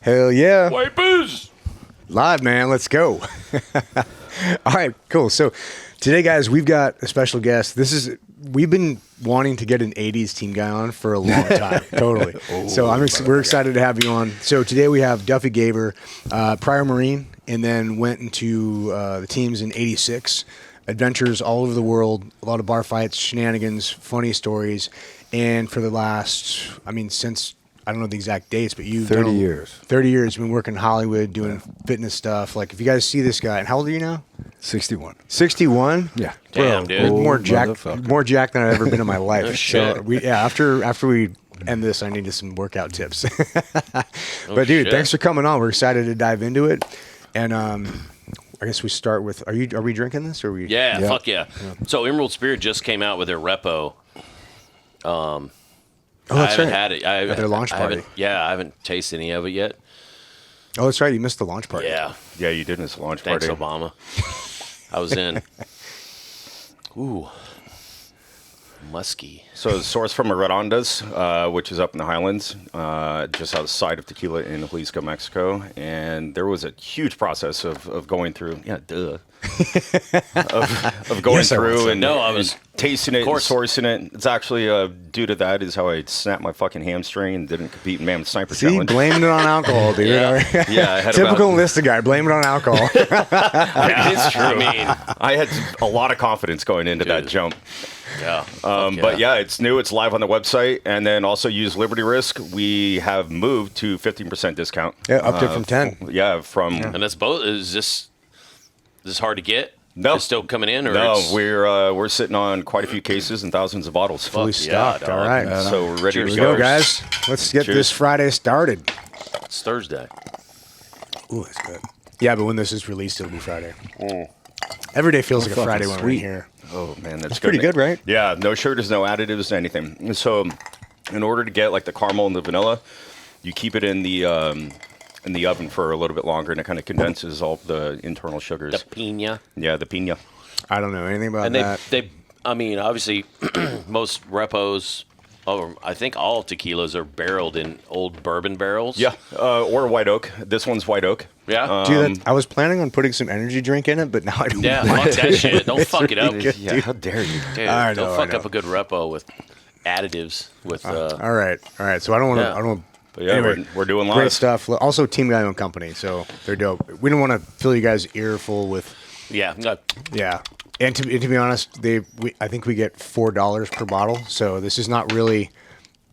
Hell yeah. Wipers! Live, man. Let's go. All right, cool. So today, guys, we've got a special guest. We've been wanting to get an 80s team guy on for a long time. Totally. So we're excited to have you on. So today we have Duffy Gaver, prior Marine, and then went into the teams in 86. Adventures all over the world, a lot of bar fights, shenanigans, funny stories. And for the last, since, I don't know the exact dates, but you've 30 years. 30 years, you've been working in Hollywood, doing fitness stuff. Like, if you guys see this guy, and how old are you now? 61. 61? Yeah. Damn, dude. More jacked than I've ever been in my life. No shit. So after we end this, I needed some workout tips. But dude, shit. thanks for coming on. We're excited to dive into it. And I guess we start with, are we drinking this or are we? Yeah, fuck yeah. So Emerald Spirit just came out with their repo. Oh, I that's haven't right. had it. At their launch party. I haven't tasted any of it yet. Oh, that's right. You missed the launch party. Yeah. Yeah, you did miss a launch Thanks, party. Obama. I was in. Ooh. Musky. So it's sourced from Redondas, which is up in the Highlands, just outside of Tequila in Jalisco, Mexico. And there was a huge process of going through, of going through and tasting it and sourcing it. It's actually, due to that is how I snapped my fucking hamstring and didn't compete in Mammoth Sniper Challenge. Blaming it on alcohol, dude. Yeah, I had Typical Enlisted guy, blaming it on alcohol. It's true. I had a lot of confidence going into that jump. Yeah. But yeah, it's new. It's live on the website. And then also use Liberty Risk. We have moved to 15% discount. Yeah, up to from 10. And that's both. Is this hard to get? No. It's still coming in? Or No, we're sitting on quite a few cases and thousands of bottles. Fully stocked. dog. All right. So we're ready Here to we go. go, guys. Let's get this Friday started. It's Thursday. Ooh, that's good. Yeah, but when this is released, it'll be Friday. Every day feels like a Friday when we're in here. Oh, man, that's pretty good, right? Yeah, no sugars, no additives, anything. So in order to get like the caramel and the vanilla, you keep it in the oven for a little bit longer, and it kind of condenses all the internal sugars. The piña. Yeah, the piña. I don't know anything about And that. obviously, most repos, I think all tequilas are barreled in old bourbon barrels. Yeah, or white oak. This one's white oak. Yeah. Dude, I was planning on putting some energy drink in it, but now I don't. Yeah, fuck that shit. Don't fuck it up. Yeah, how dare you? Dude, I don't know, fuck I know. up a good repo with additives. All right. So I don't want to. Yeah. I don't want. But yeah, Anyway, we're doing live. Great stuff. Also, team guy owned company, so they're dope. We don't want to fill you guys' ear full with. Yeah. No, Yeah, and to be honest, I think we get $4 per bottle. So this is not really.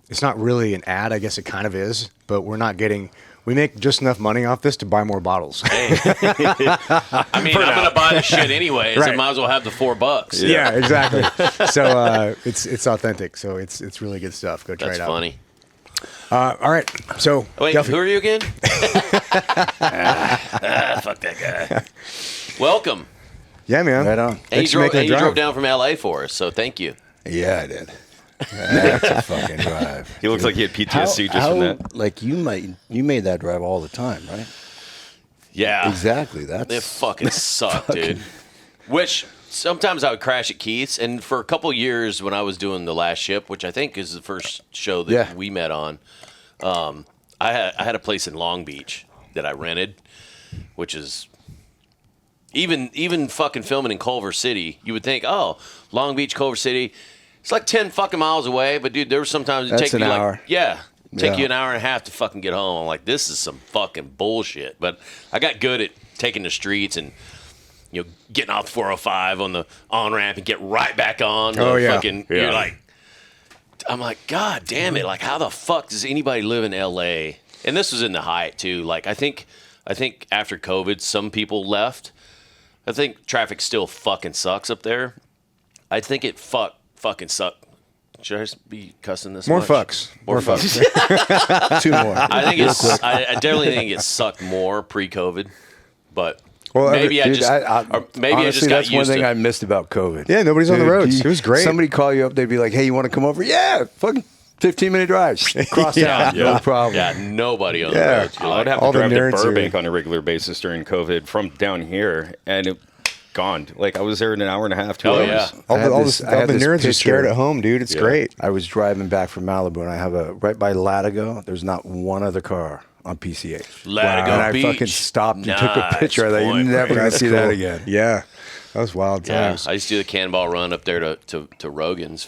It's not really an ad. I guess it kind of is, but we're not getting. We make just enough money off this to buy more bottles. I'm gonna buy this shit anyways. Right. I might as well have the $4. Yeah, exactly. So it's authentic. So it's really good stuff. Go try That's it out. funny. All right. So Wait, Duffy, who are you again? Fuck that guy. Welcome. yeah, man. Right on. And Thanks you for making the drive. drove down from LA for us, so thank you. Yeah, I did. That's a fucking drive. He looks like he had PTSD just from that. Like you made that drive all the time, right? Yeah. Exactly. It That's fucking sucked, dude. Which sometimes I would crash at Keith's, and for a couple years when I was doing The Last Ship, which I think is the first show that we met on, I had a place in Long Beach that I rented, which is even fucking filming in Culver City. You would think, oh, Long Beach, Culver City, it's like 10 fucking miles away. But dude, there were sometimes it That's take me an like hour. take you an hour and a half to fucking get home. I'm like, this is some fucking bullshit. But I got good at taking the streets and getting off 405 on the on ramp and get right back on. You're like, I'm like, God damn it! Like, how the fuck does anybody live in L.A.? And this was in the height too. Like, I think after COVID, some people left. I think traffic still fucking sucks up there. I think it fucking sucked. Should I just be cussing this More much? fucks. More fucks. 2 more. I think I definitely think it sucked more pre-COVID, but Well, maybe I Dude, just maybe I just got that's one used thing to I it. missed about COVID. Yeah, nobody's on the roads. It was great. Somebody call you up, they'd be like, "Hey, you want to come over?" Yeah, fucking 15-minute drive. Cross town, no problem. Yeah, nobody on the Yeah. roads. You're I would like, have all to the drive to nerds Burbank here. on a regular basis during COVID from down here, and gone. Like I was there in an hour and a half, 2 Oh, hours. yeah. All I had the this- I had this nerds are picture. scared at home, dude. It's Yeah. great. I was driving back from Malibu, and I have right by Latigo. There's not one other car on PCH. Latigo And I Beach. fucking stopped and took a Nice picture. I thought you're point, never Brady. gonna That's see that cool. again. Yeah, that was wild Yeah, times. I used to do the cannonball run up there to Rogan's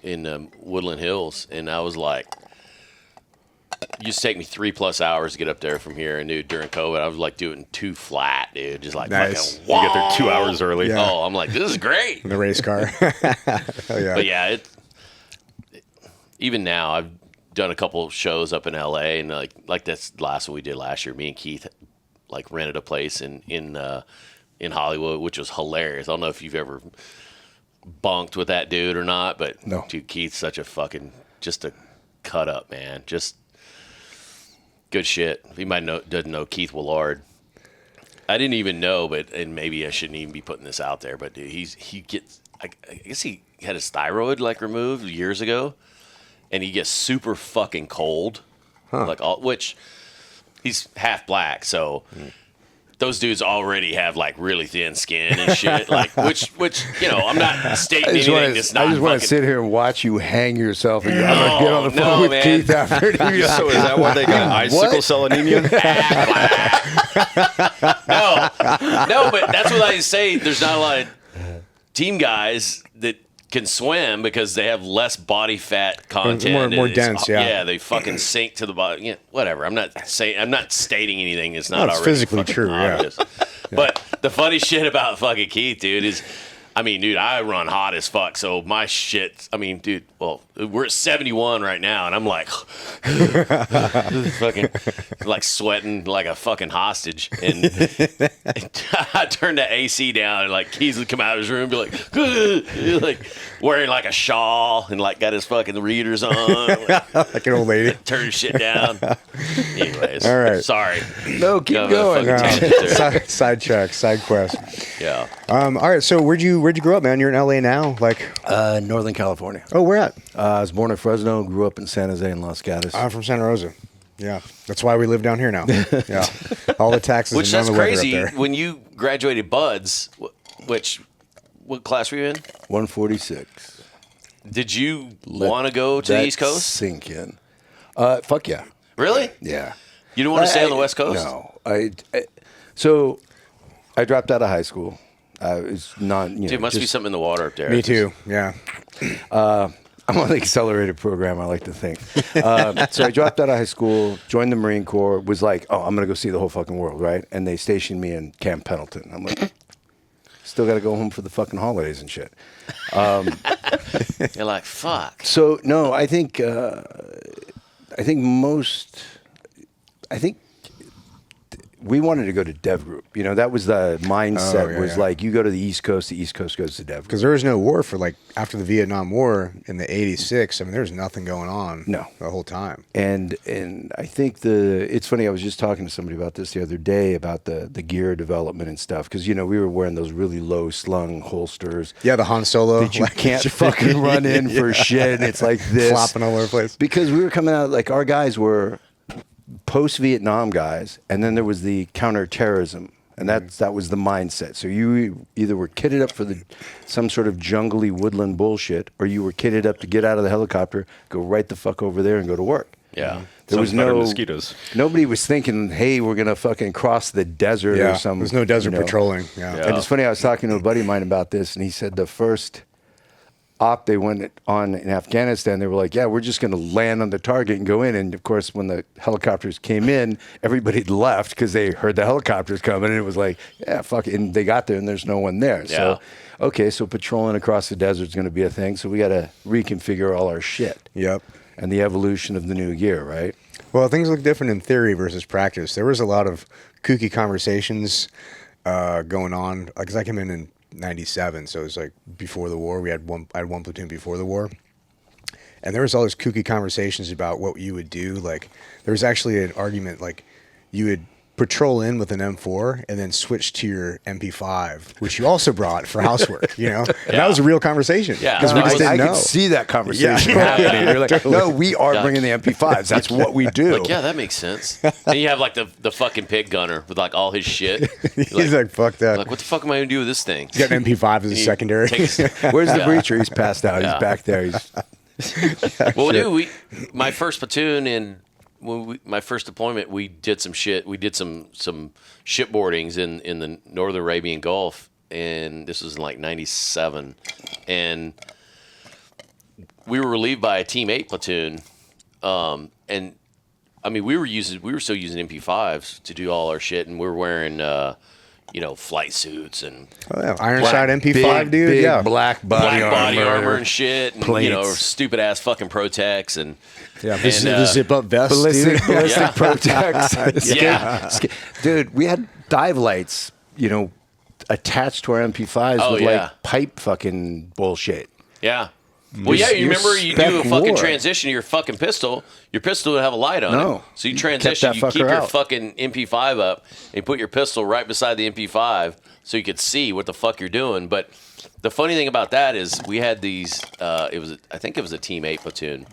in Woodland Hills, and I was like, it used to take me 3+ hours to get up there from here, and dude, during COVID, I was like doing 2 flat, dude, just like Nice. fucking. You get there 2 hours early. Yeah. Oh, I'm like, this is great. In the race car. Hell yeah. But yeah, even now, I've done a couple shows up in LA, and like that's the last one we did last year. Me and Keith like rented a place in Hollywood, which was hilarious. I don't know if you've ever bunked with that dude or not, but No. dude, Keith's such a fucking just a cut up man, just good shit. You might doesn't know Keith Willard. I didn't even know, and maybe I shouldn't even be putting this out there, but dude, he gets. I guess he had his thyroid like removed years ago, and he gets super fucking cold, which he's half black, so those dudes already have like really thin skin and shit, like which I'm not stating anything that's not. I just want fucking, to sit here and watch you hang yourself. And I'm gonna get on the phone with man. Keith after. So is that why they got sickle cell anemia? No, but that's what I say. There's not a lot of team guys that can swim because they have less body fat content. More It's- dense, yeah. Yeah, they fucking sink to the bottom. Yeah, whatever. I'm not stating anything that's not No, it's already physically fucking true, yeah. obvious. But the funny shit about fucking Keith, dude, is, I mean, dude, I run hot as fuck, so my shit, I mean, dude, well, we're at 71 right now, and I'm like, fucking, like sweating like a fucking hostage. And I turned the AC down, and like, Keith would come out of his room and be like wearing like a shawl and like got his fucking readers on. Like an old lady. Turn his shit down. Anyways, All right. sorry. No, keep Got a going. fucking tangent there. Sidetrack, side quest. Yeah. All right, so where'd you grow up, man? You're in LA now. Like, Northern California. oh, where at? I was born in Fresno, grew up in San Jose and Los Gatos. I'm from Santa Rosa. Yeah, that's why we live down here now. Yeah, all the taxes Which and none that's of the weather crazy. up there. When you graduated Buds, what class were you in? 146. Did you want to go to the East Coast? Sink in. Fuck yeah. Really? Yeah. You don't want to stay on the West Coast? No. So I dropped out of high school. It's not, Dude, it must be something in the water up there. Me too. Yeah. I'm on the accelerated program, I like to think. So I dropped out of high school, joined the Marine Corps, was like, oh, I'm going to go see the whole fucking world, right? And they stationed me in Camp Pendleton. I'm like, still got to go home for the fucking holidays and shit. You're like, fuck. So, no, I think we wanted to go to Dev Group. You know, that was the mindset, yeah, was yeah. like, you go to the East Coast goes to Dev Group. Because there was no war for like after the Vietnam War in the '86. I mean, there was nothing going on. No. The whole time. And I think it's funny, I was just talking to somebody about this the other day about the gear development and stuff, because, you know, we were wearing those really low slung holsters Yeah, the Han Solo. that you like, can't fucking run in for shit, and it's like this. flopping all over the place. Because we were coming out, like, our guys were post-Vietnam guys, and then there was the counterterrorism, and that was the mindset. So you either were kitted up for some sort of jungly woodland bullshit, or you were kitted up to get out of the helicopter, go right the fuck over there and go to work. Yeah. There was Sounds better than no mosquitoes. Nobody was thinking, hey, we're gonna fucking cross the desert Yeah. or something. There's no desert you know. patrolling. Yeah. And it's funny, I was talking to a buddy of mine about this, and he said the first op they went on in Afghanistan, they were like, yeah, we're just going to land on the target and go in. And, of course, when the helicopters came in, everybody left because they heard the helicopters coming, and it was like, yeah, fuck it. And they got there, and there's no one there. So, okay, so patrolling across the desert is going to be a thing, so we got to reconfigure all our shit. Yep. And the evolution of the new gear, right? Well, things look different in theory versus practice. There was a lot of kooky conversations going on. Because I came in '97, so it was like before the war. I had one platoon before the war, and there was all these kooky conversations about what you would do. Like there was actually an argument, like you would patrol in with an M4 and then switch to your MP5, which you also brought for housework, you know? And that was a real conversation. Yeah. Because we just didn't I know. could see that conversation happening. You're like, no, we are bringing the MP5s. That's what we do. Like, yeah, that makes sense. And you have like the fucking pig gunner with like all his shit. He's like, fuck that. Like, what the fuck am I gonna do with this thing? He's got an MP5 as a secondary. Where's the breacher? He's passed out. He's back there. He's Well, dude, my first platoon and my first deployment, we did some shit. We did some shipboardings in the Northern Arabian Gulf, and this was in like '97, and we were relieved by a Team 8 platoon, and I mean we were still using MP5s to do all our shit, and we were wearing flight suits and Ironside MP5, dude. big Yeah. black body armor and shit, and plates. stupid ass fucking Protex and The zip up vest, ballistic Yeah. protects. Yeah. Dude, we had dive lights, attached to our MP5s Oh, with yeah. like pipe fucking bullshit. Yeah. Well, yeah, you You're remember you spec do a fucking war. transition to your fucking pistol. Your pistol would have a light on No. it. So you You transition, kept you that keep fucker your out. fucking MP5 up, and you put your pistol right beside the MP5 so you could see what the fuck you're doing. But the funny thing about that is we had these, I think it was a Team 8 platoon,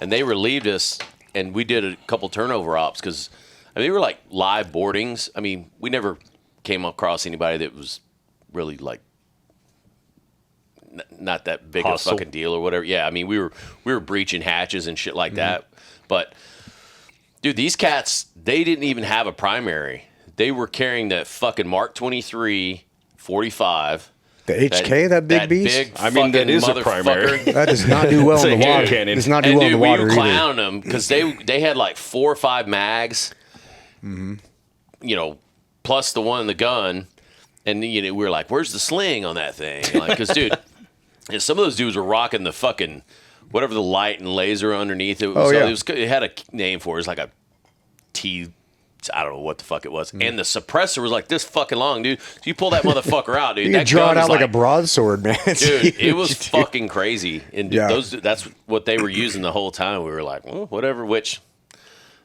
and they relieved us, and we did a couple turnover ops because, they were like live boardings. I mean, we never came across anybody that was really like, not that big Hostile. of a fucking deal or whatever. Yeah, I mean, we were breaching hatches and shit like that. But dude, these cats, they didn't even have a primary. They were carrying that fucking Mark 23 45. The HK, that big beast? Big I mean, that fucking is a motherfucker. primary. That does not do well It's in a the hand water. cannon. Does not do And well in dude, the we water were either. clowning them because they had like 4 or 5 mags, plus the one in the gun. And we were like, "Where's the sling on that thing?" Because dude, and some of those dudes were rocking the fucking whatever the light and laser underneath it. Oh, yeah. It had a name for it. It was like a T. I don't know what the fuck it was. And the suppressor was like this fucking long, dude. So you pull that motherfucker out, dude. You that can draw gun it was out like a broadsword, man. It's dude, it huge, was dude. fucking crazy. And Yeah. that's what they were using the whole time. We were like, well, whatever, which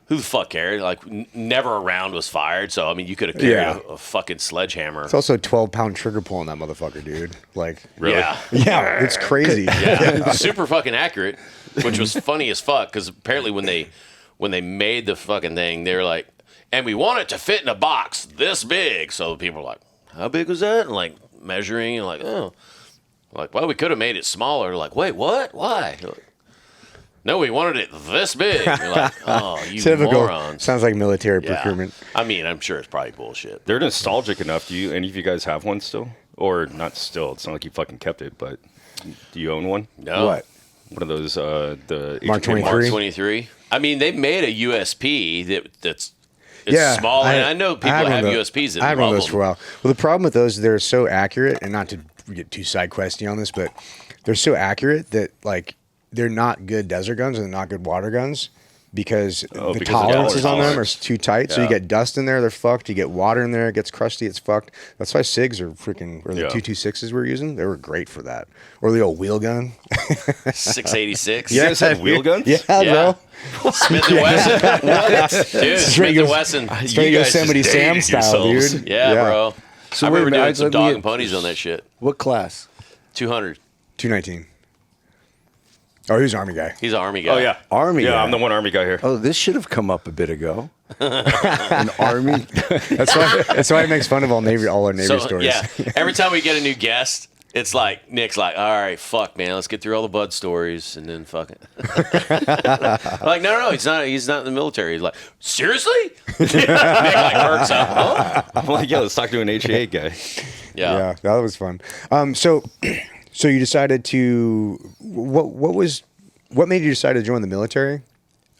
who the fuck cared? Like, never a round was fired. So, I mean, you could have carried Yeah. a fucking sledgehammer. It's also a 12-pound trigger pull on that motherfucker, dude. Like, Really? yeah, it's crazy. Yeah. Super fucking accurate, which was funny as fuck because apparently when they made the fucking thing, they were like, and we want it to fit in a box this big. So people were like, how big was that? And like measuring and like, oh. Like, well, we could have made it smaller. Like, wait, what? Why? Like, no, we wanted it this big. You're like, oh, you Typical. morons. Sounds like military Yeah. procurement. I mean, I'm sure it's probably bullshit. They're nostalgic enough. Do you? Any of you guys have one still, or not still? It's not like you fucking kept it, but do you own one? No. What? One of those the Mark HK 23? Mark 23. I mean, they made a USP that's Yeah, small. And I know people had that have one of those- USPs that I had one of love those them. for a while. Well, the problem with those, they're so accurate, and not to get too side questy on this, but they're so accurate that like they're not good desert guns and they're not good water guns because the because of tolerances on them are tolerance. too tight. So you Yeah. get dust in there, they're fucked. You get water in there, it gets crusty, it's fucked. That's why SIGs are freaking, or the Yeah. 226s we're using, they were great for that. Or the old wheel gun. 686. You guys had wheel guns? Yeah, Yeah. bro. Smith and Wesson. What? Dude, Smith and Wesson. Straight You guys Yosemite just Sam dated style, yourselves. dude. Yeah, bro. So I wait a remember minute, doing some let dog me- and ponies on that shit. What class? 200. 219. Oh, he was an Army guy. He's an Army guy. Oh yeah, Army Yeah, guy. I'm the one Army guy here. Oh, this should have come up a bit ago. An army. That's why he makes fun of all our Navy So, stories. yeah, every time we get a new guest, it's like Nick's like, all right, fuck, man, let's get through all the Bud stories and then fuck it. I'm like, no, he's not in the military. He's like, seriously? Nick like perks up. Huh? I'm like, yeah, let's talk to an HA guy. Yeah, that was fun. So you decided to what made you decide to join the military,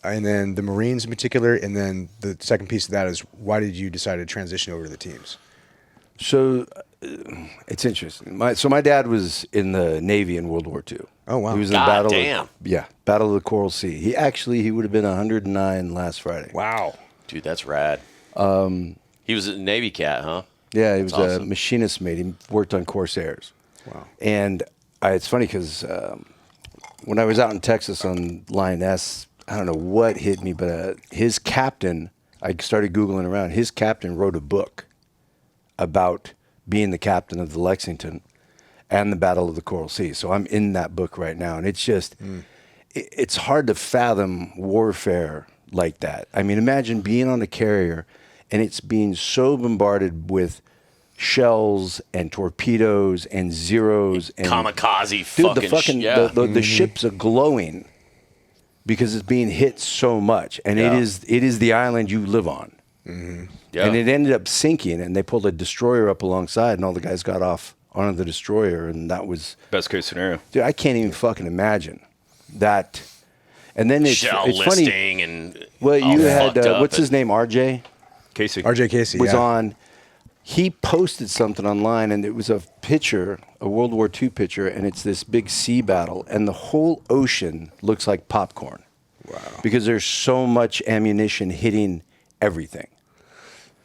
and then the Marines in particular, and then the second piece of that is why did you decide to transition over to the teams? So it's interesting. My dad was in the Navy in World War II. Oh, wow. He was in the God battle. damn. Battle of the Coral Sea. He would have been 109 last Friday. Wow. Dude, that's rad. He was a Navy cat, huh? Yeah, he was a awesome. machinist mate. He worked on Corsairs. Wow. And it's funny because when I was out in Texas on Lioness, I don't know what hit me, but his captain I started Googling around. His captain wrote a book about being the captain of the Lexington and the Battle of the Coral Sea. So I'm in that book right now. And it's just, it's hard to fathom warfare like that. I mean, imagine being on a carrier and it's being so bombarded with shells and torpedoes and zeros and kamikaze dude, fucking the ships are glowing because it's being hit so much, and it is the island you live on. Yeah. And it ended up sinking, and they pulled a destroyer up alongside, and all the guys got off onto the destroyer, and that was Best case scenario. dude. I can't even fucking imagine that. And then it's shell funny. listing and Well, you had fucked up what's his name? RJ Casey. RJ Casey was yeah. on. He posted something online, and it was a picture, a World War II picture, and it's this big sea battle, and the whole ocean looks like popcorn. Wow. Because there's so much ammunition hitting everything.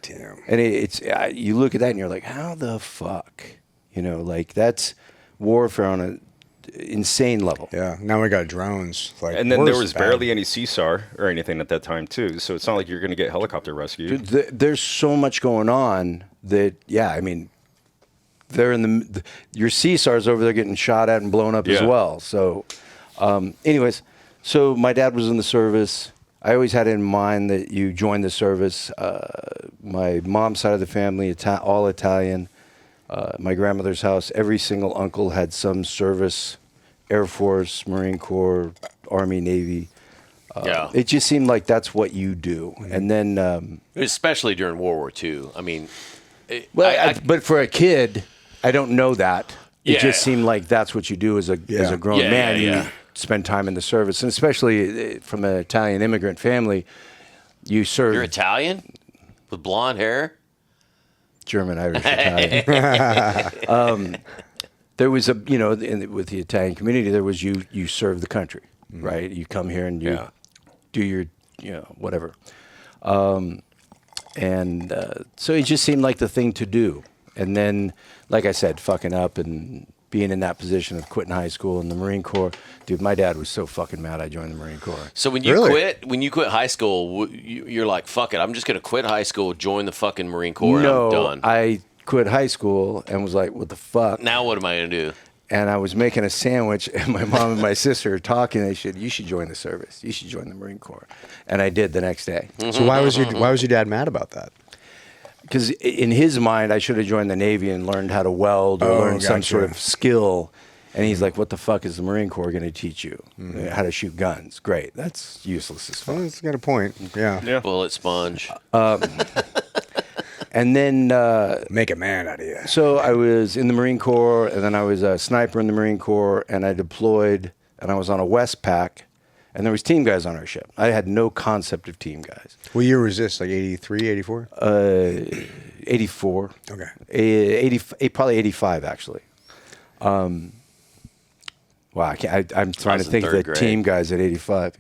Damn. And it's you look at that and you're like, how the fuck? You know, like that's warfare on an insane level. Yeah. Now we got drones. Like, And then we're there was bad. barely any CSAR or anything at that time, too. So it's not like you're going to get helicopter rescue. Dude, there's so much going on that, yeah, I mean, they're in your CSAR's over there getting shot at and blown up as Yeah. well. So, anyways, so my dad was in the service. I always had in mind that you join the service. My mom's side of the family, all Italian. My grandmother's house, every single uncle had some service, Air Force, Marine Corps, Army, Navy. yeah. It just seemed like that's what you do. And then, Especially during World War II. I mean, but for a kid, I don't know that. It Yeah. just seemed like that's what you do as a grown Yeah, man. yeah, yeah. You spend time in the service, and especially from an Italian immigrant family, you serve you're Italian with blonde hair. German, Irish, Italian. There was with the Italian community, there was you serve the country, right? You come here and you do your, whatever. So it just seemed like the thing to do. And then, like I said, fucking up and being in that position of quitting high school and the Marine Corps. Dude, my dad was so fucking mad I joined the Marine Corps. So when you Really? quit high school, you're like, fuck it, I'm just gonna quit high school, join the fucking Marine Corps, and I'm done. I quit high school and was like, what the fuck? Now what am I gonna do? And I was making a sandwich, and my mom and my sister were talking. They said, "You should join the service. You should join the Marine Corps." And I did the next day. So why was your dad mad about that? Because in his mind, I should have joined the Navy and learned how to weld or learn some gotcha. sort of skill. And he's like, "What the fuck is the Marine Corps going to teach you? How to shoot guns? Great. That's useless as fuck." Well, it's got a point. Yeah. Yeah. Bullet sponge. And then, Make a man out of you. so I was in the Marine Corps, and then I was a sniper in the Marine Corps, and I deployed, and I was on a Westpac, and there was team guys on our ship. I had no concept of team guys. What year was this? Like 83, 84? 84. Okay. probably 85, actually. Wow, I'm trying to in think of third the grade. team guys at 85.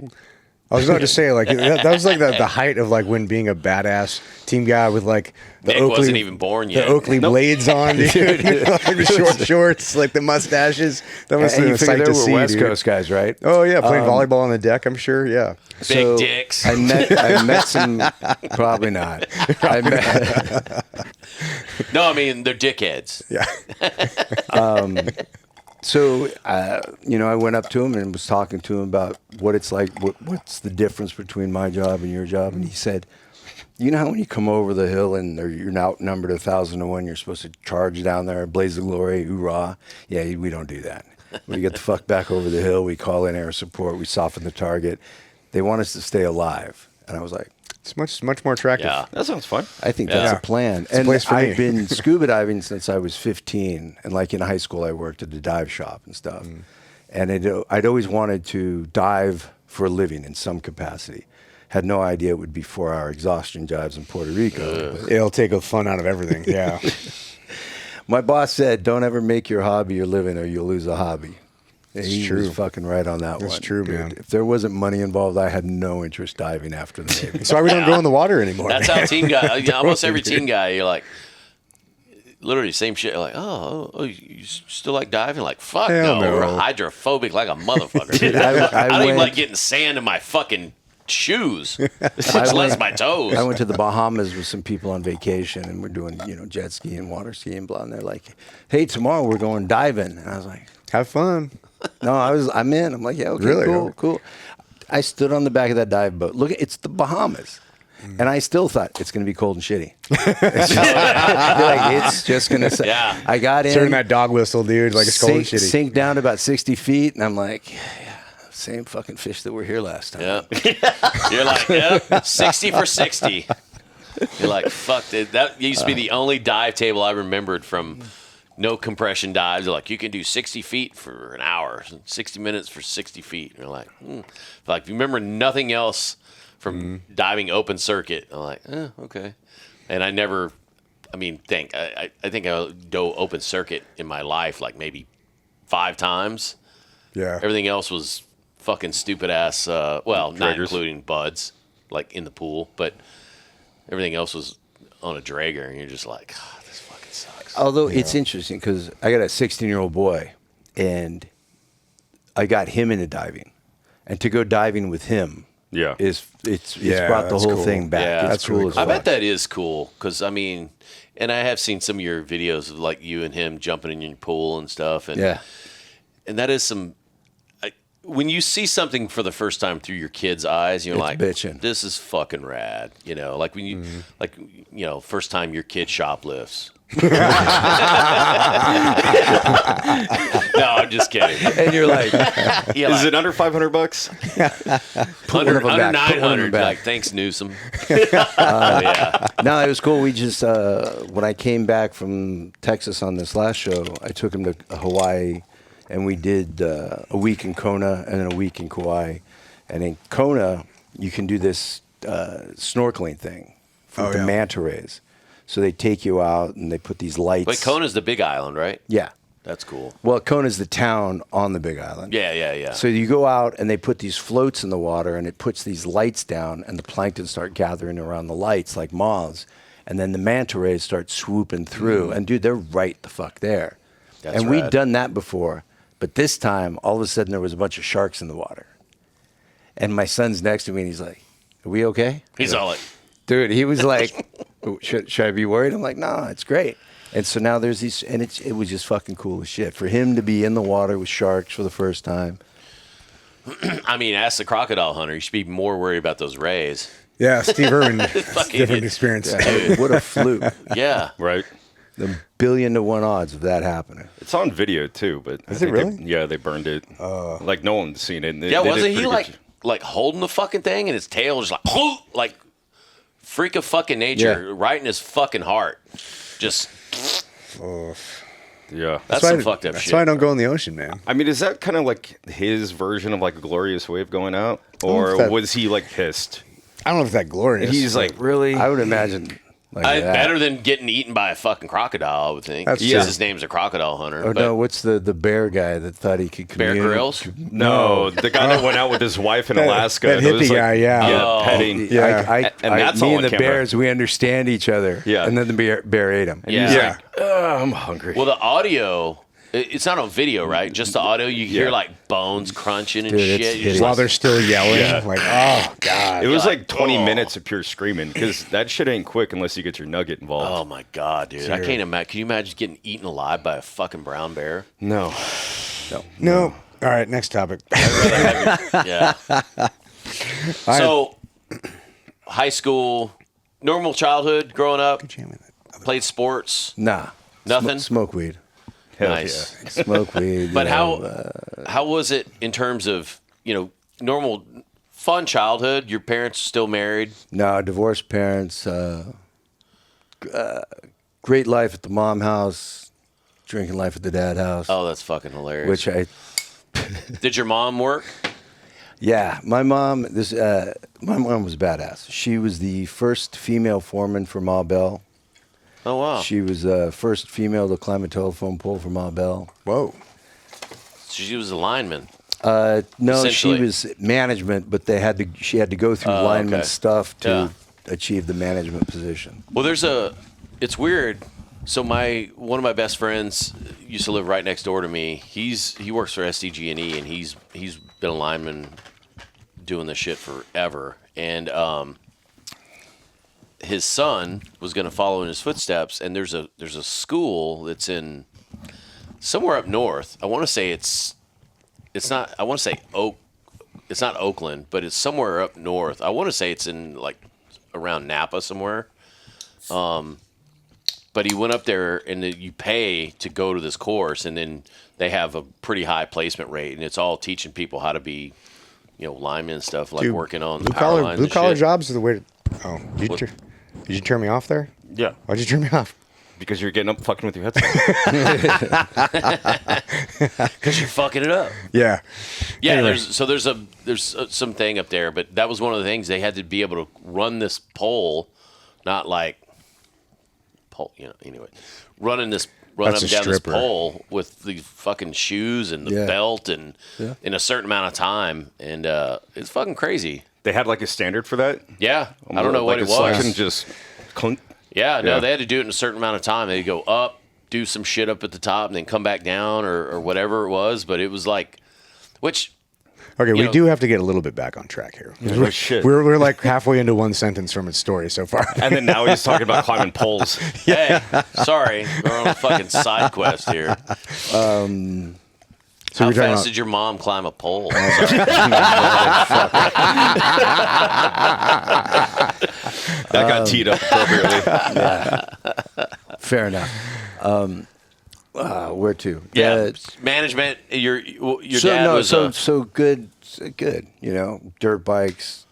I was about to say, like, that was like the height of like when being a badass team guy with like the Nick Oakley, wasn't even born yet. the Oakley blades on, dude. Like the short shorts, like the mustaches. That must have And been you a figure sight they to were see, West dude. Coast guys, right? Oh yeah, playing volleyball on the deck. I'm sure. Yeah. Big dicks. I met some, probably not. I met, No, I mean they're dickheads. Yeah. So, I went up to him and was talking to him about what it's like, what's the difference between my job and your job. And he said, you know how when you come over the hill and you're outnumbered 1,000 to 1, you're supposed to charge down there, blaze the glory, hoorah. Yeah, we don't do that. We get the fuck back over the hill. We call in air support. We soften the target. They want us to stay alive. And I was like, It's much more attractive. Yeah. That sounds fun. I think Yeah. that's a plan. a And place for me. I've been scuba diving since I was 15. And like in high school, I worked at a dive shop and stuff. And I'd always wanted to dive for a living in some capacity. Had no idea it would be 4-hour exhaustion dives in Puerto Rico. But It'll take a fun out of everything. Yeah. my boss said, don't ever make your hobby your living or you'll lose a hobby. And he true. was fucking right on that one. That's true, dude. man. If there wasn't money involved, I had no interest diving after the Navy. That's why we don't go in the water anymore. That's man. how team guy. Almost every team guy, you're like, literally same shit. You're like, oh, you still like diving? Like, fuck Hell no, no. we're hydrophobic like a motherfucker. Dude, I don't even went- like getting sand in my fucking shoes. Much less my toes. I went to the Bahamas with some people on vacation, and we're doing, jet skiing, water skiing, blah. And they're like, "Hey, tomorrow we're going diving." And I was like, Have fun. "No, I'm in." I'm like, "Yeah, okay, Really? cool." I stood on the back of that dive boat. Look, it's the Bahamas. And I still thought it's going to be cold and shitty. It's just going to. Yeah. I got in. Turn that dog whistle, dude. Like it's cold and shitty. Sink down to about 60 feet, and I'm like, yeah, same fucking fish that were here last time. Yeah. You're like, yeah, 60 for 60. You're like, fuck, dude. That used to be the only dive table I remembered from no compression dives. They're like, you can do 60 feet for an hour, 60 minutes for 60 feet. And you're like, Like, if you remember nothing else from diving open circuit, I'm like, okay. And I never, I think I dove open circuit in my life like maybe 5 times. Yeah. Everything else was fucking stupid ass, not Draggers. including buds, like in the pool, but everything else was on a dragger, and you're just like, this fucking sucks. Although it's interesting because I got a 16-year-old boy, and I got him into diving, and to go diving with him, it's brought the that's whole cool. thing back. Yeah. It's That's cool really as cool. I fuck. bet that is cool, because, and I have seen some of your videos of, like, you and him jumping in your pool and stuff, and and that is some... when you see something for the first time through your kid's eyes, you're It's like, bitchin'. this is fucking rad. Like when you, first time your kid shoplifts. No, I'm just kidding. And you're like, Is it under $500? one of 'em under back, put one of 'em 900, back. like, thanks, Newsom. Yeah. no, it was cool. We just, when I came back from Texas on this last show, I took him to Hawaii, and we did a week in Kona and then a week in Kauai. And in Kona, you can do this snorkeling thing with the manta rays. So they take you out and they put these lights. Wait, Kona's the big island, right? Yeah. That's cool. Well, Kona's the town on the Big Island. Yeah. So you go out and they put these floats in the water and it puts these lights down and the plankton start gathering around the lights like moths. And then the manta rays start swooping through. And dude, they're right the fuck there. That's and we'd rad. done that before. But this time, all of a sudden, there was a bunch of sharks in the water. And my son's next to me and he's like, "Are we okay?" He's all like, Dude, he was like, should I be worried? I'm like, "No, it's great." And so now there's these, and it was just fucking cool as shit. For him to be in the water with sharks for the first time. ask the crocodile hunter. You should be more worried about those rays. Yeah, Steve Irwin, different experience. Dude. What a fluke. Yeah. Right. The 1,000,000,000 odds of that happening. It's on video too, but Is it really? They burned it. Like no one's seen it. Yeah, wasn't he like holding the fucking thing and his tail was like freak of fucking nature right in his fucking heart. Just Yeah. that's why some fucked up that's shit. why I don't go in the ocean, man. Is that kind of like his version of like a glorious way of going out? know Or if that- was he like pissed? I don't know if that glorious. He's like, really? I would imagine like that. Better than getting eaten by a fucking crocodile, I would think. That's Because true. his name's a crocodile hunter. Oh, but no, what's the bear guy that thought he could Bear commune? Grylls? No, the guy that went out with his wife in Alaska. that It was hippie like- guy, yeah. Yeah, Oh. petting. Yeah. And that's me all and on the camera. bears, we understand each other. Yeah. And then the bear ate him. Yeah. Yeah. I'm hungry. Well, the audio, it's not on video, right? Just the audio. You hear like bones crunching and Dude, it's shit. You're just hideous. While like, they're still yelling, Yeah. like, oh god. It was like, like 20 oh. minutes of pure screaming because that shit ain't quick unless you get your nugget involved. oh my god, dude! I can't imagine. Can you imagine getting eaten alive by a fucking brown bear? No. No. All right, next topic. Yeah. So, high school, normal childhood, growing up, played sports, Nah. Nothing? Smoke weed. Hell nice. Smoke weed. But you know, how was it in terms of normal fun childhood? Your parents still married? No, divorced parents. Great life at the mom house. Drinking life at the dad house. Oh, that's fucking hilarious. Which Did your mom work? Yeah, my mom. My mom was badass. She was the first female foreman for Ma Bell. Oh wow. She was the first female to climb a telephone pole for Ma Bell. Whoa. She was a lineman. No, she Essentially. was management, but she had to go through lineman okay. stuff to Yeah. achieve the management position. Well, it's weird. So one of my best friends used to live right next door to me. He works for SDG&E, and he's been a lineman doing this shit forever, and his son was going to follow in his footsteps. And there's a school that's in somewhere up north. I want to say it's not. I want to say It's not Oakland, but it's somewhere up north. I want to say it's in like around Napa somewhere. But he went up there, and you pay to go to this course, and then they have a pretty high placement rate, and it's all teaching people how to be, linemen and stuff, like working on blue power lines and collar shit. jobs are the way to. Oh, did you turn me off there? Yeah. Why'd you turn me off? Because you're getting up fucking with your headset. Because you're fucking it up. Yeah. Yeah, Anyway. there's some thing up there, but that was one of the things they had to be able to run this pole, not like pole, anyway, run up and That's down a this stripper. pole with the fucking shoes and the Yeah. belt and Yeah. in a certain amount of time, and it's fucking crazy. They had like a standard for that. Yeah, I don't know what like it a selection, was. just clunk. Yeah, no, Yeah. they had to do it in a certain amount of time. They'd go up, do some shit up at the top, and then come back down or whatever it was. But it was like, which. Okay, we know- do have to get a little bit back on track here. No shit. We're like halfway into one sentence from its story so far. And then now he's talking about climbing poles. Hey, sorry, we're on a fucking side quest here. So How we're talking fast about, did your mom climb a pole? That got teed up appropriately. Fair enough. Where to? Yeah, management. Your So dad no, was so good. You know, dirt bikes,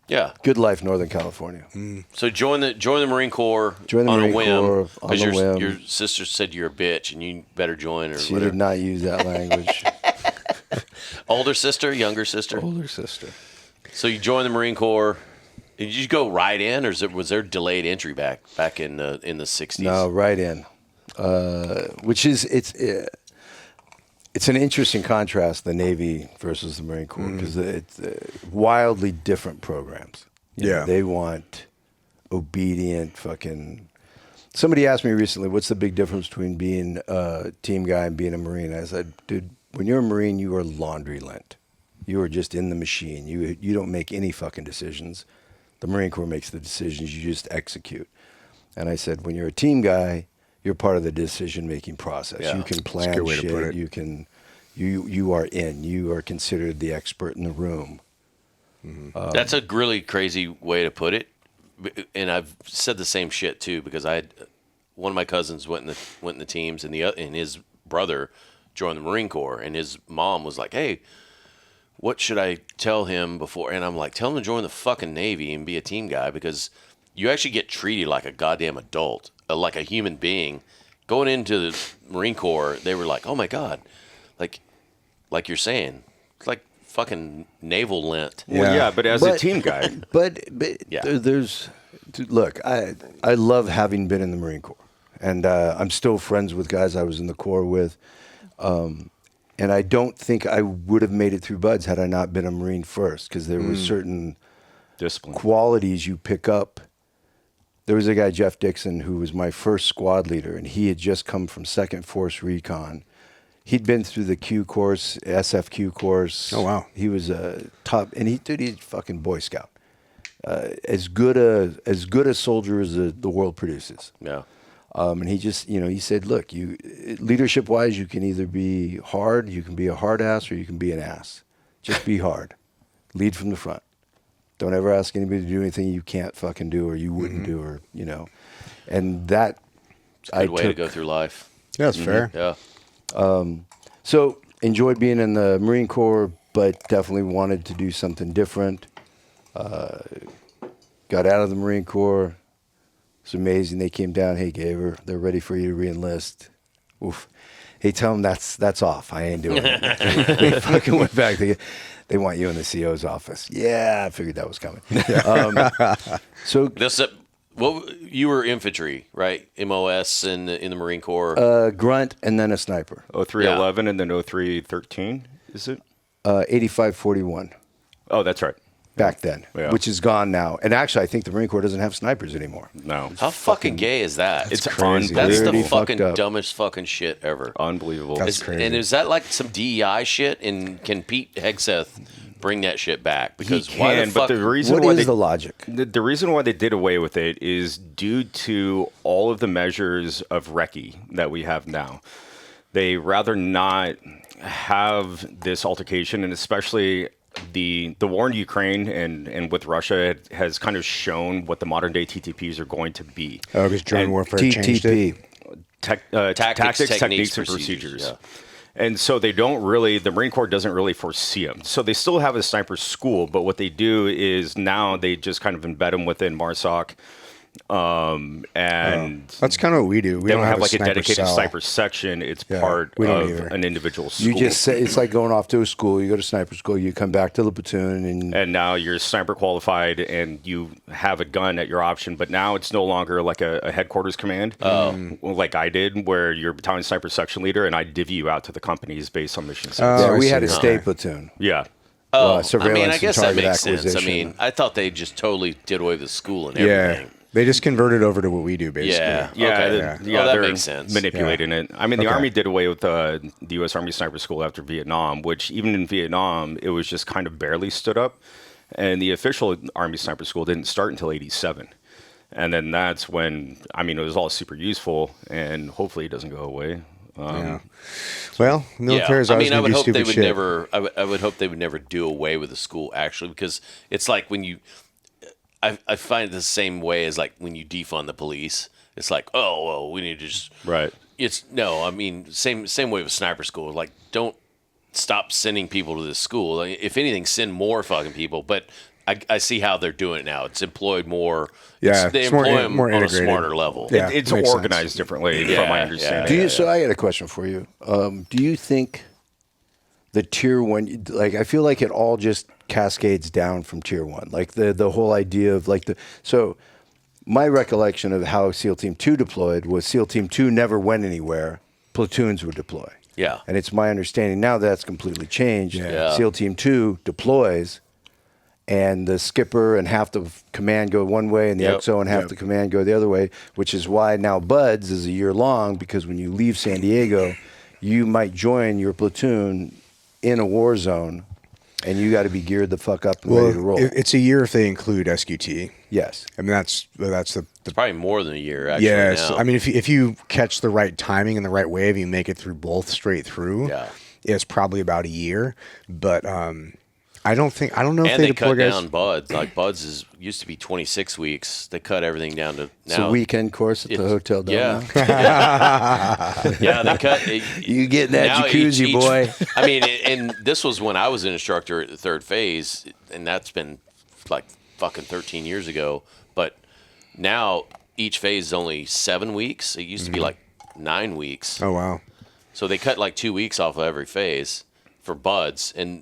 yeah. good life, Northern California. So join the Marine Corps Join the on Marine a whim Corps on because a whim. your sister said you're a bitch and you better join or She whatever. did not use that language. Older sister, younger sister. Older sister. So you joined the Marine Corps. Did you go right in, or was there delayed entry back in the 60s? No, right in. Which is it's an interesting contrast, the Navy versus the Marine Corps, because it's wildly different programs. You know, Yeah. they want obedient fucking. Somebody asked me recently, what's the big difference between being a team guy and being a Marine? I said, dude, when you're a Marine, you are laundry lint. You are just in the machine. You don't make any fucking decisions. The Marine Corps makes the decisions. You just execute. And I said, when you're a team guy, you're part of the decision-making process. Yeah. You can That's a plan good way to shit. put it. You can, you are in. You are considered the expert in the room. That's a really crazy way to put it, and I've said the same shit too because one of my cousins went in the teams, and his brother joined the Marine Corps, and his mom was like, "Hey, what should I tell him before?" And I'm like, "Tell him to join the fucking Navy and be a team guy because you actually get treated like a goddamn adult, like a human being." Going into the Marine Corps, they were like, "Oh my god," like you're saying, it's like fucking naval lint. Well, yeah, but as a But- team guy, But Yeah. there's look, I love having been in the Marine Corps, and I'm still friends with guys I was in the Corps with, and I don't think I would have made it through Buds had I not been a Marine first, because there were certain discipline. qualities you pick up. There was a guy, Jeff Dixon, who was my first squad leader, and he had just come from 2nd Force Recon. He'd been through the Q course, SFQ course. Oh, wow. He was a top, and he's a fucking Boy Scout. As good a soldier as the world produces. Yeah. And he just, he said, look, you leadership wise, you can either be hard, you can be a hard ass, or you can be an ass. Just be hard. Lead from the front. Don't ever ask anybody to do anything you can't fucking do or you wouldn't do, or and that Good way to go through life. yeah, that's fair. Yeah. So enjoyed being in the Marine Corps, but definitely wanted to do something different. Got out of the Marine Corps. It's amazing. They came down. Hey, Gaver, they're ready for you to re-enlist. Oof. Hey, tell them that's off. I ain't doing it. They fucking went back. They want you in the CO's office. Yeah, I figured that was coming. So You were infantry, right? MOS in the Marine Corps. grunt and then a sniper. 0311 and then 0313, is it? 8541. Oh, that's right. back then, Yeah. which is gone now. And actually, I think the Marine Corps doesn't have snipers anymore. No. How fucking gay is that? It's crazy. That's the Dirty, fucking fucked up. dumbest fucking shit ever. Unbelievable. That's crazy. And is that like some DEI shit? And can Pete Hegseth bring that shit back? He Because why the can, fuck? but the reason What why is they, the logic? the reason why they did away with it is due to all of the measures of recce that we have now. They rather not have this altercation, and especially the war in Ukraine and with Russia has kind of shown what the modern day TTPs are going to be. Oh, because drone And warfare changed it. TTP. Tactics, techniques, and procedures, procedures. And so they don't really, the Marine Corps doesn't really foresee them. So they still have a sniper school, but what they do is now they just kind of embed them within MARSOC. And That's kind of what we do. We they don't have like a sniper dedicated cell. sniper section. It's Yeah, part we don't of either. an individual school. You just say it's like going off to a school. You go to sniper school. You come back to the platoon, and and now you're sniper qualified and you have a gun at your option, but now it's no longer like a headquarters command like I did, where you're battalion sniper section leader and I divvy you out to the companies based on mission sets. yeah, I we see. had a Okay. state platoon. Yeah. Oh, I surveillance mean, I and guess that target makes sense. I acquisition. mean, I thought they just totally did away with the school and Yeah. everything. They just converted over to what we do, basically. Yeah. Yeah, Okay. Yeah. Oh, that they're makes sense. manipulating it. I mean, the Okay. Army did away with the U.S. Army Sniper School after Vietnam, which even in Vietnam, it was just kind of barely stood up. And the official Army Sniper School didn't start until 87. And then that's when, I mean, it was all super useful, and hopefully it doesn't go away. Yeah. Well, military is I always mean, I going to would do hope stupid they would shit. never. I would hope they would never do away with the school actually, because it's like when you. I find it the same way as like when you defund the police. It's like, oh well, we need to just Right. It's no. I mean, same way with sniper school. Like, don't stop sending people to this school. Like, if anything, send more fucking people. But I see how they're doing it now. It's employed more. Yeah, they it's more employ in- them more on a integrated. smarter level. Yeah. It's makes sense. organized differently, Yeah, from my understanding. Do you? So I got a question for you. Do you think the tier one, like I feel like it all just cascades down from tier one, like the whole idea of like so. My recollection of how SEAL Team 2 deployed was SEAL Team 2 never went anywhere. Platoons would deploy. Yeah. And it's my understanding now that's completely changed. Yeah. SEAL Team 2 deploys, and the skipper and half the command go one way, and the Yep. XO and half the command go the other way, which is why now BUDS is a year long, because when you leave San Diego, you might join your platoon in a war zone, and you got to be geared the fuck up and ready to roll. It's a year if they include SQT. Yes. I mean, that's the It's probably more than a year. Actually, yes. now. I mean, if you catch the right timing and the right wave, you make it through both straight through. Yeah. It's probably about a year, but I don't know if and they deploy cut guys. down BUDS. Like BUDS used to be 26 weeks. They cut everything down to It's now. a weekend course at the it's- hotel down Yeah. there. Yeah, they cut. You get in that now jacuzzi, boy. I mean, and this was when I was an instructor at the third phase, and that's been like fucking 13 years ago. But now each phase is only 7 weeks. It used to be like 9 weeks. Oh wow. So they cut like 2 weeks off of every phase for BUDS, and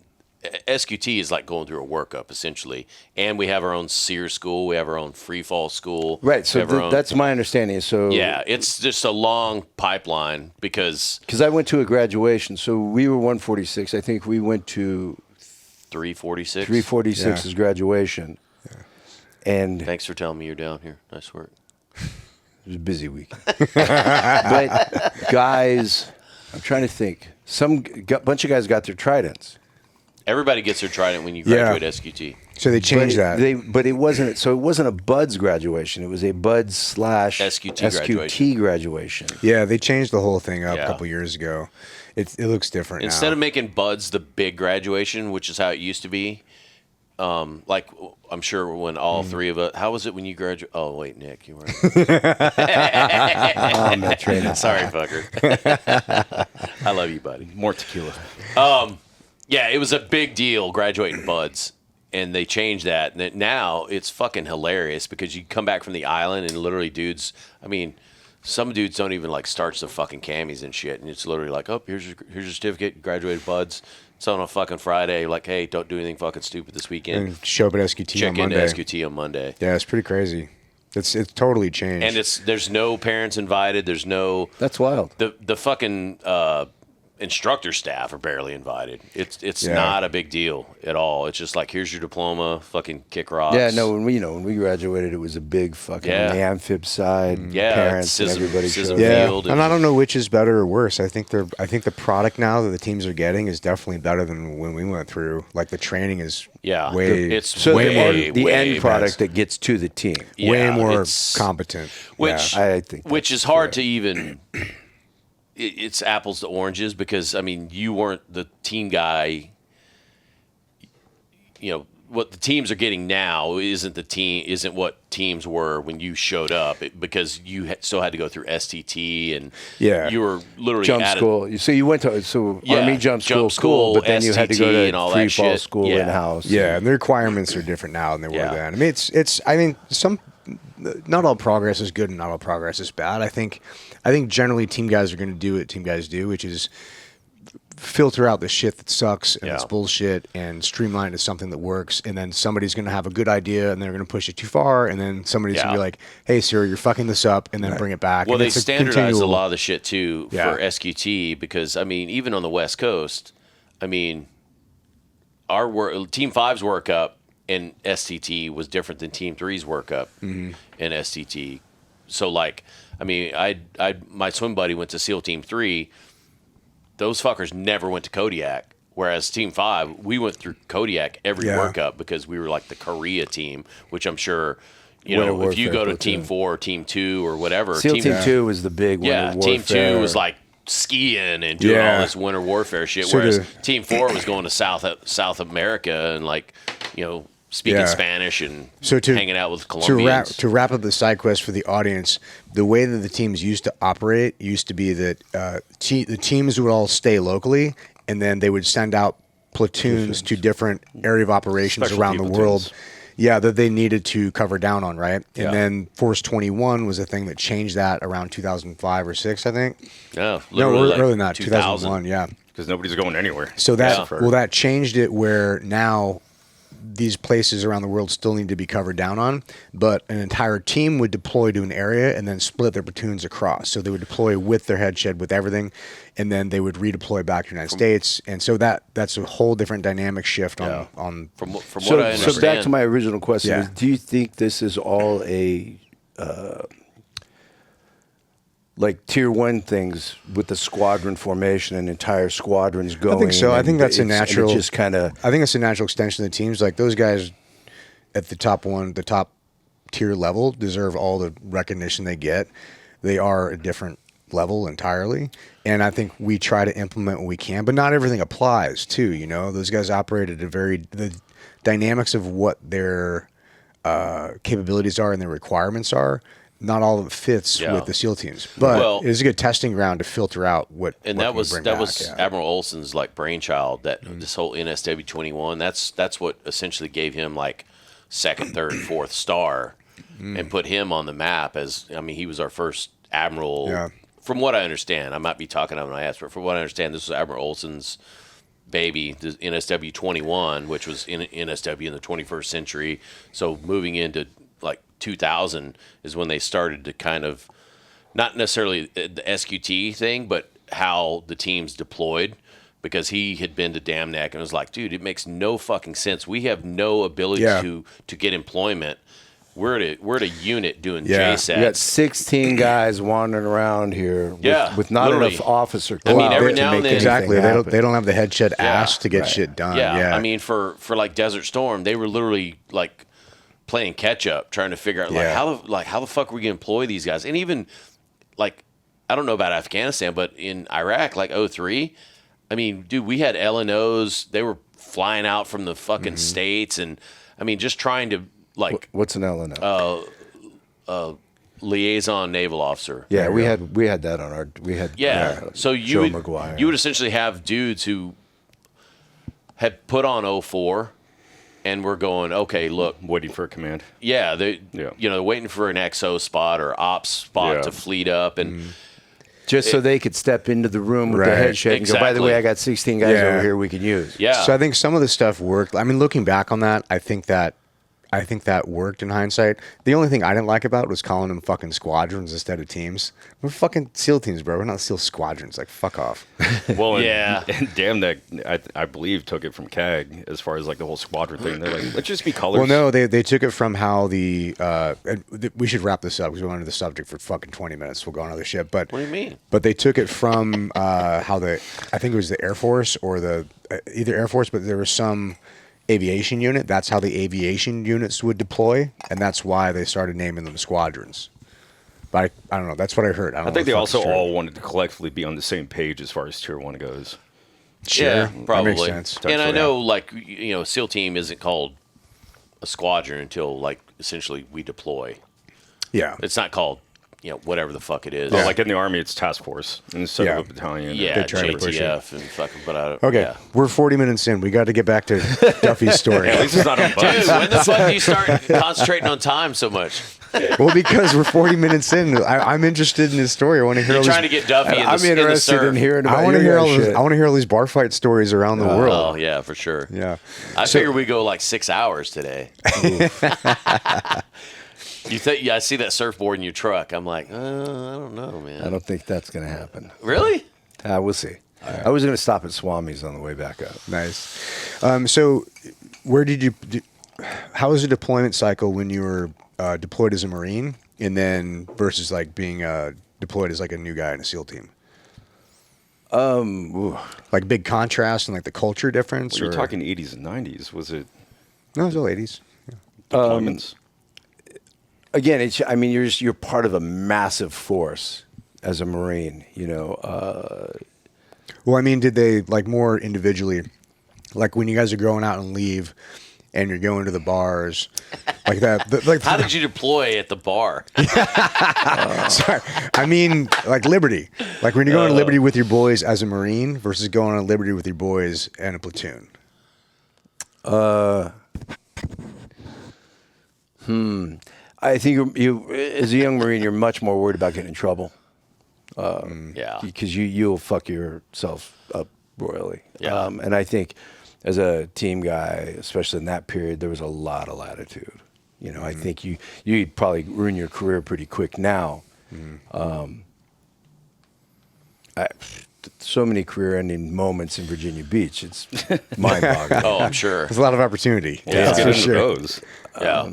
SQT is like going through a workup essentially. And we have our own SEER school. We have our own free fall school. Right. We So have our own- that's my understanding. So yeah, it's just a long pipeline because I went to a graduation. So we were 146. I think we went to 346. 346 is graduation. And Thanks for telling me you're down here. Nice work. it was a busy week. But guys, I'm trying to think. Bunch of guys got their Tridents. Everybody gets their Trident when you Yeah. graduate SQT. So they changed that. But it wasn't. So it wasn't a BUDS graduation. It was a BUDS / SQT graduation. Yeah, they changed the whole thing up Yeah. a couple years ago. It looks different Instead now. of making BUDS the big graduation, which is how it used to be, like I'm sure when all three of us, how was it when you graduated? Oh wait, Nick, you weren't. On the train. Sorry, fucker. I love you, buddy. More tequila. Yeah, it was a big deal graduating BUDS, and they changed that. And now it's fucking hilarious because you come back from the island and literally dudes, I mean, some dudes don't even like starch their fucking camis and shit, and it's literally like, oh, here's your certificate, you graduated BUDS. It's on a fucking Friday, like, hey, don't do anything fucking stupid this weekend. and show up at SQT Check on into Monday. SQT on Monday. Yeah, it's pretty crazy. It's totally changed. And there's no parents invited. There's no That's wild. the fucking instructor staff are barely invited. It's Yeah. not a big deal at all. It's just like, here's your diploma, fucking kick rocks. Yeah, no, when we graduated, it was a big fucking on the amphib side. Yeah, parents and scissor- everybody scissor showed Yeah, up. field and I don't know which is better or worse. I think the product now that the teams are getting is definitely better than when we went through. Like the training is Yeah. way It's So way, the way end product that gets to the team, Yeah, way more it's- competent. Which Yeah. I think which is hard to even. It's apples to oranges because I mean you weren't the team guy. You know what the teams are getting now isn't what teams were when you showed up because you still had to go through STT and you were literally jump at school. So you went to Army jump school, but then you had to go STT and all to that free fall shit. school Yeah. in house. Yeah, and the requirements are different now than they were Yeah. then. I mean, it's. I mean, not all progress is good and not all progress is bad. I think generally team guys are going to do what team guys do, which is filter out the shit that sucks and it's bullshit and streamline it to something that works. And then somebody's going to have a good idea and they're going to push it too far. And then somebody's going to be like, "Hey, sir, you're fucking this up," and then bring it back. Well, and they it's a standardized continual- a lot of the shit too for SQT because I mean, even on the West Coast, I mean, our Team 5's workup in STT was different than Team 3's workup in STT. So, like, I mean, my swim buddy went to SEAL Team 3. Those fuckers never went to Kodiak. Whereas Team 5, we went through Kodiak every workup because we were like the Korea team, which I'm sure, you know, if you go to Team 4 or Team 2 or whatever. SEAL Team 2 was the big one. Yeah, Team 2 was like skiing and doing all this winter warfare shit, So whereas Team 4 was going to South America and, like, you know, speaking Spanish and hanging out with Colombians. To wrap up the side quest for the audience, the way that the teams used to operate used to be that the teams would all stay locally, and then they would send out platoons to different area of operations Specialty around the platoons. world. Yeah, that they needed to cover down on, right? Yeah. And then Force 21 was a thing that changed that around 2005 or 6, I think. No, No, literally like earlier than that, 2000. 2001, yeah. Because nobody's going anywhere. So that changed it where now these places around the world still need to be covered down on, but an entire team would deploy to an area and then split their platoons across. So they would deploy with their head shed, with everything, and then they would redeploy back to the United States. And so that's a whole different dynamic shift on From what I So understand. back to my original question: Yeah. is, do you think this is all a like tier 1 things with the squadron formation and entire squadrons going? I think so. I and think that's a it's- and it natural. just kind of. I think it's a natural extension of the teams. Like those guys at the top tier level deserve all the recognition they get. They are a different level entirely, and I think we try to implement what we can, but not everything applies too. You know, those guys operate at the dynamics of what their capabilities are and their requirements are. Not all of it fits with the SEAL teams, but it's a good testing ground to filter out what. And what that we was bring that back, was Admiral Olson's like brainchild. That this whole NSW 21. That's what essentially gave him like second, third, fourth star, and put him on the map as. I mean, he was our first admiral. Yeah. From what I understand, I might be talking out of my ass, but from what I understand, this was Admiral Olson's baby, the NSW 21, which was in NSW in the 21st century. So moving into like 2000 is when they started to kind of, not necessarily the SQT thing, but how the teams deployed, because he had been to Dam Neck and was like, dude, it makes no fucking sense. We have no ability to get employment. We're at a unit doing JSATs. You got 16 guys wandering around here with not literally. enough officer. I mean, every to now make and then- Exactly. anything They don't have the head shed ass to get right. shit done. Yeah, I mean, for like Desert Storm, they were literally like playing catch up, trying to figure out how the fuck are we gonna employ these guys? And even like, I don't know about Afghanistan, but in Iraq, like 03, I mean, dude, we had LNOs. They were flying out from the fucking states, and I mean, just trying to like What's an LNO? liaison naval officer. Yeah, we had that on our. We had So Joe you Maguire. would essentially have dudes who had put on 04 and we're going, okay, look, Waiting for a command. yeah, they're waiting for an XO spot or ops spot to fleet up, and just so they could step into the room with the Right. head shed and go, by the way, Exactly. I got 16 guys over here we can use. yeah, So I think some of the stuff worked. I mean, looking back on that, I think that I think that worked in hindsight. The only thing I didn't like about it was calling them fucking squadrons instead of teams. We're fucking SEAL teams, bro. We're not SEAL squadrons. Like, fuck off. Well, and, Yeah. and damn, that I believe took it from CAG as far as like the whole squadron thing. They're like, let's just be colors. Well, no, they took it from how we should wrap this up because we went into the subject for fucking 20 minutes. We'll go on other shit. But What do you mean? But they took it from I think it was the Air Force or either Air Force, but there was some aviation unit. That's how the aviation units would deploy, and that's why they started naming them squadrons. But I don't know. That's what I heard. I I think they also all wanted to collectively be on the same page as far as Tier 1 goes. Sure, Yeah, probably. That makes sense. And I know, like, SEAL team isn't called a squadron until, like, essentially we deploy. Yeah, It's not called, whatever the fuck it is. Oh, like in the Army, it's task force instead Yeah. of a battalion. Yeah, They try to push it. JTF and fucking, but I don't. Okay, Yeah. we're 40 minutes in. We got to get back to Duffy's story. At least it's not on Dude, buttons. when the fuck do you start concentrating on time so much? Well, because we're 40 minutes in, I'm interested in his story. I want to hear You're all trying these. to get Duffy in the, I'm interested surf. in hearing I about want to your hear all. guys' shit. I want to hear all these bar fight stories around the world. Oh, yeah, for sure. Yeah. I figure we go like 6 hours today. You think? Yeah, I see that surfboard in your truck. I'm like, I don't know, man. I don't think that's going to happen. Really? We'll see. I was going to stop at Swami's on the way back up. Nice. So, where did you? How was the deployment cycle when you were deployed as a Marine, and then versus like being deployed as like a new guy in a SEAL team? Like big contrast and like the culture difference. You're or- talking 80s and 90s. Was it No, it was all 80s. deployments? Again, you're part of a massive force as a Marine. Well, I mean, did they like more individually, like when you guys are going out and leave, and you're going to the bars, like that? Like, How did you deploy at the bar? Sorry, I mean, like Liberty. Like when you're going to Liberty with your boys as a Marine versus going on Liberty with your boys and a platoon. I think you, as a young Marine, you're much more worried about getting in trouble. Yeah. Because you'll fuck yourself up royally. Yeah. And I think as a team guy, especially in that period, there was a lot of latitude. I think you'd probably ruin your career pretty quick now. So many career-ending moments in Virginia Beach. It's mind-boggling. Oh, I'm sure. There's a lot of opportunity. Yeah, Let's get for into sure. those. Yeah.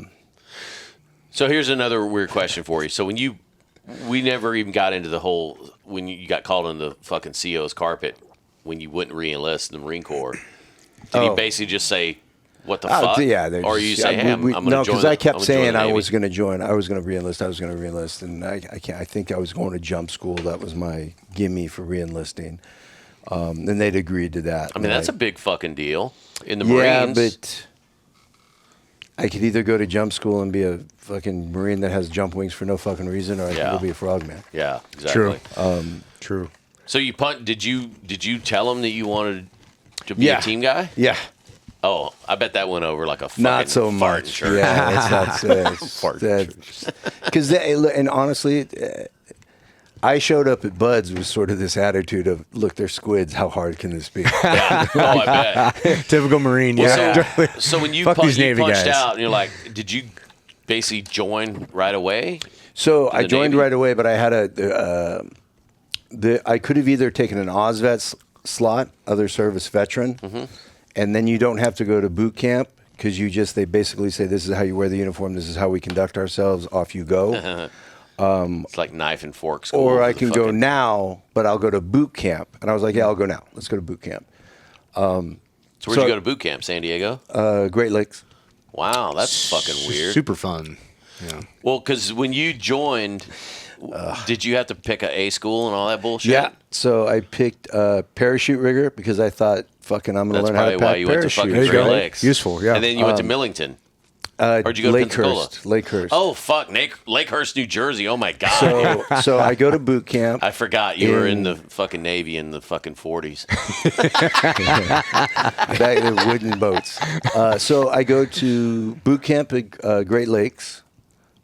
So here's another weird question for you. So we never even got into the whole when you got called on the fucking CO's carpet when you wouldn't re-enlist in the Marine Corps. Did he basically just say, "What the fuck"? Yeah, or you say, "Hey, I'm going to join"? No, because I kept saying I Navy. was going to join. I was going to re-enlist. I was going to re-enlist, and I can't. I think I was going to jump school. That was my gimme for re-enlisting. And they'd agreed to that. I mean, that's a big fucking deal in the yeah, Marines. but I could either go to jump school and be a fucking Marine that has jump wings for no fucking reason, or I could Yeah. go be a frogman. Yeah, exactly. True. So you did you tell him that you wanted to be Yeah. a team guy? Yeah, Oh, I bet that went over like a fucking not so fart in much. church. Yeah, that's Fart because and honestly. I showed up at Bud's with sort of this attitude of, look, they're squids. How hard can this be? Yeah. Oh, I bet. Typical Marine. Well, Yeah. So when you, Fuck these you Navy punched guys. out, and you're like, did you basically join right away? So I the joined Navy? right away, but I had I could have either taken an OSVET slot, other service veteran, and then you don't have to go to boot camp because they basically say, this is how you wear the uniform, this is how we conduct ourselves, off you go. It's like knife and fork school. Or for I the can go fucking- now, but I'll go to boot camp. And I was like, yeah, I'll go now. Let's go to boot camp. So where'd you go to boot camp? San Diego? Great Lakes. Wow, that's fucking weird. Super fun. Yeah. Well, because when you joined, did you have to pick a school and all that bullshit? Yeah. So I picked parachute rigger because I thought, fucking, I'm going That's to learn how probably to why pack you went to parachute. fucking There you Great go. Lakes. Useful, yeah. And then you went to Millington. Where'd you go to Pensacola? Lakehurst. Oh, fuck. Lakehurst, New Jersey. Oh, my God. So I go to boot camp. I forgot you were in the fucking Navy in the fucking 40s. Back in the wooden boats. So I go to boot camp at Great Lakes,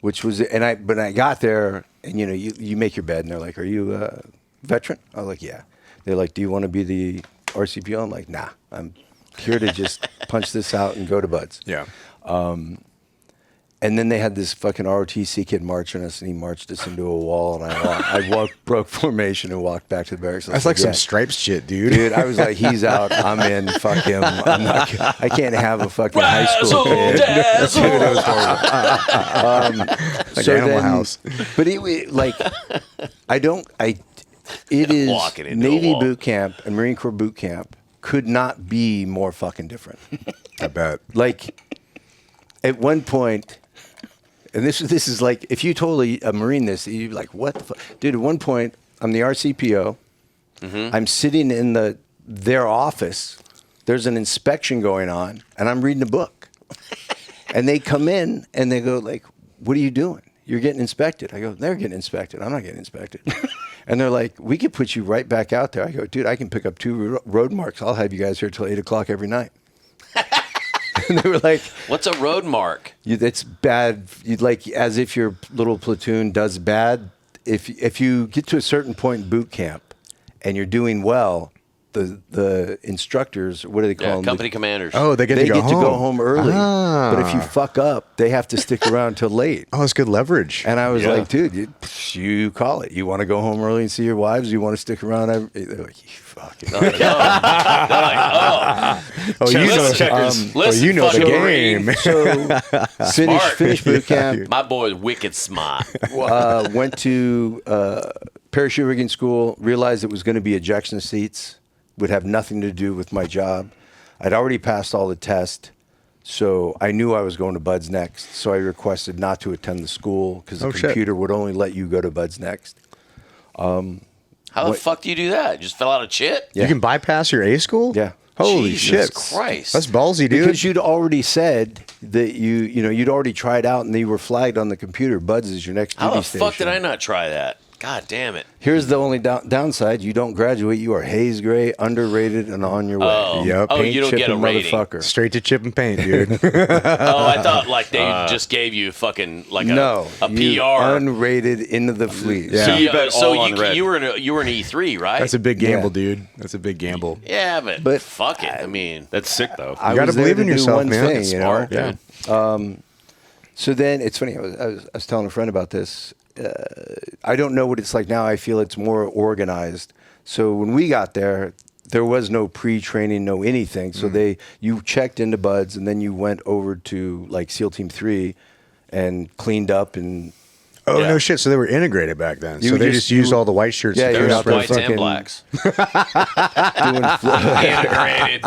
which was, but I got there, and you make your bed, and they're like, "Are you a veteran?" I was like, "Yeah." They're like, "Do you want to be the RCPO?" I'm like, "Nah, I'm here to just punch this out and go to Bud's." Yeah. And then they had this fucking ROTC kid marching us, and he marched us into a wall, and I broke formation and walked back to the barracks. That's like some Stripes shit, dude. Dude, I was like, he's out, I'm in, fuck him. I can't have a fucking high school kid. Dude, it was horrible. Like Animal House. But it is Walking into a Navy wall. boot camp and Marine Corps boot camp could not be more fucking different. I bet. Like, at one point, and this is like, if you told a Marine this, you'd be like, what the fuck? Dude, at one point, I'm the RCPO. Mm-hmm. I'm sitting in their office. There's an inspection going on, and I'm reading a book. And they come in, and they go like, what are you doing? You're getting inspected. I go, they're getting inspected. I'm not getting inspected. And they're like, we could put you right back out there. I go, dude, I can pick up 2 road marks. I'll have you guys here till 8 o'clock every night. And they were like, What's a road mark? that's bad. You'd like, as if your little platoon does bad. If you get to a certain point in boot camp and you're doing well, the instructors, what do they call them? Company commanders. Oh, they get They to go get home. to go home early. Ah. But if you fuck up, they have to stick around till late. Oh, it's good leverage. And I was Yeah. like, dude, you call it. You want to go home early and see your wives? You want to stick around? They're like, you fucking. They're like, Oh, you know, checkers. oh, Listen, you know the fucking game. So finish boot camp. my boy is wicked smart. Went to parachute rigging school. Realized it was going to be ejection seats. Would have nothing to do with my job. I'd already passed all the tests, so I knew I was going to Bud's Next. So I requested not to attend the school because the Oh, shit. computer would only let you go to Bud's Next. How the fuck do you do that? Just fill out a chit? Yeah. You can bypass your A school? Yeah. Holy Jesus shit. Christ. That's ballsy, dude. Because you'd already said that you'd already tried out and they were flagged on the computer. Bud's is your next How duty the station. fuck did I not try that? God damn it. Here's the only downside: you don't graduate. You are haze gray, underrated, and on your way. Oh. Yep. Oh, you don't get a Chipping rating. motherfucker. Straight to chip and paint, dude. Oh, I thought like they just gave you fucking like No, a you PR. unrated into the fleet. Yeah. So, You bet all on red. you were an E3, right? That's a big gamble, Yeah. dude. That's a big gamble. yeah, But but fuck it. I mean, That's sick, though. I You gotta was there believe to in do yourself, one man. thing, That's you smart, know? dude. So then it's funny. I was telling a friend about this. I don't know what it's like now. I feel it's more organized. So when we got there was no pre-training, no anything. So you checked into Bud's and then you went over to like SEAL Team 3 and cleaned up and Oh, Yeah. no shit. So they were integrated back then. You so they just- just used you- all the white shirts. Yeah, to you're throw out there whites and fucking- blacks. doing Integrated.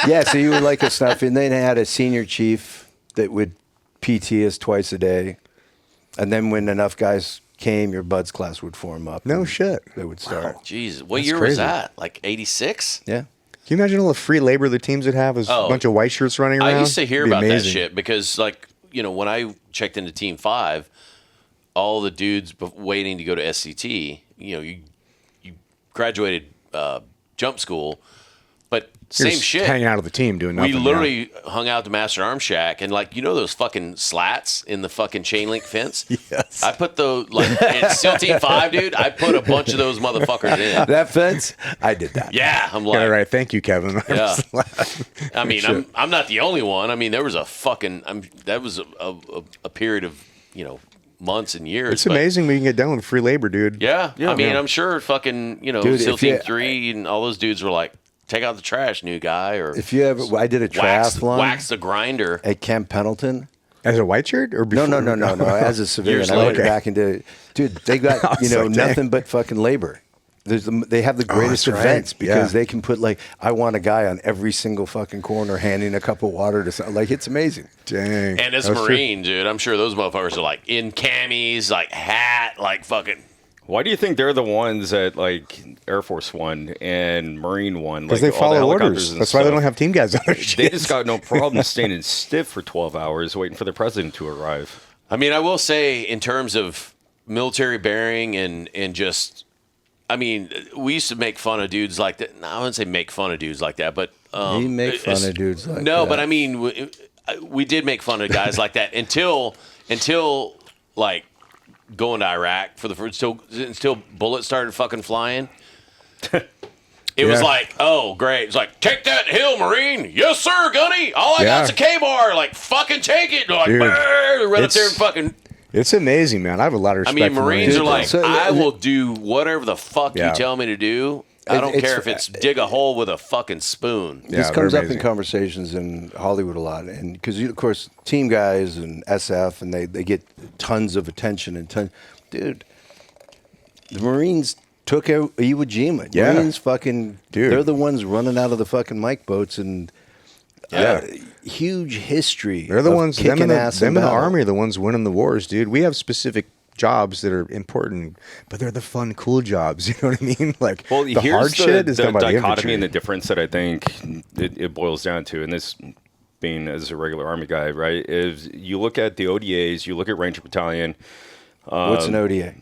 Yeah, so you were like a snuff, and then had a senior chief that would PT us twice a day, and then when enough guys came, your Bud's class would form up. No and shit. They would start. Jesus, what That's year was crazy. that? Like 86? Yeah. Can you imagine all the free labor the teams would have? As Oh. a bunch of white shirts running around? I used to hear It'd be about that amazing. shit because, like, you know, when I checked into Team 5, all the dudes waiting to go to SCT, you know, you graduated jump school, but You're same just shit. hanging out with the team doing We nothing. literally hung out at the Master Arms Shack, and like, you know those fucking slats in the fucking chain link fence? Yes. I put those, like, in SEAL Team 5, dude, I put a bunch of those motherfuckers in. That fence, I did that. Yeah, I'm Yeah, like, right. Thank you, Kevin. Yeah. I mean, I'm not the only one. I mean, there was a fucking, that was a period of, you know, months and years. It's but amazing we can get done with free labor, dude. Yeah. I mean, Yeah. I'm sure fucking, you know, Dude, SEAL if Team you- 3 and all those dudes were like, take out the trash, new guy, or If you ever, I did a triathlon wax the grinder. at Camp Pendleton. As a white shirt or before? No. As a civilian, Years I went later. back into. Dude, they got I was like, dang. nothing but fucking labor. They have the greatest that's right. events because Yeah. they can put like I want a guy on every single fucking corner handing a cup of water to some, like it's amazing. Dang. And as That's a true. Marine, dude, I'm sure those motherfuckers are like in camis, like hat, like fucking. Why do you think they're the ones at like Air Force One and Marine One? Because Like they all the follow helicopters orders. and That's why they stuff? don't have team guys on their They shit. just got no problem standing stiff for 12 hours waiting for the president to arrive. I mean, I will say in terms of military bearing and just, I mean, we used to make fun of dudes like that. No, I wouldn't say make fun of dudes like that, but You make fun it's- of dudes like no, that. but I mean, we did make fun of guys like that until like going to Iraq for the first until bullets started fucking flying. It was like, oh, great. It's like, take that hill, Marine. Yes, sir, Gunny. All I got's a K-bar. Like, fucking take it. Like, run up there and fucking... It's amazing, man. I have a lot of respect. I mean, for Marines are like, I will do whatever the fuck you tell me to do. I don't care if it's dig a hole with a fucking spoon. This comes up in conversations in Hollywood a lot, and because of course, team guys and SF, and they get tons of attention dude. The Marines took out Iwo Jima. Yeah. Marines fucking, they're the ones running out of the fucking Mike boats and huge history. They're the ones, them in the Army are the ones winning the wars, dude. We have specific jobs that are important, but they're the fun, cool jobs. You know what I mean? Like, well, the here's hard shit is done by the infantry. dichotomy and the difference that I think it boils down to, and this being as a regular Army guy, right, is you look at the ODAs, you look at Ranger Battalion. What's an ODA?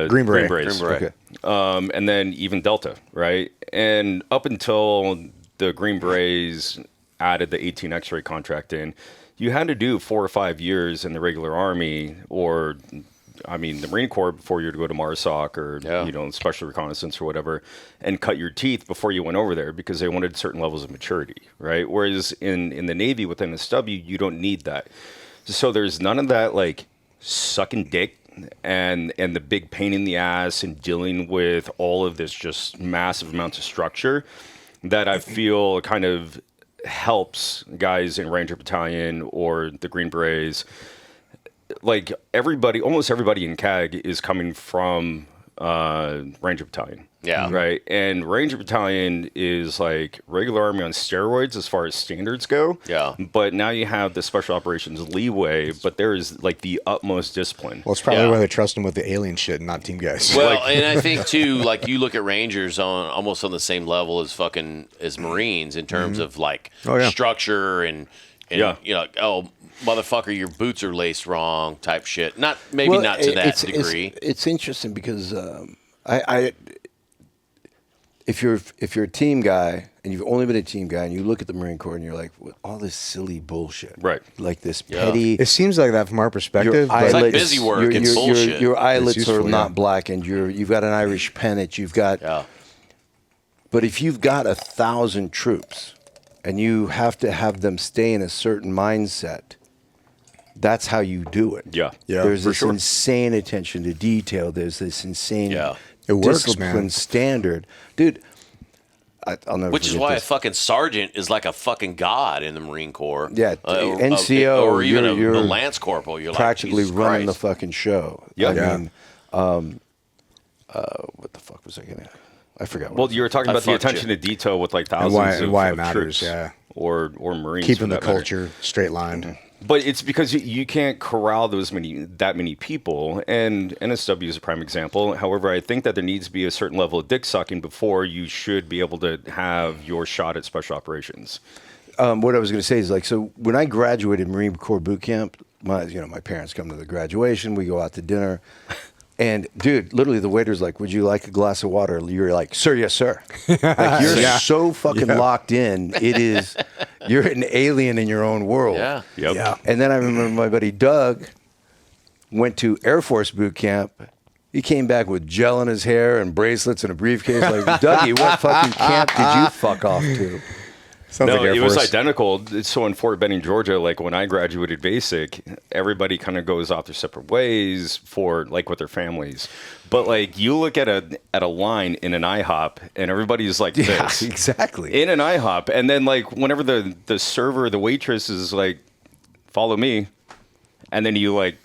Green Beret. Green Berets. Okay. And then even Delta, right? And up until the Green Berets added the 18 X-ray contract in, you had to do 4 or 5 years in the regular Army or, I mean, the Marine Corps before you were to go to MARSOC or, Special Reconnaissance or whatever, and cut your teeth before you went over there because they wanted certain levels of maturity, right? Whereas in the Navy with NSW, you don't need that. So there's none of that, like, sucking dick and the big pain in the ass and dealing with all of this just massive amounts of structure that I feel kind of helps guys in Ranger Battalion or the Green Berets. Like almost everybody in CAG is coming from Ranger Battalion. Yeah. Right. And Ranger Battalion is like regular Army on steroids as far as standards go. Yeah. But now you have the special operations leeway, but there is like the utmost discipline. Well, it's probably why they trust them with the alien shit and not team guys. Well, and I think too, like you look at Rangers on almost on the same level as Marines in terms of like structure and you know, like, oh, motherfucker, your boots are laced wrong type shit. Not to that degree. It's interesting because if you're a team guy and you've only been a team guy and you look at the Marine Corps and you're like, what, all this silly bullshit, right? Like this petty. It seems like that from our perspective. It's like busy work. It's bullshit. Your eyelets are not blackened. You've got an Irish pennant. You've got. Yeah. But if you've got 1,000 troops and you have to have them stay in a certain mindset, that's how you do it. Yeah. There's this insane attention to detail. There's this insane it works, discipline man. Standard. Dude, I'll never Which is why a fucking sergeant is like a fucking god in the Marine Corps. Yeah, NCO. Or even you're a Lance Corporal. You're practically like, running Christ. the fucking show. Yeah. I mean, what the fuck was I going to... I forgot. Well, you were talking about the attention to detail with like thousands of why it matters, troops, or Marines, keeping the culture straight lined. But it's because you can't corral that many people, and NSW is a prime example. However, I think that there needs to be a certain level of dick sucking before you should be able to have your shot at special operations. What I was going to say is like, so when I graduated Marine Corps boot camp, my parents come to the graduation, we go out to dinner. And dude, literally the waiter's like, "Would you like a glass of water?" You're like, "Sir, yes, sir." Like you're so fucking locked in. It is, you're an alien in your own world. Yeah. Yep. Yeah. And then I remember my buddy Doug went to Air Force boot camp. He came back with gel in his hair and bracelets and a briefcase. Like, Dougie, what fucking camp did you fuck off to? Sounds like Air it was Force. identical. So in Fort Benning, Georgia, like when I graduated basic, everybody kind of goes off their separate ways for like with their families. But like you look at a line in an IHOP and everybody's like this. Yeah, exactly. In an IHOP. And then like whenever the server, the waitress is like, "Follow me," and then you like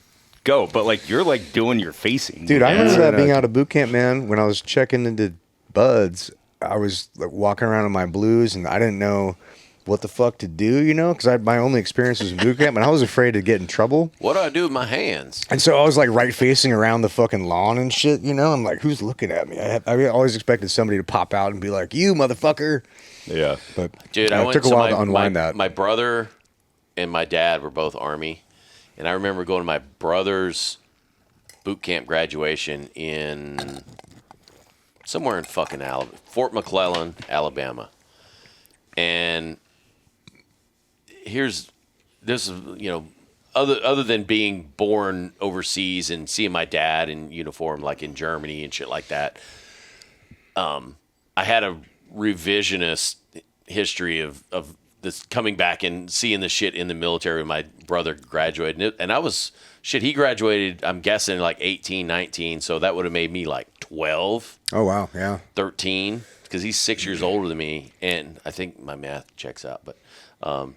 go. But like you're like doing your facing. Dude, I remember that being out of boot camp, man, when I was checking into Buds. I was like walking around in my blues and I didn't know what the fuck to do, because my only experience was in boot camp and I was afraid to get in trouble. What do I do with my hands? And so I was like right facing around the fucking lawn and shit, I'm like, who's looking at me? I always expected somebody to pop out and be like, "You motherfucker." Yeah. But dude, it took a while to unwind that. My brother and my dad were both Army. And I remember going to my brother's boot camp graduation in somewhere in fucking Fort McClellan, Alabama. And other than being born overseas and seeing my dad in uniform, like in Germany and shit like that, I had a revisionist history of this coming back and seeing the shit in the military when my brother graduated. And I was, he graduated, I'm guessing, like 18, 19. So that would have made me like 12. Oh, wow. Yeah. 13, because he's 6 years older than me. And I think my math checks out. But I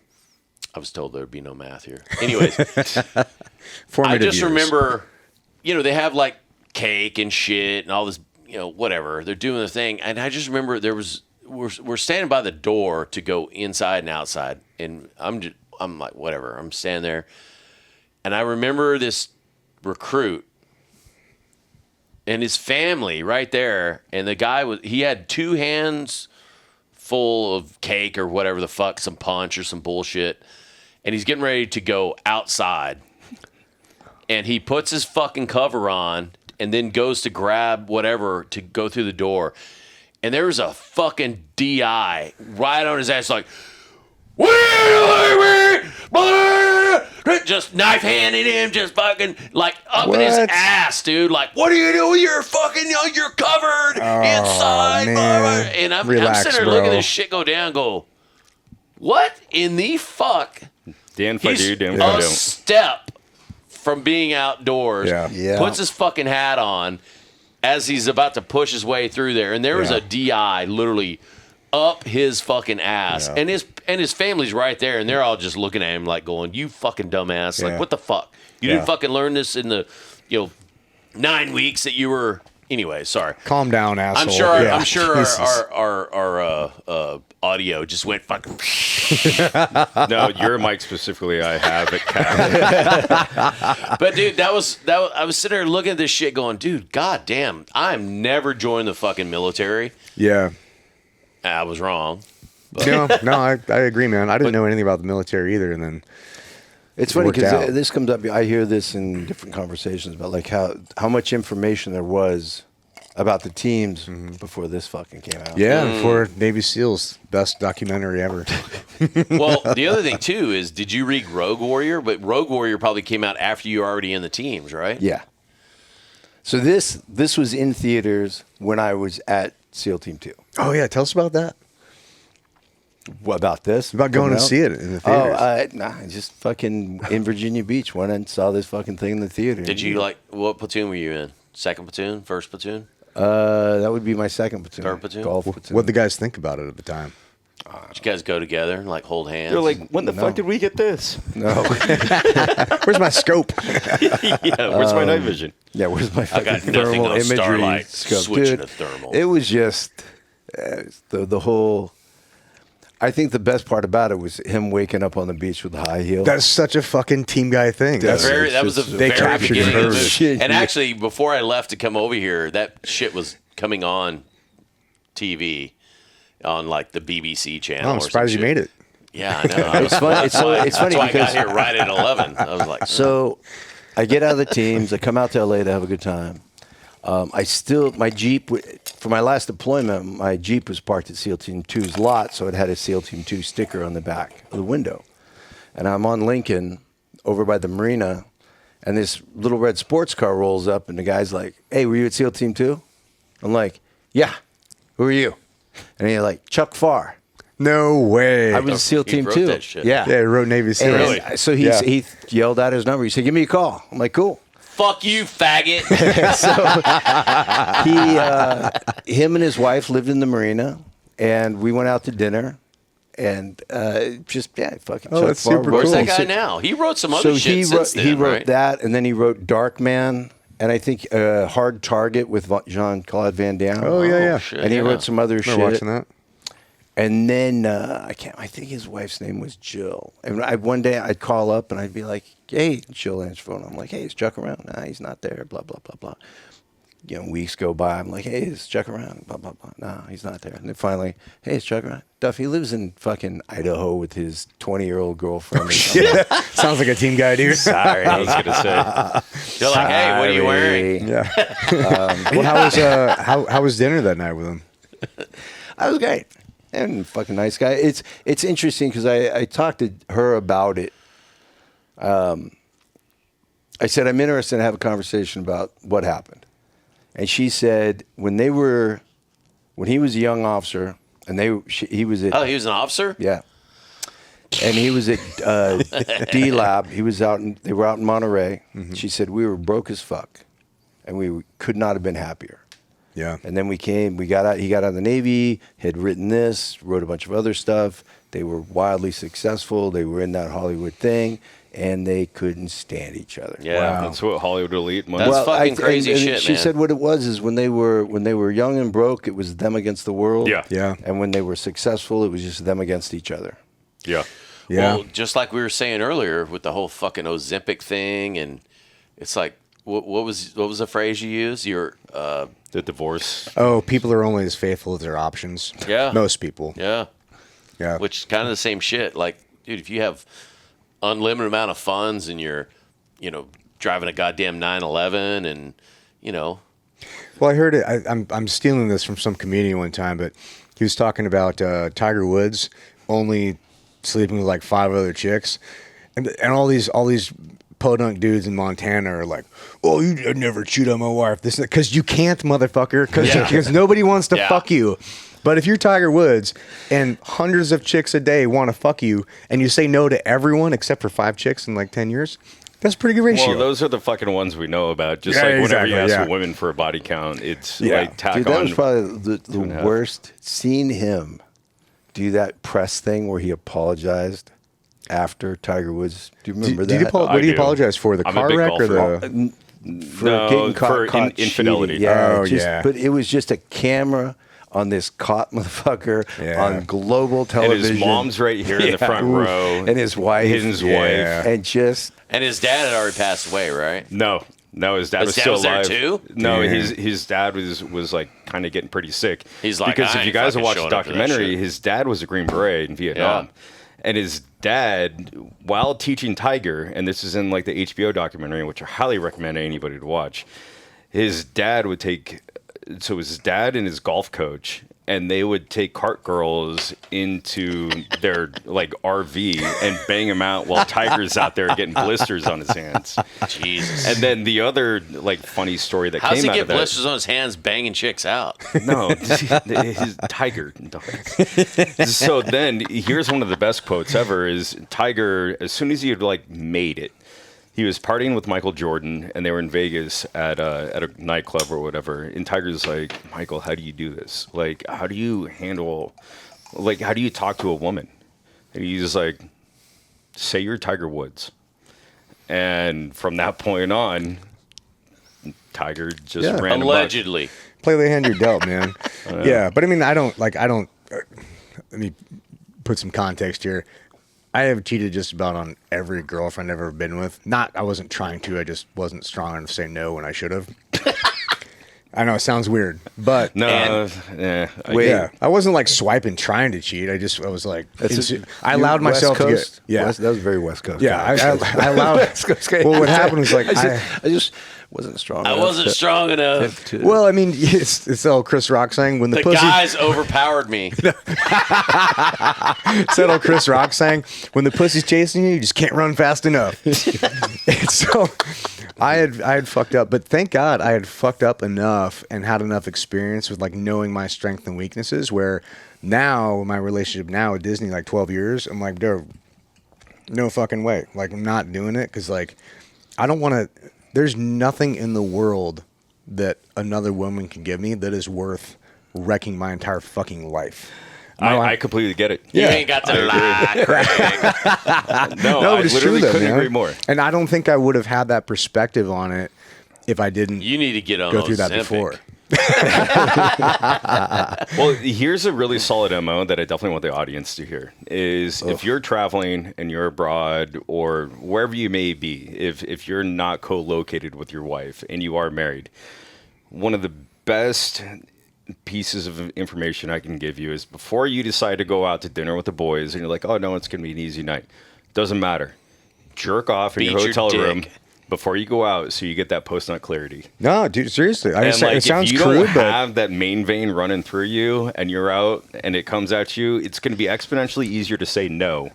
was told there'd be no math here. Anyways, I just remember, they have like cake and shit and all this, whatever. They're doing the thing. And I just remember we're standing by the door to go inside and outside. And I'm like, whatever. I'm standing there. And I remember this recruit and his family right there. And the guy he had 2 hands full of cake or whatever the fuck, some punch or some bullshit. And he's getting ready to go outside. And he puts his fucking cover on and then goes to grab whatever to go through the door. And there was a fucking DI right on his ass, like, what are you doing? Just knife handing him, just fucking like up in his ass, dude. Like, what are you doing? You're fucking, you're covered inside. Man. And I'm Relax, sitting there looking at this shit go down, go, what in the fuck? He's a step from being outdoors. Yeah. Puts his fucking hat on as he's about to push his way through there, and there was a DI literally up his fucking ass, and his family's right there, and they're all just looking at him like going, "You fucking dumbass! Like, what the fuck? You didn't fucking learn this in the 9 weeks that you were." Anyway, sorry. Calm down, asshole. I'm sure our audio just went fucking. No, your mic specifically, I have it capped. But dude, that was I was sitting there looking at this shit, going, dude, goddamn, I'm never joining the fucking military. Yeah. I was wrong. No, I agree, man. I didn't know anything about the military either, and then. It's funny because this comes up. I hear this in different conversations about like how much information there was about the teams before this fucking came out. Yeah, before Navy SEALs, best documentary ever. Well, the other thing too is, did you read Rogue Warrior? But Rogue Warrior probably came out after you were already in the teams, right? Yeah. So this was in theaters when I was at SEAL Team 2. Oh yeah, tell us about that. What about this? About going to see it in the theaters. Nah, just fucking in Virginia Beach. Went and saw this fucking thing in the theater. Did you what platoon were you in? Second platoon? First platoon? That would be my second platoon. Third platoon? Golf platoon. What'd the guys think about it at the time? Did you guys go together and like hold hands? They're like, when the fuck did we get this? No. Where's my scope? Yeah, where's my night vision? Yeah, where's my fucking got nothing thermal on imagery Starlight. scope? Switching Dude, to thermal. It was just the whole. I think the best part about it was him waking up on the beach with the high heel. That's such a fucking team guy thing. That was the they very captured beginning it. of the Shit, And yeah. actually, before I left to come over here, that shit was coming on TV on like the BBC channel. I'm surprised you made it. Yeah, I know. It's funny. It's funny That's why I got because here right at 11. I was like, so I get out of the teams. I come out to LA to have a good time. My Jeep, for my last deployment, my Jeep was parked at SEAL Team 2's lot, so it had a SEAL Team 2 sticker on the back of the window. And I'm on Lincoln over by the marina, and this little red sports car rolls up, and the guy's like, "Hey, were you at SEAL Team 2? I'm like, "Yeah." "Who are you?" And he's like, "Chuck Farr." No way. I was at SEAL He Team wrote 2. that shit. Yeah. Yeah, he wrote Navy SEAL. And Really? So he yelled out his number. He said, "Give me a call." I'm like, "Cool." fuck you, faggot. Him and his wife lived in the marina, and we went out to dinner, and fucking. Oh, that's super Where's cool. that guy now? He wrote some other shit since then, he wrote right? that, and then he wrote Dark Man, and I think Hard Target with Jean-Claude Van Damme. Oh, yeah. Shit, And he yeah. wrote some other shit. Remember watching that? And then I think his wife's name was Jill. And one day I'd call up and I'd be like, "Hey," Jill answers the phone. I'm like, "Hey, is Chuck around?" "Nah, he's not there." Blah blah blah blah. Weeks go by. I'm like, "Hey, is Chuck around?" Blah blah blah. "No, he's not there." And then finally, "Hey, is Chuck around?" "Duffy lives in fucking Idaho with his 20-year-old girlfriend." Sounds like a team guy, dude. Sorry. I was gonna say. You're like, hey, what are you wearing? Yeah. Well, how was dinner that night with him? I was great. And fucking nice guy. It's interesting because I talked to her about it. I said, I'm interested in having a conversation about what happened. And she said when he was a young officer And he was at Oh, he was an officer? yeah, and he was at D Lab. He was they were out in Monterey. She said we were broke as fuck, and we could not have been happier. Yeah. And then we got out. He got out of the Navy, had written this, wrote a bunch of other stuff. They were wildly successful. They were in that Hollywood thing, and they couldn't stand each other. Yeah. That's what Hollywood elite was. That's fucking crazy and shit, she man. said what it was is when they were young and broke, it was them against the world. Yeah. Yeah. And when they were successful, it was just them against each other. Yeah. Yeah. Well, just like we were saying earlier with the whole fucking Ozempic thing, and it's like, what was the phrase you used? The divorce. Oh, people are only as faithful as their options. Yeah. Most people. Yeah. Yeah. Which is kind of the same shit. Like, dude, if you have unlimited amount of funds and you're, driving a goddamn 911 and, Well, I heard it. I'm stealing this from some comedian one time, but he was talking about Tiger Woods only sleeping with like 5 other chicks, and all these podunk dudes in Montana are like, "Oh, I'd never cheat on my wife." This because you can't, motherfucker, because nobody wants to fuck you. But if you're Tiger Woods and hundreds of chicks a day want to fuck you, and you say no to everyone except for 5 chicks in like 10 years, that's a pretty good ratio. Well, those are the fucking ones we know about. Just Yeah, like whenever you exactly, ask yeah. a woman for a body count, it's Yeah. like tack Dude, that on. was probably the 2.5. worst. Seeing him do that press thing where he apologized after Tiger Woods. Do you remember that? what do you apologize for? The I'm a car big wreck or golfer. the? For No, getting for caught infidelity. cheating. Yeah, Oh, yeah. But it was just a camera on this caught motherfucker Yeah. on global And television. his mom's right here in the front Oof. row. And his wife. His Yeah. wife. And just and his dad had already passed away, right? No, his dad His was dad still was there alive. too? No, Damn. his dad was like kind of getting pretty sick. He's like, because I if you ain't guys have fucking watched the showing up for that documentary, shit. his dad was a Green Beret in Vietnam, and his dad, while teaching Tiger, and this is in like the HBO documentary, which I highly recommend anybody to watch. His dad would take, so it was his dad and his golf coach, and they would take cart girls into their like RV and bang them out while Tiger's out there getting blisters on his hands. Jesus. And then the other like funny story that How's came he out get of that. blisters on his hands banging chicks out? No, his Tiger. So then here's one of the best quotes ever is Tiger, as soon as he had like made it, he was partying with Michael Jordan and they were in Vegas at a nightclub or whatever. And Tiger's like, Michael, how do you do this? Like, how do you talk to a woman? And he's like, say you're Tiger Woods. And from that point on, Tiger just ran amok. Allegedly. Play the hand you're dealt, man. Yeah, but I mean, I don't. Let me put some context here. I have cheated just about on every girlfriend I've ever been with. I wasn't trying to. I just wasn't strong enough to say no when I should have. I know it sounds weird, but No, Wait. yeah, I wasn't like swiping trying to cheat. I was like, I allowed West myself to Coast? get. Yeah, That was very West Coast. yeah, I allowed. West Coast guy. Well, what happened was like I just wasn't strong. I enough wasn't to- strong enough. to- Well, I mean, it's the old Chris Rock saying when the, The pussy. guys overpowered me. It's that old Chris Rock saying when the pussy's chasing you, you just can't run fast enough. And so I had fucked up, but thank God I had fucked up enough and had enough experience with like knowing my strengths and weaknesses where now my relationship now with Disney, like 12 years, I'm like, dude, no fucking way. Like I'm not doing it because like I don't want to, there's nothing in the world that another woman can give me that is worth wrecking my entire fucking life. I completely get it. You ain't got to lie, Craig. No, No, I but it's literally true though, couldn't man. agree more. And I don't think I would have had that perspective on it if I didn't You need to get on go through that Ozempic. before. Well, here's a really solid MO that I definitely want the audience to hear is if you're traveling and you're abroad or wherever you may be, if you're not co-located with your wife and you are married, one of the best pieces of information I can give you is before you decide to go out to dinner with the boys and you're like, oh no, it's going to be an easy night. Doesn't matter. Jerk off in Beat your your hotel room dick. before you go out so you get that post-nut clarity. No, dude, seriously. And like, It sounds if you crude, don't but have that main vein running through you and you're out and it comes at you, it's going to be exponentially easier to say no.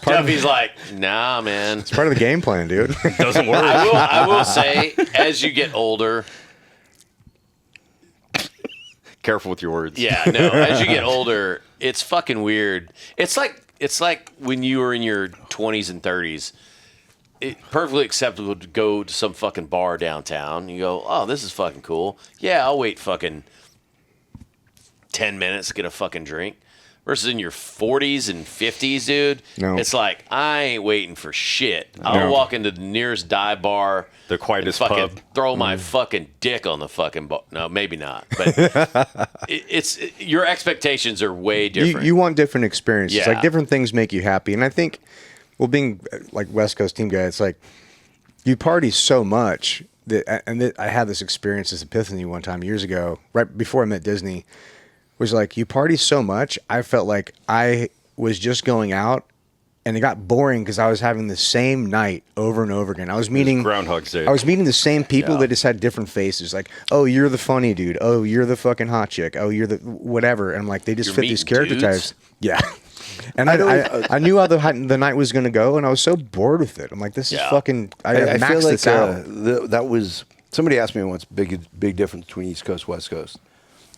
Duffy's like, nah, man. it's part of the game plan, dude. Doesn't work. I will say, as you get older, Careful with your words. Yeah, no. As you get older, it's fucking weird. It's like when you were in your 20s and 30s. It's perfectly acceptable to go to some fucking bar downtown. You go, oh, this is fucking cool. Yeah, I'll wait fucking 10 minutes to get a fucking drink. Versus in your 40s and 50s, dude, No. it's like, I ain't waiting for shit. I'll walk into the nearest dive bar. The quietest and fucking pub. throw my fucking dick on the fucking bar. No, maybe not. But your expectations are way different. You want different experiences. Yeah. Like different things make you happy. And I think, well, being like West Coast team guy, it's like you party so much that I had this experience, this epiphany one time years ago, right before I met Disney, was like you party so much. I felt like I was just going out and it got boring because I was having the same night over and over again. I was meeting Groundhog's Day. I was meeting the same people Yeah. that just had different faces. Like, oh, you're the funny dude. Oh, you're the fucking hot chick. Oh, you're the whatever. And I'm like, they just You're fit these meeting character dudes? types. Yeah. And I knew how the night was going to go, and I was so bored with it. I'm like, this is Yeah. fucking. I I feel maxed like this out. that was somebody asked me once big difference between East Coast West Coast,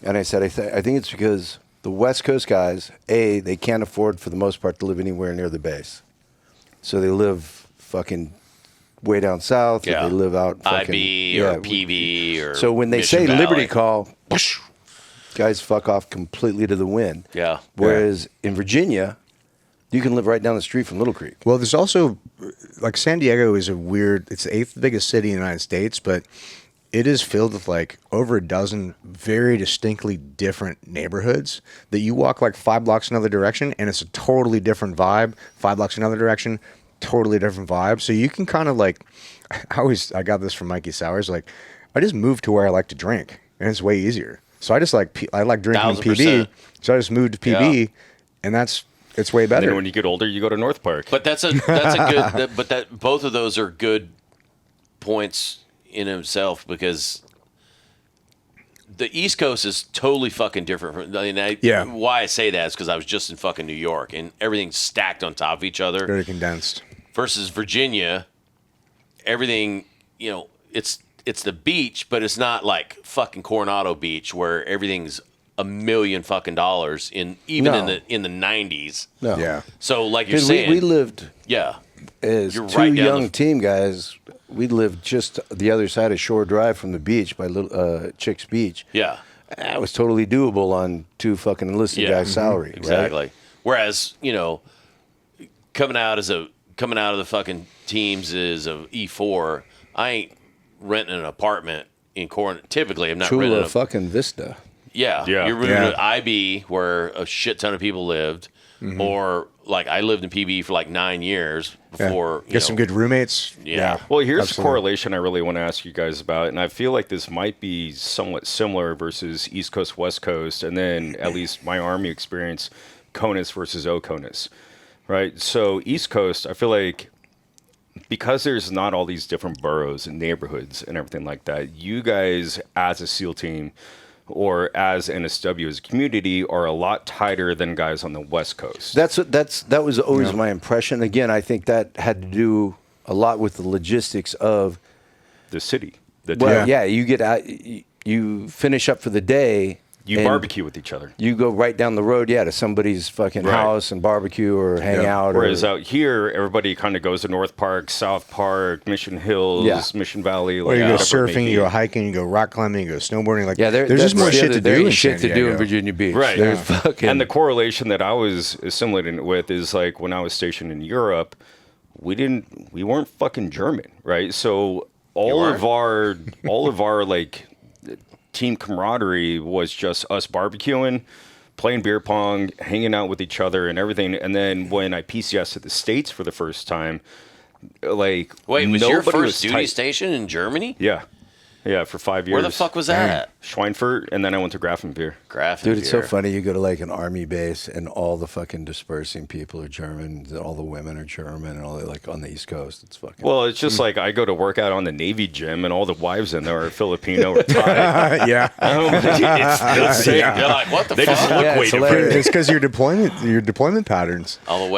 and I said I think it's because the West Coast guys, they can't afford for the most part to live anywhere near the base, so they live fucking way down south. Or Yeah. they live out fucking, IB or PB or So when they Mission say Valley. Liberty Call, guys fuck off completely to the wind. Yeah. Whereas in Virginia, you can live right down the street from Little Creek. Well, there's also like San Diego is a weird. It's the 8th biggest city in the United States, but it is filled with like over a dozen very distinctly different neighborhoods that you walk like 5 blocks another direction, and it's a totally different vibe. 5 blocks another direction, totally different vibe. So you can kind of like. I got this from Mikey Sowers. Like, I just moved to where I like to drink, and it's way easier. So I just like I like drinking in PB. 1000%. So I just moved to PB, Yeah. and it's way And better. then when you get older, you go to North Park. But that's a good. But that both of those are good points in himself because the East Coast is totally fucking different. Yeah. Why I say that is because I was just in fucking New York and everything's stacked on top of each other. Very condensed. Versus Virginia, everything it's the beach, but it's not like fucking Coronado Beach where everything's $1 million fucking dollars in No. in the 90s. No. Yeah. So like you're 'Cause saying, we lived yeah. as You're two right down young the- team guys. We lived just the other side of Shore Drive from the beach by Chick's Beach. Yeah. That was totally doable on 2 fucking enlisted Yeah. guys' salary. Exactly. Right? Whereas, coming out of the fucking teams is of E4, I ain't renting an apartment in Coronado. Typically, I'm not renting Chula a fucking Vista. Yeah. Yeah. You're moving Yeah. to IB where a shit ton of people lived, or like I lived in PB for like 9 years Yeah. before. Get some good roommates. Yeah. Well, here's absolutely. a correlation I really want to ask you guys about, and I feel like this might be somewhat similar versus East Coast, West Coast, and then at least my Army experience, CONUS versus OCONUS, right? So East Coast, I feel like because there's not all these different boroughs and neighborhoods and everything like that, you guys as a SEAL team or as NSW as a community are a lot tighter than guys on the West Coast. That was always my impression. Again, I think that had to do a lot with the logistics of. The city. The Well, town. yeah, you get out, you finish up for the day. You and barbecue with each other. You go right down the road, to somebody's fucking Right. house and barbecue or hang out. Whereas or, out here, everybody kind of goes to North Park, South Park, Mission Hills, Yeah. Mission Valley. Or you go whatever it may surfing, be. you go hiking, you go rock climbing, you go snowboarding. Like, yeah, there's just more shit to do. in shit San to do in Diego. Virginia Beach. Right. There's fucking. And the correlation that I was assimilating it with is like when I was stationed in Europe, we weren't fucking German, right? So all of our like team camaraderie was just us barbecuing, playing beer pong, hanging out with each other and everything. And then when I PCS to the States for the first time, like Wait, was your nobody first duty tight. station in Germany? Yeah, for 5 years. Where the fuck was that at? Schweinfurt, and then I went to Grafenbier. Dude, it's so Grafenbier. funny. You go to like an army base, and all the fucking dispersing people are German. All the women are German, and all the, like on the East Coast, it's fucking. Well, it's just like I go to work out on the Navy gym, and all the wives in there are Filipino or Thai. Yeah. It's insane. You're like, what the They just fuck? look Yeah, way it's different. hilarious. It's because your deployment patterns. All the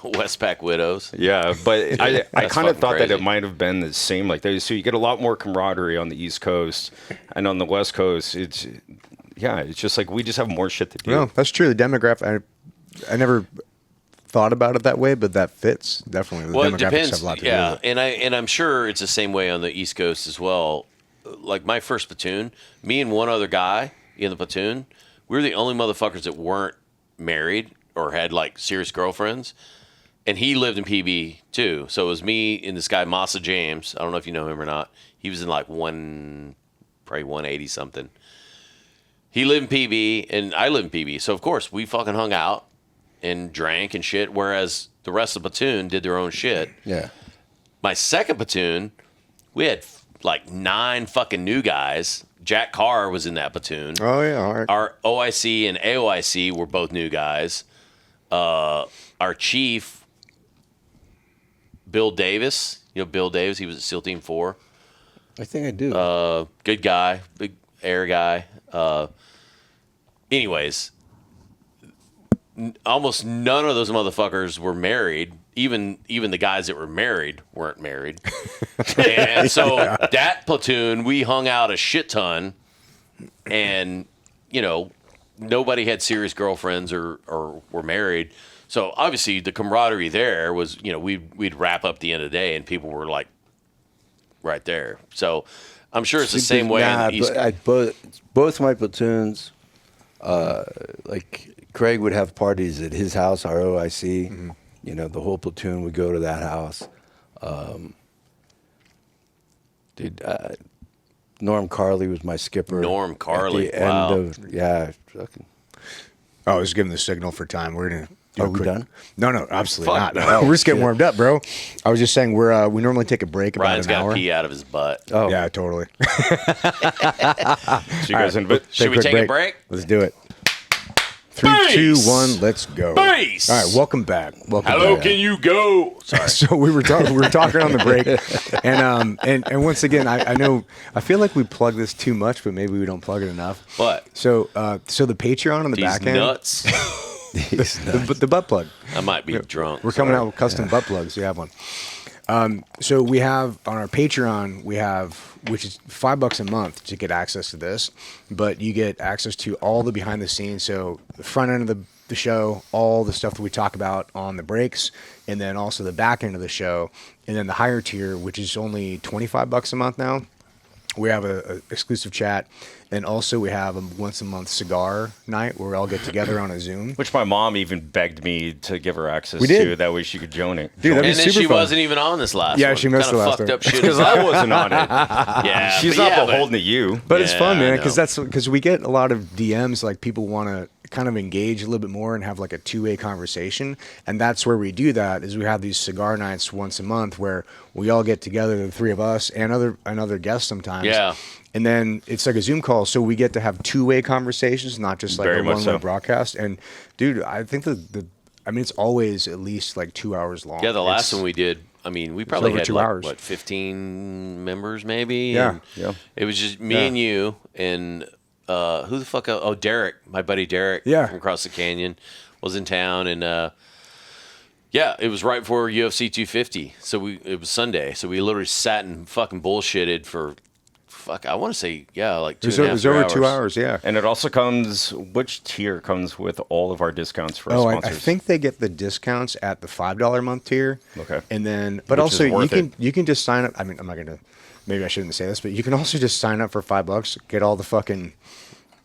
Westpac widows. Yeah, but I That's kind of fucking thought that crazy. it might have been the same. Like, so you get a lot more camaraderie on the East Coast, and on the West Coast, it's yeah, it's just like we just have more shit to do. No, that's true. The demographic, I never thought about it that way, but that fits definitely. The Well, it demographics depends. have a lot to do Yeah, with it. and I'm sure it's the same way on the East Coast as well. Like my first platoon, me and one other guy in the platoon, we were the only motherfuckers that weren't married or had like serious girlfriends. And he lived in PB too. So it was me and this guy Massa James. I don't know if you know him or not. He was in like probably 180 something. He lived in PB and I lived in PB. So of course we fucking hung out and drank and shit. Whereas the rest of the platoon did their own shit. Yeah. My second platoon, we had like 9 fucking new guys. Jack Carr was in that platoon. Oh yeah, all right. Our OIC and AOIC were both new guys. Our chief, Bill Davis. You know Bill Davis? He was at SEAL Team 4. I think I do. Good guy, big air guy. Anyways, almost none of those motherfuckers were married. Even the guys that were married weren't married. And so that platoon, we hung out a shit ton, and nobody had serious girlfriends or were married. So obviously the camaraderie there was, we'd wrap up the end of the day and people were like right there. So I'm sure it's the same way on the East. Both my platoons, like Craig would have parties at his house, our OIC. Mm-hmm. The whole platoon would go to that house. Norm Carley was my skipper. Norm Carley, at the wow. end of, yeah. Fucking. I was giving the signal for time. We're gonna. Are we done? No, absolutely Fuck not. no. We're just getting warmed up, bro. I was just saying we normally take a break about Ryan's an got hour. to pee out of his butt. Oh, Yeah, totally. So you guys Should we take a break? Let's do it. 3, Base! 2, 1, let's go. Base! All right, welcome back. Hello, can you go? Sorry. So we were talking on the break, and once again, I feel like we plug this too much, but maybe we don't plug it enough. What? So the Patreon on the These back end, nuts. the butt plug. I might be drunk. We're coming out with custom butt plugs. You have one. So we have on our Patreon, which is $5 a month to get access to this, but you get access to all the behind the scenes. So the front end of the show, all the stuff that we talk about on the breaks, and then also the back end of the show, and then the higher tier, which is only $25 a month now. We have a exclusive chat, and also we have a once a month cigar night where we all get together on a Zoom. Which my mom even begged me to give her access We did. to. That way she could join it. Dude, that'd be And then super she fun. wasn't even on this last one. Yeah, she missed Kinda the last fucked one. up shit. Because I wasn't on it. Yeah, She's but not yeah, beholden to you. But it's Yeah, fun, I man, know. because we get a lot of DMs, like people want to kind of engage a little bit more and have like a two-way conversation, and that's where we do that. Is we have these cigar nights once a month where we all get together, the three of us and other guests sometimes. Yeah. And then it's like a Zoom call, so we get to have two-way conversations, not just like Very a much one-way so. broadcast. And dude, I think it's always at least like 2 hours long. Yeah, the last It's- one we did, I mean, we probably over had 2 like, hours. 15 members maybe? Yeah. And Yeah. It was just me Yeah. and you and who the fuck? Oh, Derek, my buddy Derek Yeah. from across the canyon was in town. And yeah, it was right before UFC 250. So it was Sunday. So we literally sat and fucking bullshitted for, I want to say, like It 2.5 was over 2 hours, yeah. And it also comes, which tier comes with all of our discounts for our Oh, I sponsors? think they get the discounts at the $5 a month tier. Okay. And then, but Which also is worth you can just sign up. I mean, I'm not gonna. Maybe I shouldn't say this, but you can also just sign up for $5, get all the fucking.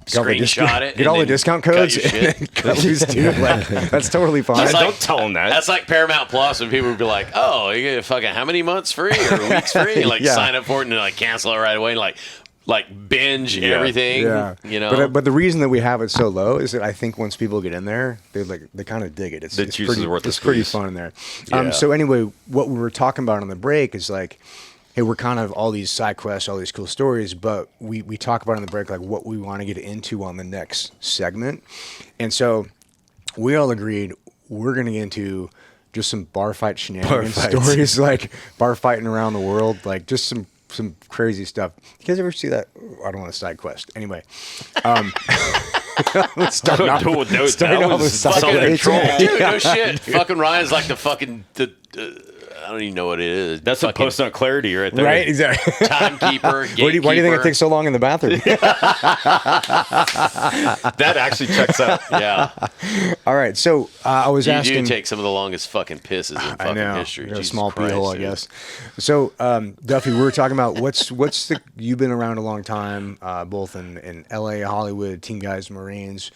Get all the Screenshot it Get and all the then discount cut codes. your shit. And cut loose, dude. Like, that's totally fine. That's like- Don't tell them that. That's like Paramount Plus when people would be like, "Oh, you get fucking how many months free or weeks free?" Like Yeah. sign up for it and then like cancel it right away, and like binge everything. Yeah, You know. But the reason that we have it so low is that I think once people get in there, they kind of dig it. It's The juice pretty, is worth the it's pretty squeeze. fun in there. Yeah. So anyway, what we were talking about on the break is like, hey, we're kind of all these side quests, all these cool stories, but we talk about on the break like what we want to get into on the next segment, and so we all agreed we're going to get into just some bar fight shenanigans stories, like bar fighting around the world, like just some crazy stuff. You guys ever see that? I don't want to side quest. Anyway, let's start off Dude, with that was side fucking quest. troll. Dude, no shit. Fucking Ryan's like the fucking I don't even know what it is. That's a post on clarity right there. Right? Exactly. Timekeeper, Why do you think it takes so long in the bathroom? That actually checks out. Yeah. All right. So I was You asking. do take some of the longest fucking pisses in I fucking know. history. You're a Jesus small Christ, pee hole, I dude. guess. So, Duffy, we were talking about what's the. You've been around a long time, both in L.A., Hollywood, Team Guys, Marines.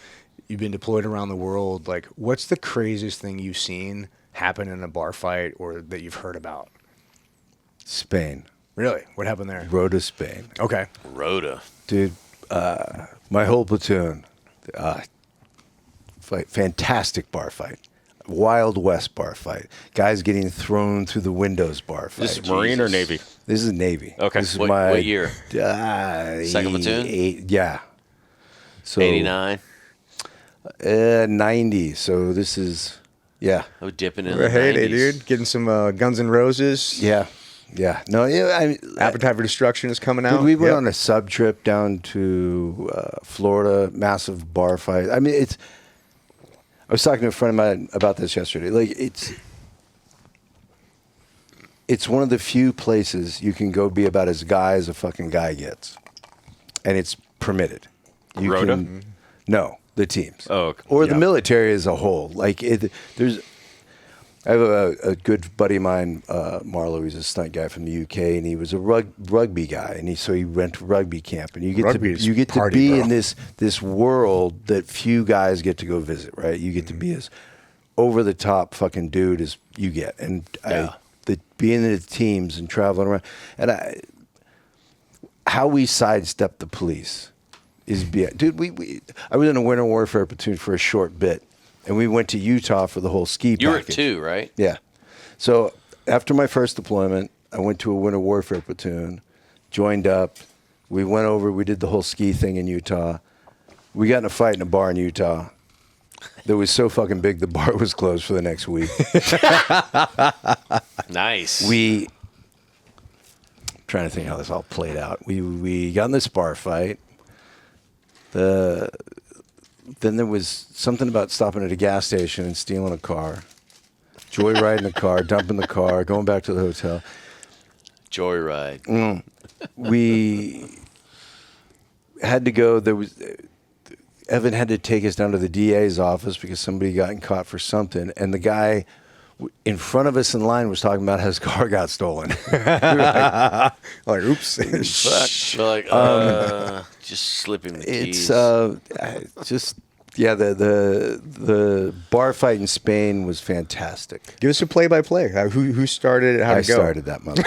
You've been deployed around the world. Like, what's the craziest thing you've seen happen in a bar fight or that you've heard about? Spain. Really? What happened there? Road to Spain. Okay. Rhoda. Dude, my whole platoon, fantastic bar fight. Wild West bar fight. Guys getting thrown through the windows bar fight. This is Marine or Navy? This is Navy. Okay. This is What year? Second platoon? Yeah. So 89. 90. So this is, yeah. I was dipping in Well, the heyday, 90s. dude. Getting some Guns N' Roses. Yeah. Yeah. No, yeah. Appetite for Destruction is coming out. Dude, we went Yep. on a sub trip down to Florida, massive bar fight. I mean, I was talking to a friend of mine about this yesterday. Like, it's one of the few places you can go be about as guy as a fucking guy gets, and it's permitted. Rhoda? No, the teams. Oh, okay. Or the Yeah. military as a whole. Like, I have a good buddy of mine, Marlo. He's a stunt guy from the UK, and he was a rugby guy, and he went to rugby camp, and you get Rugby's to party, be bro. in this world that few guys get to go visit, right? You get to be as over the top fucking dude as you get, and being in the teams and traveling around, and how we sidestep the police is dude. I was in a winter warfare platoon for a short bit. And we went to Utah for the whole ski package. You were at 2, right? Yeah. So after my first deployment, I went to a winter warfare platoon, joined up. We went over, we did the whole ski thing in Utah. We got in a fight in a bar in Utah that was so fucking big the bar was closed for the next week. Nice. I'm trying to think how this all played out. We got in this bar fight. Then there was something about stopping at a gas station and stealing a car, joyriding the car, dumping the car, going back to the hotel. Joyride. We had to go. Evan had to take us down to the DA's office because somebody got caught for something, and the guy in front of us in line was talking about how his car got stolen. We were Like, oops. fuck. You're like, just slipping the keys. It's just yeah. The bar fight in Spain was fantastic. Give us a play-by-play. Who started it? How'd I it go? started that motherfucker.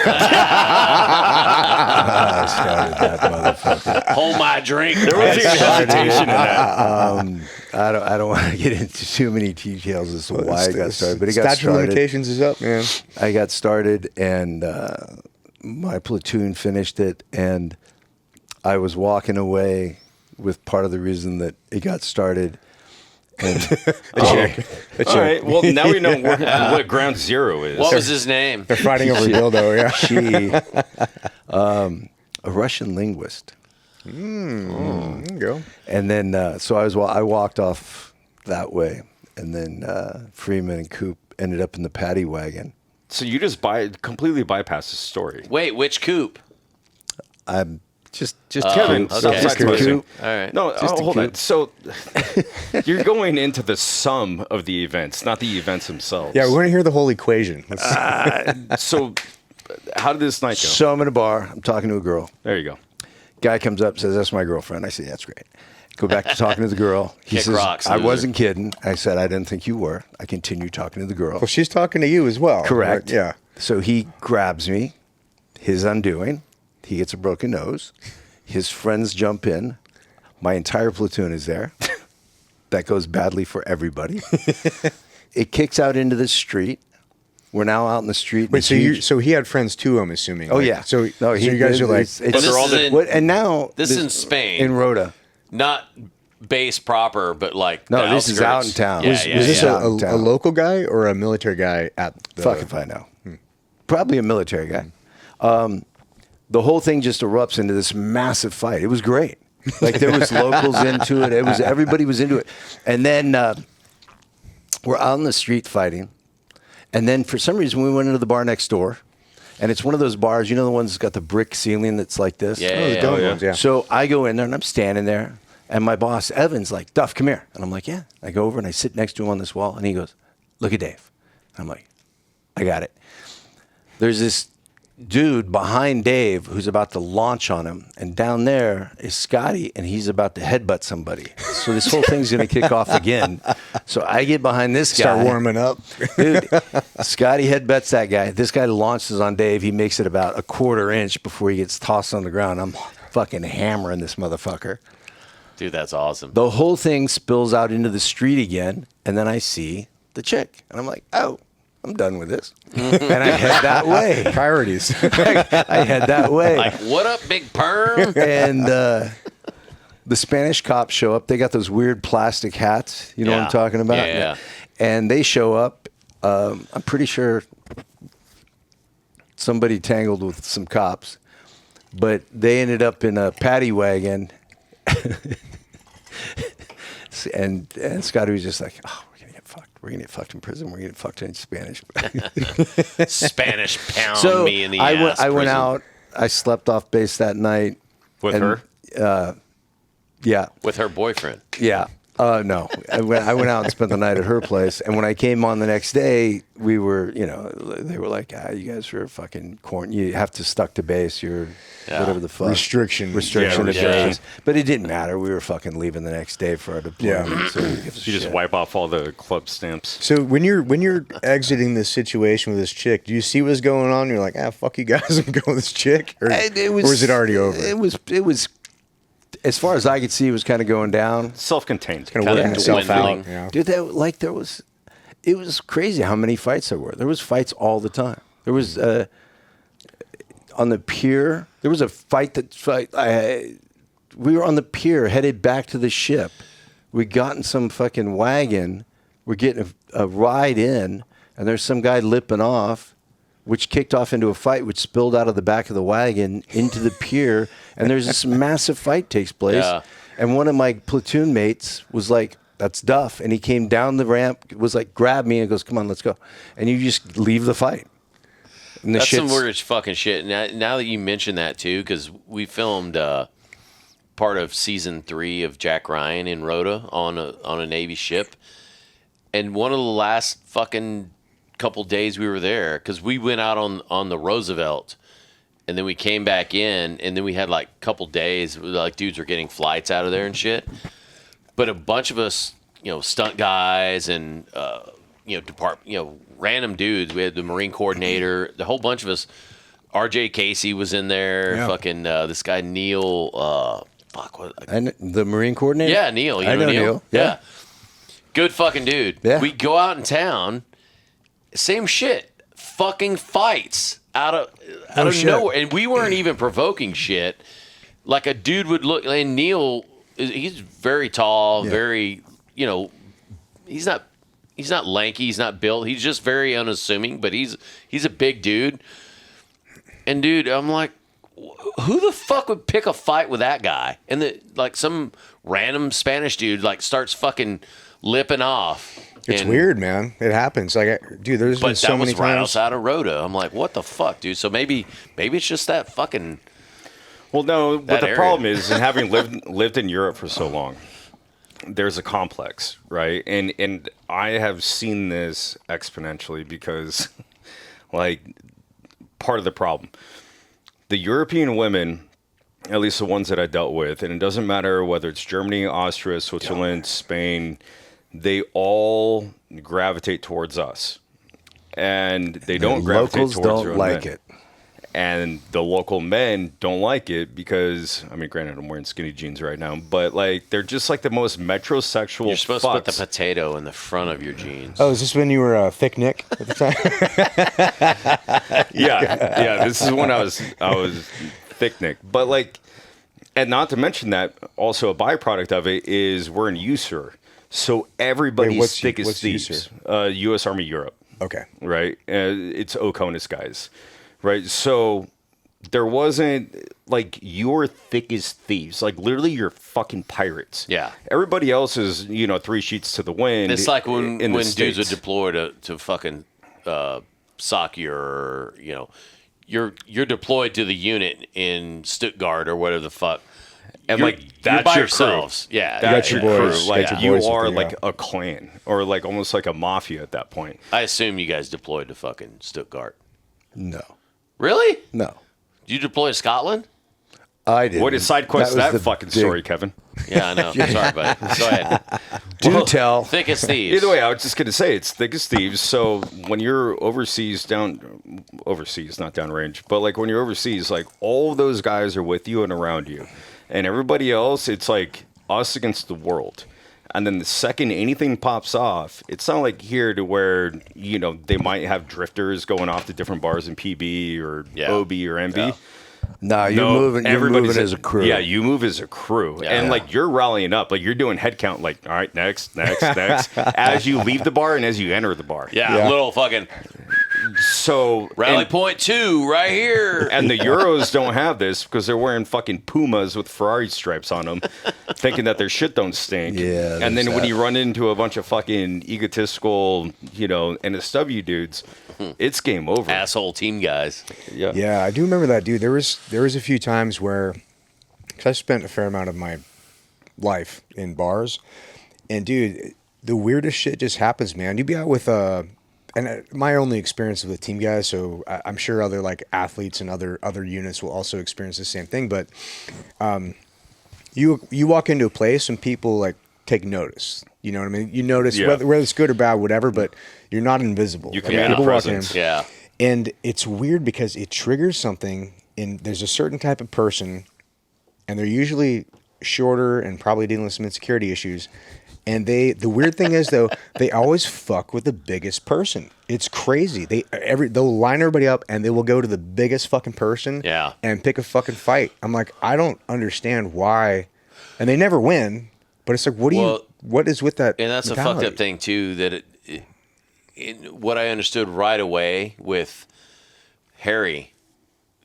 I started that motherfucker. Hold my drink. There was even hesitation in that. I don't want to get into too many details as to why I got started, but it got Statute of started. limitations is up, man. I got started, and my platoon finished it, and I was walking away with part of the reason that it got started. And All right. Well, now we know what ground zero is. What was his name? They're fighting over dildo, yeah. she, a Russian linguist. There you go. And then, so I walked off that way, and then Freeman and Coop ended up in the paddy wagon. So you just completely bypass the story. Wait, which coop? I'm just Kevin, okay. just Coop. Coop. All right. No, Just a hold on. Coop. So you're going into the sum of the events, not the events themselves. Yeah, we want to hear the whole equation. Let's- So how did this night go? So I'm in a bar. I'm talking to a girl. There you go. Guy comes up, says, "That's my girlfriend." I say, "That's great." Go back to talking to the girl. He Kick says, rocks, "I loser." wasn't kidding." I said, "I didn't think you were." I continue talking to the girl. well, she's talking to you as well. Correct. right? Yeah. So he grabs me, his undoing. He gets a broken nose. His friends jump in. My entire platoon is there. That goes badly for everybody. It kicks out into the street. We're now out in the street. Wait, so he had friends too, I'm assuming. Oh Like, yeah. So you guys are like, But this is in- and now this is in Spain. in Rhoda. Not base proper, but like No, the this is out in outskirts. town. Yeah, Was- yeah, was this yeah. Yeah. a Town. local guy or a military guy at the... Fuck if I know. Probably a military guy. The whole thing just erupts into this massive fight. It was great. Like there was locals into it. Everybody was into it. And then we're out in the street fighting, And then for some reason, we went into the bar next door. And it's one of those bars, you know, the ones that's got the brick ceiling that's like this? Yeah. So I go in there and I'm standing there. And my boss, Evan's like, Duff, come here. And I'm like, yeah. I go over and I sit next to him on this wall. And he goes, look at Dave. And I'm like, I got it. There's this dude behind Dave who's about to launch on him. And down there is Scotty, and he's about to headbutt somebody. So this whole thing's going to kick off again. So I get behind this guy. Start warming up. Dude, Scotty headbutts that guy. This guy launches on Dave. He makes it about a quarter inch before he gets tossed on the ground. I'm fucking hammering this motherfucker. Dude, that's awesome. The whole thing spills out into the street again, and then I see the chick. And I'm like, oh, I'm done with this. And I head that way. Priorities. I head that way. Like, what up, big perm? And the Spanish cops show up. They got those weird plastic hats. You know what I'm talking about? Yeah. And they show up. I'm pretty sure somebody tangled with some cops. But they ended up in a paddy wagon. and Scotty was just like, oh, we're going to get fucked. We're going to get fucked in prison. We're going to get fucked in Spanish. Spanish pound So me in the I ass. went prison. out. I slept off base that night. With her? Yeah. With her boyfriend. Yeah. No. I went out and spent the night at her place. And when I came on the next day, we were, you know, they were like, you guys are fucking you have to stuck to base. You're whatever the fuck. Restriction to base. But it didn't matter. We were fucking leaving the next day for our deployment. Yeah. So who gives a You just shit? wipe off all the club stamps. So when you're exiting this situation with this chick, do you see what's going on? You're like, fuck you guys, I'm going with this chick, or is it already over? It was. As far as I could see, it was kind of going down. Self-contained. Kind of working itself dwindling. out. Yeah. Dude, it was crazy how many fights there were. There was fights all the time. There was on the pier. There was a fight we were on the pier headed back to the ship. We got in some fucking wagon. We're getting a ride in, and there's some guy lipping off, which kicked off into a fight, which spilled out of the back of the wagon into the pier. And there's this massive fight takes place. Yeah. And one of my platoon mates was like, that's Duff. And he came down the ramp, was like, grab me, and goes, come on, let's go. And you just leave the fight. And That's some weird fucking shit. Now that you mention that, too, because we filmed part of season 3 of Jack Ryan in Rhoda on a Navy ship. And one of the last fucking couple days we were there, because we went out on the Roosevelt, and then we came back in, and then we had like a couple days, like dudes were getting flights out of there and shit. But a bunch of us, you know, stunt guys and random dudes. We had the Marine coordinator, the whole bunch of us. RJ Casey was in there. Yeah. Fucking this guy Neil. And the Marine coordinator? Yeah, Neil. You I know Neil. Yeah. Good fucking dude. Yeah. We go out in town. Same shit. Fucking fights out of shit. nowhere. And we weren't even provoking shit. Like a dude would look, and Neil, he's very tall, very, you know, he's not lanky, he's not built. He's just very unassuming, but he's a big dude. And dude, I'm like, who the fuck would pick a fight with that guy? And like some random Spanish dude like starts fucking lipping off. It's weird, man. It happens. Like, dude, there's been so many But that was right times. outside of Rhoda. I'm like, what the fuck, dude? So maybe it's just that fucking. Well, no, but the area. problem is, and having lived in Europe for so long, there's a complex, right? And I have seen this exponentially because, like, part of the problem, the European women, at least the ones that I dealt with, and it doesn't matter whether it's Germany, Austria, Switzerland, Spain, they all gravitate towards us, and they don't gravitate locals towards don't their own like men. it. And the local men don't like it because, I mean, granted, I'm wearing skinny jeans right now, but like they're just like the most metrosexual. You're supposed to put the potato in the front of your jeans. Oh, is this when you were thick Nick at the time? Yeah. This is when I was thick Nick, but like, and not to mention that also a byproduct of it is we're in USER, so everybody's what's thick as thieves. U.S. Army Europe. Okay. Right. It's OCONUS guys. Right. So there wasn't like you're thick as thieves. Like literally you're fucking pirates. Yeah. Everybody else is, 3 sheets to the wind. It's like when in the dudes would States. deploy to fucking sock your, you're deployed to the unit in Stuttgart or whatever the fuck. And You're that's by your yourselves. Crew. Yeah. That's your your boys. crew. Like Got you your boys are with you, like yeah. a clan or like almost like a mafia at that point. I assume you guys deployed to fucking Stuttgart. No. Really? No. Did you deploy to Scotland? I did. What is side quest was that the fucking big- story, Kevin? Yeah, I know. Sorry, buddy. Go ahead. Do tell. Thick as thieves. Either way, I was just going to say it's thick as thieves. So when you're overseas, not downrange, but like when you're overseas, like all those guys are with you and around you, and everybody else, it's like us against the world. And then the second anything pops off, it's not like here to where they might have drifters going off to different bars in PB or OB or MB. Yeah. No, you're moving. You're moving as a crew. Yeah, you move as a crew, Yeah. and like you're rallying up, like you're doing head count. Like, all right, next, as you leave the bar and as you enter the bar. Yeah, little fucking So rally point 2 right here. and the Euros don't have this because they're wearing fucking Pumas with Ferrari stripes on them, thinking that their shit don't stink. Yeah, and then there's when that. you run into a bunch of fucking egotistical, NSW dudes, it's game over. Asshole team guys. Yeah. Yeah, I do remember that, dude. There was a few times where, cause I spent a fair amount of my life in bars, and dude, the weirdest shit just happens, man. You'd be out with my only experience with team guys, so I'm sure other like athletes and other units will also experience the same thing. But you walk into a place and people like take notice. You know what I mean? You notice whether it's good or bad, whatever. But you're not invisible. You Like, command a people walk in, presence. Yeah. and it's weird because it triggers something. And there's a certain type of person, and they're usually shorter and probably dealing with some insecurity issues. And the weird thing is though, they always fuck with the biggest person. It's crazy. They'll line everybody up and they will go to the biggest fucking person. Yeah. And pick a fucking fight. I'm like, I don't understand why, and they never win. But it's like, what is with that? And that's mentality? a fucked up thing too. That what I understood right away with Harry.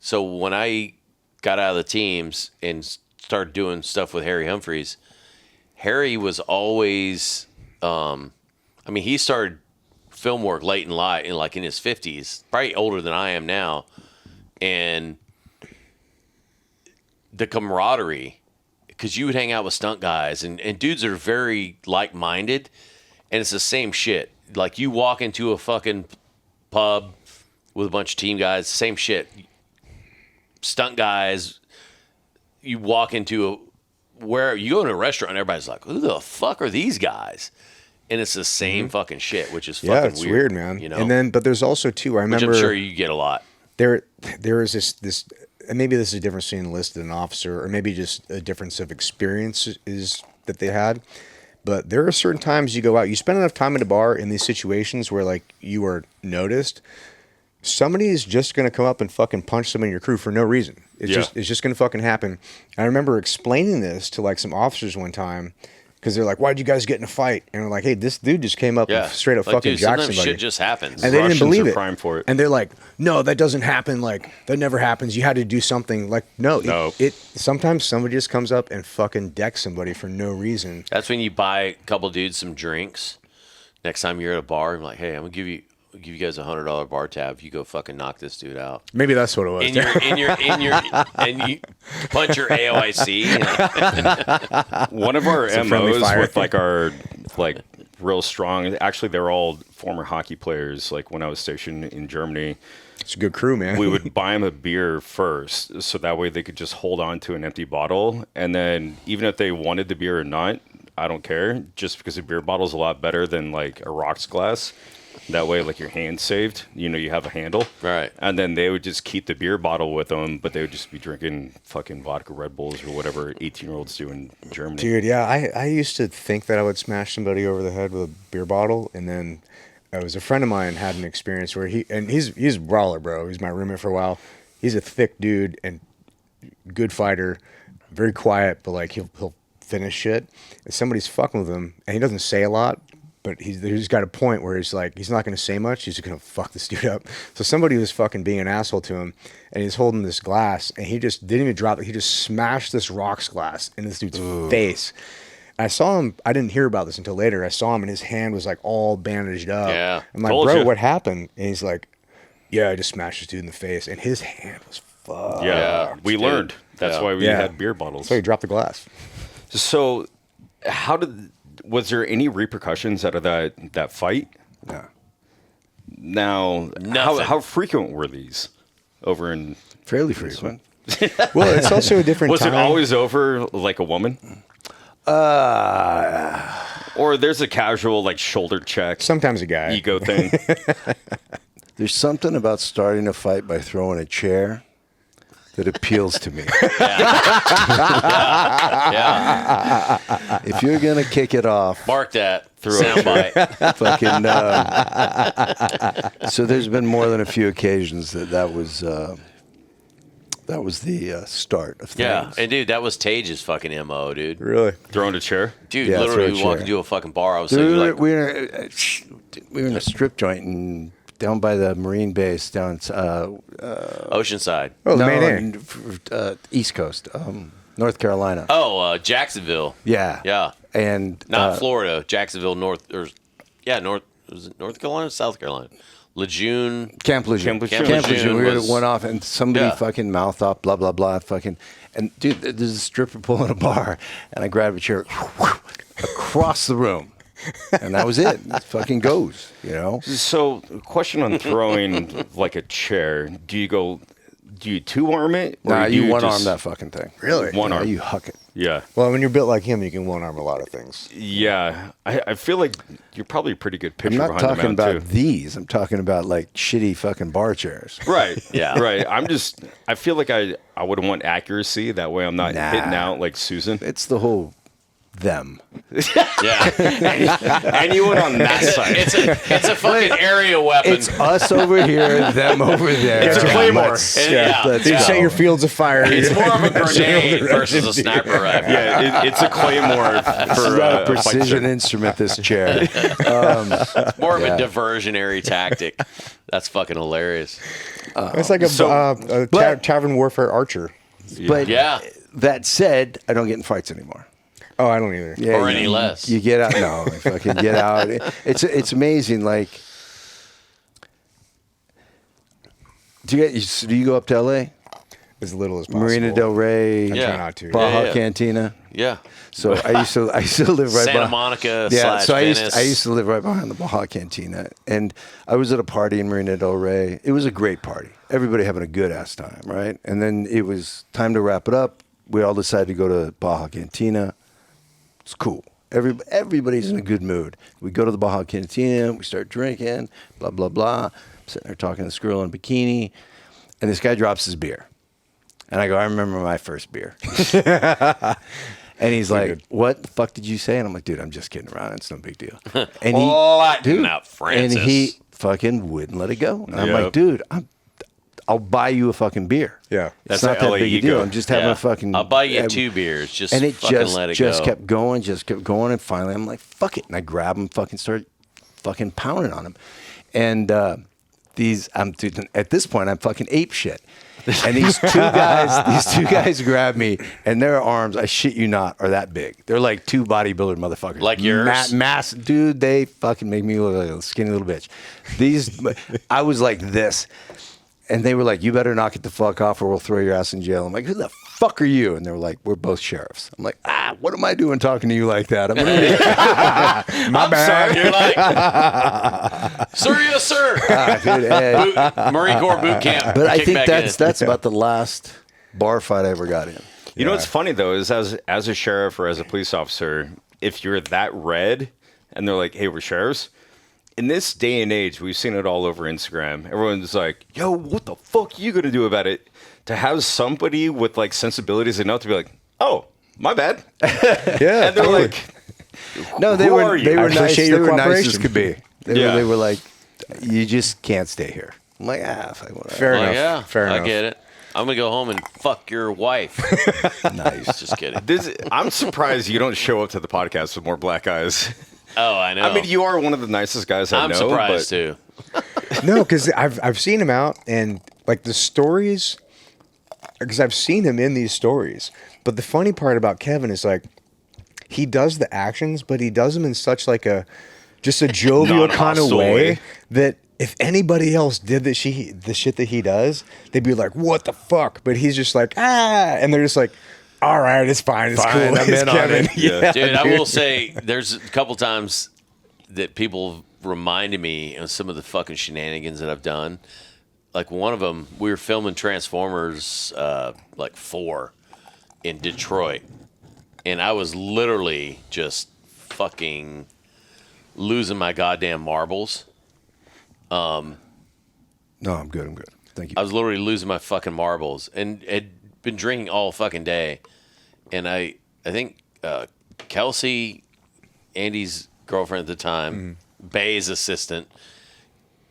So when I got out of the teams and started doing stuff with Harry Humphreys, Harry was always, he started film work late in life, in his 50s, probably older than I am now, and the camaraderie, because you would hang out with stunt guys and dudes that are very like-minded, and it's the same shit. Like you walk into a fucking pub with a bunch of team guys, same shit. Stunt guys, you walk into where you go to a restaurant and everybody's like, who the fuck are these guys? And it's the same fucking shit, which is fucking weird. Yeah, it's weird, man. You know? And then, but there's also too. I Which remember I'm sure you get a lot. there is this, and maybe this is a difference between enlisted and officer, or maybe just a difference of experiences that they had. But there are certain times you go out, you spend enough time at a bar in these situations where like you are noticed. Somebody is just going to come up and fucking punch someone in your crew for no reason. It's just going to fucking happen. I remember explaining this to like some officers one time because they're like, "Why'd you guys get in a fight?" And we're like, "Hey, this dude just came up and straight up Like, fucking dude, jacked sometimes somebody." shit just happens. And they Russians didn't believe are it. prime for it. And they're like, "No, that doesn't happen. Like that never happens. You had to do something." Like, no. It sometimes somebody just comes up and fucking decks somebody for no reason. That's when you buy a couple dudes some drinks. Next time you're at a bar, I'm like, "Hey, I'm gonna give you guys $100 bar tab. You go fucking knock this dude out." Maybe that's what it was. And you punch your AOIC. One of our friendly MOs fire. with like our real strong. Actually, they were all former hockey players. Like when I was stationed in Germany, It's a good crew, man. we would buy them a beer first, so that way they could just hold on to an empty bottle, and then even if they wanted the beer or not, I don't care. Just because a beer bottle is a lot better than like a rocks glass. That way, like your hand's saved. You have a handle. Right. And then they would just keep the beer bottle with them, but they would just be drinking fucking vodka Red Bulls or whatever 18-year-olds do in Germany. Dude, yeah, I used to think that I would smash somebody over the head with a beer bottle, and then it was a friend of mine had an experience where he's a brawler, bro. He's my roommate for a while. He's a thick dude and good fighter, very quiet, but like he'll finish shit. And somebody's fucking with him, and he doesn't say a lot, but he's got a point where he's like, he's not going to say much. He's just going to fuck this dude up. So somebody was fucking being an asshole to him, and he's holding this glass, and he just didn't even drop it. He just smashed this rocks glass in this dude's face. I saw him. I didn't hear about this until later. I saw him, and his hand was like all bandaged up. Yeah. I'm like, Told bro, you. what happened? And he's like, yeah, I just smashed this dude in the face, and his hand was fucked. Yeah, we dude. learned. That's Yeah. why we Yeah. had beer bottles. So he dropped the glass. So, was there any repercussions out of that fight? Yeah. Now, Nothing. how frequent were these over in? Fairly frequent. Well, it's also a different Was time. it always over like a woman? Or there's a casual like shoulder check, Sometimes a guy. ego thing. There's something about starting a fight by throwing a chair that appeals to me. Yeah. If you're gonna kick it off, Mark that. Soundbite. fucking. So there's been more than a few occasions that was the start of things. Yeah. And dude, that was Tage's fucking MO, dude. Really? Throwing a chair. Dude, Yeah, literally, throw a we walked chair. into a fucking bar. I was Dude, like, we were in a strip joint down by the Marine base down Oceanside. Oh, the no, main air. East Coast, North Carolina. Oh, Jacksonville. Yeah, Yeah. and Not Florida. Jacksonville, North. Was it North Carolina, South Carolina? Lejeune. Camp Lejeune. Camp Lejeune We was- went off, and somebody Yeah. fucking mouthed off, blah blah blah, fucking. And dude, there's a stripper pulling a bar, and I grabbed a chair across the room, and that was it. It fucking goes, you know. So, question on throwing like a chair. Do you two arm it? Or Nah, do you one just- arm that fucking thing. Really? One Nah, arm. you huck it. Yeah. Well, when you're built like him, you can one arm a lot of things. Yeah. I feel like you're probably a pretty good pitcher I'm not behind the talking mound, about too. these. I'm talking about like shitty fucking bar chairs. Right. Yeah. Right. I feel like I would want accuracy. That way I'm not Nah. hitting out like Susan. It's the whole them. Yeah. And you went on that side. It's a fucking area weapon. It's us over here, them over there. It's a Yeah, claymore. let's- Yeah. let's Dude, go. set your fields afire. It's more of a grenade versus a sniper rifle. Yeah, it's a claymore This for is not a a fight precision chair. instrument, this chair. More of Yeah. a diversionary tactic. That's fucking hilarious. It's like a but- tavern warfare archer. But Yeah. that said, I don't get in fights anymore. Oh, I don't either. Yeah, Or you- any less. You get out. No, I fucking get out. It's amazing. Like, do you go up to L.A.? As little as possible. Marina Del Rey, I Yeah. try not to. Baja yeah. Cantina. Yeah. So I used to live right Santa by Monica Yeah, / so I Venice. used to live right behind the Baja Cantina, and I was at a party in Marina Del Rey. It was a great party. Everybody having a good ass time, right? And then it was time to wrap it up. We all decided to go to Baja Cantina. It's cool. Everybody's in a good mood. We go to the Baja Cantina. We start drinking. Blah blah blah. I'm sitting there talking to this girl in a bikini, and this guy drops his beer, and I go, "I remember my first beer." And he's like, "What the fuck did you say?" And I'm like, "Dude, I'm just kidding around. It's no big deal." And Lighten up, Francis. and he fucking wouldn't let it go. And I'm Yep. like, "Dude, I'll buy you a fucking beer. Yeah. It's That's not the that LA big a ego. deal. I'm just having Yeah. a fucking. I'll buy you 2 beers. Just and it fucking let it just go. kept going, and finally I'm like, fuck it, and I grab him, fucking start fucking pounding on him, and dude, at this point I'm fucking ape shit, and these two guys grab me, and their arms, I shit you not, are that big. They're like 2 bodybuilder motherfuckers, Like yours? mass, dude. They fucking make me look like a skinny little bitch. I was like this. And they were like, "You better knock it the fuck off, or we'll throw your ass in jail." I'm like, "Who the fuck are you?" And they were like, "We're both sheriffs." I'm like, what am I doing talking to you like that? I'm sorry. You're like, sir, yes, sir. Dude, hey. Marine Corps boot camp. But I Kick think back that's in. about the last bar fight I ever got in. You know what's funny though is as a sheriff or as a police officer, if you're that red and they're like, "Hey, we're sheriffs," in this day and age, we've seen it all over Instagram. Everyone's like, "Yo, what the fuck you gonna do about it?" To have somebody with like sensibilities enough to be like, "Oh, my bad," Yeah. and they're like, No, they Who were are you? they I were nice. appreciate They your were nice as cooperation. could be. Yeah. They were like, "You just can't stay here." I'm like, fuck, whatever. Fair Like, enough. yeah, Fair enough. I get it. I'm gonna go home and fuck your wife. Nice. Just kidding. I'm surprised you don't show up to the podcast with more black eyes. Oh, I know. I mean, you are one of the nicest guys I I'm know. surprised but too. No, because I've seen him out, and like the stories, because I've seen him in these stories. But the funny part about Kevin is like, he does the actions, but he does them in such like a jovial kind of way that if anybody else did the shit that he does, they'd be like, "What the fuck?" But he's just like, "Ah," and they're just like, "All right, it's fine, it's cool, I'm it's in on Kevin." it. Yeah, Dude, I will say there's a couple times that people reminded me of some of the fucking shenanigans that I've done. Like one of them, we were filming Transformers, 4 in Detroit, and I was literally just fucking losing my goddamn marbles. No, I'm good. Thank you. I was literally losing my fucking marbles and had been drinking all fucking day. And I think Kelsey, Andy's girlfriend at the time, Bay's assistant,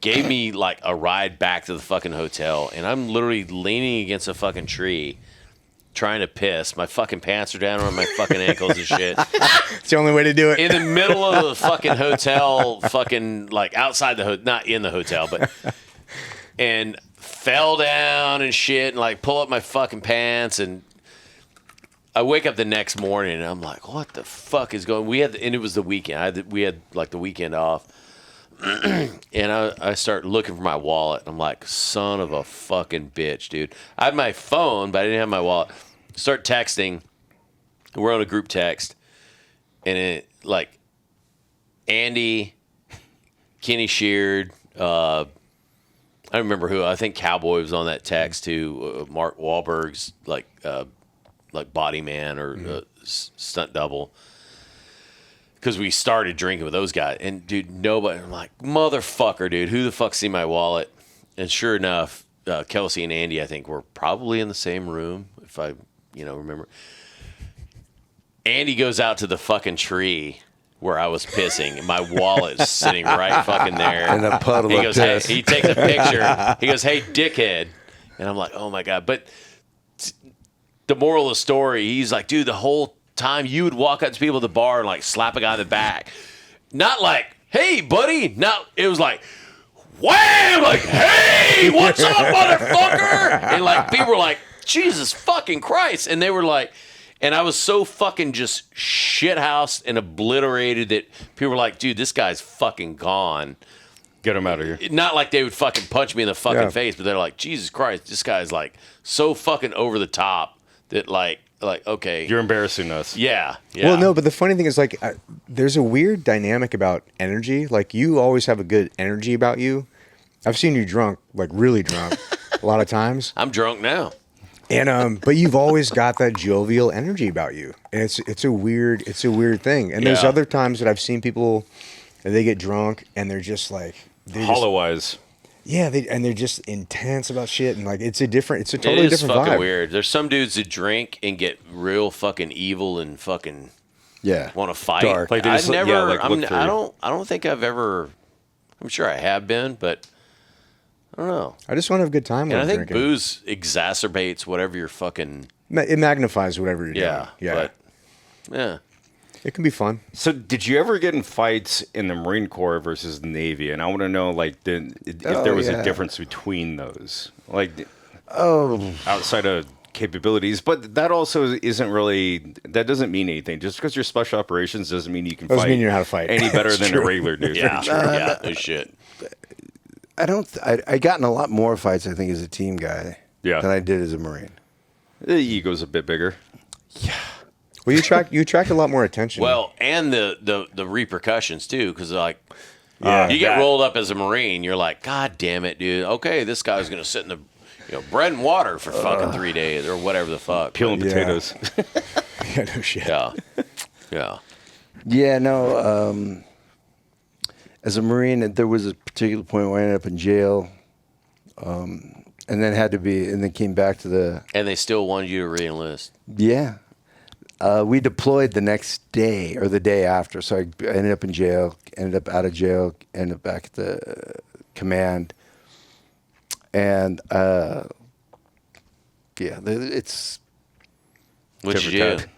gave me like a ride back to the fucking hotel. And I'm literally leaning against a fucking tree trying to piss. My fucking pants are down around my fucking ankles and shit. it's the only way to do it. In the middle of the fucking hotel, fucking like outside the not in the hotel, but and fell down and shit and like pull up my fucking pants. And I wake up the next morning and I'm like, what the fuck is going? And it was the weekend. We had like the weekend off. And I start looking for my wallet. I'm like, son of a fucking bitch, dude. I had my phone, but I didn't have my wallet. Start texting. We're on a group text. And it, like, Andy, Kenny Sheard, I don't remember who. I think Cowboy was on that text too. Mark Wahlberg's, like body man or stunt double. Because we started drinking with those guys. And, dude, nobody, I'm like, motherfucker, dude, who the fuck see my wallet? And sure enough, Kelsey and Andy, I think, were probably in the same room, if I, remember. Andy goes out to the fucking tree where I was pissing, and my wallet is sitting right fucking there. In a puddle of piss. Hey, he takes a picture. He goes, hey, dickhead. And I'm like, oh, my God. But the moral of the story, he's like, dude, the whole time you would walk up to people at the bar and like slap a guy in the back, not like, hey buddy, no, it was like wham, like, hey, what's up, motherfucker? And like people were like, Jesus fucking Christ. And they were like, and I was so fucking just shithoused and obliterated that people were like, dude, this guy's fucking gone, Get him out of here. not like they would fucking punch me in the fucking face, but they're like, Jesus Christ, this guy's like so fucking over the top that like okay, You're embarrassing us. yeah. Well, no, but the funny thing is, like, there's a weird dynamic about energy. Like, you always have a good energy about you. I've seen you drunk, like really drunk, a lot of times. I'm drunk now. And but you've always got that jovial energy about you, and it's a weird thing. And there's Yeah. other times that I've seen people, and they get drunk, and they're just like Hollow eyes. Yeah, they're just intense about shit, and like it's a totally It is different fucking vibe. weird. There's some dudes that drink and get real fucking evil and fucking Yeah. want to fight. Dark. Like they I've just- never. yeah, like, look through. I don't think I've ever. I'm sure I have been, but I don't know. I just want to have a good time when And I I'm think drinking. booze exacerbates whatever you're fucking. It magnifies whatever you're Yeah. doing. Yeah, But, yeah. it can be fun. So, did you ever get in fights in the Marine Corps versus the Navy? And I want to know, like, if there was a difference between those, like, outside of capabilities. But that also isn't really. That doesn't mean anything. Just because you're special operations doesn't mean you can Doesn't fight. mean you know how to fight. any better than true. a regular dude. Yeah. Yeah. No shit. I got in a lot more fights, I think, as a team guy Yeah. than I did as a Marine. The ego's a bit bigger. Well, you attract a lot more attention. Well, and the repercussions too, because like. Yeah. You get rolled up as a Marine, you're like, God damn it, dude. Okay, this guy's gonna sit in the bread and water for fucking 3 days or whatever the fuck. Peeling Yeah. potatoes. yeah, no shit. Yeah. Yeah. Yeah, no. As a Marine, there was a particular point where I ended up in jail, and then came back to the. And they still wanted you to re-enlist. Yeah. We deployed the next day or the day after. So I ended up in jail, ended up out of jail, ended up back at the command. And, it's. What'd you Tit do? for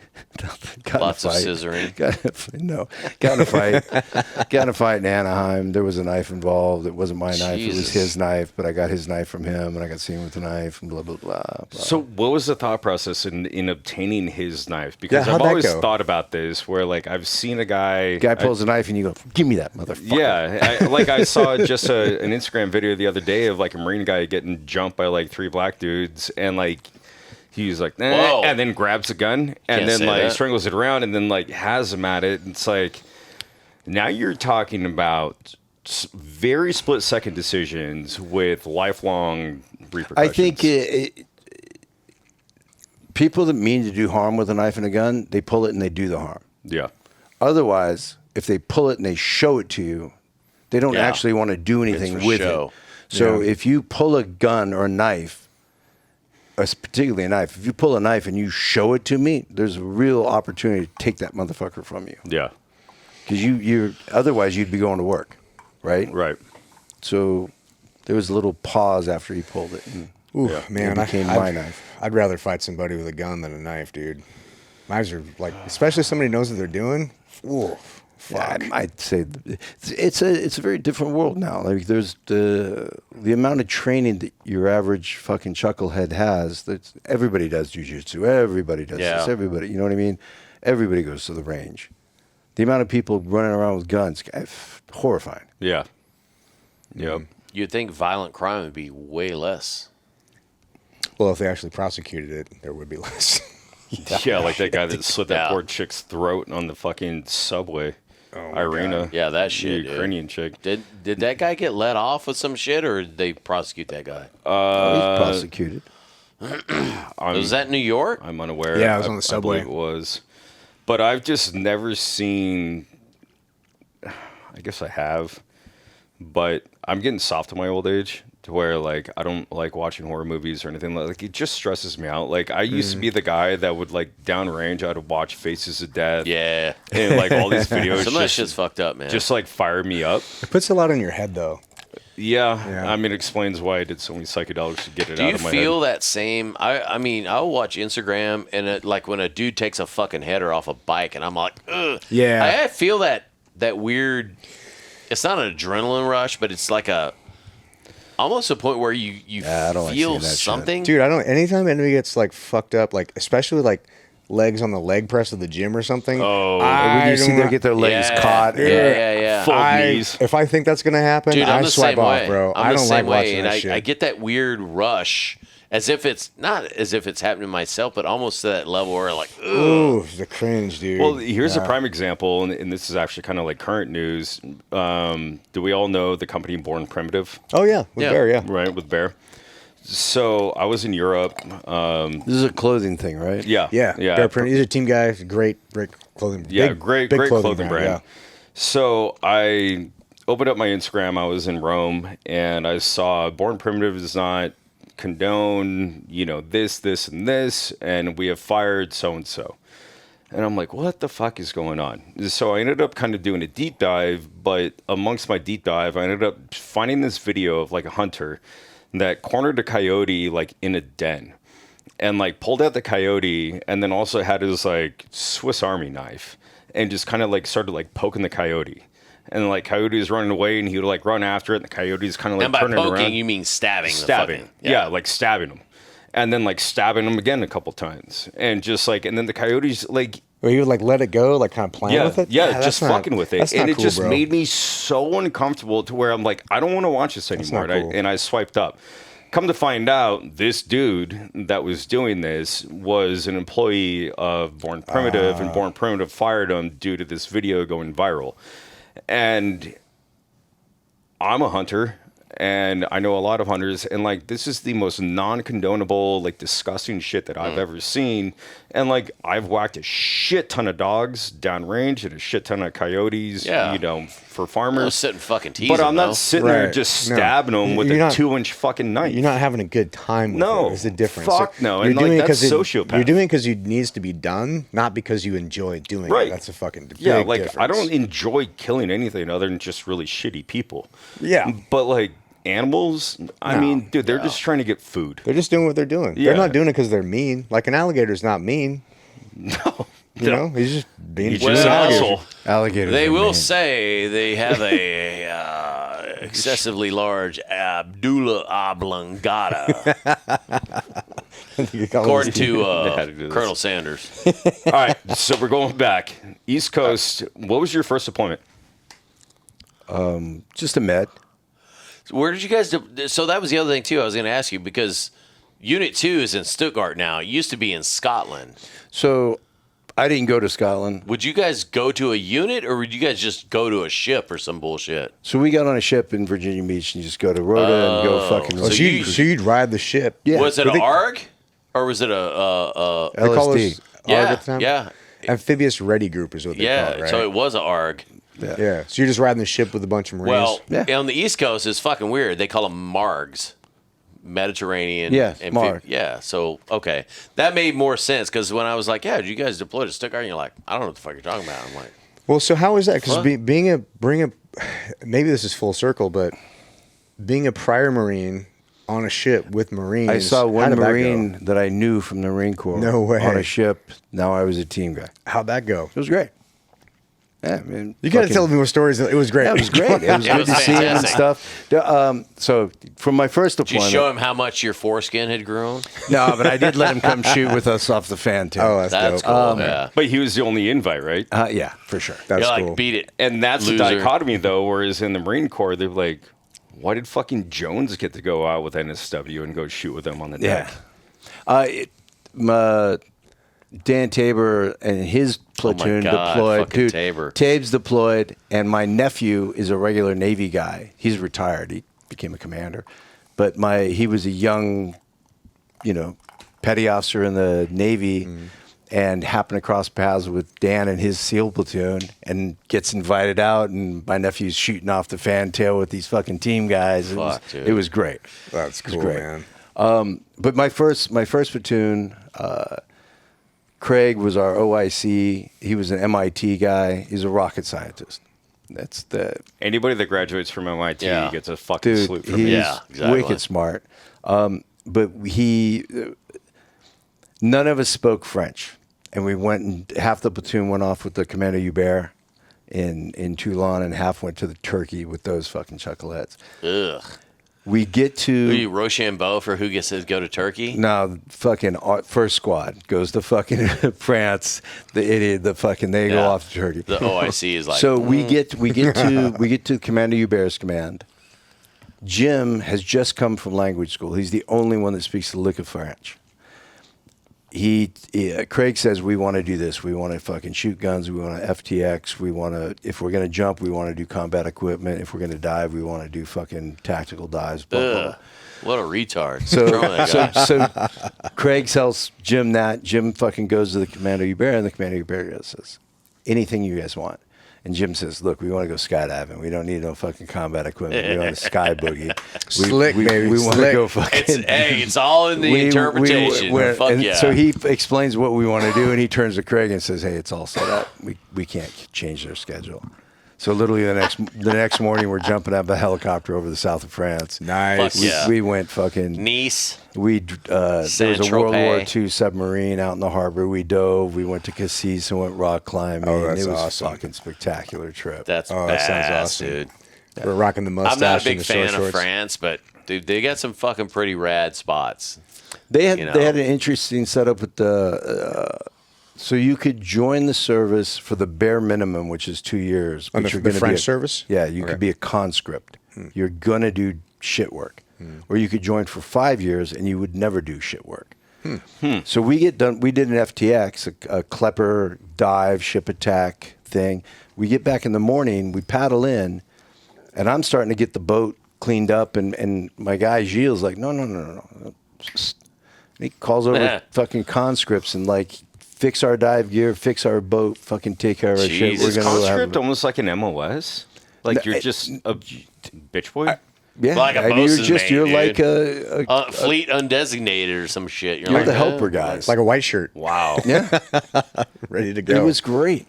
Lots of scissoring. Got in a fight. Got in a fight in Anaheim. There was a knife involved. It wasn't my knife. It was his knife, but I got his knife from him, and I got seen with the knife, and blah, blah, blah, blah. So what was the thought process in obtaining his knife? Because I've how'd that always go? thought about this, where like I've seen a guy Pulls a knife, and you go, give me that motherfucker. Yeah, I saw just an Instagram video the other day of like a Marine guy getting jumped by like 3 black dudes, and like he's like, Whoa. and then grabs a gun, and Can't then say like that. strangles it around, and then like has him at it. It's like now you're talking about very split-second decisions with lifelong repercussions. I think people that mean to do harm with a knife and a gun, they pull it and they do the harm. Yeah. Otherwise, if they pull it and they show it to you, they don't Yeah. actually want to do anything It's for with show. it. So if you pull a gun or a knife, particularly a knife, if you pull a knife and you show it to me, there's a real opportunity to take that motherfucker from you. Yeah. Because you're otherwise you'd be going to work, right? Right. So there was a little pause after he pulled it. And Ooh, Yeah. man, It became my knife. I'd rather fight somebody with a gun than a knife, dude. Knives are like, especially if somebody knows what they're doing. Ooh, yeah, fuck. I'd say it's a very different world now. Like there's the amount of training that your average fucking chucklehead has. That everybody does jujitsu. Everybody does Yeah. this. Everybody, you know what I mean? Everybody goes to the range. The amount of people running around with guns, horrifying. Yeah. Yep. You'd think violent crime would be way less. Well, if they actually prosecuted it, there would be less. Yeah, like that guy that slit that Yeah. poor chick's throat on the fucking subway. Irina. Yeah, that shit, The dude. Ukrainian chick. Did that guy get let off with some shit, or did they prosecute that guy? He's prosecuted. Was that New York? I'm unaware. Yeah, it was on the subway. I believe it was. But I've just never seen. I guess I have, but I'm getting soft in my old age to where like I don't like watching horror movies or anything. Like it just stresses me out. Like I used to be the guy that would like downrange. I'd watch Faces of Death. Yeah. And like all these videos, Some of that shit's fucked up, man. just like fire me up. It puts a lot on your head, though. Yeah. Yeah. I mean, it explains why I did so many psychedelics to get it Do out you of my feel head. that same? I mean, I'll watch Instagram and like when a dude takes a fucking header off a bike, and I'm like, ugh. Yeah. I feel that weird. It's not an adrenaline rush, but it's like almost a point where you I don't like feel seeing that shit. something. Dude, I don't. Anytime anybody gets like fucked up, like especially like legs on the leg press of the gym or something. Oh. When you see them get their legs Yeah. caught. Yeah. Full of knees. If I think that's gonna happen, Dude, I'm I the swipe same off, way. bro. I'm I the don't same like way, watching and that shit. I get that weird rush, as if it's not as if it's happening to myself, but almost to that level where like, ugh. Ooh, the cringe, dude. Well, here's Yeah. a prime example, and this is actually kind of like current news. Do we all know the company Born Primitive? Oh yeah, with Yeah. Bear, yeah. Right, with Bear. So I was in Europe. This is a clothing thing, right? Yeah. Yeah, Yeah. Bear Print. He's a team guy. Great clothing. Yeah, big, great big clothing brand. Yeah. So I opened up my Instagram. I was in Rome, and I saw Born Primitive does not condone, this, and this, and we have fired so-and-so. And I'm like, what the fuck is going on? So I ended up kind of doing a deep dive, but amongst my deep dive, I ended up finding this video of like a hunter that cornered a coyote like in a den and like pulled out the coyote and then also had his like Swiss Army knife and just kind of like started like poking the coyote. And like coyote was running away and he would like run after it and the coyote's kind of like And by turning poking, around. you mean stabbing? Stabbing. The fucking, Yeah, like stabbing him. And then like stabbing him again a couple times. And just like, and then the coyote's like, Where you would like let it go, like kind of playing with it. yeah, that's just not- fucking with it. That's And not it cool, just bro. made me so uncomfortable to where I'm like, I don't want to watch this anymore. not cool. And I swiped up. Come to find out, this dude that was doing this was an employee of Born Primitive, and Born Primitive fired him due to this video going viral. And I'm a hunter, and I know a lot of hunters, and like this is the most non-condonable, like disgusting shit that I've ever seen. And like I've whacked a shit ton of dogs downrange and a shit ton of coyotes, Yeah. for I'm farmers. sitting fucking teasing. But I'm not though. sitting there Right. just No. stabbing them with You're a not- 2-inch fucking knife. You're not having a good time with No. it. There's a difference. Fuck no. You're And, like, doing it that's 'cause sociopath. You're doing it because it needs to be done, not because you enjoy doing Right. it. That's a fucking big Yeah, like difference. I don't enjoy killing anything other than just really shitty people. Yeah. But like animals, I No. mean, dude, they're just trying to get food. They're just doing what they're doing. Yeah. They're not doing it because they're mean. Like an alligator's not mean. No. You know, he's just being He's just an asshole. Alligators. They are will mean. say they have a excessively large abdullah oblongata, according to had to do this. Colonel Sanders. All right, so we're going back. East Coast, what was your first appointment? Just a med. Where did you guys? So that was the other thing too. I was going to ask you because Unit 2 is in Stuttgart now. It used to be in Scotland. So I didn't go to Scotland. Would you guys go to a unit, or would you guys just go to a ship or some bullshit? So we got on a ship in Virginia Beach and just go to Rota and go fucking. Oh, so you'd ride the ship. Yeah. Was it But an they- ARG, or was it a They call LSD. us ARG yeah, at the time? yeah, Amphibious Ready Group is what they call yeah? it, right? So it was an ARG. yeah. So you're just riding the ship with a bunch of Marines. Well, Yeah. on the East Coast, it's fucking weird. They call them MARGs, Mediterranean. Yeah, Amphi- MARG. Yeah, so, okay. That made more sense because when I was like, yeah, did you guys deploy to Stuttgart? And you're like, I don't know what the fuck you're talking about. I'm like, Well, so how is that? Because What? maybe this is full circle, but being a prior Marine on a ship with Marines. I saw how one did that go? Marine that I knew from the Marine Corps. No way. On a ship. Now I was a team guy. How'd that go? It was great. Yeah, I mean, You got to fucking- tell me more stories. It was great. Yeah, it was great. It was It good was to see him and fantastic. stuff. So from my first did you deployment, show him how much your foreskin had grown? no, but I did let him come shoot with us off the fan too. Oh, That's dope. cool, yeah. But he was the only invite, right? Yeah, for sure. That's You're cool. like, beat it. And that's loser. the dichotomy, though, whereas in the Marine Corps, they're like, why did fucking Jones get to go out with NSW and go shoot with them on the Yeah. deck? Dan Tabor and his platoon God, deployed. fucking Dude, Tabor. Tabe's deployed, and my nephew is a regular Navy guy. He's retired. He became a commander, but he was a young, petty officer in the Navy, and happened to cross paths with Dan and his SEAL platoon, and gets invited out, and my nephew's shooting off the fantail with these fucking team guys. Fuck, dude. It was great. That's cool, great. man. But my first platoon, Craig was our OIC. He was an MIT guy. He's a rocket scientist. That's the Anybody that graduates from MIT Yeah. gets a fucking dude. salute from He's me. Yeah, exactly. wicked smart. But none of us spoke French, and we went and half the platoon went off with the Commander Hubert in Toulon, and half went to the Turkey with those fucking chuckleheads. Ugh. We get Who to you Rochambeau for who gets to go to Turkey? now. Fucking first squad goes to fucking France. The idiot. They go Yeah. off to Turkey. The OIC is like, So we get to Commander Hubert's command. Jim has just come from language school. He's the only one that speaks a lick of French. Craig says we want to do this. We want to fucking shoot guns. We want to FTX. We want to, if we're gonna jump, we want to do combat equipment. If we're gonna dive, we want to do fucking tactical dives. Blah, blah, blah. ugh, what a retard. What's wrong with that guy? So Craig tells Jim that. Jim fucking goes to the Commander Hubert, and the Commander Hubert says, anything you guys want. And Jim says, look, we want to go skydiving. We don't need no fucking combat equipment. We want to sky boogie. Slick, baby, We want to slick. go fucking... It's all in the interpretation. Fuck and yeah. So he explains what we want to do, and he turns to Craig and says, hey, it's all set up. We can't change their schedule. So literally the next morning, we're jumping out of a helicopter over the south of France. Nice. Fuck yeah. We went fucking... Nice. there was a World War Saint-Tropez. II submarine out in the harbor. We dove. We went to Cassis and went rock climbing. Oh, that's it was awesome. a fucking spectacular trip. That's Oh, that sounds badass, awesome. dude. We're rocking the mustache. I'm not a and big the short fan of shorts. France, but dude, they got some fucking pretty rad spots. They had you know. they had an interesting setup with the. So you could join the service for the bare minimum, which is 2 years. On but the you're gonna French be service? Yeah, you Okay. could be a conscript. You're gonna do shit work, or you could join for 5 years and you would never do shit work. So we get done. We did an FTX, a Klepper dive ship attack thing. We get back in the morning. We paddle in, and I'm starting to get the boat cleaned up, and my guy Gilles like, no. He calls over fucking conscripts and like, fix our dive gear, fix our boat, fucking take care of our shit. Jesus. We're gonna go have Conscript almost like an MOS? Like you're just a bitch boy? yeah. Like a I mean, bosun mate, you're dude. like a Fleet undesignated or some shit. You're, you're like, the helper guys. Like a white shirt. Wow. yeah, Ready to go. it was great.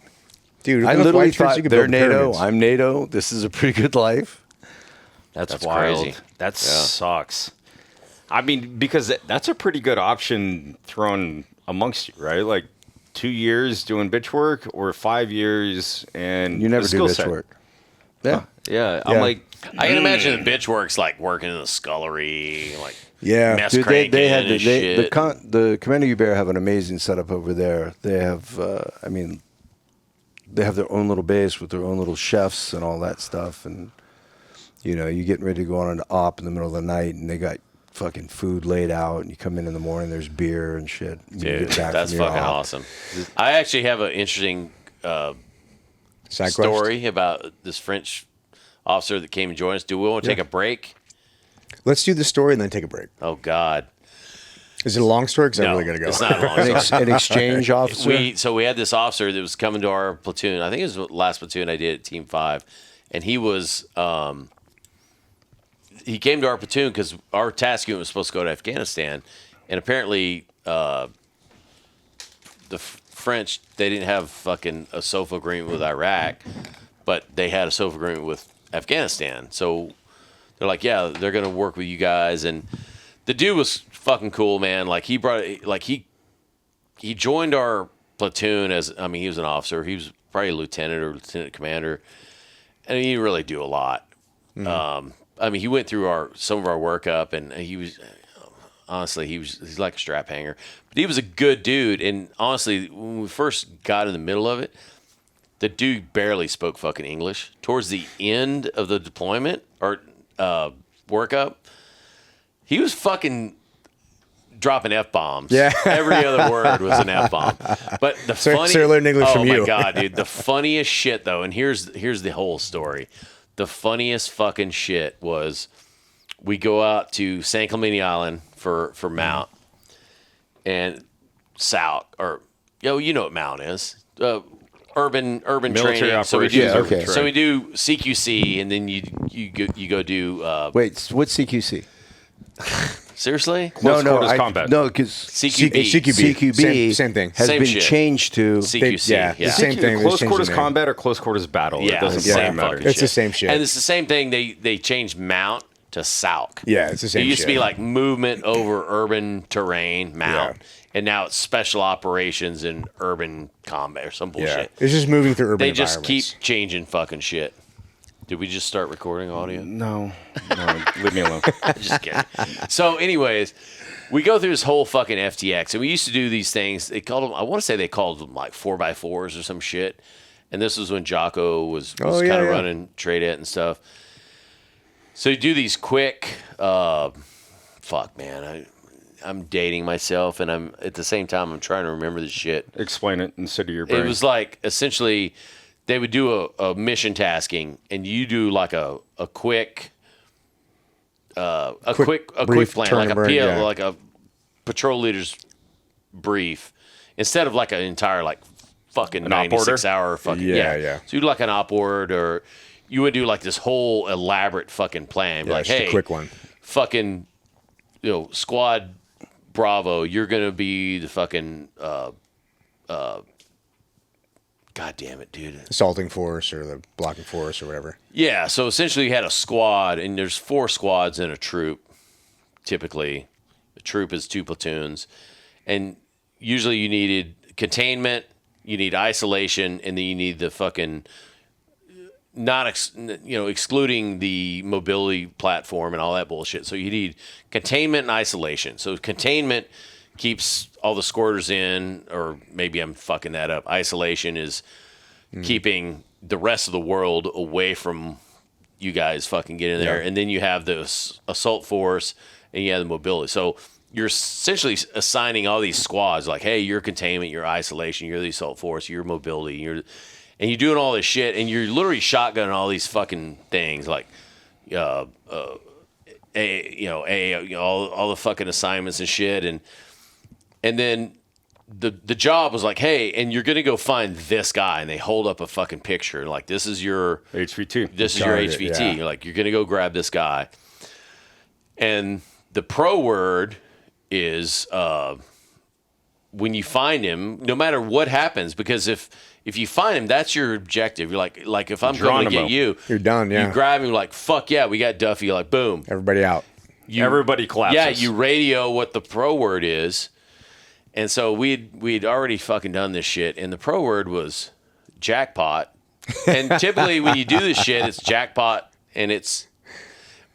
Dude, I enough literally white shirts, thought you could they're build NATO. pyramids. I'm NATO. This is a pretty good life. That's wild. crazy. That sucks. I mean, because that's a pretty good option thrown amongst you, right? Like, 2 years doing bitch work or 5 years and You never a do skill bitch set. work. Yeah. Yeah, I'm like, I can imagine the bitch work's like working in the scullery, like Yeah. mess Dude, cranking they had and shit. the Commander Hubert have an amazing setup over there. They have, they have their own little base with their own little chefs and all that stuff. And you know, you're getting ready to go on an op in the middle of the night, and they got fucking food laid out, and you come in the morning, there's beer and shit. And you Dude, get back that's from your fucking op. awesome. I actually have an interesting Side story about this French officer that came and joined us. Do we want to take a break? Let's do the story and then take a break. Oh, God. Is it a long story? Because I No, really got to go. it's not a long story. An exchange officer. So we had this officer that was coming to our platoon. I think it was the last platoon I did at Team 5. And he was he came to our platoon because our task unit was supposed to go to Afghanistan. And apparently the French, they didn't have fucking a SOFA agreement with Iraq, but they had a SOFA agreement with Afghanistan. So they're like, yeah, they're going to work with you guys. And the dude was fucking cool, man. Like he joined our platoon as, I mean, he was an officer. He was probably a lieutenant or lieutenant commander. And he didn't really do a lot. Mm-hmm. I mean, he went through some of our workup, and he was, honestly, he's like a strap hanger. But he was a good dude. And honestly, when we first got in the middle of it, the dude barely spoke fucking English. Towards the end of the deployment or workup, he was fucking dropping F-bombs. Yeah. Every other word was an F-bomb. But the funny... So learned English from you. Oh, my God, dude. The funniest shit, though, and here's the whole story. The funniest fucking shit was we go out to San Clemente Island for Mount and South, or, you know what Mount is. Urban Military training. So we operations. do, okay. so we do CQC, and then you go do... Wait, what's CQC? seriously? Close quarters combat. No, because CQB Same thing. has Same been shit. changed to CQC. yeah, Yeah. the same thing. They Close changed quarters the name. combat or close quarters battle. Yeah, It doesn't it's the same matter. fucking It's the same shit. And it's the same thing. They changed Mount to Salk. Yeah, it's the same It used shit. to be like movement over urban terrain, Mount. Yeah. And now it's special operations and urban combat or some Yeah, bullshit. it's just moving through urban They just keep environments. changing fucking shit. Did we just start recording audio? No, leave me alone. Just kidding. So, anyways, we go through this whole fucking FTX, and we used to do these things. They called them, I want to say they called them like 4x4s or some shit. And this was when Jocko was kind of running Trident and stuff. So you do these quick, fuck, man. I'm dating myself, and I'm at the same time I'm trying to remember this shit. Explain it instead of your brain. It was like essentially they would do a mission tasking, and you do like a quick quick plan, like a turnaround, yeah. like a patrol leader's brief, instead of like an entire like fucking 96 hour fucking Yeah. So you do like an op ord, or you would do like this whole elaborate fucking plan, Yeah, like just a hey, quick one. fucking squad Bravo, you're gonna be the fucking God damn it, dude. Assaulting force or the blocking force or whatever. Yeah, so essentially you had a squad, and there's 4 squads in a troop, typically. A troop is 2 platoons. And usually you needed containment, you need isolation, and then you need the fucking, excluding the mobility platform and all that bullshit. So you need containment and isolation. So containment keeps all the squirters in, or maybe I'm fucking that up. Isolation is keeping the rest of the world away from you guys fucking getting there. Yeah. And then you have the assault force, and you have the mobility. So you're essentially assigning all these squads, like, hey, you're containment, you're isolation, you're the assault force, you're mobility, and you're doing all this shit, and you're literally shotgunning all these fucking things, like, all the fucking assignments and shit, and then the job was like, hey, and you're gonna go find this guy, and they hold up a fucking picture, like, this is your HVT. This is your Target, HVT. yeah. You're like, you're gonna go grab this guy, and the pro word is when you find him, no matter what happens, because if you find him, that's your objective. You're like if I'm going to get you, You're done, yeah. You grab him, like, fuck yeah, we got Duffy. You're like, boom. Everybody out. You, Everybody collapses. Yeah, you radio what the pro word is, And so we'd already fucking done this shit, and the pro word was jackpot. And typically when you do this shit, it's jackpot, and it's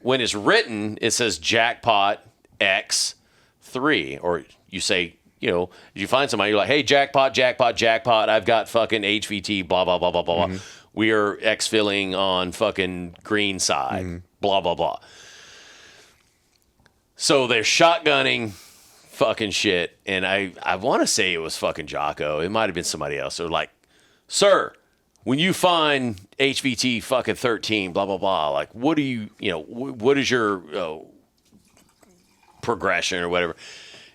when it's written, it says jackpot X3, or you say, you find somebody, you're like, hey, jackpot, jackpot, jackpot. I've got fucking HVT, blah, blah, blah, blah, blah, blah. We are X-filling on fucking green side, blah, blah, blah. So they're shotgunning fucking shit, and I want to say it was fucking Jocko. It might have been somebody else. They're like, sir, when you find HVT fucking 13, blah, blah, blah, like, what do you, what is your progression or whatever?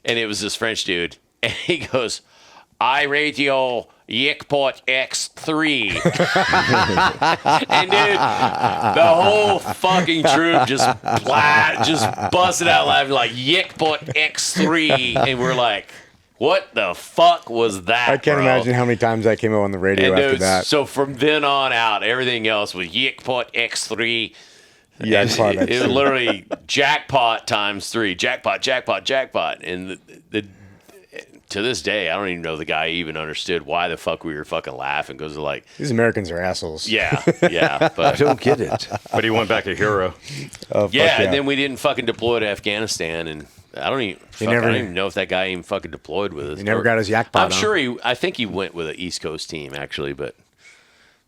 And it was this French dude, and he goes, I radio Yickpot X3. And dude, the whole fucking troop just busted out laughing like Yickpot X3. And we're like, what the fuck was that? I can't bro? imagine how many times I came out on the radio And after dude, that. so from then on out, everything else was Yickpot X3. Yeah, And it was literally jackpot times 3. Jackpot, jackpot, jackpot. And to this day, I don't even know the guy even understood why the fuck we were fucking laughing, because like, These Americans are assholes. yeah, I but don't get it. But he went back a hero. Oh, fuck yeah, and then we didn't fucking deploy to Afghanistan, and I don't even know if that guy even fucking deployed with us. He never got his yak pot I'm on. sure I think he went with an East Coast team actually, but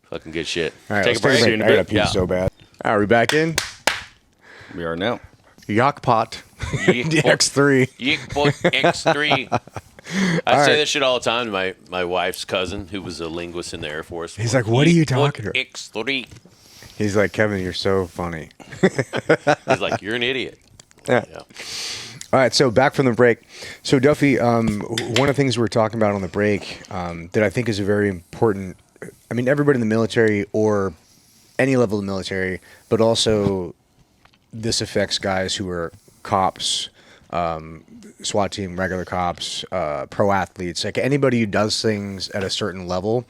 fucking good shit. All right, Take a let's break. I gotta pee so bad. All right, we back in? We are now. Yak pot. Yickpot- The X3. Yickpot X3. I say this shit all the time to my wife's cousin, who was a linguist in the Air Force. He's like, what are you Yickpot talking about? X3. He's like, Kevin, you're so funny. He's like, you're an idiot. Yeah. Yeah. All right, so back from the break. So Duffy, one of the things we were talking about on the break that I think is a very important, I mean, everybody in the military or any level of the military, but also this affects guys who are cops, SWAT team, regular cops, pro athletes, like anybody who does things at a certain level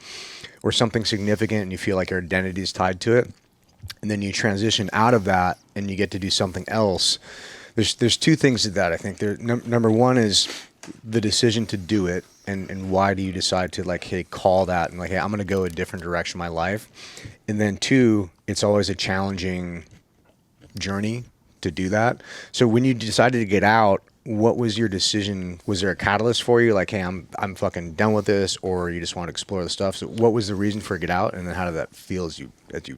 or something significant and you feel like your identity is tied to it. And then you transition out of that and you get to do something else. There's two things to that. I think number one is the decision to do it, and why do you decide to like, hey, call that and like, hey, I'm going to go a different direction in my life. And then two, it's always a challenging journey to do that. So when you decided to get out, what was your decision? Was there a catalyst for you? Like, hey, I'm fucking done with this, or you just want to explore the stuff? So what was the reason for get out, and then how did that feel as you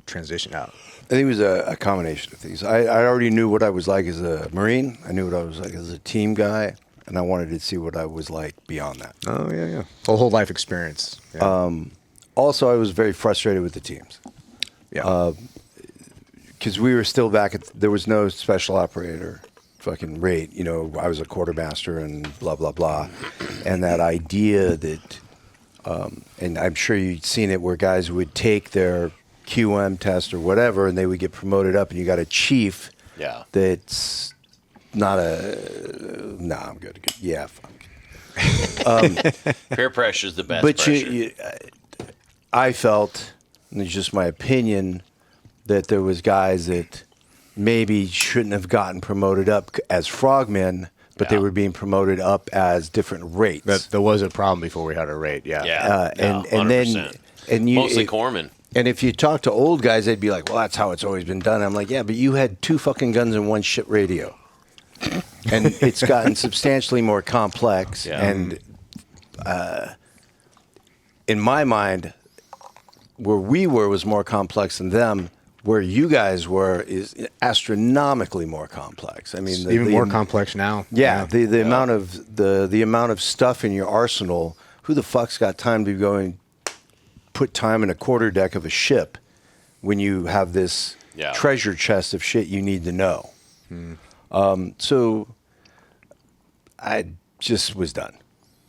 transitioned out? I think it was a combination of things. I already knew what I was like as a Marine. I knew what I was like as a team guy, and I wanted to see what I was like beyond that. Oh, yeah. The whole life experience. Yeah. Also, I was very frustrated with the teams. Yeah. Because we were still back at, there was no special operator fucking rate. You know, I was a quartermaster and blah, blah, blah. And that idea that, and I'm sure you'd seen it, where guys would take their QM test or whatever, and they would get promoted up, and you got a chief that's not a, I'm good. Yeah, fuck. Peer pressure is the best But pressure. I felt, and it's just my opinion, that there was guys that maybe shouldn't have gotten promoted up as frogmen, but they were being promoted up as different rates. There was a problem before we had a rate. Yeah. And 100%. then Mostly corpsmen. And if you talk to old guys, they'd be like, well, that's how it's always been done. I'm like, yeah, but you had 2 fucking guns and 1 shit radio. And it's gotten substantially more complex. Yeah. And in my mind, where we were was more complex than them. Where you guys were is astronomically more complex. I mean, Even more complex now. Yeah, the amount of the amount of stuff in your arsenal. Who the fuck's got time to go and put time in a quarter deck of a ship when you have this treasure chest of shit you need to know? So I just was done.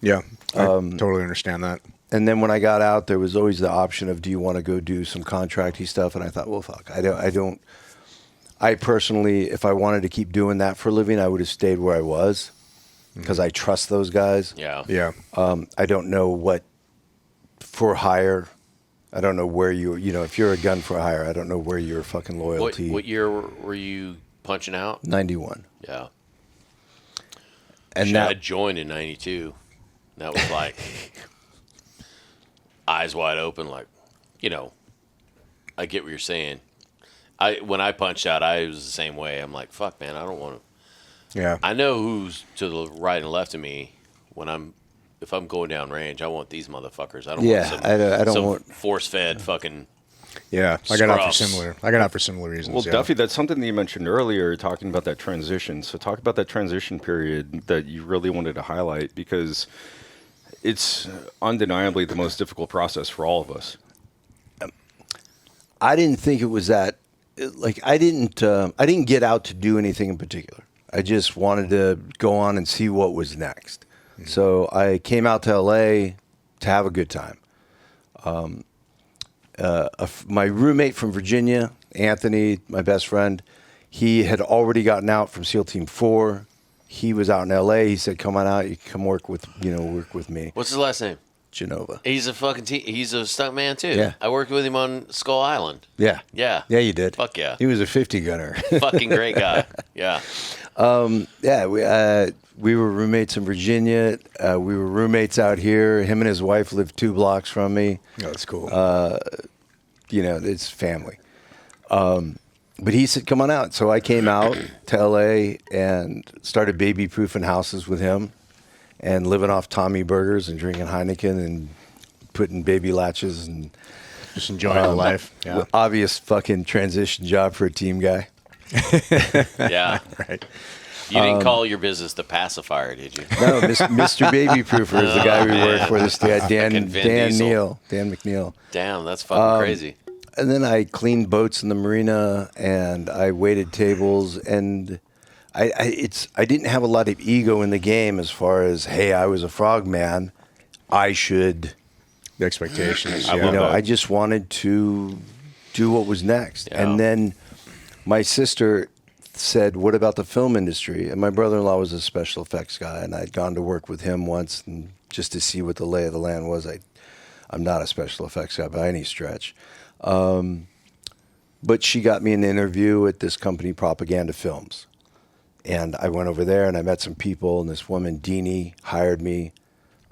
Yeah, I totally understand that. And then when I got out, there was always the option of, do you want to go do some contracty stuff? And I thought, well, fuck, I personally, if I wanted to keep doing that for a living, I would have stayed where I was, because I trust those guys. Yeah. I don't know what for hire. I don't know where if you're a gun for hire, I don't know where your fucking loyalty. What year were you punching out? 91. Yeah. And I joined in 92. That was like eyes wide open, like, you know, I get what you're saying. When I punched out, I was the same way. I'm like, fuck, man, I don't want to. Yeah. I know who's to the right and left of me if I'm going down range. I want these motherfuckers. I don't want some, I don't some want force-fed fucking. Yeah, I got out for Scruffs. similar reasons. Well, yeah. Duffy, that's something that you mentioned earlier, talking about that transition. So talk about that transition period that you really wanted to highlight, because it's undeniably the most difficult process for all of us. I didn't think it was that. Like I didn't get out to do anything in particular. I just wanted to go on and see what was next. Mm-hmm. So I came out to LA to have a good time. My roommate from Virginia, Anthony, my best friend, he had already gotten out from SEAL Team 4. He was out in LA. He said, "Come on out. You can come work with me." What's his last name? Genova. He's a fucking he's a stuntman too. Yeah. I worked with him on Skull Island. Yeah. Yeah. Yeah, you did. Fuck yeah. He was a 50 gunner. Fucking great guy. Yeah. We were roommates in Virginia. We were roommates out here. Him and his wife lived 2 blocks from me. Oh, that's cool. It's family. But he said, "Come on out." So I came out to LA and started baby proofing houses with him and living off Tommy burgers and drinking Heineken and putting baby latches and Just enjoying the life. Yeah. obvious fucking transition job for a team guy. Yeah. Right. You didn't call your business the pacifier, did you? No, Mr. Baby Proofer is the guy we work for. This guy, Dan McNeil. Damn, that's fucking crazy. And then I cleaned boats in the marina and I waited tables, and I didn't have a lot of ego in the game as far as, hey, I was a frogman, I should. The expectations. I just wanted to do what was next. Yeah. And then my sister said, "What about the film industry?" And my brother-in-law was a special effects guy, and I'd gone to work with him once and just to see what the lay of the land was. I'm not a special effects guy by any stretch. But she got me an interview at this company, Propaganda Films. And I went over there and I met some people, and this woman, Deanie, hired me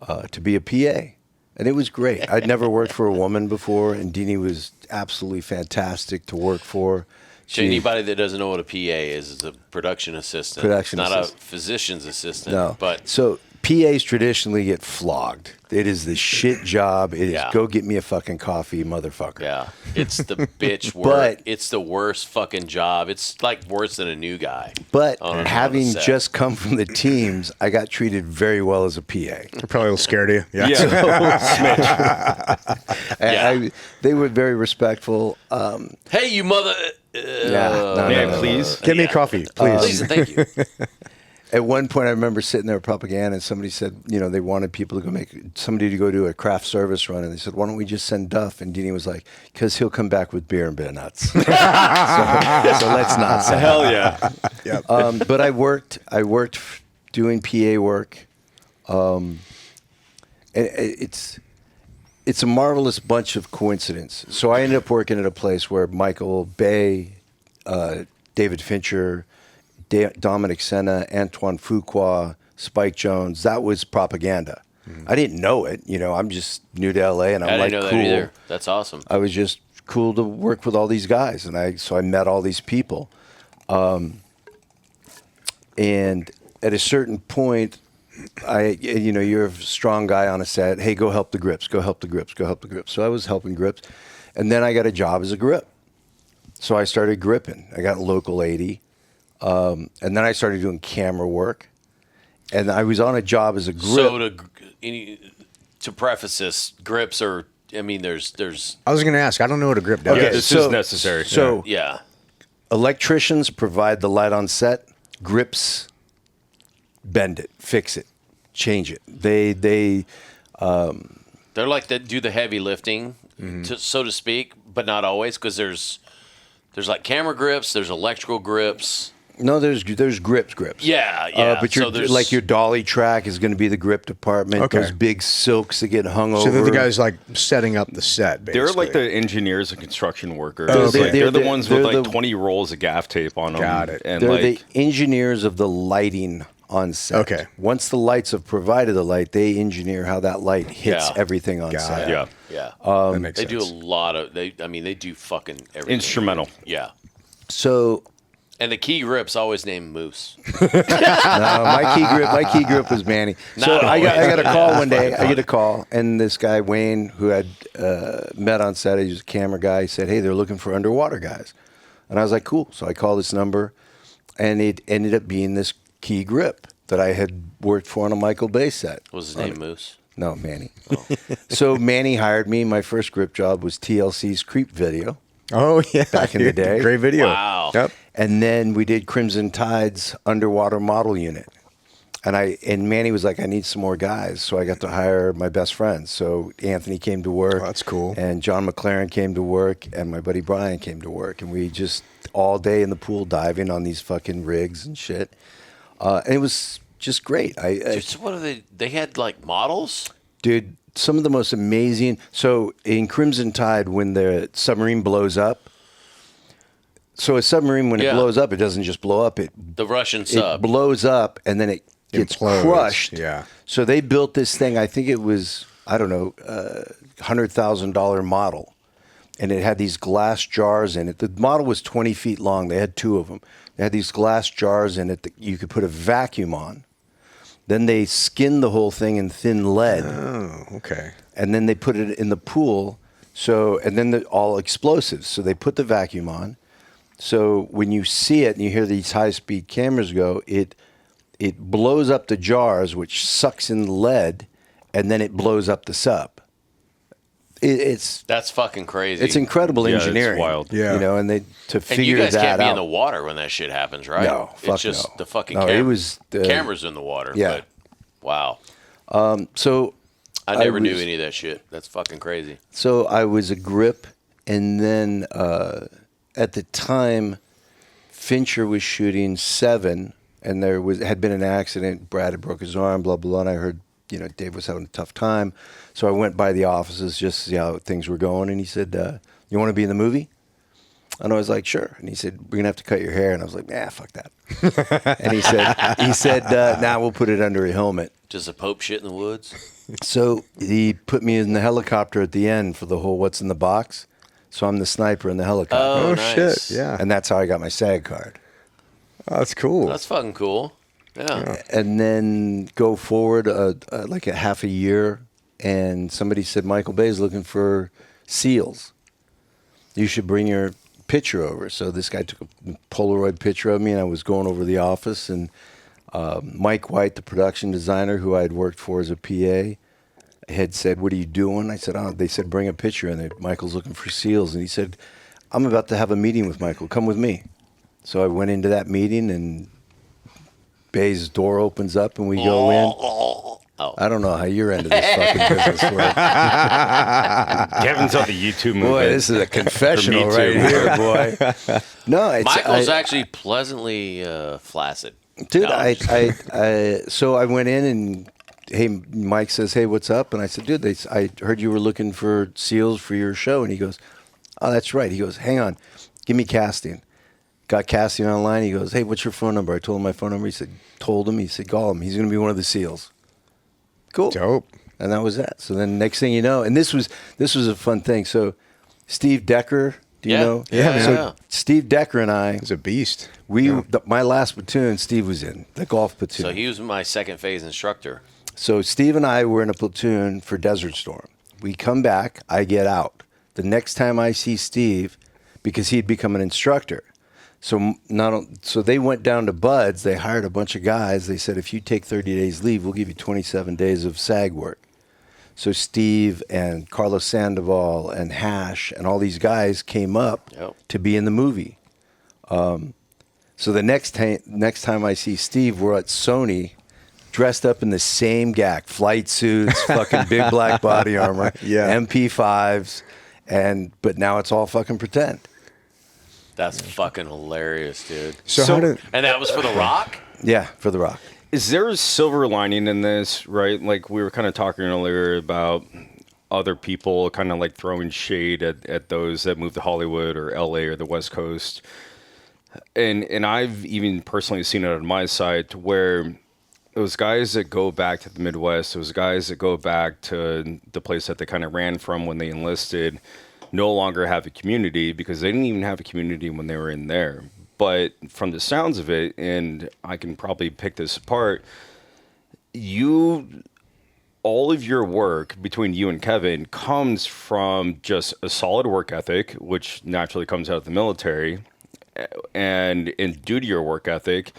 to be a PA. And it was great. I'd never worked for a woman before, and Deanie was absolutely fantastic to work for. So anybody that doesn't know what a PA is a production assistant. It's not a physician's assistant. No. But so PAs traditionally get flogged. It is the shit job. It is go get me a fucking coffee, motherfucker. yeah, it's the bitch work. But- It's the worst fucking job. It's like worse than a new guy. But on a having set. just come from the teams, I got treated very well as a PA. They're probably a little scared of you. Yeah. They were very respectful. Hey, you mother. Please. Get me a coffee, please. Please and thank you. At one point, I remember sitting there at Propaganda, and somebody said, they wanted people to go do a craft service run, and they said, "Why don't we just send Duff?" And Deanie was like, "Because he'll come back with beer and beer nuts." so let's not say. Hell yeah. Yep. But I worked doing PA work. It's a marvelous bunch of coincidences. So I ended up working at a place where Michael Bay, David Fincher, Dominic Sena, Antoine Fuqua, Spike Jonze, that was Propaganda. I didn't know it. I'm just new to LA, and I'm I like, didn't know cool. that either. That's awesome. I was just cool to work with all these guys, and I met all these people. And at a certain point, you're a strong guy on a set. Hey, go help the grips. Go help the grips. Go help the grips. So I was helping grips, and then I got a job as a grip. So I started gripping. I got local 80, and then I started doing camera work, and I was on a job as a grip. So to preface this, grips are. I mean, there's. I was going to ask. I don't know what a grip does. Yeah, this is necessary. So Yeah. electricians provide the light on set. Grips bend it, fix it, change it. They're like that. Do the heavy lifting, so to speak, but not always, because there's like camera grips, there's electrical grips. No, there's grips. Yeah. But so there's like your dolly track is going to be the grip department. Okay. Those big silks that get hung over. So they're the guys like setting up the set, basically. They're like the engineers and construction workers. Oh, okay. They're the ones with they're like the- 20 rolls of gaff tape on them. Got it. And They're like, the engineers of the lighting on set. Okay. Once the lights have provided the light, they engineer how that light hits Yeah. everything on Got set. it. Yeah. Yeah. That makes They sense. do a lot of they do fucking everything. Instrumental. Yeah. So And the key grip's always named Moose. my key grip was Manny. So Not I got always. a call Yeah, one day. fucking I get a call, and this guy Wayne, who had met on set, he was a camera guy. He said, "Hey, they're looking for underwater guys," and I was like, "Cool." So I called this number, and it ended up being this key grip that I had worked for on a Michael Bay set. Was his name Moose? No, Manny. So Manny hired me. My first grip job was TLC's Creep video. Oh yeah, Back in the day. great video. Wow. Yep. And then we did Crimson Tide's underwater model unit. And Manny was like, I need some more guys. So I got to hire my best friends. So Anthony came to work. Oh, that's cool. And John McLaren came to work. And my buddy Brian came to work. And we just all day in the pool diving on these fucking rigs and shit. And it was just great. So what are they? They had like models? Dude, some of the most amazing. So in Crimson Tide, when the submarine blows up, so a submarine, when it Yeah. blows up, it doesn't just blow up. The Russian It sub. blows up and then it gets Implodes, crushed. yeah. So they built this thing. I think it was, I don't know, $100,000 model. And it had these glass jars in it. The model was 20 feet long. They had two of them. They had these glass jars in it that you could put a vacuum on. Then they skinned the whole thing in thin lead. Oh, okay. And then they put it in the pool. So, and then all explosives. So they put the vacuum on. So when you see it and you hear these high-speed cameras go, it blows up the jars, which sucks in the lead, and then it blows up the sub. It's That's fucking crazy. it's incredible Yeah, it's engineering. wild. Yeah. You know, and they to And figure you guys that can't be out. in the water when that shit happens, right? No, fuck it's just no. the fucking No, it camera. was the- cameras in the water. Yeah. But, wow. So I never knew was- any of that shit. That's fucking crazy. So I was a grip, and then at the time, Fincher was shooting 7, and had been an accident. Brad had broke his arm, blah blah. And I heard, Dave was having a tough time, so I went by the offices just to see how things were going. And he said, "You want to be in the movie?" And I was like, "Sure." And he said, "We're gonna have to cut your hair." And I was like, "Nah, fuck that." And he said, "Nah, we'll put it under a helmet." Just a Pope shit in the woods. So he put me in the helicopter at the end for the whole "What's in the box." So I'm the sniper in the helicopter. Oh, nice. shit. Yeah. And that's how I got my SAG card. Oh, that's cool. That's fucking cool. Yeah. And then go forward like a half a year, and somebody said, Michael Bay's looking for SEALs. You should bring your picture over. So this guy took a Polaroid picture of me, and I was going over to the office, and Mike White, the production designer who I had worked for as a PA, had said, "What are you doing?" I said, "Oh," they said, "Bring a picture." And Michael's looking for SEALs. And he said, "I'm about to have a meeting with Michael. Come with me." So I went into that meeting, and Bay's door opens up, and we go in. Oh. I don't know how your end of this fucking business works. Kevin's on the YouTube movement. Boy, this is a confessional For me right too. here, boy. No, it's Michael's actually pleasantly flaccid. dude. No. So I went in, and hey, Mike says, "Hey, what's up?" And I said, "Dude, I heard you were looking for SEALs for your show." And he goes, "Oh, that's right." He goes, "Hang on, give me casting." Got casting online. He goes, "Hey, what's your phone number?" I told him my phone number. He said, He said, "Call him. He's going to be one of the SEAls." Cool. Dope. And that was that. So then next thing you know, and this was a fun thing. So Steve Decker, do you Yeah. know? Yeah, man. So Yeah. Steve Decker and I, He's a beast. my last platoon, Steve was in, the golf platoon. So he was my second phase instructor. So Steve and I were in a platoon for Desert Storm. We come back, I get out. The next time I see Steve, because he'd become an instructor. So they went down to Bud's. They hired a bunch of guys. They said, if you take 30 days leave, we'll give you 27 days of SAG work. So Steve and Carlos Sandoval and Hash and all these guys came up to be in the movie. So the next time I see Steve, we're at Sony, dressed up in the same gack, flight suits, fucking big black body armor, MP5s, but now it's all fucking pretend. That's fucking hilarious, dude. So And that was for The Rock? Yeah, for The Rock. Is there a silver lining in this, right? Like we were kind of talking earlier about other people kind of like throwing shade at those that move to Hollywood or LA or the West Coast. And I've even personally seen it on my side to where those guys that go back to the Midwest, those guys that go back to the place that they kind of ran from when they enlisted, no longer have a community because they didn't even have a community when they were in there. But from the sounds of it, and I can probably pick this apart, all of your work between you and Kevin comes from just a solid work ethic, which naturally comes out of the military. And due to your work ethic,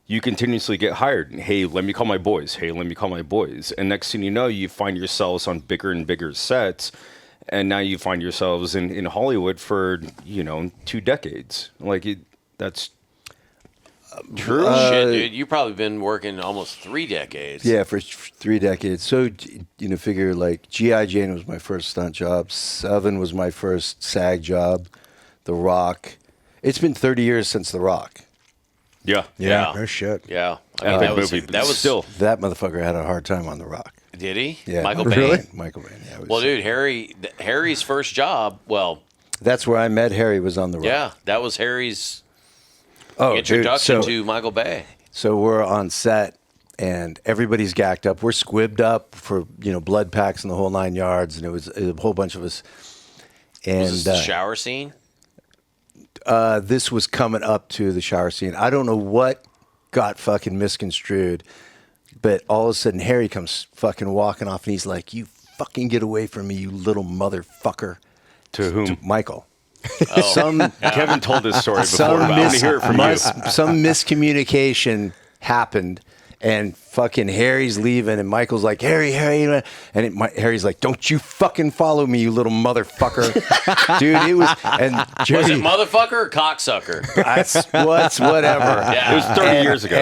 you continuously get hired. Hey, let me call my boys. Hey, let me call my boys. And next thing you know, you find yourselves on bigger and bigger sets. And now you find yourselves in Hollywood for, 2 decades. That's true. Shit, dude. You've probably been working almost 3 decades. Yeah, for 3 decades. So, figure like G.I. Jane was my first stunt job. Seven was my first SAG job. The Rock. It's been 30 years since The Rock. Yeah. No shit. Yeah. Epic movie. That was still. That motherfucker had a hard time on The Rock. Did he? Yeah. Michael Really? Bay. Michael Bay. Yeah, Well, dude, Harry's first job. Well, that's where I met Harry. Was on The Rock. yeah, that was Harry's Oh, introduction dude, to Michael Bay. So we're on set, and everybody's gacked up. We're squibbed up for blood packs and the whole 9 yards, and it was a whole bunch of us. And Was this the shower scene? this was coming up to the shower scene. I don't know what got fucking misconstrued, but all of a sudden Harry comes fucking walking off, and he's like, "You fucking get away from me, you little motherfucker." To whom? To Michael. Oh. Kevin told this story before, but I want to hear it from you. Some miscommunication happened, and fucking Harry's leaving, and Michael's like, Harry, and Harry's like, "Don't you fucking follow me, you little motherfucker." Dude, it was, and Jerry, Was it motherfucker or cocksucker? whatever. Yeah. It was 30 years ago.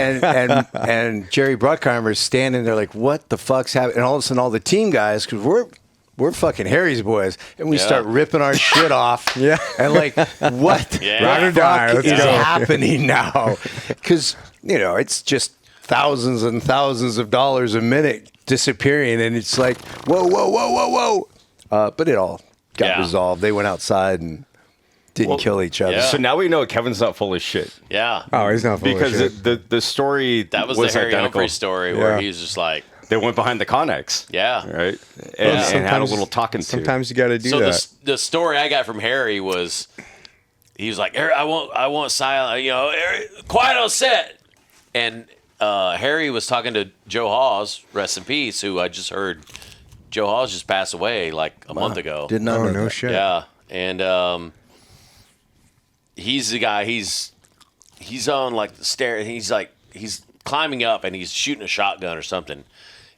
And Jerry Bruckheimer's standing there like, what the fuck's happening? And all of a sudden, all the team guys, because we're fucking Harry's boys, and we start ripping our shit off. Yeah. And like, what Yeah. the Ride or die, fuck let's is go. happening now? Because, it's just thousands and thousands of dollars a minute disappearing, and it's like, whoa. But it all got resolved. They went outside and didn't kill each other. yeah. So now we know Kevin's not full of shit. Yeah. Oh, he's not full of Because shit. the story That was the Harry identical. Humphrey story where Yeah. he was just like, They went behind the Connex. yeah. Right? And had a Sometimes- little talking to. Sometimes you got to do So that. the story I got from Harry was, he was like, I want silent, Harry, quiet on set. And Harry was talking to Joe Hawes, rest in peace, who I just heard Joe Hawes just passed away like a month ago. Did not Oh, know no that. shit. Yeah, and he's the guy. He's on like the stair. He's climbing up and he's shooting a shotgun or something.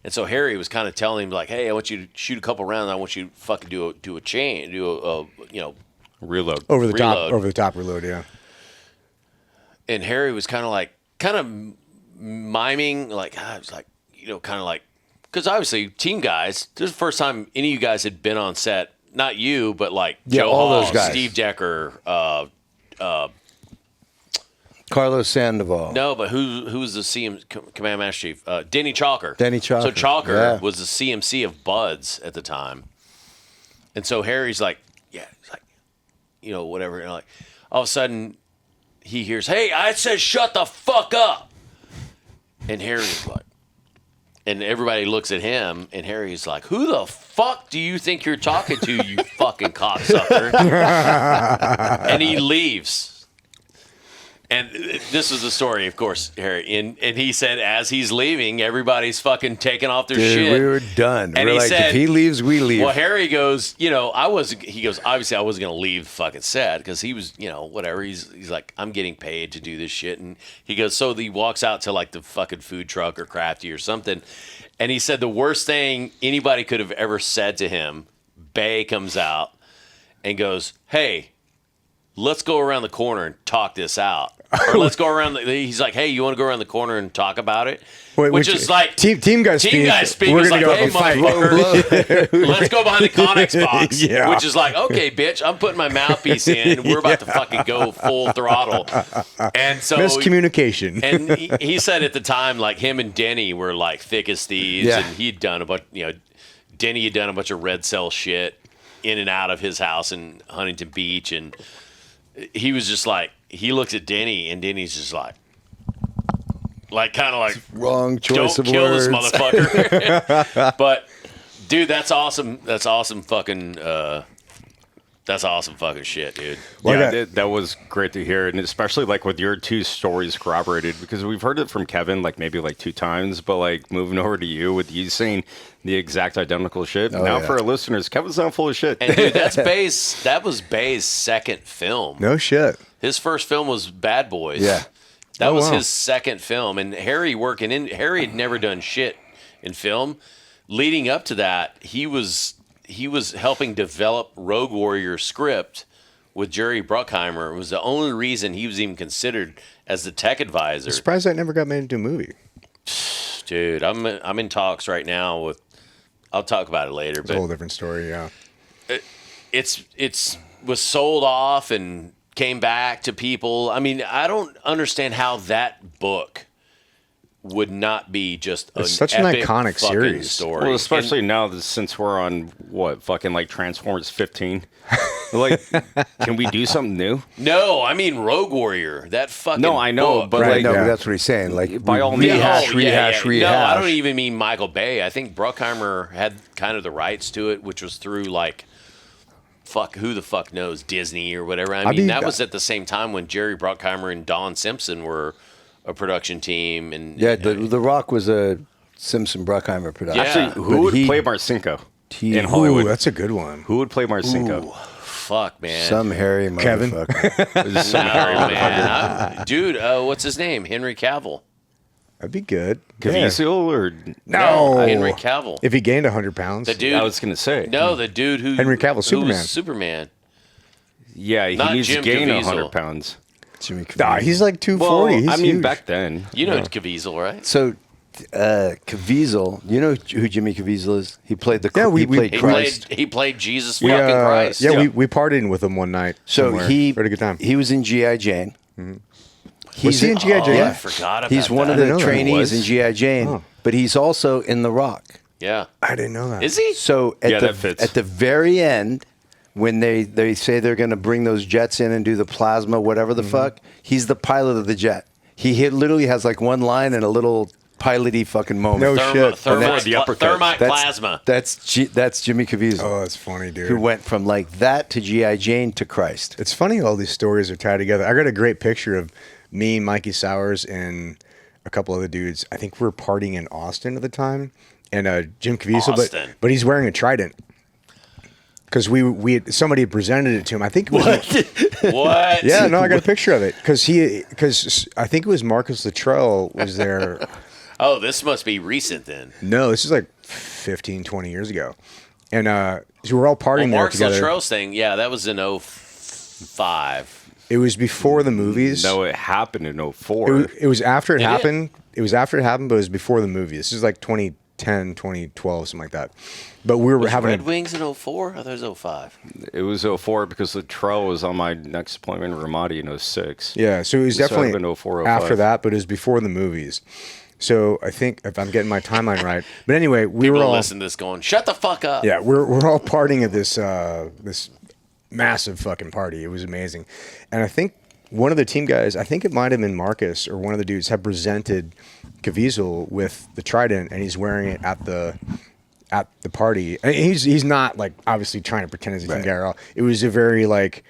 And so Harry was kind of telling him like, "Hey, I want you to shoot a couple rounds. I want you to fucking do a Reload. Over the reload. top reload, yeah. And Harry was kind of miming like, I was like, kind of like, because obviously team guys. This is the first time any of you guys had been on set. Not you, but like Joe all those Hawes, guys. Steve Decker. Carlos Sandoval. No, but who was the Command Master Chief? Denny Chalker. Denny Chalker, So Chalker yeah. was the CMC of Buds at the time. And so Harry's like, he's like, whatever. And like, all of a sudden, he hears, "Hey, I said shut the fuck up." And Harry's like, and everybody looks at him, and Harry's like, "Who the fuck do you think you're talking to, you fucking cocksucker?" And he leaves. And this was the story, of course, Harry. And he said, as he's leaving, everybody's fucking taking off their Dude, shit. we were done. And We're he like, said, if he leaves, we leave. Well, Harry goes, he goes, obviously I wasn't going to leave the fucking set because he was, whatever. He's like, I'm getting paid to do this shit. And he goes, so he walks out to like the fucking food truck or Crafty or something. And he said the worst thing anybody could have ever said to him, Bay comes out and goes, "Hey, let's go around the corner and talk this out." Or let's go around. He's like, "Hey, you want to go around the corner and talk about it?" Which is like team guy speak. We're We're like, gonna go "Hey, fight. motherfucker, let's go behind the Connex box." Yeah. Which is like, "Okay, bitch, I'm putting my mouthpiece in. We're about to fucking go full throttle." And so Miscommunication. And he said at the time, like him and Denny were like thick as thieves, Yeah. and he'd done a bunch. Denny had done a bunch of red cell shit in and out of his house in Huntington Beach, and he was just like, he looks at Denny, and Denny's just like, like kind of like Wrong choice don't of kill words. this motherfucker. But dude, that's awesome. That's awesome fucking. That's awesome fucking shit, dude. Yeah, that was great to hear, and especially like with your two stories corroborated, because we've heard it from Kevin like maybe like 2 times, but like moving over to you with you saying the exact identical shit. Now for our listeners, Kevin's not full of shit. And dude, that was Bay's second film. No shit. His first film was Bad Boys. Yeah. That was wow. his second film, and Harry had never done shit in film. Leading up to that, he was helping develop Rogue Warrior script with Jerry Bruckheimer. It was the only reason he was even considered as the tech advisor. I'm surprised that never got made into a movie. Dude, I'm in talks right now with. I'll talk about it later, It's a but whole different story, yeah. it's was sold off and came back to people. I mean, I don't understand how that book would not be just It's such an epic iconic fucking series. story. Well, especially now that since we're on what fucking like Transformers 15, like, can we do something new? No, I mean Rogue Warrior. That fucking No, I know, book. but Right, like, no, yeah. but that's what he's saying. Like, By all means. rehash. No, I don't even mean Michael Bay. I think Bruckheimer had kind of the rights to it, which was through like, who the fuck knows, Disney or whatever. I mean, that was at the same time when Jerry Bruckheimer and Don Simpson were a production team. And Yeah, the Rock was a Simpson Bruckheimer production. Yeah. Actually, who would play Marcinko in Ooh, Hollywood? that's a good one. Who would play Marcinko? fuck, man. Some hairy Kevin. motherfucker. Some No, hairy motherfucker. man. Dude, what's his name? Henry Cavill. That'd be good. Caviezel or No. Henry Cavill. If he gained 100 pounds. The dude. I was gonna say No, the dude who Henry Cavill, who Superman. was Superman. Yeah, he Not needs Jim to gain Caviezel. 100 pounds. Jimmy Caviezel. Nah, he's like 240. Well, He's I mean, huge. back then. You know Caviezel, right? So, Caviezel, you know who Jimmy Caviezel is? He played the Yeah, he played He Christ. played Jesus We, fucking Christ. Yeah, we partied with him one night. So somewhere. he had a good time. He was in GI Jane. Was he in G.I. Jane? I forgot about He's one that. of I didn't the know that. trainees in Was? GI Jane, Oh. but he's also in The Rock. Yeah. I didn't know that. Is he? So Yeah, that fits. at the very end, when they say they're going to bring those jets in and do the plasma, whatever the fuck, he's the pilot of the jet. He literally has like one line and a little pilot-y fucking moment. No shit. Thermite, the uppercut. thermite plasma. That's Jimmy Caviezel, Oh, that's funny, dude. who went from like that to GI Jane to Christ. It's funny all these stories are tied together. I got a great picture of me, Mikey Sowers, and a couple other dudes. I think we were partying in Austin at the time, and Jim Caviezel, Austin. but he's wearing a Trident because somebody had presented it to him. I think it was What? yeah, no, I got a picture of it because I think it was Marcus Luttrell was there. Oh, this must be recent then. No, this is like 15, 20 years ago, and so we're all partying there Mark together. Luttrell's thing, yeah, that was in 05. It was before the movies. No, it happened in 04. It was after it Did it? happened. It was after it happened, but it was before the movie. This is like 2010, 2012, something like that. But we were Was having Red Wings in 04? I thought it was 05. It was 04 because Luttrell was on my next deployment in Ramadi in 06. yeah. So it was So it definitely would've been 04, after 05. that, but it was before the movies. So I think if I'm getting my timeline right. But anyway, we People were all listen to this going, shut the fuck up. yeah, we're all partying at this massive fucking party. It was amazing, and I think one of the team guys, I think it might have been Marcus or one of the dudes, had presented Caviezel with the Trident, and he's wearing it at the party. And he's not like obviously trying to pretend as a team guy at all. It was a very like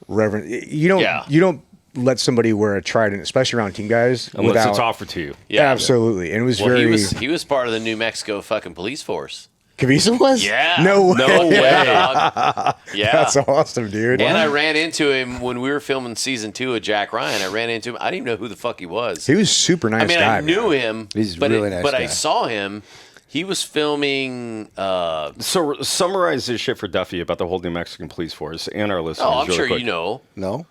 reverent. You don't let somebody wear a Trident, especially around team guys, Unless without it's offered to you. Yeah. absolutely. And it was Well, very. he was part of the New Mexico fucking police force. Caviezel was? Yeah. No way. No way. dog. Yeah. That's awesome, dude. And I ran into him when we were filming season 2 of Jack Ryan. I ran into him. I didn't even know who the fuck he was. He was a super nice I mean, guy. I knew man. him. He's a but really nice But guy. I saw him. He was filming. So summarize this shit for Duffy about the whole New Mexican police force and our listeners. Oh, I'm really sure quick. you know. No?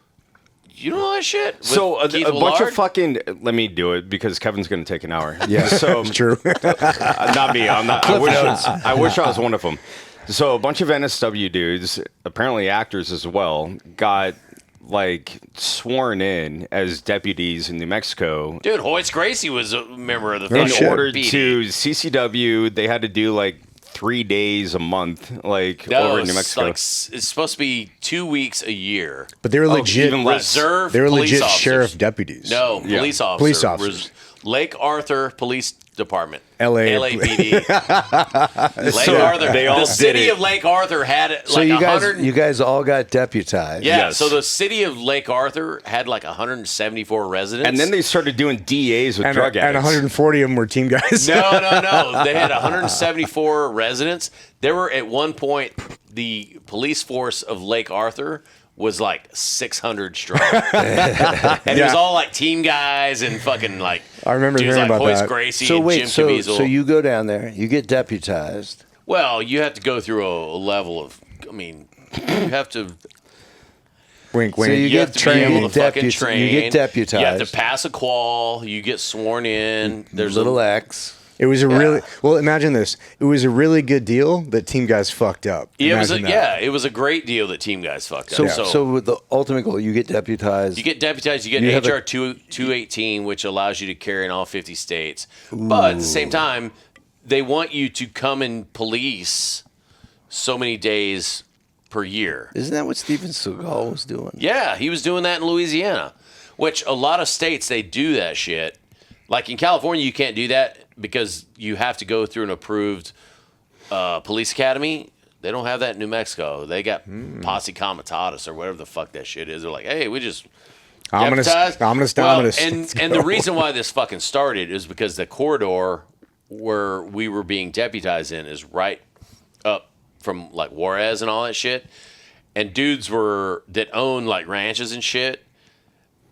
You know that shit? With So a Keith bunch Willard? of fucking. Let me do it because Kevin's going to take an hour. Yeah. So It's true. not me. I'm not. I wish I was one of them. So a bunch of NSW dudes, apparently actors as well, got like sworn in as deputies in New Mexico. Dude, Hoyce Gracie was a member of the Oh, fucking shit. Ordered PD. to CCW, they had to do like 3 days a month, like No, over in New it's Mexico. like it's supposed to be 2 weeks a year. But they were legit. even less. Reserve They were police legit officers. sheriff deputies. No, Yeah. police officers. Police officers. Lake Arthur Police Department. LAPD. Lake Arthur. They all the did city it. of Lake Arthur had So like you 100. guys, you guys all got deputized. Yeah, Yes. so the city of Lake Arthur had like 174 residents. And then they started doing DAs with and, drug and addicts. 140 of them were team guys. No. They had 174 residents. There were at one point the police force of Lake Arthur was like 600 strong, and it was all like team guys and fucking like. I remember dudes hearing like about Hoist that. Gracie So and wait, Jim so Caviezel. you go down there, you get deputized. Well, you have to go through a level of. I mean, you have to. Wink, So wink. you You get have to be able to fucking train. You get deputized. You have to pass a qual. You get sworn in. There's little a, X. It was a really well. Imagine this. It was a really good deal that team guys fucked up. It was Imagine that. it was a great deal that team guys fucked So, up. so with the ultimate goal, you get deputized. You get deputized. You get You have HR 218, which allows you to carry in all 50 states. But at the same time, they want you to come and police so many days per year. Isn't that what Steven Seagal was doing? Yeah, he was doing that in Louisiana, which a lot of states, they do that shit. Like in California, you can't do that because you have to go through an approved police academy. They don't have that in New Mexico. They got posse comitatus or whatever the fuck that shit is. They're like, hey, we just deputized. And the reason why this fucking started is because the corridor where we were being deputized in is right up from like Juarez and all that shit. And dudes that own like ranches and shit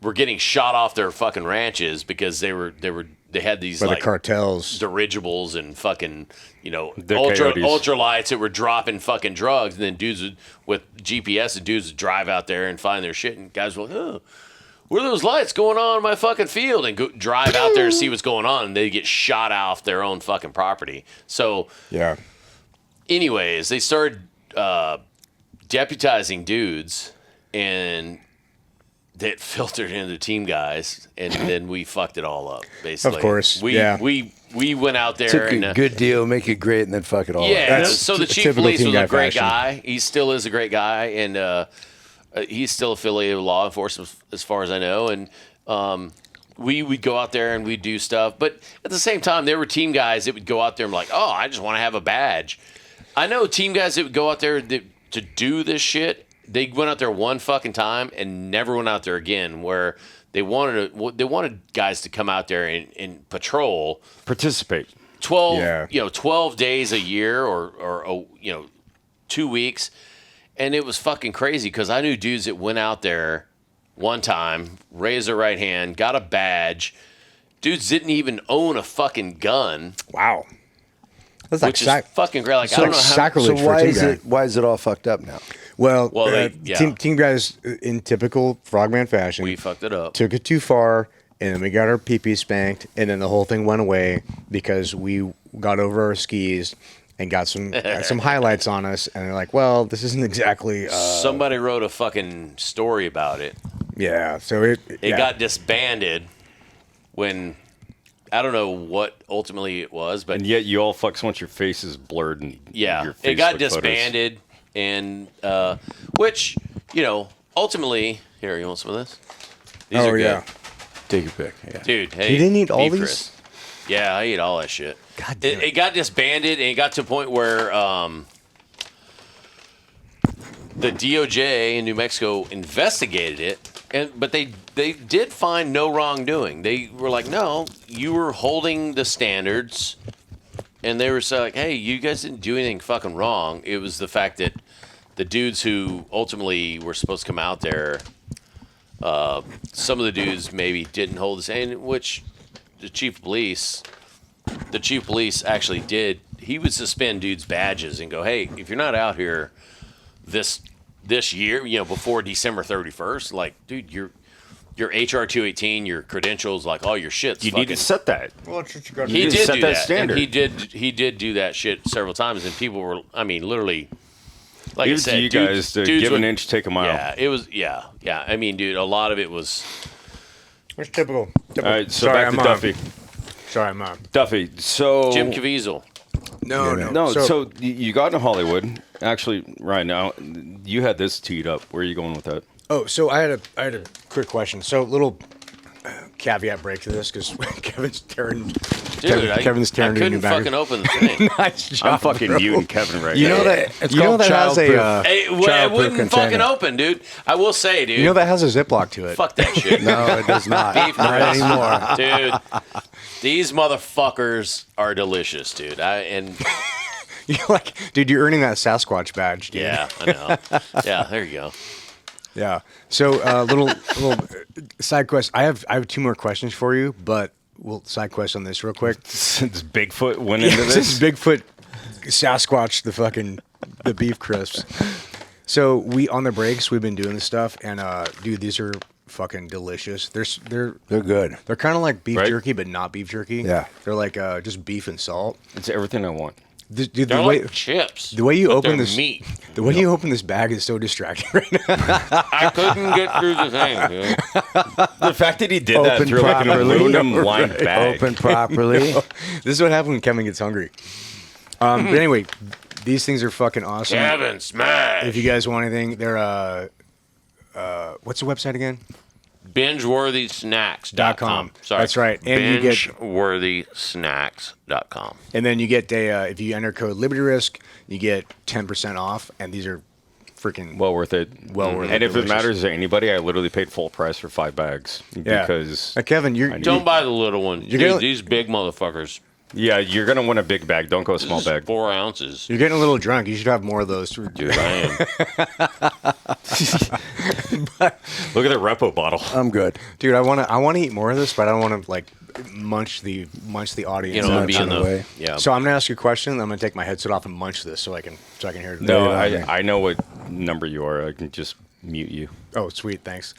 were getting shot off their fucking ranches because they had these by like the cartels. dirigibles and fucking, you know, They're coyotes. ultralights that were dropping fucking drugs, and then dudes with GPS and dudes would drive out there and find their shit, and guys were like, oh, what are those lights going on in my fucking field? And go drive out there and see what's going on, and they get shot off their own fucking property. So Yeah. anyways, they started deputizing dudes, and that filtered into team guys, and then we fucked it all up. Basically, Of course, we yeah. we went out there Took and a good deal, make it great, and then fuck it all up. yeah. That's So the chief typical police team was guy a great fashion. guy. He still is a great guy, and he's still affiliated with law enforcement, as far as I know. And we would go out there and we'd do stuff, but at the same time, there were team guys that would go out there and be like, oh, I just want to have a badge. I know team guys that would go out there to do this shit. They went out there one fucking time and never went out there again. Where they wanted guys to come out there and patrol Participate. 12 days a year or 2 weeks, and it was fucking crazy because I knew dudes that went out there one time, raised their right hand, got a badge. Dudes didn't even own a fucking gun, Wow. That's like which is fucking great. Like I so don't know how. sacrilege So for a why team is guy. why is it all fucked up now? Well, yeah. team guys in typical Frogman fashion We fucked it up. took it too far, and then we got our pee-pee spanked, and then the whole thing went away because we got over our skis and got some highlights on us, and they're like, well, this isn't exactly Somebody wrote a fucking story about it. yeah. So it Got disbanded when I don't know what ultimately it was, but And yet you all fucks once your face is blurred and yeah, your it got Facebook photos. disbanded, and which ultimately, here, you want some of this? These oh are good. yeah. Take your pick. Yeah. Dude. Hey, You didn't eat all beef these? Chris. Yeah, I ate all that shit. God damn It got disbanded, and it got to a point where the DOJ in New Mexico investigated it, but they did find no wrongdoing. They were like, no, you were holding the standards, and they were like, hey, you guys didn't do anything fucking wrong. It was the fact that the dudes who ultimately were supposed to come out there, some of the dudes maybe didn't hold the same, which the chief of police actually did. He would suspend dudes' badges and go, hey, if you're not out here this year, before December 31st, like, dude, your HR 218, your credentials, like all your shit's You fucking. need to set that. Well, that's what you got He need to did set do that that. standard. And he did do that shit several times, and people were, I mean, literally, like Leave I it said, to you guys to dudes give an would- inch, take a mile. Yeah, it was. Yeah. I mean, dude, a lot of it was. It's typical. All right, so Sorry, back to I'm Duffy. Sorry, I'm on. Duffy, so Jim Caviezel. No, Yeah, no. No, so you got into Hollywood. Actually, right now, you had this teed up. Where are you going with that? Oh, so I had a quick question. So little caveat break to this because Kevin's tearing. Dude, Kevin's tearing I into a new couldn't battery. fucking open the thing. Nice job. I'm fucking bro. muting Kevin right You now. know that it's You know called that has a, childproof. It Childproof wouldn't fucking container. open, dude. I will say, dude. You know that has a Ziploc to it. Fuck that shit. No, it does not. Beef Not crisps. anymore. Dude. These motherfuckers are delicious, dude. You're like, dude, you're earning that Sasquatch badge, dude. Yeah, I know. Yeah, there you go. Yeah. So, little side quest. I have 2 more questions for you, but we'll side quest on this real quick. Since Bigfoot went into This this, is Bigfoot, Sasquatch, the beef crisps. So we on the breaks, we've been doing this stuff, and dude, these are fucking delicious. They're good. They're kind of like beef Right? jerky, but not beef jerky. Yeah. They're like just beef and salt. it's everything I want. Dude, They're the way like chips. the way you but open they're this meat. the way you open this bag is so distracting right now. I couldn't get through the thing, dude. The fact that he did that Open through like an properly. aluminum lined bag. Open properly. This is what happens when Kevin gets hungry. But anyway, these things are fucking awesome. Kevin, smash. If you guys want anything, they're what's the website again? BingeworthySnacks.com. Sorry. That's right. And you get- BingeworthySnacks.com. And then you get if you enter code Liberty Risk, you get 10% off, and these are freaking Well worth it. Well worth it. And if it Delicious. matters to anybody, I literally paid full price for 5 bags Yeah. because Kevin, you're Don't buy the little one. Dude, gonna- these big motherfuckers. yeah, you're gonna want a big bag. Don't go a This small is bag. 4 ounces. you're getting a little drunk. You should have more of those. Dude, I am. Look at the repo bottle. I'm good. Dude, I want to eat more of this, but I don't want to like munch the audience. You know, out. be out in of the the way. yeah. So I'm gonna ask you a question. I'm gonna take my headset off and munch this so I can hear it. No, Yeah. I know what number you are. I can just mute you. Oh, sweet, thanks.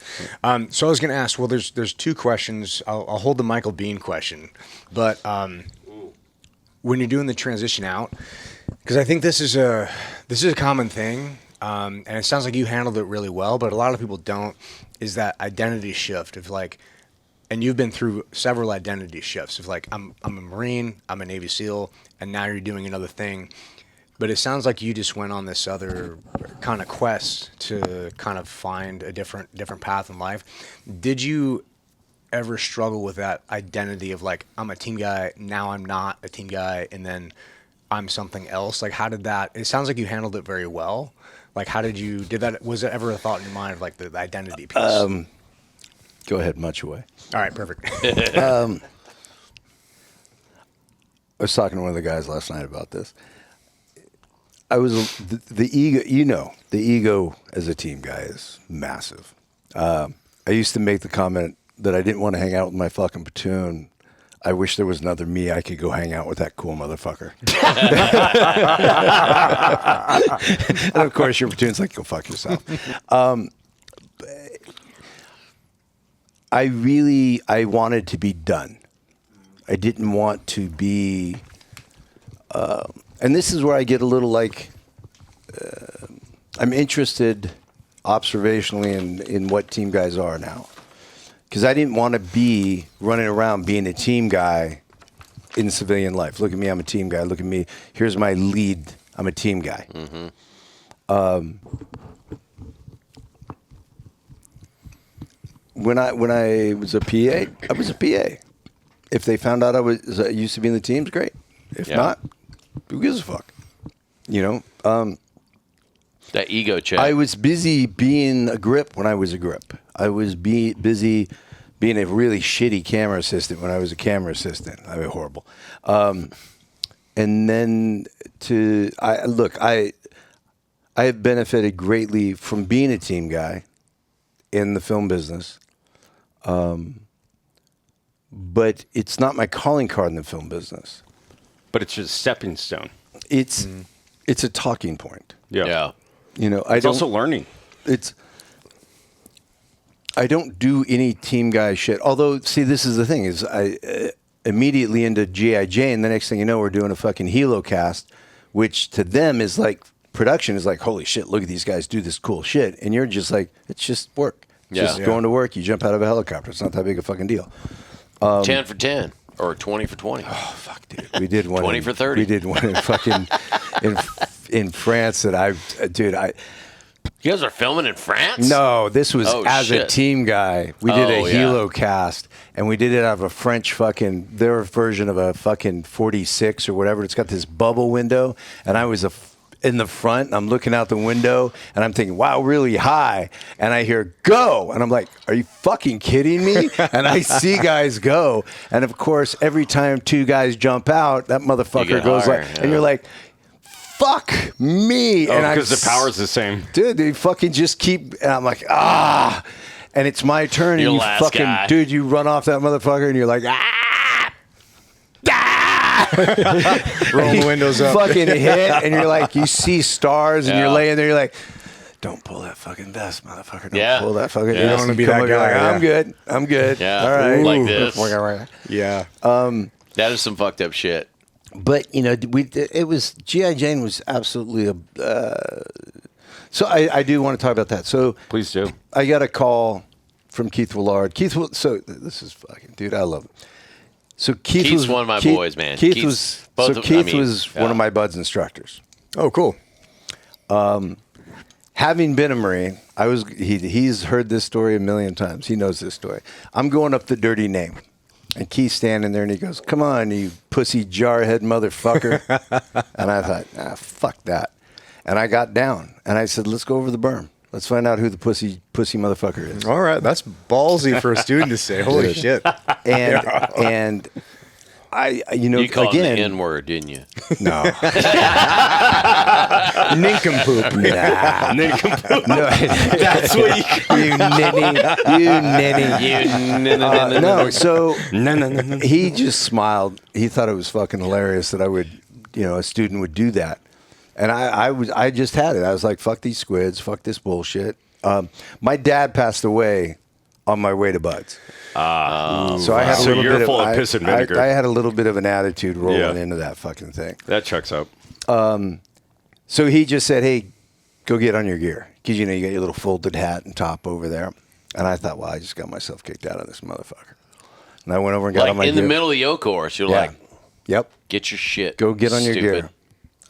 So I was gonna ask. Well, there's 2 questions. I'll hold the Michael Bean question, but when you're doing the transition out, because I think this is a common thing, and it sounds like you handled it really well, but a lot of people don't. Is that identity shift of like, and you've been through several identity shifts of like, I'm a Marine, I'm a Navy SEAL, and now you're doing another thing. But it sounds like you just went on this other kind of quest to kind of find a different path in life. Did you ever struggle with that identity of like, I'm a team guy, now I'm not a team guy, and then I'm something else? Like, how did that? It sounds like you handled it very well. Like, how did that? Was it ever a thought in your mind of like the identity piece? Go ahead, much away. All right, perfect. I was talking to one of the guys last night about this. I was the ego. The ego as a team guy is massive. I used to make the comment that I didn't want to hang out with my fucking platoon. I wish there was another me. I could go hang out with that cool motherfucker. And of course, your platoon's like, go fuck yourself. I wanted to be done. I didn't want to be, and this is where I get a little like, I'm interested observationally in what team guys are now. Because I didn't want to be running around being a team guy in civilian life. Look at me, I'm a team guy. Look at me, here's my lead, I'm a team guy. Mm-hmm. When I was a PA, I was a PA. If they found out I used to be in the teams, great. If not, who gives a fuck? You know? That ego check. I was busy being a grip when I was a grip. I was busy being a really shitty camera assistant when I was a camera assistant. I was horrible. And then I have benefited greatly from being a team guy in the film business. But it's not my calling card in the film business. But it's just a stepping stone. It's a talking point. yeah. You know, It's also learning. I don't do any team guy shit. Although, see, this is the thing: is I immediately into G.I. Jane. The next thing you know, we're doing a fucking Helo cast, which to them is like production is like, holy shit, look at these guys do this cool shit, and you're just like, it's just work. It's just going to work. You jump out of a helicopter. It's not that big a fucking deal. 10 for 10 or 20 for 20. Oh fuck, dude, we did one 20 for 30. We did one in fucking in France that You guys are filming in France? No, this was Oh, as a shit. team guy. We did Oh, a yeah. helo cast, and we did it out of a French their version of a fucking 46 or whatever. It's got this bubble window, and I was in the front, and I'm looking out the window, and I'm thinking, wow, really high. And I hear, go. And I'm like, are you fucking kidding me? And I see guys go. And of course, every time two guys jump out, that motherfucker get goes higher, like, yeah. and you're like, fuck me. Oh, And because the power's the same. Dude, they fucking just keep, and I'm like, ah. And it's my turn, You're and you last fucking, guy. dude, you run off that motherfucker, and you're like, ah. Roll the windows up. Fucking hit, and you're like, you see stars, and you're Yeah. laying there, you're like, don't pull that fucking vest, motherfucker. Don't Yeah. pull that fucking Yeah. You don't vest. wanna be Come that over, you're guy, like, yeah. I'm good. I'm good. Yeah, All right. like Ooh. this. Yeah. That is some fucked up shit. But you know, it was G.I. Jane was absolutely a. So I do want to talk about that. So Please do. I got a call from Keith Willard. So this is fucking dude. I love him. So Keith Keith's was one of my boys, man. Keith Keith's was both so of- Keith I mean, was one yeah. of my buds instructors. Oh, cool. Having been a Marine, he's heard this story a million times. He knows this story. I'm going up the dirty name. And Keith's standing there and he goes, come on, you pussy jarhead motherfucker. And I thought, fuck that. And I got down and I said, let's go over the berm. Let's find out who the pussy motherfucker is. All right. That's ballsy for a student to say. Holy shit. And I, You called again, him the N-word, didn't you? no. Nincompoop. Nah. No. That's what You ninny. No, so he just smiled. He thought it was fucking hilarious that I would, a student would do that. And I just had it. I was like, fuck these squids, fuck this bullshit. My dad passed away on my way to Buds. So I had a So little you're bit full of of piss and vinegar. I had a little bit of an attitude rolling Yeah. into that fucking thing. That checks out. So he just said, hey, go get on your gear. Because, you got your little folded hat and top over there. And I thought, well, I just got myself kicked out of this motherfucker. And I went over and got on my Like in gear. the middle of the yoke course, you're Yeah. like, Yep. get your shit. Go get on your stupid. gear.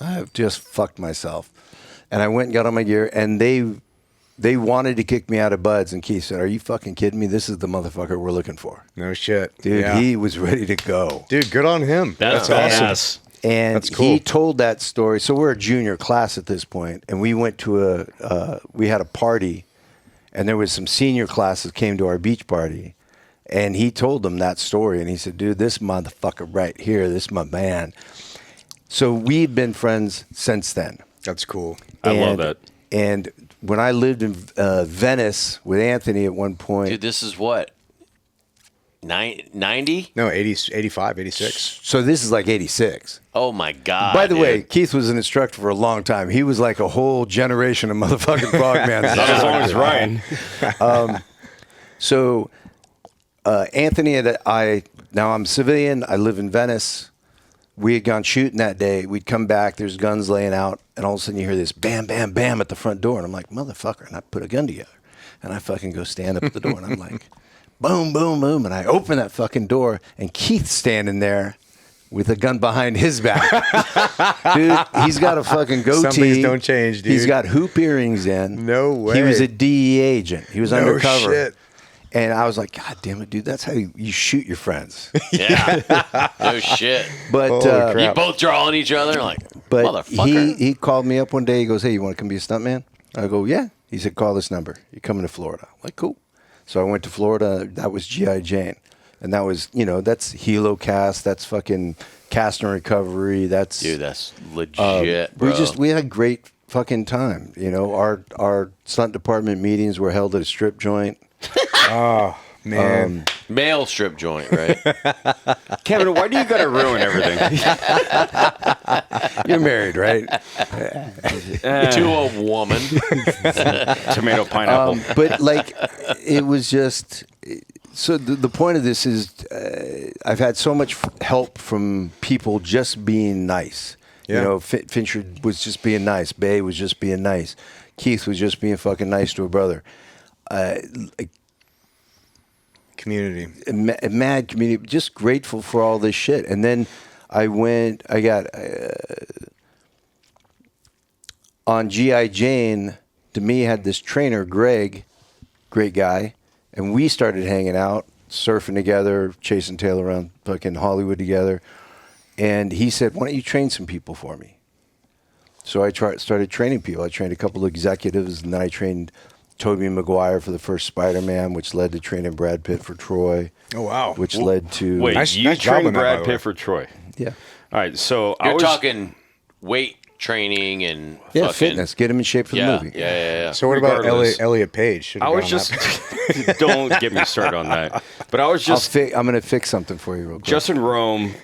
I've just fucked myself. And I went and got on my gear, and they wanted to kick me out of Buds. And Keith said, are you fucking kidding me? This is the motherfucker we're looking for. No shit. Dude, Yeah. he was ready to go. Dude, good on him. That's awesome. badass. And That's cool. he told that story. So we're a junior class at this point, and we went to we had a party, and there was some senior classes came to our beach party, and he told them that story, and he said, dude, this motherfucker right here, this is my man. So we've been friends since then. That's cool. I love that. And when I lived in Venice with Anthony at one point, Dude, this is what? 90? No, 80, 85, 86. so this is like 86. Oh, my God. By the way, dude. Keith was an instructor for a long time. He was like a whole generation of motherfucking frogman. Not as long as Ryan. So Anthony and now I'm civilian. I live in Venice. We had gone shooting that day. We'd come back. There's guns laying out. And all of a sudden you hear this bam, bam, bam at the front door. And I'm like, motherfucker. And I put a gun together. And I fucking go stand up at the door. And I'm like, boom, boom, boom. And I open that fucking door. And Keith's standing there with a gun behind his back. Dude, he's got a fucking goatee. Some things don't change, dude. He's got hoop earrings in. No way. He was a DEA agent. He was No undercover. shit. And I was like, God damn it, dude, that's how you shoot your friends. Yeah. No shit. But Holy crap. You both draw on each other like, but motherfucker. he called me up one day. He goes, hey, you want to come be a stuntman? I go, yeah. He said, call this number. You're coming to Florida. I'm like, cool. So I went to Florida. That was G.I. Jane. And that was, that's Helo cast. That's fucking cast and recovery. That's Dude, that's legit, bro. we had a great fucking time. Our stunt department meetings were held at a strip joint. Oh, man. Male strip joint, right? Kevin, why do you got to ruin everything? You're married, right? To a woman. Tomato, pineapple. But like, it was just. So the point of this is, I've had so much help from people just being nice. Yeah. Fincher was just being nice. Bay was just being nice. Keith was just being fucking nice to a brother. Community. A mad community. Just grateful for all this shit. And then I got on G.I. Jane. to me, had this trainer, Greg, great guy, and we started hanging out, surfing together, chasing tail around fucking Hollywood together. And he said, why don't you train some people for me? So I started training people. I trained a couple of executives, and then I trained Tobey and Maguire for the first Spider-Man, which led to training Brad Pitt for Troy. Oh, wow. Which led to... Wait, Nice you job on trained that, by Brad the way. Pitt for Troy? Yeah. All right, so I You're was talking weight training and Yeah, fucking, fitness. Get him in shape for Yeah, the movie. yeah. So what about Regardless. Elliot Page? Should've I was gone just that- don't get me started on that. But I was just I'm going to fix something for you real quick. just in Rome,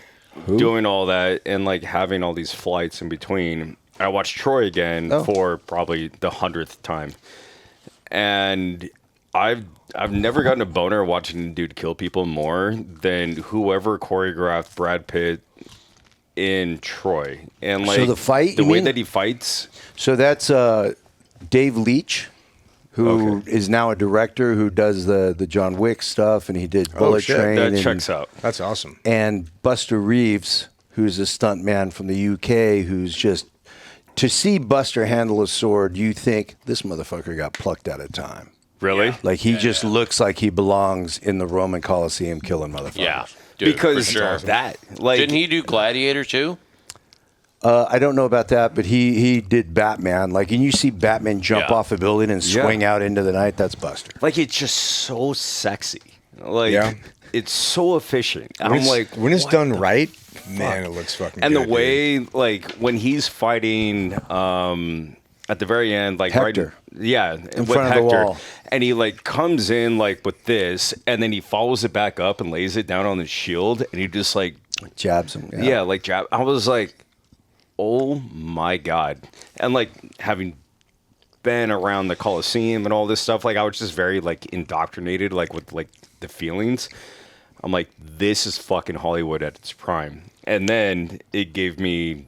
doing all that and like having all these flights in between. I watched Troy again for probably the 100th time, and I've never gotten a boner watching a dude kill people more than whoever choreographed Brad Pitt in Troy. And like So the fight, the you way mean? that he fights. So that's Dave Leitch, who is now a director who does the John Wick stuff, and he did Bullet shit. Train. That and, checks out. That's awesome. And Buster Reeves, who's a stuntman from the UK, who's just... To see Buster handle a sword, you think, this motherfucker got plucked out of time. Really? Like, he just looks like he belongs in the Roman Coliseum killing motherfuckers. Yeah. Dude, Because for sure. that like Didn't he do Gladiator too? I don't know about that, but he did Batman. Like, and you see Batman jump Yeah. off a building and swing out into the night, that's Buster. like it's just so sexy. Like Yeah. it's so efficient. When I'm it's, like when it's what done the right, man, it looks fucking and good. the dude. way like when he's fighting at the very end like Hector. in front of the wall. and he like comes in like with this and then he follows it back up and lays it down on his shield and he just like Jabs him. like jab. I was like, oh my god. And like having been around the Coliseum and all this stuff, like I was just very like indoctrinated like with like the feelings. I'm like, this is fucking Hollywood at its prime. And then it gave me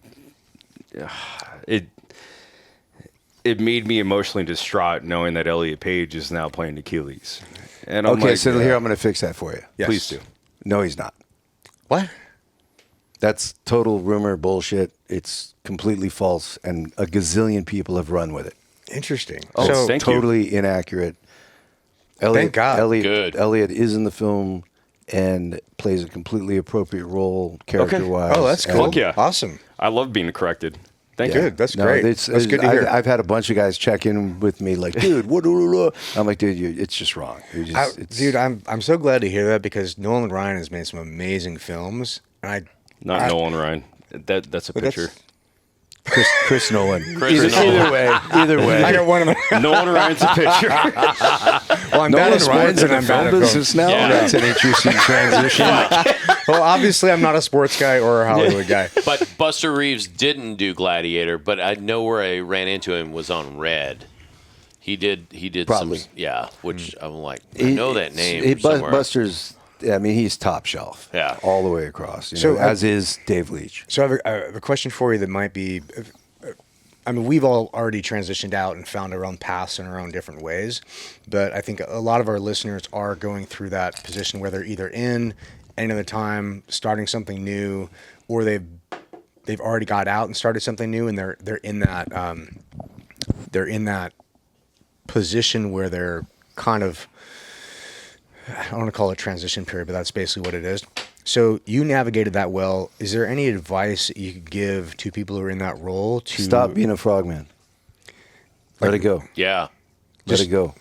it made me emotionally distraught knowing that Elliot Page is now playing Achilles. And I'm Okay, like, so here I'm going to fix that for you. Yes. please do. No, he's not. What? That's total rumor bullshit. It's completely false, and a gazillion people have run with it. Interesting. Oh, so thank you. Totally inaccurate. Elliot, God. Good. Elliot is in the film and plays a completely appropriate role character-wise. Oh, that's cool. Fuck yeah. Awesome. I love being corrected. Thank Good. That's great. It's That's good to hear. I've had a bunch of guys check in with me like, dude, what? I'm like, dude, it's just wrong. Dude, I'm so glad to hear that because Nolan Ryan has made some amazing films, and Not Nolan Ryan. That's a But picture. Chris Nolan. Chris Nolan. Either way. I got one of them. Nolan Ryan's a picture. Well, I'm bad Nolan at sports Ryan's and in I'm the bad film at film. business now. Yeah. That's an interesting transition. Well, obviously, I'm not a sports guy or a Hollywood guy. But Buster Reeves didn't do Gladiator, but I know where I ran into him was on Red. He did Probably. some which I'm like, I know that name He- from somewhere. Buster's. I mean, he's top shelf. Yeah. all the way across. So, as is Dave Leitch. So I have a question for you that might be. I mean, we've all already transitioned out and found our own paths in our own different ways, but I think a lot of our listeners are going through that position where they're either in any other time starting something new, or they've already got out and started something new, and they're in that position where they're kind of, I don't want to call it transition period, but that's basically what it is. So you navigated that well. Is there any advice that you could give to people who are in that role to Stop being a frogman. Let it go. Yeah. Let it go.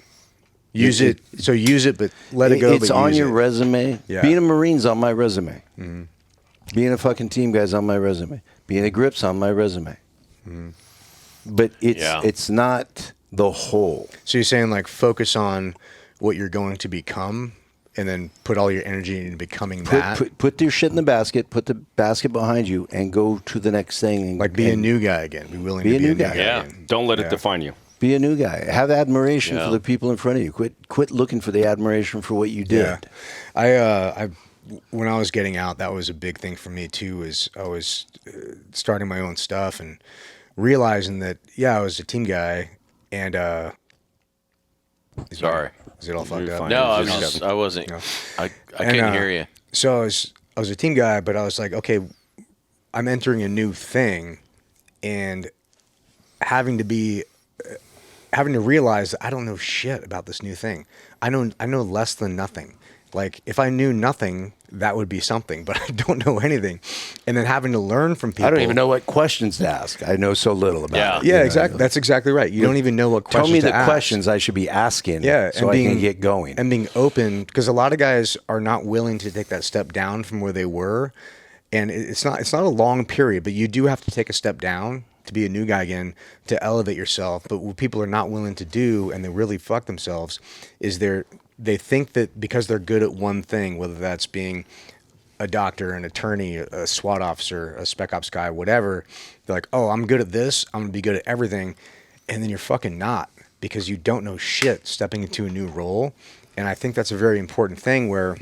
use it? So use it, but let it go. It's but on use your it. resume. Yeah. Being a Marine's on my resume. Being a fucking team guy's on my resume. Being a grip's on my resume. But it's not the whole. So you're saying like focus on what you're going to become, and then put all your energy into becoming that. Put your shit in the basket. Put the basket behind you, and go to the next thing. Like be a and new guy again. Be willing Be to a be new a new guy. guy. Yeah. again. Don't let it Yeah. define you. Be a new guy. Have admiration Yeah. for the people in front of you. Quit looking for the admiration for what you did. Yeah. I when I was getting out, that was a big thing for me too. Is I was starting my own stuff and realizing that I was a team guy, and Sorry. is it all fucked You're up? fine. No, Just- I wasn't. No. I And, couldn't hear you. So I was a team guy, but I was like, okay, I'm entering a new thing, and having to be having to realize that I don't know shit about this new thing. I know less than nothing. Like if I knew nothing, that would be something, but I don't know anything. And then having to learn from people. I don't even know what questions to ask. I know so little about it. Yeah, exactly. That's exactly right. You don't even know what questions Tell me to the ask. questions I should be asking Yeah, so I can get going. And being open, because a lot of guys are not willing to take that step down from where they were. And it's not a long period, but you do have to take a step down to be a new guy again, to elevate yourself. But what people are not willing to do, and they really fuck themselves, is they think that because they're good at one thing, whether that's being a doctor, an attorney, a SWAT officer, a spec ops guy, whatever, they're like, oh, I'm good at this, I'm gonna be good at everything. And then you're fucking not, because you don't know shit stepping into a new role. And I think that's a very important thing where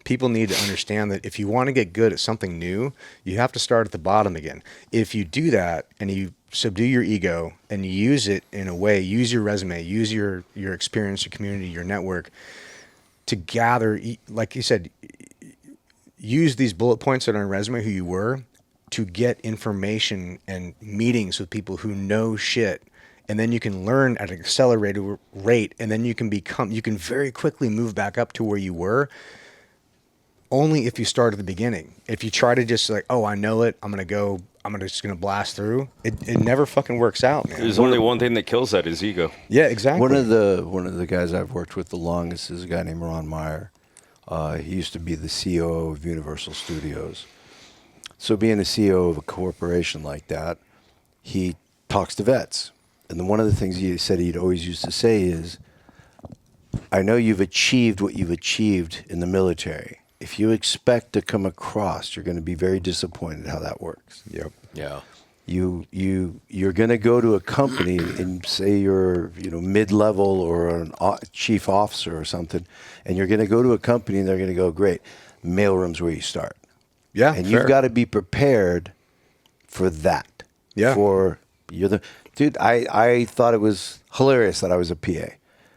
people need to understand that if you want to get good at something new, you have to start at the bottom again. If you do that and you subdue your ego and you use it in a way, use your resume, use your experience, your community, your network to gather, like you said, use these bullet points that are on a resume, who you were, to get information and meetings with people who know shit. And then you can learn at an accelerated rate, and then you can very quickly move back up to where you were. Only if you start at the beginning. If you try to just like, oh, I know it, I'm just gonna blast through. It never fucking works out, man. There's only one thing that kills that is ego. Yeah, exactly. One of the guys I've worked with the longest is a guy named Ron Meyer. He used to be the CEO of Universal Studios. So being the CEO of a corporation like that, he talks to vets. And then one of the things he said he'd always used to say is, I know you've achieved what you've achieved in the military. If you expect to come across, you're going to be very disappointed how that works. Yep. Yeah. You're going to go to a company and say you're mid-level or an chief officer or something, and you're going to go to a company and they're going to go, great, mailroom's where you start. Yeah, and fair. you've got to be prepared for that. Yeah. Dude, I thought it was hilarious that I was a PA.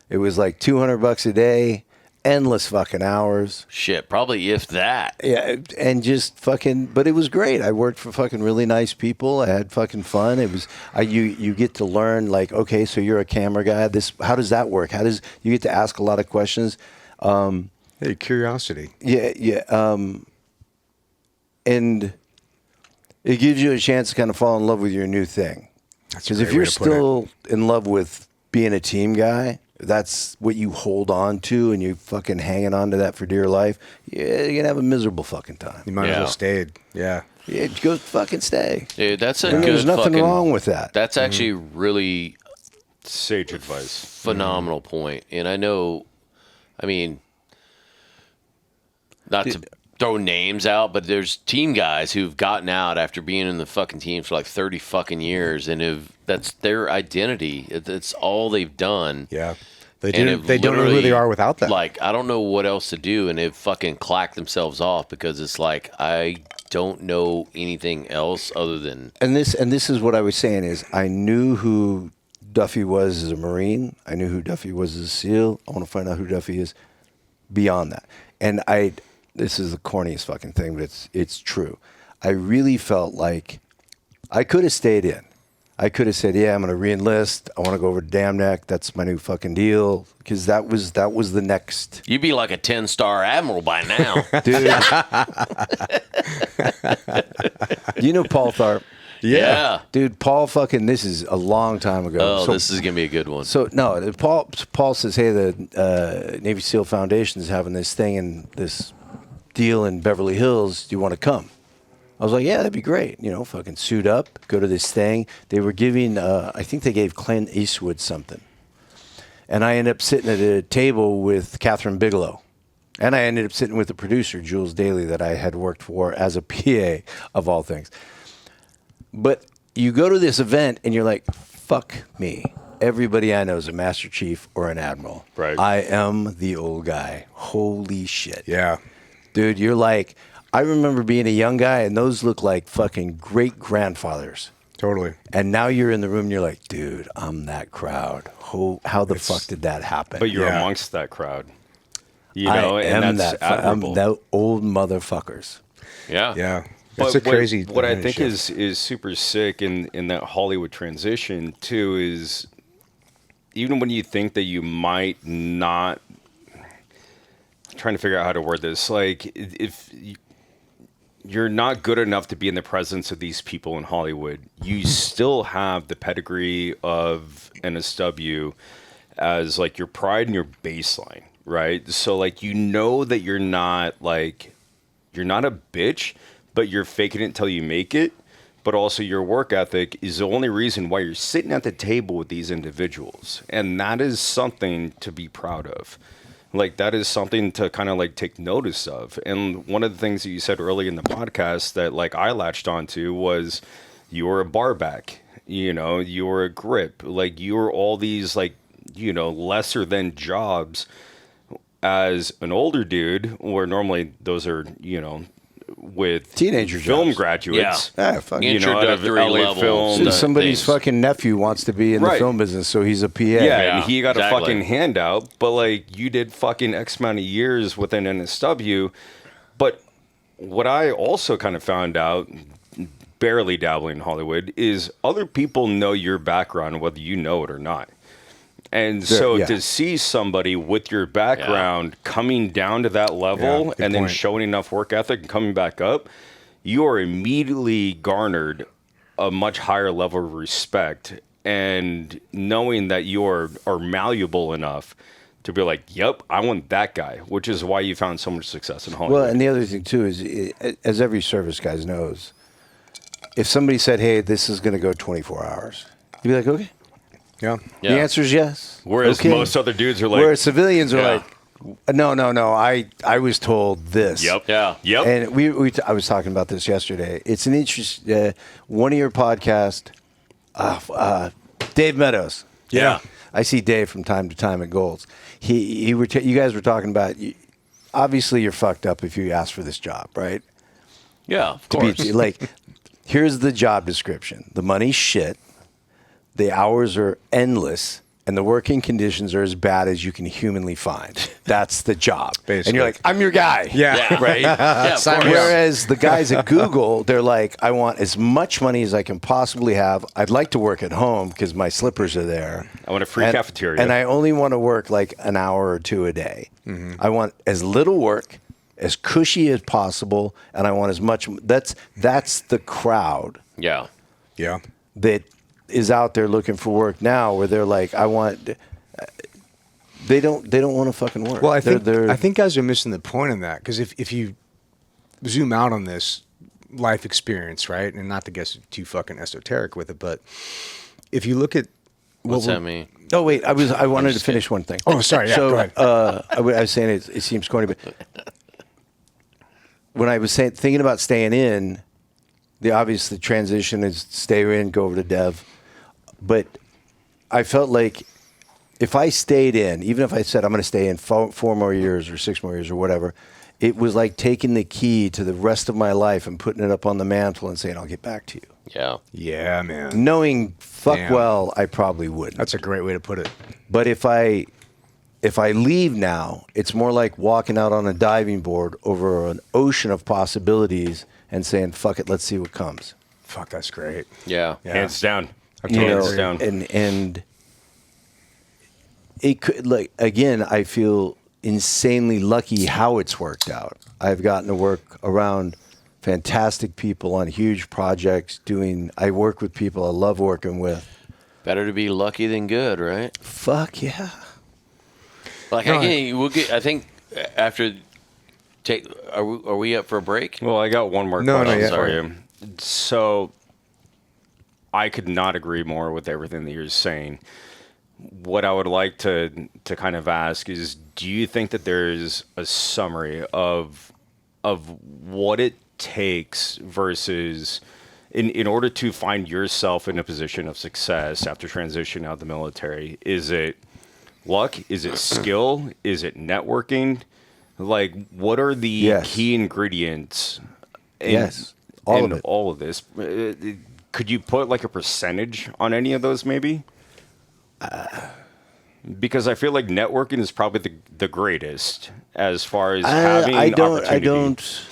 It was like $200 a day. Endless fucking hours. Shit, probably if that. Yeah, and just fucking, but it was great. I worked for fucking really nice people. I had fucking fun. It was, you get to learn, like, okay, so you're a camera guy. How does that work? You get to ask a lot of questions. Hey, curiosity. Yeah. And it gives you a chance to kind of fall in love with your new thing. Because if you're still in love with being a team guy, that's what you hold on to, and you fucking hanging on to that for dear life, you're going to have a miserable fucking time. You might as well stayed. Yeah. Yeah, go fucking stay. Dude, that's a And good there's nothing fucking, wrong with that. That's actually really Sage advice. phenomenal point. And I know, I mean, not to throw names out, but there's team guys who've gotten out after being in the fucking team for like 30 fucking years, and that's their identity. It's all they've done. Yeah. They don't know who they are without that. Like, I don't know what else to do, and they've fucking clacked themselves off because it's like, I don't know anything else other than... And this is what I was saying is, I knew who Duffy was as a Marine. I knew who Duffy was as a SEAL. I want to find out who Duffy is beyond that. And this is the corniest fucking thing, but it's true. I really felt like I could have stayed in. I could have said, yeah, I'm going to re-enlist. I want to go over to Dam Neck. That's my new fucking deal. Because that was the next. You'd be like a 10-star admiral by now. Dude. You know Paul Tharp? Yeah. Dude, Paul fucking, this is a long time ago. Oh, this is going to be a good one. So, no, Paul says, hey, the Navy SEAL Foundation is having this thing and this deal in Beverly Hills. Do you want to come? I was like, yeah, that'd be great. Fucking suit up, go to this thing. They were giving, I think they gave Clint Eastwood something. And I ended up sitting at a table with Catherine Bigelow. And I ended up sitting with the producer, Jules Daly, that I had worked for as a PA, of all things. But you go to this event and you're like, fuck me. Everybody I know is a Master Chief or an Admiral. Right. I am the old guy. Holy shit. Yeah. Dude, you're like... I remember being a young guy, and those look like fucking great-grandfathers. Totally. And now you're in the room, and you're like, dude, I'm that crowd. How the fuck did that happen? But you're amongst that crowd. I am and that's admirable. I'm that old motherfuckers. Yeah. Yeah. That's a But crazy... What I think is super sick in that Hollywood transition, too, is even when you think that you might not, I'm trying to figure out how to word this, like if you're not good enough to be in the presence of these people in Hollywood, you still have the pedigree of NSW as like your pride and your baseline, right? So like, you know that you're not a bitch, but you're faking it until you make it. But also your work ethic is the only reason why you're sitting at the table with these individuals. And that is something to be proud of. Like, that is something to kind of like take notice of. And one of the things that you said early in the podcast that like I latched onto was you were a barback, you know, you were a grip, like you were all these like, you know, lesser than jobs as an older dude, where normally those are, you know, with teenager film jobs. graduates. Yeah, fuck. You know, out of Introductory LA level film. stuff. Somebody's things. fucking nephew wants to be in the Right. film business, so he's a PA. Yeah, and he got a exactly. fucking handout, but like you did fucking X amount of years within NSW. But what I also kind of found out, barely dabbling in Hollywood, is other people know your background, whether you know it or not. And so yeah. to see somebody with your background coming down to that level Yeah, good and then point. showing enough work ethic and coming back up, you are immediately garnered a much higher level of respect, and knowing that you are malleable enough to be like, yep, I want that guy, which is why you found so much success in Hollywood. Well, and the other thing too is, as every service guy knows, if somebody said, "Hey, this is going to go 24 hours," you'd be like, "Okay." Yeah. Yeah. The answer is yes. Whereas Okay. most other dudes are like, Whereas civilians are Yeah. like, no. I was told this. yep, Yeah. yep. And I was talking about this yesterday. It's an interest. One of your podcast, Dave Meadows. Yeah. I see Dave from time to time at Gold's. You guys were talking about. Obviously, you're fucked up if you ask for this job, right? Yeah, of course. Like, here's the job description. The money's shit. The hours are endless, and the working conditions are as bad as you can humanly find. That's the job. Basically. And you're like, I'm your guy. Yeah. Right? Yeah, of Sign me course. up. Whereas the guys at Google, they're like, I want as much money as I can possibly have. I'd like to work at home because my slippers are there. I want a free cafeteria. And I only want to work like an hour or two a day. I want as little work, as cushy as possible, and I want as much. That's the crowd Yeah. Yeah. that is out there looking for work now, where they're like, I want. They don't want to fucking work. Well, I They're- think guys are missing the point in that, because if you zoom out on this life experience, right, and not to get too fucking esoteric with it, but if you look at What's that mean? Oh wait, I wanted to finish one thing. Oh, sorry, yeah, So go ahead. I was saying it seems corny, but when I was thinking about staying in, the obvious transition is stay in, go over to dev. But I felt like if I stayed in, even if I said I'm going to stay in 4 more years or 6 more years or whatever, it was like taking the key to the rest of my life and putting it up on the mantle and saying, I'll get back to you. Yeah. yeah, man, Knowing fuck Damn. well, I probably wouldn't. that's a great way to put it. But if I leave now, it's more like walking out on a diving board over an ocean of possibilities and saying, fuck it, let's see what comes. Fuck, that's great. Yeah. Yeah. Hands down. You know, Hands down. and it could, like, again, I feel insanely lucky how it's worked out. I've gotten to work around fantastic people on huge projects. I work with people I love working with. Better to be lucky than good, right? Fuck yeah. Like I think after are we up for a break? Well, I got one more No, question not yet. for you. So I could not agree more with everything that you're saying. What I would like to kind of ask is, do you think that there's a summary of what it takes versus in order to find yourself in a position of success after transition out of the military? Is it luck? Is it skill? Is it networking? Like, what are the Yes. key ingredients? Yes. All of in it. all of this. Could you put like a percentage on any of those, maybe? Because I feel like networking is probably the greatest as far as having I opportunity. don't.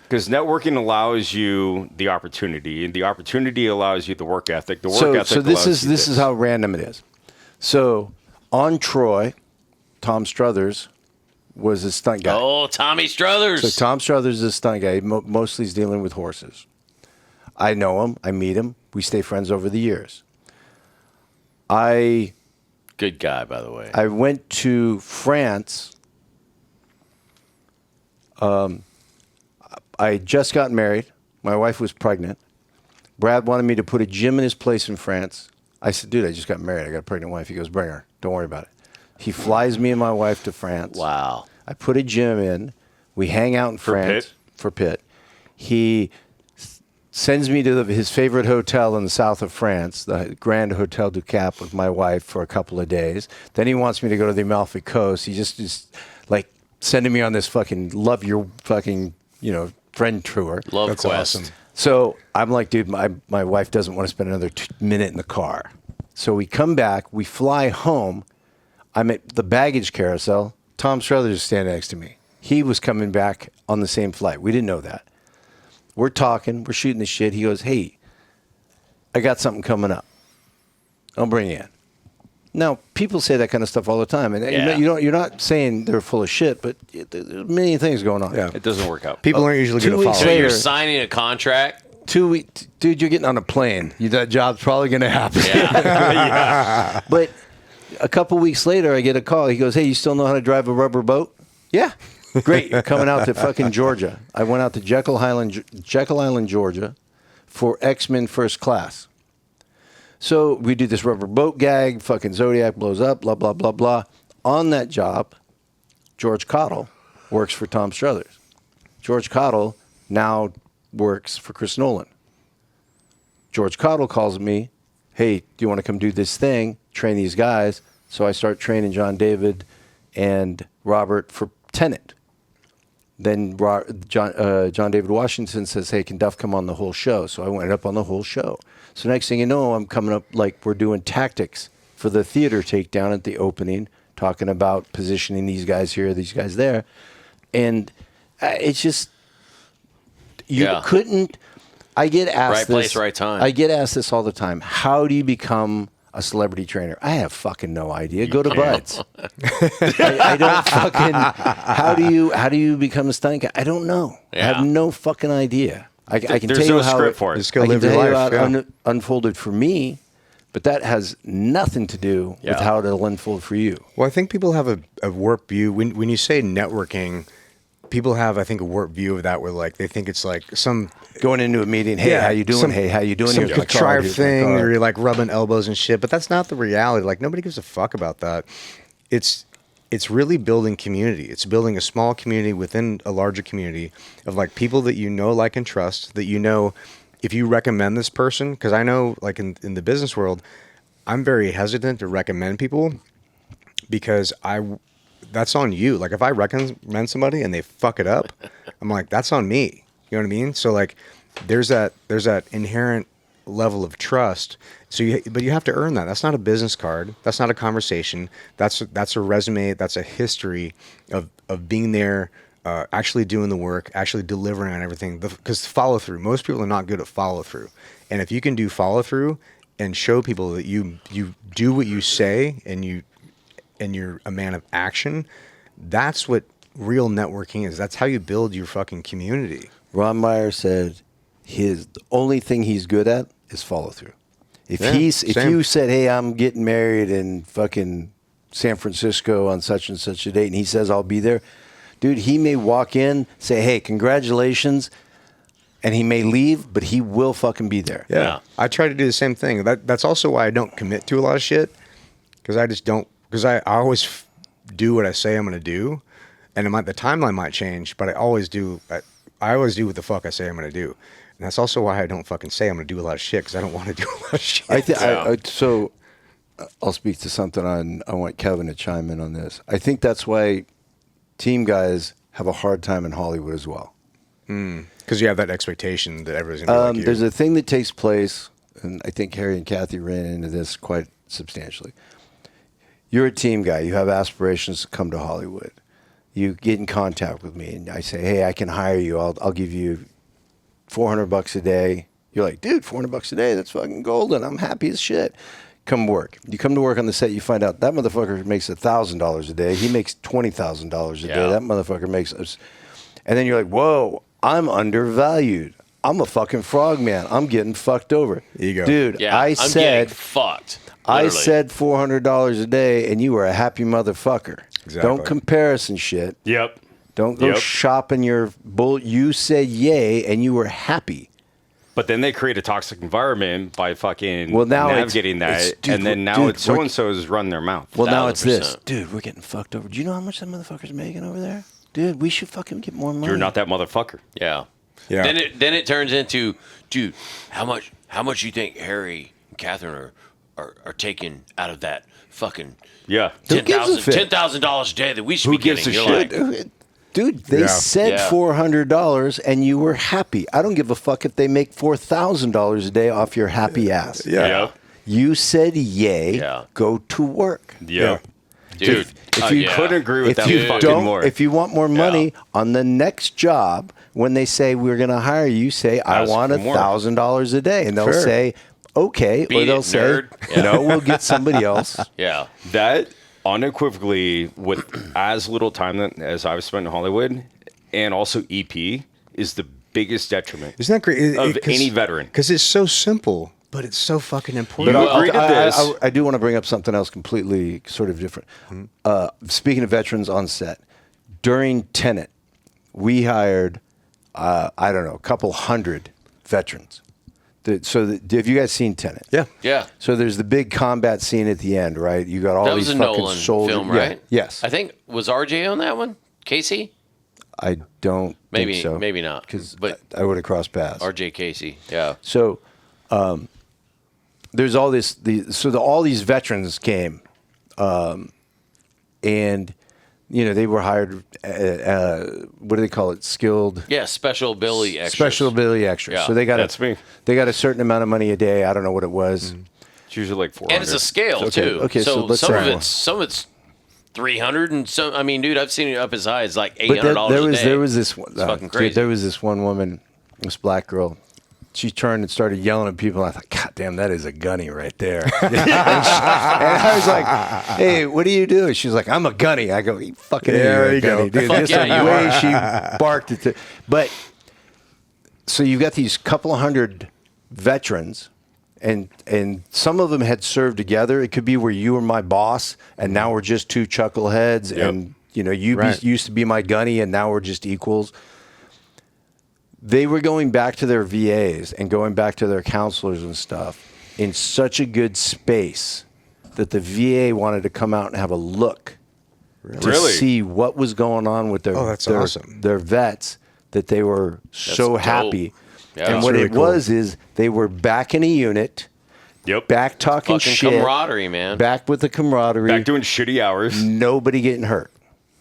Because networking allows you the opportunity, and the opportunity allows you the work ethic. The work ethic So this allows you is how random it is. So on Troy, Tom Struthers was a stunt guy. Oh, Tommy Struthers. So Tom Struthers is a stunt guy. Mostly he's dealing with horses. I know him. I meet him. We stay friends over the years. Good guy, by the way. I went to France. I just got married. My wife was pregnant. Brad wanted me to put a gym in his place in France. I said, dude, I just got married. I got a pregnant wife. He goes, bring her. Don't worry about it. He flies me and my wife to France. Wow. I put a gym in. We hang out in France. Pitt? For Pitt. He sends me to his favorite hotel in the south of France, the Grand Hotel du Cap, with my wife for a couple of days. Then he wants me to go to the Amalfi Coast. He just is like sending me on this fucking love your fucking, friend tour. Love That's Quest. awesome. So I'm like, dude, my wife doesn't want to spend another minute in the car. So we come back, we fly home. I'm at the baggage carousel. Tom Struthers is standing next to me. He was coming back on the same flight. We didn't know that. We're talking, we're shooting the shit. He goes, hey, I got something coming up. I'll bring you in. Now, people say that kind of stuff all the time, and Yeah. you're not saying they're full of shit, but there's many things going on. Yeah. It doesn't work out. People aren't usually 2 going to weeks follow. So later- you're signing a contract? 2 weeks, dude, you're getting on a plane. That job's probably going to happen. Yeah. But a couple weeks later, I get a call. He goes, hey, you still know how to drive a rubber boat? Yeah. Great. You're coming out to fucking Georgia. I went out to Jekyll Island, Georgia for X-Men First Class. So we do this rubber boat gag. Fucking Zodiac blows up, blah, blah, blah, blah. On that job, George Cottle works for Tom Struthers. George Cottle now works for Chris Nolan. George Cottle calls me, hey, do you want to come do this thing, train these guys? So I start training John David and Robert for Tenet. Then John David Washington says, hey, can Duff come on the whole show? So I went up on the whole show. So next thing you know, I'm coming up like we're doing tactics for the theater takedown at the opening, talking about positioning these guys here, these guys there. And it's just, you Yeah. couldn't, I get asked Right place, right time. I get asked this all the time. How do you become a celebrity trainer? I have fucking no idea. Go to Bud's. I don't fucking. How do you become a stunt guy? I don't know. I Yeah. have no fucking idea. I can There's tell you no how script for it. Just go I can live your tell you life, how yeah. it unfolded for me, but that has nothing to do with Yeah. how it'll unfold for you. Well, I think people have a warped view. When you say networking, people have, I think, a warped view of that where like they think it's like some Going into a meeting, hey, how you doing? Hey, how you doing? Some Here's my card, contrived here's my thing card. where you're like rubbing elbows and shit, but that's not the reality. Like nobody gives a fuck about that. It's really building community. It's building a small community within a larger community of like people that you know, like, and trust, that you know if you recommend this person, because I know like in the business world, I'm very hesitant to recommend people because that's on you. Like if I recommend somebody and they fuck it up, I'm like, that's on me. You know what I mean? So like there's that inherent level of trust. So but you have to earn that. That's not a business card. That's not a conversation. That's a resume. That's a history of being there, actually doing the work, actually delivering on everything. Because follow through. Most people are not good at follow through. And if you can do follow through and show people that you do what you say and you're a man of action, that's what real networking is. That's how you build your fucking community. Ron Meyer said the only thing he's good at is follow through. If same. you said, hey, I'm getting married in fucking San Francisco on such and such a date, and he says I'll be there, dude, he may walk in, say, hey, congratulations, and he may leave, but he will fucking be there. Yeah. I try to do the same thing. That's also why I don't commit to a lot of shit, because I just don't. Because I always do what I say I'm going to do, and the timeline might change, but I always do. I always do what the fuck I say I'm going to do, and that's also why I don't fucking say I'm going to do a lot of shit, because I don't want to do a lot of shit. So I'll speak to something I want Kevin to chime in on this. I think that's why team guys have a hard time in Hollywood as well. Because you have that expectation that everybody's going to be like you. There's a thing that takes place, and I think Harry and Kathy ran into this quite substantially. You're a team guy. You have aspirations to come to Hollywood. You get in contact with me, and I say, hey, I can hire you. I'll give you $400 a day. You're like, dude, $400 a day? That's fucking golden. I'm happy as shit. come work. You come to work on the set, you find out that motherfucker makes $1,000 a day. He makes $20,000 a day. That motherfucker makes, and then you're like, whoa, I'm undervalued. I'm a fucking frogman. I'm getting fucked over. There you go. Dude, Yeah, I I'm said, getting fucked. I Literally. said $400 a day, and you were a happy motherfucker. Exactly. Don't comparison shit. Yep. Don't go shopping your bull. You said yay, and you were happy. But then they create a toxic environment by fucking now navigating dude, and then now dude, it's so-and-so's run their mouth. Well, now it's this. 1,000%. Dude, we're getting fucked over. Do you know how much that motherfucker's making over there? Dude, we should fucking get more money. You're not that motherfucker. Yeah. Yeah. Then it turns into, dude, how much you think Harry and Catherine are taking out of that fucking Yeah. Who gives a fit? $10,000 a day that we should Who be gives getting? a You're shit? like, Dude, they said Yeah. $400 and you were happy. I don't give a fuck if they make $4,000 a day off your happy ass. Yeah. Yeah. You said yay, Yeah. go to work. Yeah. dude, If you Couldn't agree with If that you fucking don't, more. if you want more money on the next job, when they say we're going to hire you, say I Ask want for more. $1,000 a day, and they'll Fair. say okay, Beat or they'll it, say nerd. Yeah. no, we'll get somebody else. yeah. That unequivocally, with as little time as I've spent in Hollywood, and also EP, is the biggest detriment Isn't that great? of any veteran. Because it's so simple, but it's so fucking important. You agree to this. I do want to bring up something else completely sort of different. Speaking of veterans on set, during Tenet, we hired, I don't know, a couple hundred veterans. Have you guys seen Tenet? Yeah. Yeah. So there's the big combat scene at the end, right? You got all That these was a fucking Nolan soldiers. film, Yeah, right? yes. I think, was RJ on that one? Casey? I don't Maybe, think so. maybe not. Because But I would have crossed paths. RJ Casey, yeah. So there's all this. All these veterans came, and they were hired. What do they call it? Skilled. Yeah, special ability extras. Special ability extras. Yeah, So they got that's me. They got a certain amount of money a day. I don't know what it was. It's usually like 400. And it's a scale, Okay, too. okay, so let's some say- of it's 300 and some. I mean, dude, I've seen it up as high as like But $800 a day. there was this one. It's fucking dude, crazy. there was this one woman, this black girl. She turned and started yelling at people. And I thought, God damn, that is a gunny right there. and I was like, hey, what do you do? She's like, I'm a gunny. I go, you fucking There you gunny, go. dude. Fuck Just yeah, the you way are. she barked at the. But so you've got these couple hundred veterans. And some of them had served together. It could be where you were my boss, and now we're just two chuckleheads. Yep. And you Right. used to be my gunny, and now we're just equals. They were going back to their VAs and going back to their counselors and stuff in such a good space that the VA wanted to come out and have a look to Really? see what was going on with their Oh, that's awesome. their vets, that they were so dope. happy. Yeah. And That's what really it cool. was is they were back in a unit, Yep. back talking Fucking shit, camaraderie, man. back with the camaraderie, Back doing shitty hours. nobody getting hurt.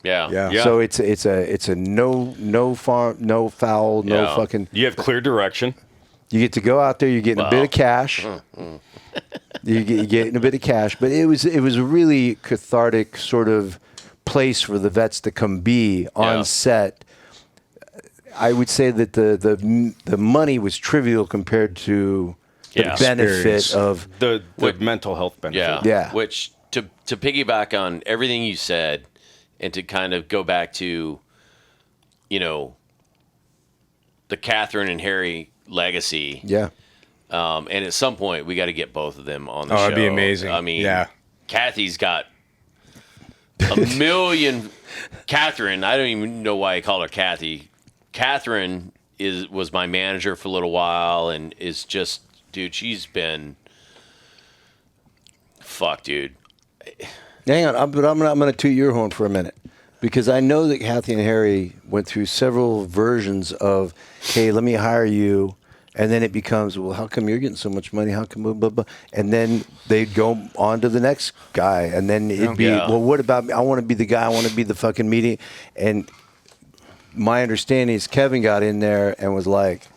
Yeah. Yeah. Yeah. So it's a no farm, no foul, no Yeah. fucking. You have clear direction. You get to go out there. You're getting a bit Wow. of cash. You're getting a bit of cash, but it was a really cathartic sort of place for the vets to come be on Yeah. set. I would say that the money was trivial compared to the Yeah. benefit Experience. of. The What- mental health benefit. Yeah. Yeah. Which to piggyback on everything you said and to kind of go back to, the Catherine and Harry legacy. Yeah. And at some point we got to get both of them on the Oh, show. it'd be amazing. I mean, Yeah. Kathy's got a million. Catherine, I don't even know why I call her Kathy. Catherine was my manager for a little while and is just, dude, she's been. Fuck, dude. Hang on, but I'm going to toot your horn for a minute, because I know that Kathy and Harry went through several versions of, hey, let me hire you, and then it becomes, well, how come you're getting so much money? How come blah, blah, blah? And then they'd go on to the next guy, and then it'd be, Yeah. well, what about me? I want to be the guy. I want to be the fucking meeting. And my understanding is Kevin got in there and was like,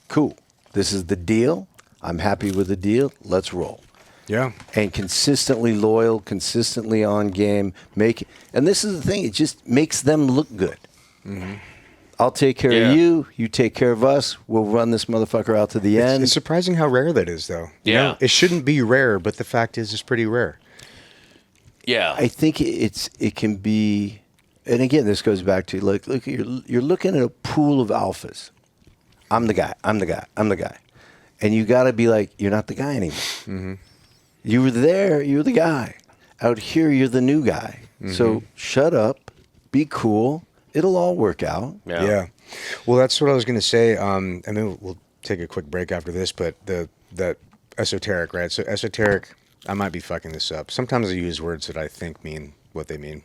cool, this is the deal. I'm happy with the deal. Let's roll. Yeah. And consistently loyal, consistently on game. And this is the thing, it just makes them look good. I'll take care Yeah. of you. You take care of us. We'll run this motherfucker out to the end. It's surprising how rare that is, though. You Yeah. know, it shouldn't be rare, but the fact is, it's pretty rare. Yeah. I think it can be, and again, this goes back to look, you're looking at a pool of alphas. I'm the guy. I'm the guy. I'm the guy, and you got to be like, you're not the guy anymore. Mm-hmm. You were there. You're the guy. Out here, you're the new guy. So shut up. Be cool. It'll all work out. Yeah. Well, that's what I was going to say. I mean, we'll take a quick break after this, but that esoteric, right? So esoteric, I might be fucking this up. Sometimes I use words that I think mean what they mean.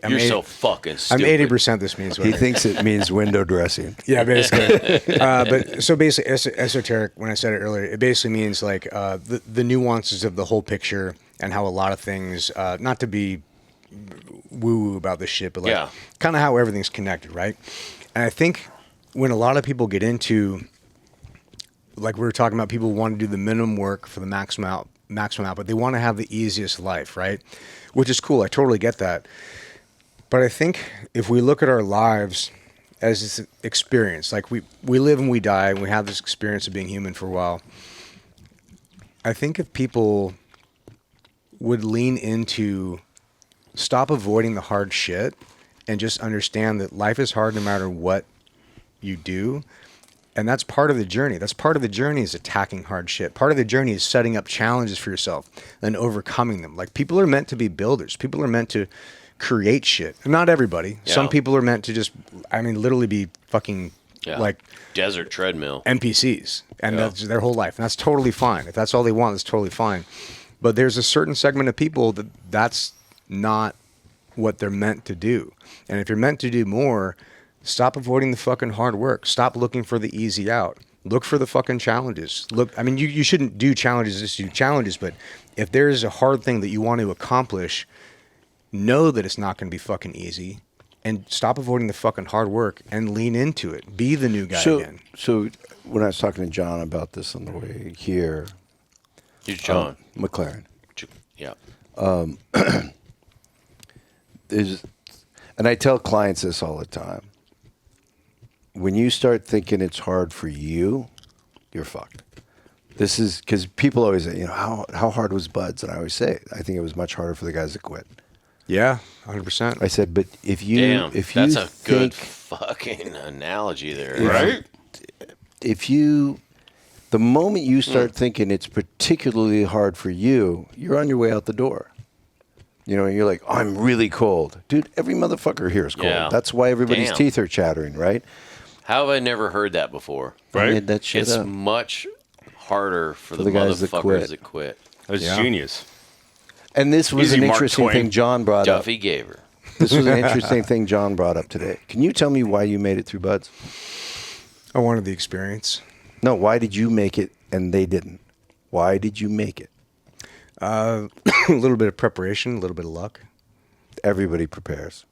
You're so fucking stupid. I'm 80% this means what He I thinks it means window dressing. Yeah, basically. But so basically, esoteric, when I said it earlier, it basically means like the nuances of the whole picture and how a lot of things, not to be woo-woo about this shit, but like kind of how everything's connected, right? And I think when a lot of people get into, like we were talking about, people want to do the minimum work for the maximum output. They want to have the easiest life, right? Which is cool. I totally get that. But I think if we look at our lives as this experience, like we live and we die and we have this experience of being human for a while, I think if people would lean into stop avoiding the hard shit and just understand that life is hard no matter what you do. And that's part of the journey. That's part of the journey is attacking hard shit. Part of the journey is setting up challenges for yourself and overcoming them. Like people are meant to be builders. People are meant to create shit. And not everybody. Yeah. Some people are meant to just, I mean, literally be fucking like desert treadmill NPCs. And that's their whole life. And that's totally fine. If that's all they want, that's totally fine. But there's a certain segment of people that's not what they're meant to do. And if you're meant to do more, stop avoiding the fucking hard work. Stop looking for the easy out. Look for the fucking challenges. Look, I mean, you shouldn't do challenges just to do challenges, but if there's a hard thing that you want to accomplish, know that it's not going to be fucking easy and stop avoiding the fucking hard work and lean into it. Be the new guy again. So when I was talking to John about this on the way here, Who's John? McLaren. Yeah. And I tell clients this all the time. When you start thinking it's hard for you, you're fucked. This is because people always say, how hard was Bud's? And I always say, I think it was much harder for the guys that quit. Yeah, 100%. I said, but if you that's a good fucking analogy there, Right? The moment you start thinking it's particularly hard for you, you're on your way out the door. You're like, oh, I'm really cold. Dude, every motherfucker here is cold. Yeah. That's why everybody's Damn. teeth are chattering, right? How have I never heard that before? I made that shit It's up. much harder for the the guys that motherfuckers that quit. That was genius. And this was Easy, an Mark interesting Twain. thing John brought up. Duffy Gaver. This was an interesting thing John brought up today. Can you tell me why you made it through Bud's? I wanted the experience. No, why did you make it and they didn't? Why did you make it? A little bit of preparation, a little bit of luck. Everybody prepares.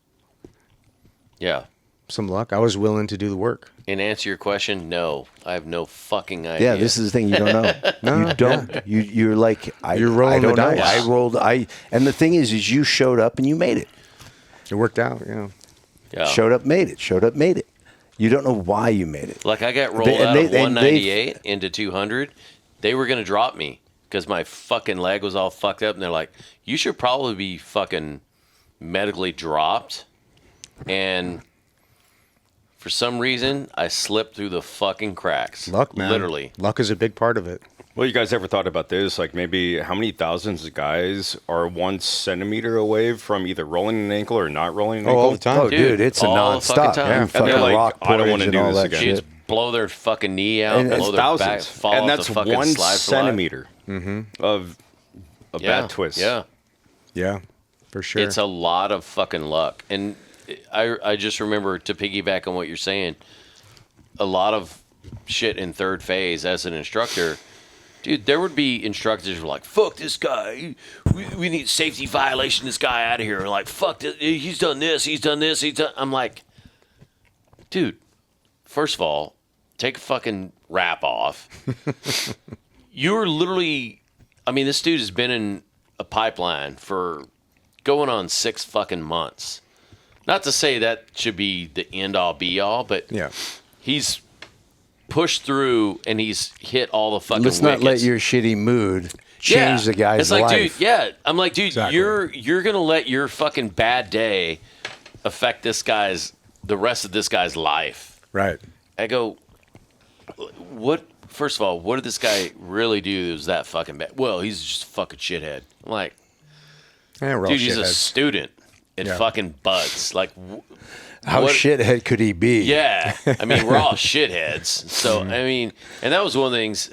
Yeah. Some luck. I was willing to do the work. In answer your question, no. I have no fucking idea. Yeah, this is the thing you don't know. No, you don't. You're like, You're rolling I don't the know. dice. And the thing is you showed up and you made it. It worked out, Yeah. Showed up, made it. Showed up, made it. You don't know why you made it. Like I got rolled out of 198 into 200. They were going to drop me because my fucking leg was all fucked up. And they're like, you should probably be fucking medically dropped. And for some reason, I slipped through the fucking cracks. Luck, man. Literally. Luck is a big part of it. Well, you guys ever thought about this? Like maybe how many thousands of guys are 1 centimeter away from either rolling an ankle or not rolling an ankle? All the time. Oh, dude, it's a all the fucking nonstop. time. Yeah, And fucking they're like, rock I don't portage wanna and do all this that again. shit. Kids blow their fucking knee out, And blow it's their back, Thousands. fall And off that's the fucking 1 slide for life. centimeter of a bad twist. Yeah. Yeah, for sure. It's a lot of fucking luck. And I just remember, to piggyback on what you're saying, a lot of shit in third phase as an instructor. Dude, there would be instructors who were like, fuck this guy. We need safety violation this guy out of here. Like, fuck this. He's done this. He's done this. I'm like, dude, first of all, take a fucking wrap off. You're literally, I mean, this dude has been in a pipeline for going on 6 fucking months. not to say that should be the end all be all, but Yeah. he's pushed through and he's hit all the fucking Let's not let wickets. your shitty mood change the guy's it's like, life. Dude, yeah. I'm like, dude, Exactly. you're gonna let your fucking bad day affect the rest of this guy's life. Right. I go, what? First of all, what did this guy really do that was that fucking bad? Well, he's just a fucking shithead. I'm like, Yeah, we're all dude, he's a shitheads. student at Yeah. fucking Buds. Like, How what- shithead could he be? Yeah, I mean, we're all shitheads. So I mean, and that was one of the things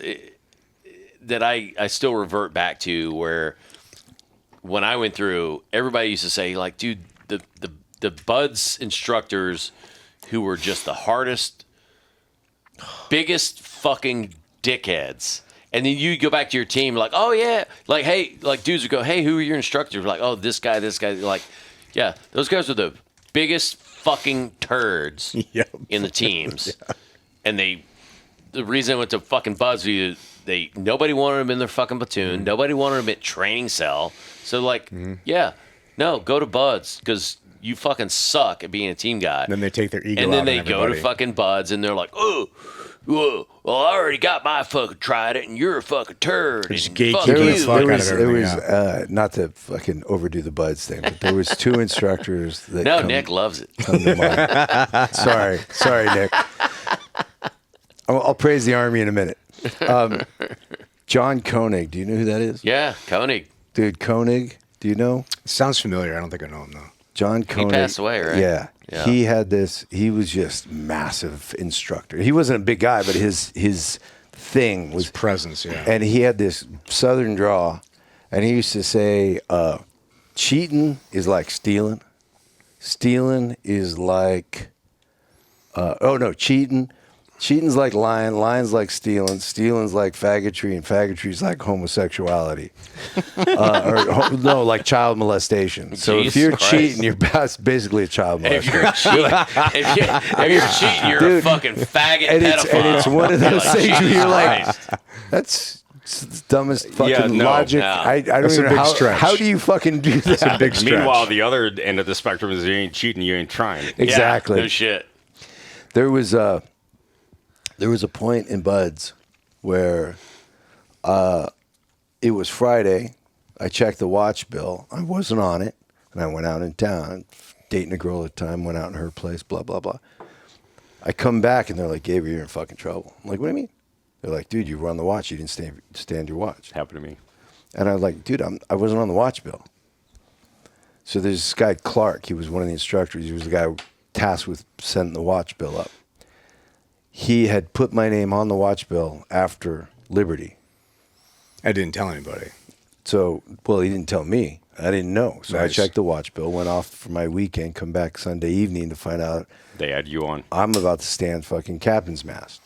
that I still revert back to, where when I went through, everybody used to say, like, dude, the Buds instructors who were just the hardest, biggest fucking dickheads. And then you go back to your team, like, oh yeah, like, hey, like dudes would go, hey, who are your instructors? We're like, oh, this guy. Like, yeah, those guys are the biggest fucking turds Yep. in the teams. And the reason I went to fucking Buds, nobody wanted them in their fucking platoon. Nobody wanted them at training cell. So like, yeah, no, go to Buds because you fucking suck at being a team guy. Then they take their ego and then out they on go to everybody. fucking Buds and they're like, oh, well, I already got my fucking Trident and you're a fucking turd. Just and gatekeeping fuck the you. fuck out of there was everything, not to fucking overdo the Buds thing, but there was two instructors that No, come, Nick loves it. come to mind. Sorry, Nick. I'll praise the Army in a minute. John Koenig, do you know who that is? Yeah, Koenig. Dude, Koenig, do you know? Sounds familiar. I don't think I know him though. John Koenig. passed away, right? Yeah. Yeah. He had this, he was just massive instructor. He wasn't a big guy, but his thing was His presence, yeah. and he had this southern draw, and he used to say, cheating is like stealing. Stealing is like, cheating's like lying, lying's like stealing's like faggotry, and faggotry's like homosexuality. Like child molestation. So if Jesus you're Christ. cheating, you're basically a child If molester. you're cheating, if you're cheating, you're a Dude, fucking faggot and pedophile. it's one of those You're like, things where Jesus you're like, Christ. that's the dumbest fucking Yeah, no. logic. No. I don't That's a even know big how, stretch. how do you fucking do that? a big stretch. Meanwhile, the other end of the spectrum is you ain't cheating, you ain't trying. Exactly. Yeah, no shit. There was a point in Buds where it was Friday. I checked the watch bill. I wasn't on it, and I went out in town, dating a girl at the time. Went out in her place. Blah blah blah. I come back and they're like, "Gaver, you're in fucking trouble." I'm like, "What do you mean?" They're like, "Dude, you run the watch. You didn't stand your watch." Happened to me. And I was like, "Dude, I wasn't on the watch bill." So there's this guy Clark. He was one of the instructors. He was the guy tasked with sending the watch bill up. He had put my name on the watch bill after Liberty. I didn't tell anybody. So, well, he didn't tell me. I didn't know. So I Nice. checked the watch bill, went off for my weekend, come back Sunday evening to find out They had you on. I'm about to stand fucking captain's mast.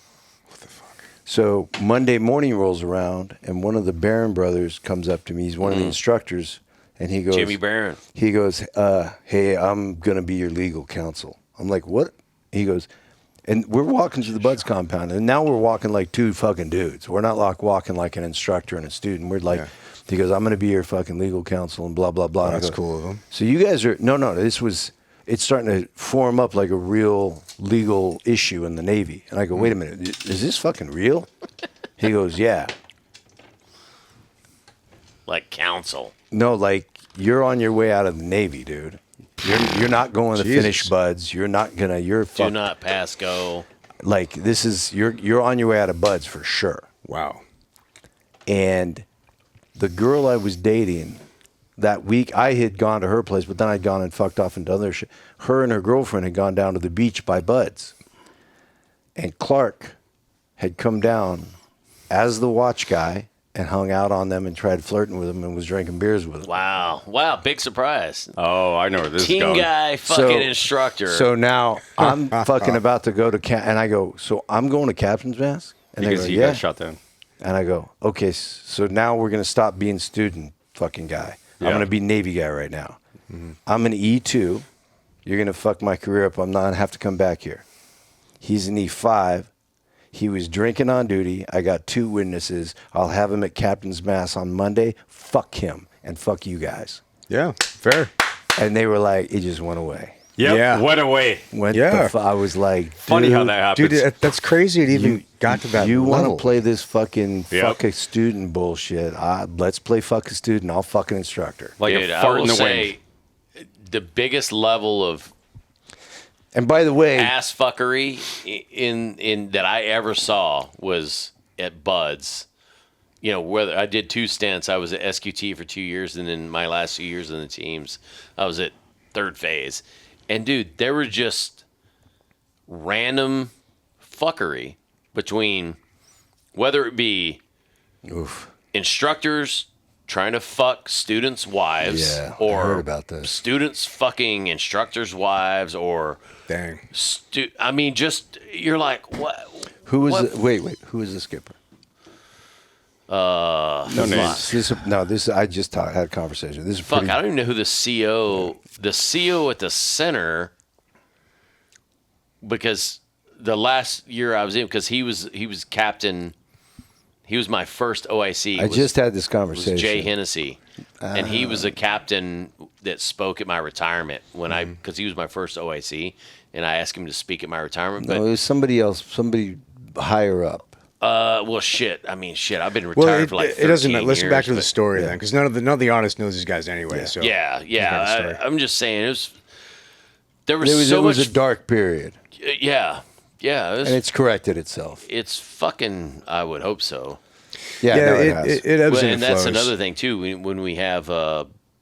What the fuck? So Monday morning rolls around, and one of the Barron brothers comes up to me. He's one of the instructors, and he goes, Jimmy Barron. He goes, hey, I'm going to be your legal counsel. I'm like, what? He goes, and we're walking to the Buds compound, and now we're walking like two fucking dudes. We're not like walking like an instructor and a student. We're like, Yeah. He goes, I'm going to be your fucking legal counsel and blah, blah, blah. Oh, And I that's go, cool of him. So you guys are, no, it's starting to form up like a real legal issue in the Navy. And I go, wait a minute, is this fucking real? He goes, yeah. Like counsel. No, like you're on your way out of the Navy, dude. You're not going to Jesus. finish Buds. You're not gonna. You're Do fuck, not pass go. like this is you're on your way out of Buds for sure. Wow. And the girl I was dating that week, I had gone to her place, but then I'd gone and fucked off into other shit. Her and her girlfriend had gone down to the beach by Buds, and Clark had come down as the watch guy and hung out on them and tried flirting with them and was drinking beers with them. Wow. Wow. Big surprise. Oh, I know where this is Team going. guy, fucking instructor. So now I'm fucking about to go to and I go, so I'm going to captain's mast? And Because they go, he yeah. got shot down. And I go, okay, so now we're going to stop being student fucking guy. I'm Yeah. going to be Navy guy right now. I'm an E2. You're going to fuck my career up. I'm not going to have to come back here. He's an E5. He was drinking on duty. I got 2 witnesses. I'll have him at captain's mast on Monday. Fuck him and fuck you guys. Yeah. Fair. And they were like, it just went away. Yep. Yeah. What a way. I was like, Funny how dude, that happens. Dude, that's crazy. It even got to that You want level. to play this fucking Yep. fuck a student bullshit? Let's play fuck a student. I'll fuck an instructor. Like Dude, a I fart will in the say wind. the biggest level of And by the way, ass fuckery in that I ever saw was at Bud's. You know, whether I did 2 stints, I was at SQT for 2 years, and then my last 2 years in the teams, I was at third phase. And dude, there were just random fuckery between whether it be instructors trying to fuck students' wives, Yeah, I or heard about this. students fucking instructors' wives, or Dang. I mean, just you're like, what? who was what? the, wait? Who was the skipper? No names. I just had a conversation. This is Fuck, pretty, I don't even know who the CO at the center, because the last year I was in, because he was captain. He was my first OIC. I just had this was conversation. Jay Hennessy, and he was a captain that spoke at my retirement because he was my first OIC, and I asked him to speak at my retirement. No, it was somebody else, somebody higher up. Well, shit. I mean, shit. I've been Well, retired for like 13 it doesn't. Listen years, back to the but- story then, because none of the audience knows these guys anyway. So Yeah, the yeah. story. I'm just saying, there It was was, so it was much. a dark period, Yeah, yeah. and it's corrected itself. It's fucking. I would hope so. Yeah, Yeah, no, it has. it ebbs Well, and and that's flows. another thing too. When we have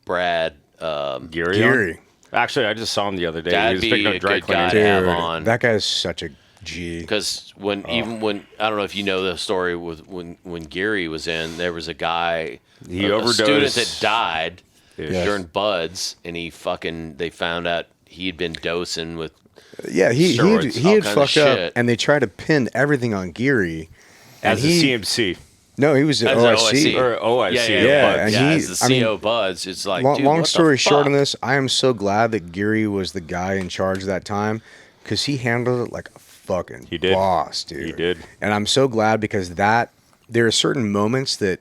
Brad, Geary. Geary. Actually, I just saw him the other day. He that'd was be picking a up dry good guy cleaners. to have Dude, on. that guy's such a G. Because even when I don't know if you know the story with when Geary was in, there was a guy, He a overdosed. student that died Yes. during Buds, and they found out he'd been dosing with. Yeah, he Steroids, he all had kinds of fucked up, shit. and they tried to pin everything on Geary. And As a CMC. No, he was at As an OIC. Or OIC. Yeah, Yeah, Buds. and yeah, he- as the I mean, CO Buds, it's like Long, dude, long what the story short on fuck? this, I am so glad that Geary was the guy in charge of that time, because he handled it like a fucking He did. boss, dude. He did. And I'm so glad, because there are certain moments that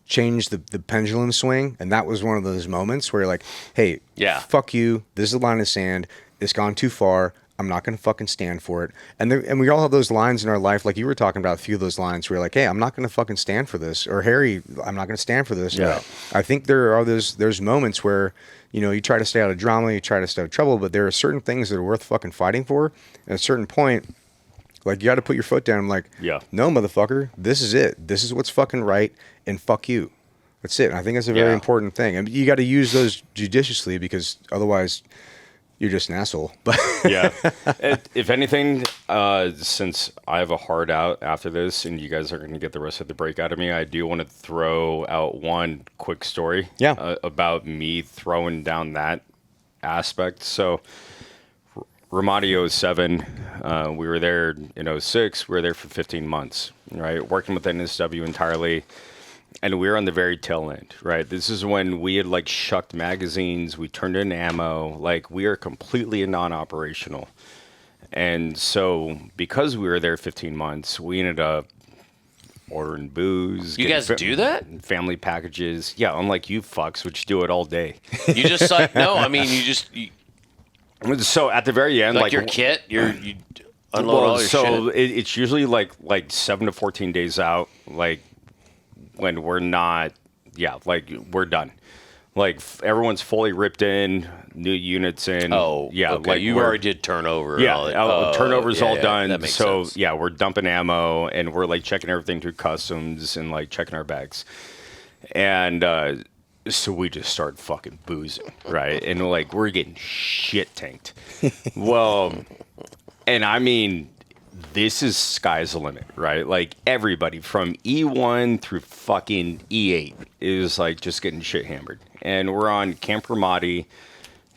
change the pendulum swing, and that was one of those moments where you're like, hey, Yeah. fuck you, this is the line of sand, it's gone too far, I'm not going to fucking stand for it. And we all have those lines in our life, like you were talking about a few of those lines where you're like, hey, I'm not going to fucking stand for this, or Harry, I'm not going to stand for this. Yeah. I think there's moments where, you try to stay out of drama, you try to stay out of trouble, but there are certain things that are worth fucking fighting for. At a certain point, like, you got to put your foot down. Like, Yeah. no, motherfucker, this is it. This is what's fucking right, and fuck you. That's it. And I think that's a very Yeah. important thing. And you got to use those judiciously, because otherwise you're just an asshole. But Yeah. If anything, since I have a hard out after this and you guys are going to get the rest of the break out of me, I do want to throw out one quick story about me throwing down that aspect. So, Ramadi 07, we were there in 06. We were there for 15 months, right? Working with NSW entirely. And we were on the very tail end, right? This is when we had like shucked magazines, we turned in ammo, like we are completely non-operational. And so because we were there 15 months, we ended up ordering booze. You getting guys do that? Family packages. Yeah, unlike you fucks, which do it all day. You just like no. I mean, you So at the very end, like your kit. You unload all your so shit. it's usually like 7 to 14 days out, like when we're not, like we're done. Like everyone's fully ripped in, new units in. Oh, yeah, okay. like You we're- already did turnover. and Yeah, all that. turnover's yeah, all yeah, done. That makes So sense. yeah, we're dumping ammo and we're like checking everything through customs and like checking our bags. And so we just start fucking boozing, right? And like we're getting shit tanked. Well, and I mean, this is sky's the limit, right? Like everybody from E1 through fucking E8 is like just getting shit hammered. And we're on Camp Ramadi,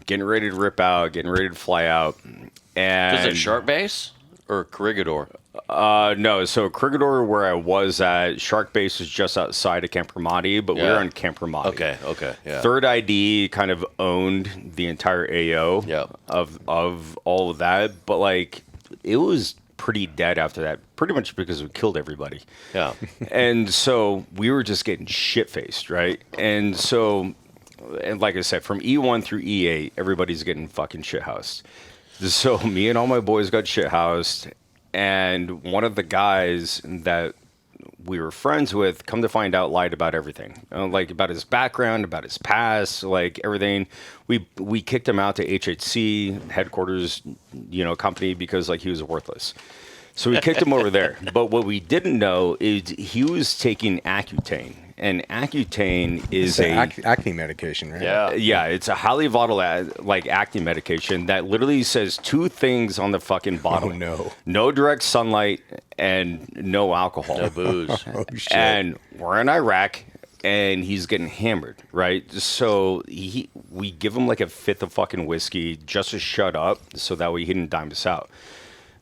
getting ready to rip out, getting ready to fly out. And Was it Shark Base or Corregidor? no, so Corregidor, where I was at, Shark Base was just outside of Camp Ramadi, but we Yeah. were on Camp Ramadi. Okay, yeah. Third ID kind of owned the entire AO Yep. of all of that, but like it was pretty dead after that, pretty much because we killed everybody. Yeah. And so we were just getting shit faced, right? And so and like I said, from E1 through E8, everybody's getting fucking shithoused. So me and all my boys got shithoused, and one of the guys that we were friends with, come to find out, lied about everything, like about his background, about his past, like everything. We kicked him out to HHC headquarters, company, because like he was worthless. So we kicked him over there. But what we didn't know is he was taking Accutane. And Accutane is acne medication, right? Yeah, it's a highly volatile like acne medication that literally says two things on the fucking bottle. Oh, no. No direct sunlight and no alcohol. No booze. Oh, shit. And we're in Iraq, and he's getting hammered, right? So we give him like a fifth of fucking whiskey just to shut up, so that way he didn't dime us out.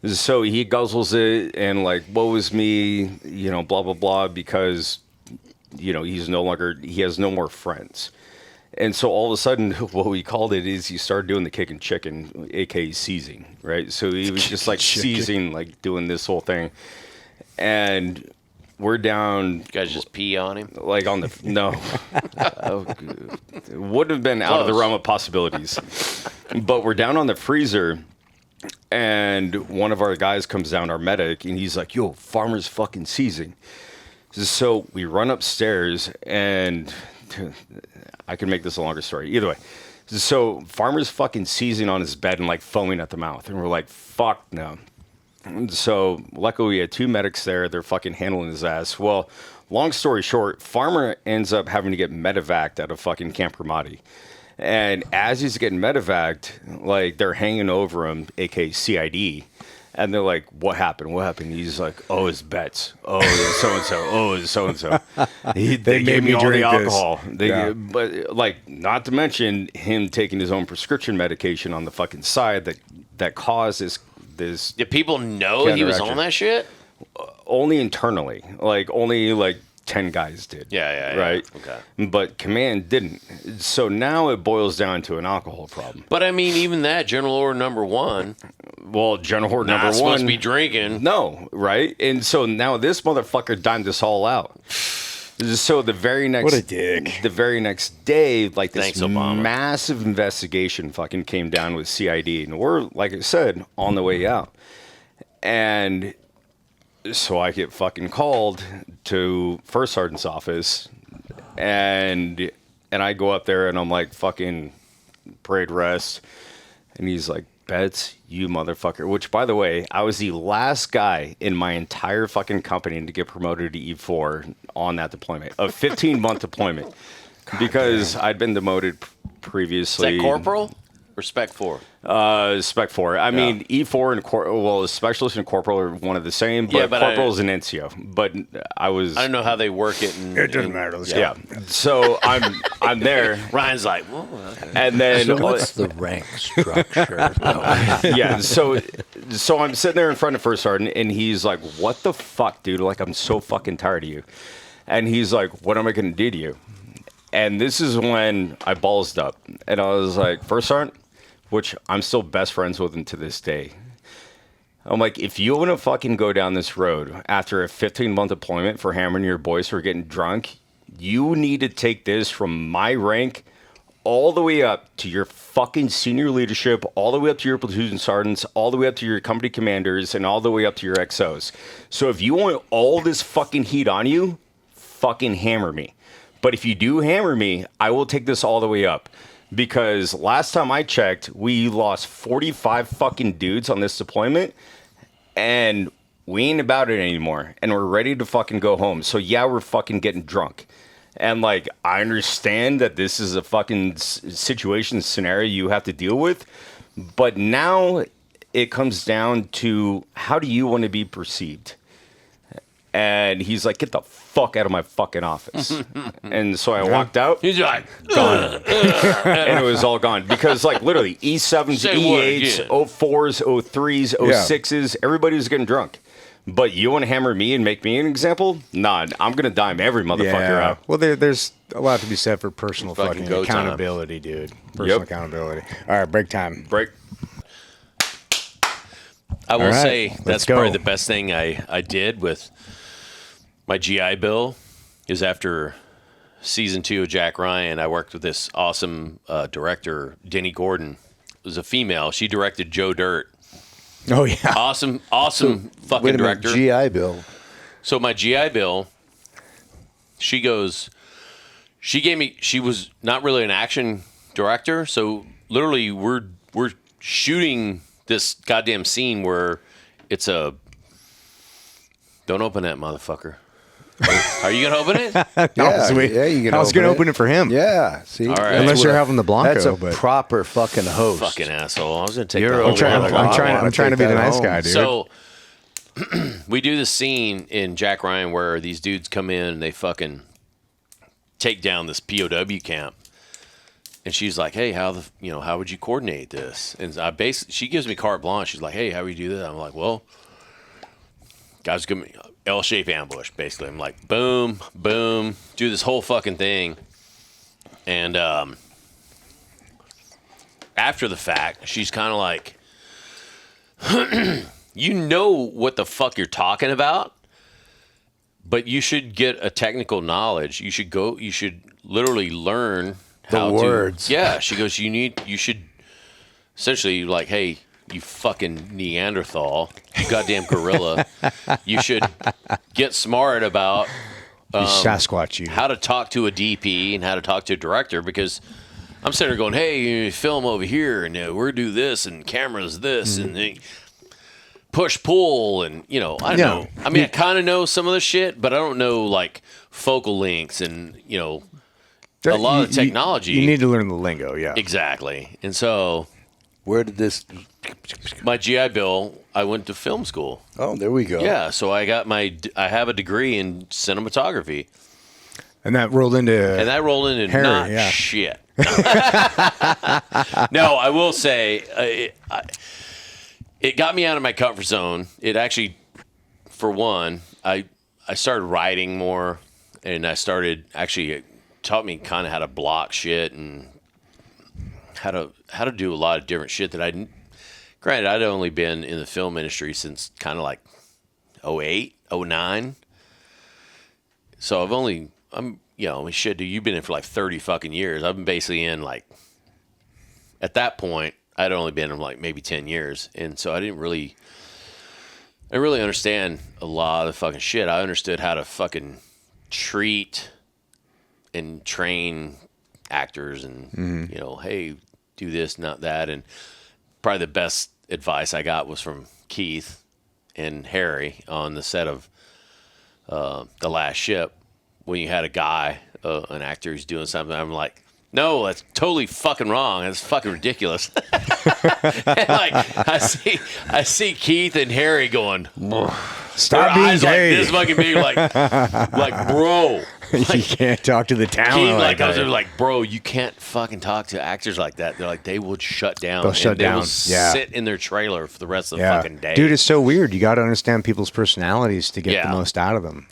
So he guzzles it and like, woe is me, blah, blah, blah, because, he has no more friends. And so all of a sudden, what we called it is he started doing the kick and chicken, aka seizing, right? So he was just like seizing, like doing this whole thing. And we're down. You guys just pee on him? Like on the, no. It wouldn't have been out of the realm of possibilities. But we're down on the freezer. And one of our guys comes down, our medic, and he's like, yo, farmer's fucking seizing. So we run upstairs, and I can make this a longer story. Either way. So farmer's fucking seizing on his bed and like foaming at the mouth. And we're like, fuck no. So luckily we had two medics there. They're fucking handling his ass. Well, long story short, farmer ends up having to get medevaced out of fucking Camp Ramadi. And as he's getting medevaced, like they're hanging over him, aka CID, and they're like, "What happened? What happened?" He's like, "Oh, it's bets. Oh, it's so and so. Oh, it's so and so." They gave me all the alcohol. But like, not to mention him taking his own prescription medication on the fucking side that caused this. Did people know he was on that shit? Only internally, only 10 guys did. Yeah. Right? Okay. But command didn't. So now it boils down to an alcohol problem. But I mean, even that, General Order number 1. Well, General Order number 1. Supposed to be drinking. No, right? And so now this motherfucker dimed us all out. So the very next... What a dick. The very next day, like this Thanks, Obama. Massive investigation fucking came down with CID. And we're, like I said, on the way out. And... so I get fucking called to First Sergeant's office, and I go up there and I'm like, fucking parade rest, and he's like, Betts, you motherfucker. Which, by the way, I was the last guy in my entire fucking company to get promoted to E4 on that deployment, a 15-month deployment, because I'd been demoted previously. Is that corporal? Or Spec 4? Spec 4. I mean, E4 and specialist and corporal are one of the same, but corporal is an NCO. But I don't know how they work it. It doesn't matter. Let's go. So I'm there. Ryan's like, whoa. And then so what's the rank structure? Yeah. So I'm sitting there in front of First Sergeant, and he's like, "What the fuck, dude? Like, I'm so fucking tired of you." And he's like, "What am I gonna do to you?" And this is when I ballsed up, and I was like, First Sergeant, which I'm still best friends with him to this day. I'm like, if you want to fucking go down this road after a 15-month deployment for hammering your boys for getting drunk, you need to take this from my rank all the way up to your fucking senior leadership, all the way up to your platoon sergeants, all the way up to your company commanders, and all the way up to your XOs. So if you want all this fucking heat on you, fucking hammer me. But if you do hammer me, I will take this all the way up. Because last time I checked, we lost 45 fucking dudes on this deployment, and we ain't about it anymore, and we're ready to fucking go home. So yeah, we're fucking getting drunk. And like, I understand that this is a fucking situation scenario you have to deal with, but now it comes down to, how do you want to be perceived? And he's like, get the fuck out of my fucking office. And so I walked out. He's like, gone. And it was all gone. Because, like, literally, E7s, E8s, 04s, 03s, 06s, everybody was getting drunk. But you want to hammer me and make me an example? Nah, I'm going to dime every motherfucker out. Well, there's a lot to be said for personal Fucking fucking accountability, dude. Personal accountability. All right, break time. Break. I will All right, say let's that's go. probably the best thing I did with my GI Bill is after season 2 of Jack Ryan, I worked with this awesome director, Denny Gordon. It was a female. She directed Joe Dirt. Oh yeah. Awesome fucking Wait a minute, director. GI Bill. So my GI Bill, she was not really an action director. So literally we're shooting this goddamn scene where it's a, don't open that motherfucker. Are you gonna open it? Yeah, sweet. yeah, you can. I was going to open it for him. Yeah, see, All right. Unless That's you're what- having the Blanco. That's a but proper fucking host. Fucking asshole. I was gonna take You're the a whole I'm trying, bottle. I'm trying to be the nice home. guy, dude. So we do this scene in Jack Ryan where these dudes come in and they fucking take down this POW camp. And she's like, "Hey, how would you coordinate this?" And she gives me carte blanche. She's like, "Hey, how would you do that?" I'm like, "Well, guys, give me L-shaped ambush." Basically, I'm like, boom, boom, do this whole fucking thing. And after the fact, she's kind of like, "You know what the fuck you're talking about, but you should get a technical knowledge. You should literally learn how words." to." Yeah, she goes, you should essentially like, "Hey, you fucking Neanderthal, you goddamn gorilla, you should get smart about You Sasquatch, you. how to talk to a DP and how to talk to a director, because I'm sitting there going, hey, you film over here and we're do this and cameras this and push pull and I don't know. I mean, I kind of know some of the shit, but I don't know like focal lengths and a lot of technology. You need to learn the lingo, yeah. Exactly. And so Where did this? my GI Bill, I went to film school. Oh, there we go. Yeah, so I have a degree in cinematography. And that rolled into And that rolled into Harry, not yeah. shit. No, I will say it got me out of my comfort zone. It actually, for one, I started writing more, and it taught me kind of how to block shit and how to do a lot of different shit that granted, I'd only been in the film industry since kind of like 08, 09. So shit, dude, you've been in for like 30 fucking years. I've been basically in like, at that point, I'd only been in like maybe 10 years. And so I didn't really understand a lot of the fucking shit. I understood how to fucking treat and train actors and, hey, do this, not that. And probably the best advice I got was from Keith and Harry on the set of The Last Ship. When you had a guy, an actor who's doing something, I'm like, no, that's totally fucking wrong. That's fucking ridiculous. And like I see Keith and Harry going, Stop their being eyes gay. like this fucking big, like bro. You can't talk to the talent Keith, like I was that. like, bro, you can't fucking talk to actors like that. They're like, they would shut down. They'll shut They down. will Yeah. sit in their trailer for the rest of the Yeah. fucking day. Dude, it's so weird. You got to understand people's personalities to get Yeah. the most out of them.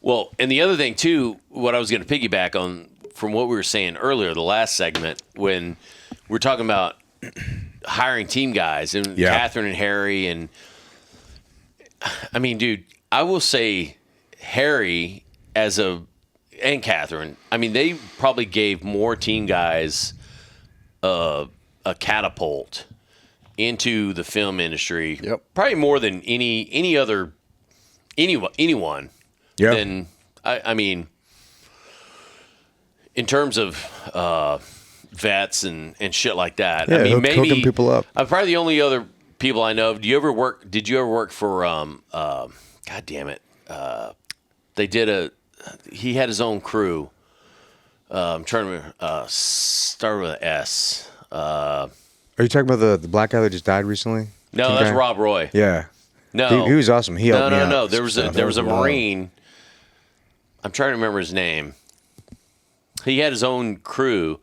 Well, and the other thing too, what I was going to piggyback on from what we were saying earlier, the last segment, when we're talking about hiring team guys and Yeah. Catherine and Harry, and I mean, dude, I will say Harry and Catherine, I mean, they probably gave more team guys a catapult into the film industry. Yep. Probably more than anyone. Yeah. Then I mean, in terms of vets and shit like that. Yeah, I mean, hooking people up. Probably the only other people I know. Did you ever work for? God damn it! He had his own crew. I'm trying to start with an S. Are you talking about the black guy that just died recently? No, Team that's guy? Rob Roy. Yeah. No, He was awesome. He helped me out. No. There was a wild. Marine. I'm trying to remember his name. He had his own crew,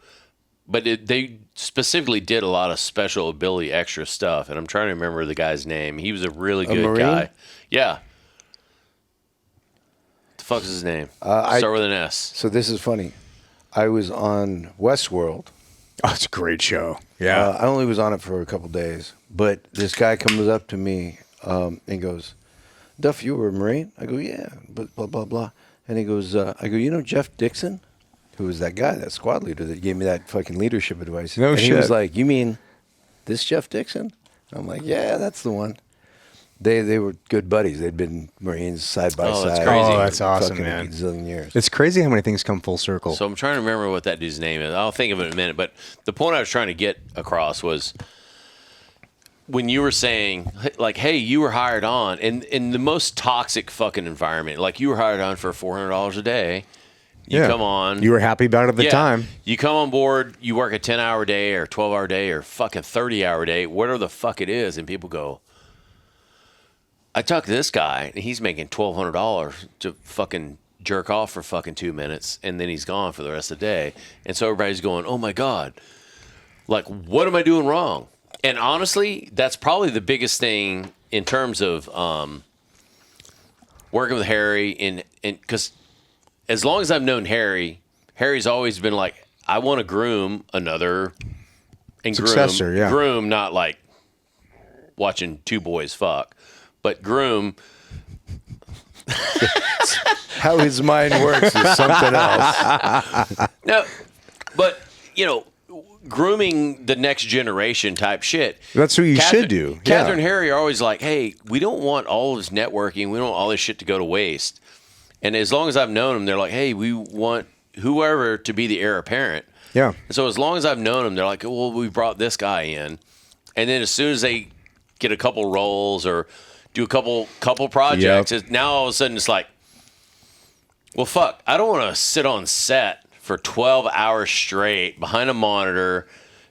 but they specifically did a lot of special ability extra stuff, and I'm trying to remember the guy's name. He was a really good Marine? guy. Yeah. The fuck is his name? Start with an S. So this is funny. I was on Westworld. Oh, it's a great show. Yeah. I only was on it for a couple days, but this guy comes up to me and goes, "Duff, you were a Marine?" I go, "Yeah," but blah blah blah. And he goes, "I go, you know Jeff Dixon?" who was that guy, that squad leader that gave me that fucking leadership advice. No and shit. He was like, "You mean this Jeff Dixon?" I'm like, "Yeah, that's the one." They were good buddies. They'd been Marines side by Oh, that's side. crazy. Oh, that's awesome, fucking man. A gazillion years. It's crazy how many things come full circle. So I'm trying to remember what that dude's name is. I'll think of it in a minute. But the point I was trying to get across was when you were saying, like, hey, you were hired on in the most toxic fucking environment. Like, you were hired on for $400 a day. You come on. You were happy about it at the time. You come on board, you work a 10-hour day or 12-hour day or fucking 30-hour day, whatever the fuck it is, and people go, I talked to this guy, and he's making $1,200 to fucking jerk off for fucking 2 minutes, and then he's gone for the rest of the day. And so everybody's going, oh, my God. Like, what am I doing wrong? And honestly, that's probably the biggest thing in terms of working with Harry. And because as long as I've known Harry, Harry's always been like, I want to groom another and Successor, yeah. groom, not like watching two boys fuck, but groom. How his mind works is something else. No, but, you know, grooming the next generation type shit. That's what you should do. Catherine and Yeah. Harry are always like, hey, we don't want all this networking. We don't want all this shit to go to waste. And as long as I've known them, they're like, hey, we want whoever to be the heir apparent. Yeah. And so as long as I've known them, they're like, well, we brought this guy in. And then as soon as they get a couple roles or do a couple projects, now all of a sudden it's like, well, fuck, I don't want to sit on set for 12 hours straight behind a monitor,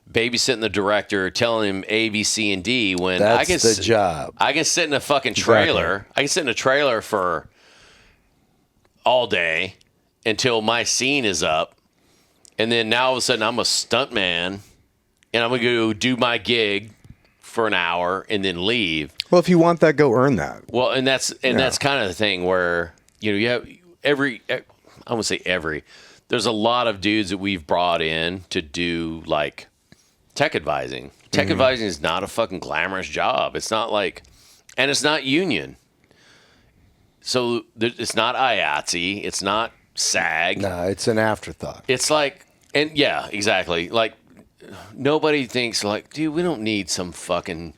babysitting the director, telling him A, B, C, and D when That's I can the job. I can sit in a fucking trailer. Exactly. I can sit in a trailer for all day until my scene is up. And then now all of a sudden I'm a stuntman and I'm going to go do my gig for an hour and then leave. Well, if you want that, go earn that. Well, and that's kind of the thing where, you know, you have I won't say every, there's a lot of dudes that we've brought in to do like tech advising. Tech advising is not a fucking glamorous job. It's not like, and it's not union. So it's not IATSE. It's not SAG. No, it's an afterthought. It's like, and yeah, exactly. Like nobody thinks like, dude, we don't need some fucking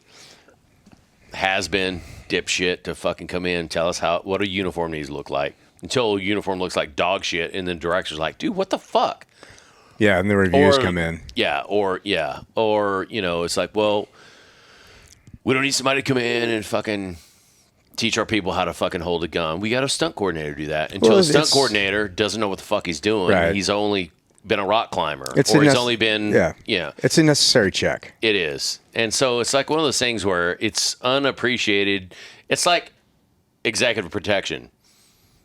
has-been dipshit to fucking come in and tell us what a uniform needs to look like. Until a uniform looks like dog shit, and then the director's like, dude, what the fuck? Yeah, and the reviews come in. Yeah, or, you know, it's like, well, we don't need somebody to come in and fucking teach our people how to fucking hold a gun. We got a stunt coordinator to do that. Until the stunt coordinator doesn't know what the fuck he's doing. Right. He's only been a rock climber. It's only been, yeah. It's a necessary check. It is. And so it's like one of those things where it's unappreciated. It's like executive protection.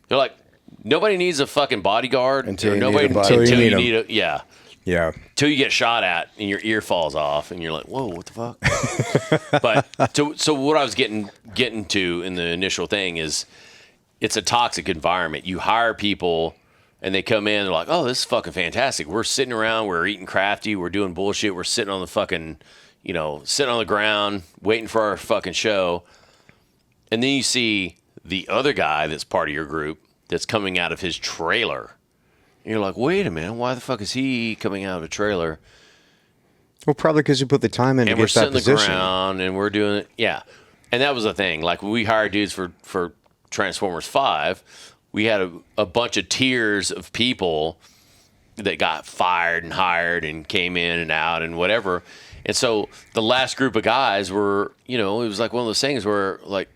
They're like, nobody needs a fucking bodyguard Until you nobody need a bodyguard. until you Until need a yeah. Yeah. Till you get shot at and your ear falls off and you're like, whoa, what the fuck? But so what I was getting to in the initial thing is it's a toxic environment. You hire people and they come in, they're like, oh, this is fucking fantastic. We're sitting around, we're eating crafty, we're doing bullshit, we're sitting on the fucking, you know, sitting on the ground, waiting for our fucking show. And then you see the other guy that's part of your group that's coming out of his trailer. And you're like, wait a minute, why the fuck is he coming out of a trailer? Well, probably because you put the time in And to we're get sitting that on the position. ground and we're doing it. Yeah. And that was the thing. Like when we hired dudes for Transformers 5, we had a bunch of tiers of people that got fired and hired and came in and out and whatever. And so the last group of guys were, you know, it was like one of those things where like,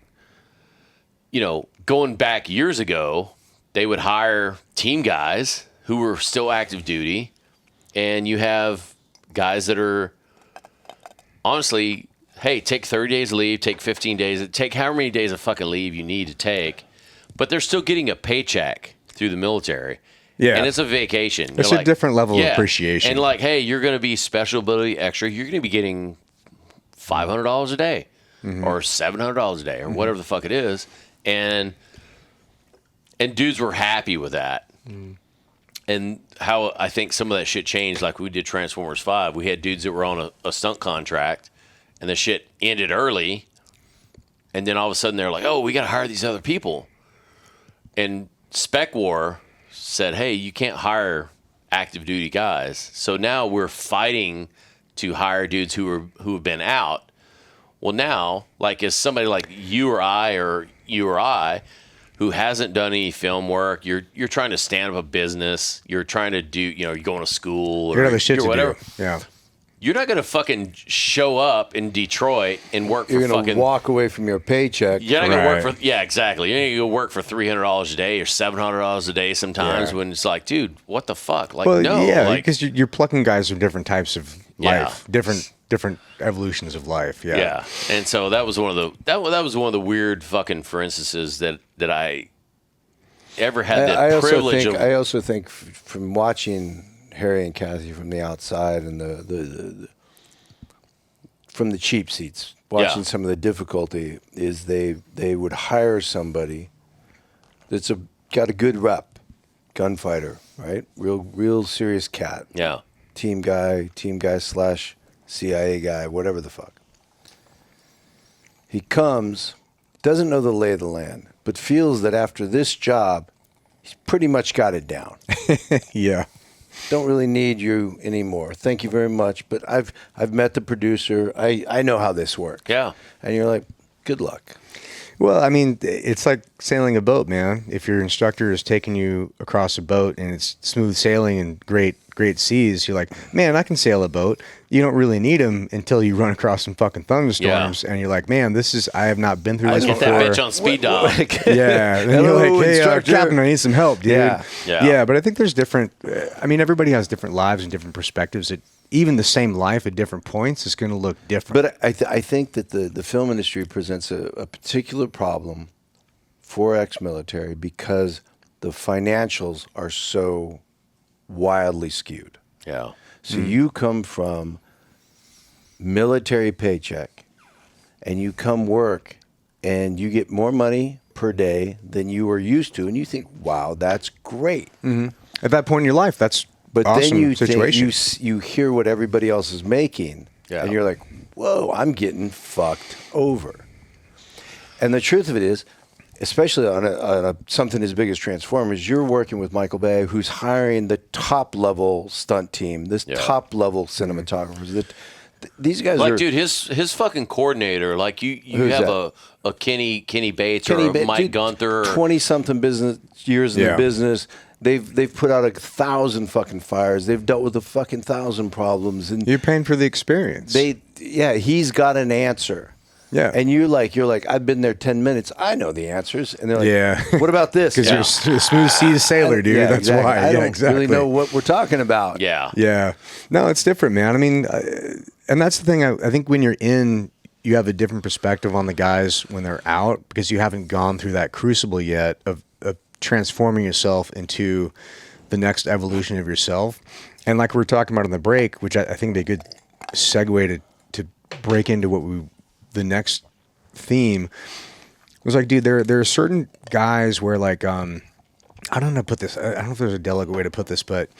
you know, going back years ago, they would hire team guys who were still active duty, and you have guys that are honestly, hey, take 30 days of leave, take 15 days, take however many days of fucking leave you need to take, but they're still getting a paycheck through the military. Yeah. And it's a vacation. It's You're a different level of yeah. appreciation. And like, hey, you're going to be special ability extra. You're going to be getting $500 a day or $700 a day or whatever the fuck it is. And dudes were happy with that. And how I think some of that shit changed, like we did Transformers 5. We had dudes that were on a stunt contract, and the shit ended early. And then all of a sudden they're like, oh, we got to hire these other people. And Spec War said, hey, you can't hire active duty guys. So now we're fighting to hire dudes who have been out. Well, now, like, as somebody like you or I who hasn't done any film work, you're trying to stand up a business, you're trying to do, you're going to school or You're other shit to whatever. do. Yeah. You're not going to fucking show up in Detroit and work You're for going fucking. to walk away from your paycheck. You're not going to work Right. for. Yeah, exactly. You're going to go work for $300 a day or $700 a day sometimes. Yeah. When it's like, dude, what the fuck? Like, Well, no, yeah, like, because you're plucking guys from different types of Yeah. life, different evolutions of life. Yeah. yeah. And so that was one of the that was one of the weird fucking for instances that I ever had the privilege of. I also think from watching Harry and Kathy from the outside and the from the cheap seats, watching Yeah. some of the difficulty is they would hire somebody that's got a good rep, gunfighter, right? Real serious cat. Yeah. Team guy / CIA guy, whatever the fuck. He comes, doesn't know the lay of the land, but feels that after this job, he's pretty much got it down. Yeah. Don't really need you anymore. Thank you very much, but I've met the producer. I know how this works. Yeah. And you're like, good luck. Well, I mean, it's like sailing a boat, man. If your instructor is taking you across a boat and it's smooth sailing and great seas, you're like, man, I can sail a boat. You don't really need them until you run across some fucking thunderstorms, and you're like, man, I have not been through this Get before. that bitch on speed dial. Yeah, and then you're Hello, like, hey, instructor. Captain, I need some help, dude. Yeah. Yeah. But I think there's different. I mean, everybody has different lives and different perspectives. Even the same life at different points is going to look different. But I think that the film industry presents a particular problem for ex-military because the financials are so wildly skewed. Yeah. So you come from military paycheck and you come work and you get more money per day than you were used to, and you think, wow, that's great. At that point in your life, that's But awesome then you situation. think you hear what everybody else is making, Yeah. and you're like, whoa, I'm getting fucked over. And the truth of it is, especially on a something as big as Transformers, you're working with Michael Bay, who's hiring the top level stunt team, this Yeah. top level cinematographers. These guys Like, are dude, his fucking coordinator, like you Who's have that? a Kenny Bates or a Mike Gunther. 20-something years in Yeah. the business. They've put out 1,000 fucking fires. They've dealt with 1,000 problems, and You're paying for the experience. he's got an answer. Yeah. And you're like, I've been there 10 minutes. I know the answers. And they're like, Yeah. what about this? Because you're a smooth sea sailor, dude. Yeah, That's exactly. why. I Yeah, don't exactly. really know what we're talking about. Yeah. Yeah. No, it's different, man. I mean, and that's the thing. I think when you're in, you have a different perspective on the guys when they're out because you haven't gone through that crucible yet of transforming yourself into the next evolution of yourself. And like we were talking about on the break, which I think would be a good segue to break into the next theme was like, dude, there are certain guys where like, I don't know how to put this. I don't know if there's a delicate way to put this, but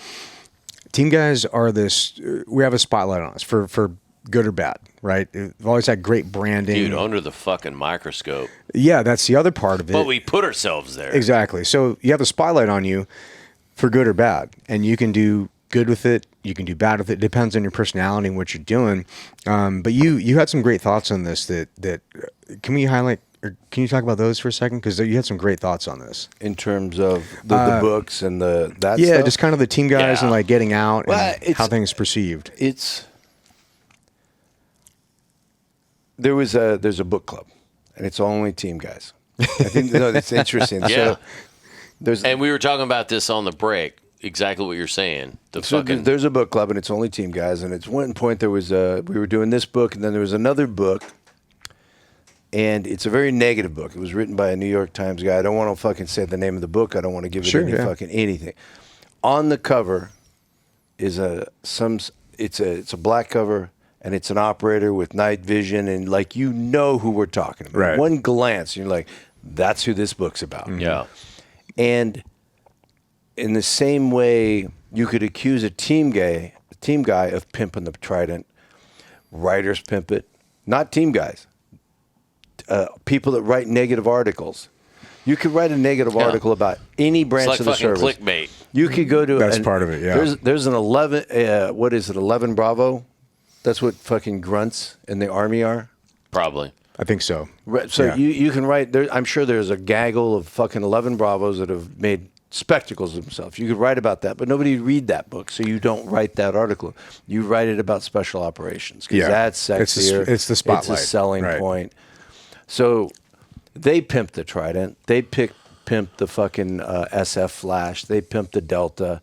team guys are this, we have a spotlight on us for good or bad, right? We've always had great branding. Dude, under the fucking microscope. Yeah, that's the other part of it. But we put ourselves there. Exactly. So you have a spotlight on you for good or bad, and you can do good with it. You can do bad with it. Depends on your personality and what you're doing. But you had some great thoughts on this. That can we highlight? Or can you talk about those for a second? Because you had some great thoughts on this. In terms of the books and that Yeah, stuff? just kind of the team guys Yeah. and like getting out Well, and how things perceived. There's a book club, and it's only team guys. I think that's interesting. Yeah. So And we were talking about this on the break. Exactly what you're saying. There's a book club, and it's only team guys. And at one point there was we were doing this book, and then there was another book, and it's a very negative book. It was written by a New York Times guy. I don't want to fucking say the name of the book. I don't want to give it any fucking anything. On the cover is it's a black cover, and it's an operator with night vision, and like who we're talking about. Right. One glance, you're like, that's who this book's about. Yeah. And in the same way, you could accuse a team guy of pimping the Trident. Writers pimp it, not team guys. People that write negative articles You could write a negative article about any branch It's like of the fucking service. clickbait. You could go to That's part of it, yeah. There's an 11. What is it? 11 Bravo. That's what fucking grunts in the army are. Probably. I think so. So Yeah. you can write. I'm sure there's a gaggle of fucking 11 Bravos that have made spectacles of themselves. You could write about that, but nobody would read that book, so you don't write that article. You write it about special operations because Yeah. that's sexier. It's the spotlight. It's a selling Right. point. So they pimped the Trident. They pimped the fucking SF Flash. They pimped the Delta,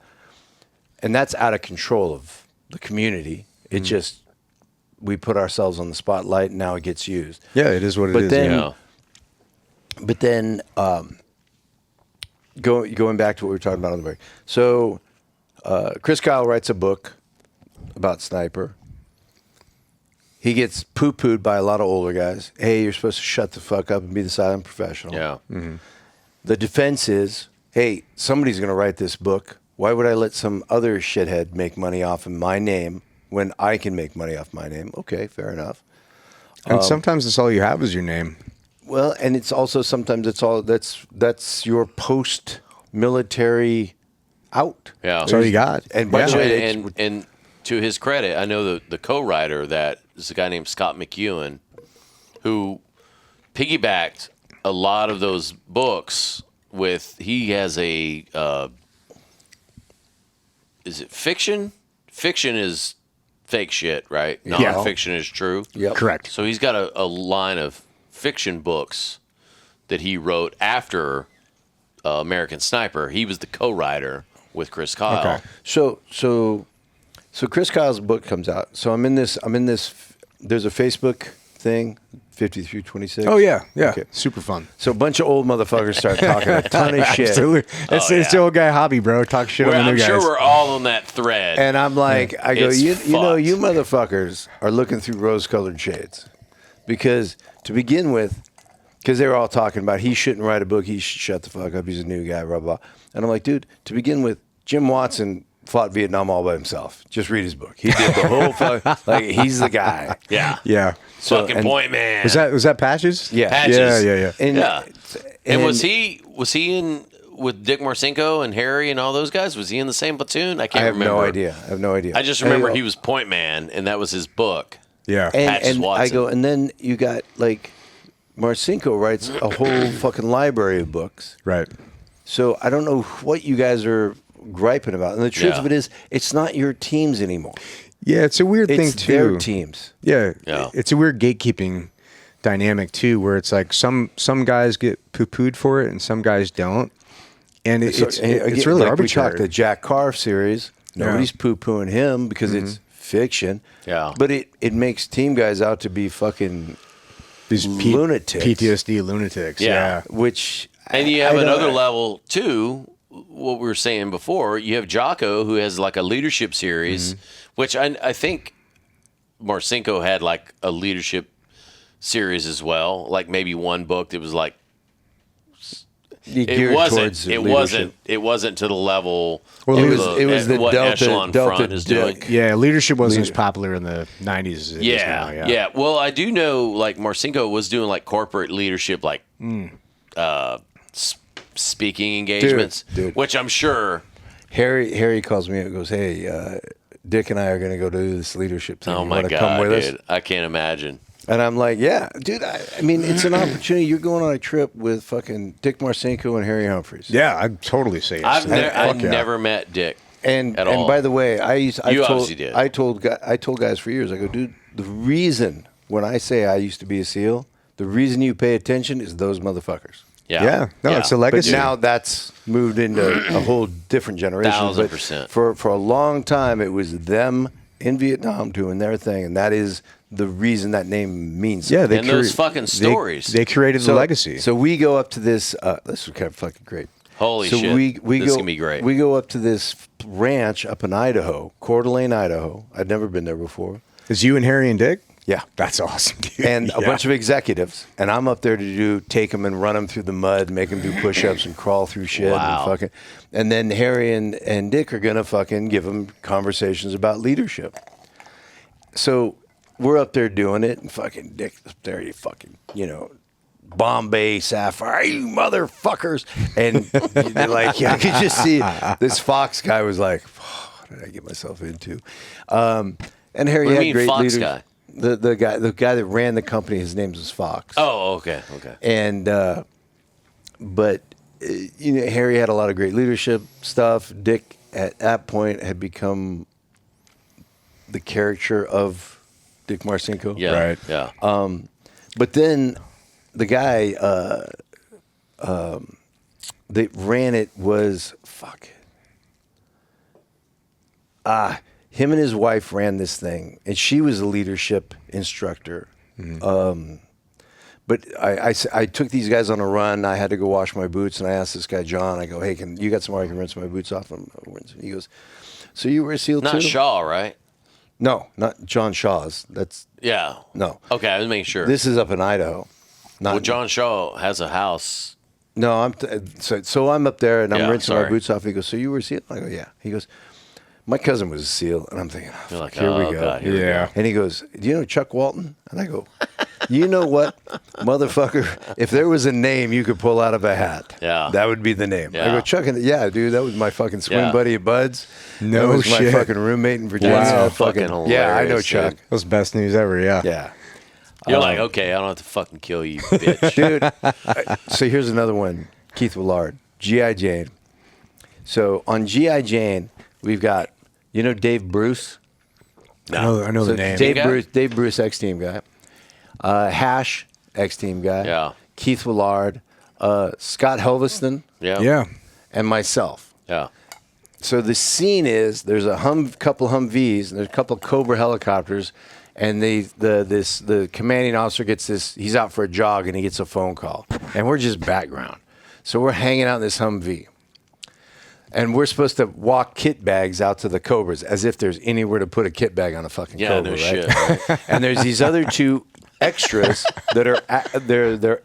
and that's out of control of the community. It just we put ourselves on the spotlight, and now it gets used. Yeah, it is what it But is. then- yeah. But then going back to what we were talking about on the break. So Chris Kyle writes a book about Sniper. He gets poo-pooed by a lot of older guys. Hey, you're supposed to shut the fuck up and be the silent professional. Yeah. The defense is, hey, somebody's going to write this book. Why would I let some other shithead make money off of my name when I can make money off my name? Okay, fair enough. And sometimes that's all you have is your name. Well, and it's also sometimes it's all that's your post-military out. Yeah. That's all you got. And by the way, And to his credit, I know the co-writer that is a guy named Scott McEwen, who piggybacked a lot of those books with. He has a. Is it fiction? Fiction is fake shit, right? Non-fiction is true. Yep. Correct. So he's got a line of fiction books that he wrote after American Sniper. He was the co-writer with Chris Kyle. Okay. So Chris Kyle's book comes out. So I'm in this. There's a Facebook thing, 5326. Oh, yeah. Yeah. Okay. Super fun. So a bunch of old motherfuckers start talking a ton of shit. Absolutely. It's the old guy hobby, bro. Talk shit on the new I'm guys. sure we're all on that thread. And I'm like, I go, It's you know, fucked. you motherfuckers are looking through rose-colored shades. Because to begin with, because they were all talking about he shouldn't write a book, he should shut the fuck up, he's a new guy, blah, blah. And I'm like, dude, to begin with, Jim Watson fought Vietnam all by himself. Just read his book. He did the whole like he's the guy. yeah. Yeah. Fucking and- point man. Was that Patches? Yeah. Patches. Yeah. And, Yeah. And was he? he in with Dick Marcinko and Harry and all those guys? Was he in the same platoon? I I can't have remember. no idea. I have no idea. I just remember he was point man, and that was his book. Yeah. Patches And I Watson. go, and then you got like Marcinko writes a whole fucking library of books. Right. So I don't know what you guys are griping about. And the truth Yeah. of it is, it's not your teams anymore. Yeah, it's a weird thing, It's too. their teams. Yeah. Yeah. It's a weird gatekeeping dynamic, too, where it's like some guys get poo-pooed for it and some guys don't. And it's really like arbitrary. we talked the Jack Carr series. Nobody's poo-pooing him because it's fiction. Yeah. But it makes team guys out to be fucking These lunatics. PTSD lunatics. Yeah. Yeah. which And you I have don't- another level too. What we were saying before, you have Jocko who has like a leadership series, which I think Marcinko had like a leadership series as well. Like maybe one book that was like geared towards leadership. it wasn't to the level. Well, of it was the what Delta Echelon Front is doing. Dick. Yeah, leadership wasn't as popular in the 90s as it is now. Yeah. Well, I do know like Marcinko was doing like corporate leadership, like speaking engagements, Dude. which I'm sure. Harry calls me up and goes, hey, Dick and I are going to go do this leadership thing. Oh You my wanna God, come with dude! us? I can't imagine. And I'm like, yeah, dude. I mean, it's an opportunity. You're going on a trip with fucking Dick Marcinko and Harry Humphreys. Yeah, I'd totally say I've yes. I've Yeah. never met Dick. And At and all. by the way, You obviously did. I told guys for years. I go, dude. The reason when I say I used to be a SEAL, the reason you pay attention is those motherfuckers. Yeah. No, it's a But legacy. now that's moved into a whole different generation. 1000%. But for a long time, it was them in Vietnam doing their thing, and that is the reason that name means. yeah, something. And those fucking stories. They created the legacy. So we go up to this. This is kind of fucking great. Holy so shit. we This go, is gonna be great. We go up to this ranch up in Idaho, Coeur d'Alene, Idaho. I'd never been there before. Is you and Harry and Dick? Yeah. That's awesome, dude. And a Yeah. bunch of executives, and I'm up there to take them and run them through the mud, make them do push-ups and crawl through shit, Wow. and fucking. And then Harry and Dick are gonna fucking give them conversations about leadership. So we're up there doing it, and fucking Dick up there, he fucking Bombay Sapphire, you motherfuckers. And like, I could just see this Fox guy was like, oh, what did I get myself into? And Harry What do you had mean, great Fox leaders. guy? The guy that ran the company, his name was Fox. Oh, okay. And but Harry had a lot of great leadership stuff. Dick at that point had become the caricature of Dick Marcinko. Yeah. Right. Yeah. But then the guy that ran it was him and his wife ran this thing, and she was a leadership instructor. But I took these guys on a run. I had to go wash my boots, and I asked this guy, John, I go, hey, you got somewhere I can rinse my boots off? He goes, so you were a SEAL too? Not Shaw, right? No, not John Shaw's. That's Yeah. no. Okay, I was making sure. This is up in Idaho. Not Well, John Shaw has a house. No, so I'm up there and I'm Yeah, rinsing my sorry. boots off. He goes, so you were a SEAL? I go, yeah. He goes, my cousin was a SEAL, and I'm thinking, You're like, here we oh, go. God, here we Yeah. go. And he goes, do you know Chuck Walton? And I go, you know what, motherfucker? If there was a name you could pull out of a hat, Yeah. that would be the name. I Yeah. go, Chuck, yeah, dude, that was my fucking swim Yeah. buddy at Bud's. No that was shit. my fucking roommate in Virginia. That's fucking yeah, I know hilarious, Chuck. dude. That was best news ever. Yeah. Yeah. You're like, okay, I don't have to fucking kill you, bitch. Dude, so here's another one. Keith Willard, G.I. Jane. So on G.I. Jane, we've got, Dave Bruce? I know So the name. Dave guy? Bruce, X-Team guy. Hash, X-Team guy. Yeah. Keith Willard. Scott Helveston. Yeah. Yeah. And myself. Yeah. So the scene is there's a couple Humvees and there's a couple Cobra helicopters, and the commanding officer gets this. He's out for a jog and he gets a phone call, and we're just background. So we're hanging out in this Humvee, and we're supposed to walk kit bags out to the Cobras as if there's anywhere to put a kit bag on a fucking Yeah, Cobra, no right? shit. Right? And there's these other two extras that are they're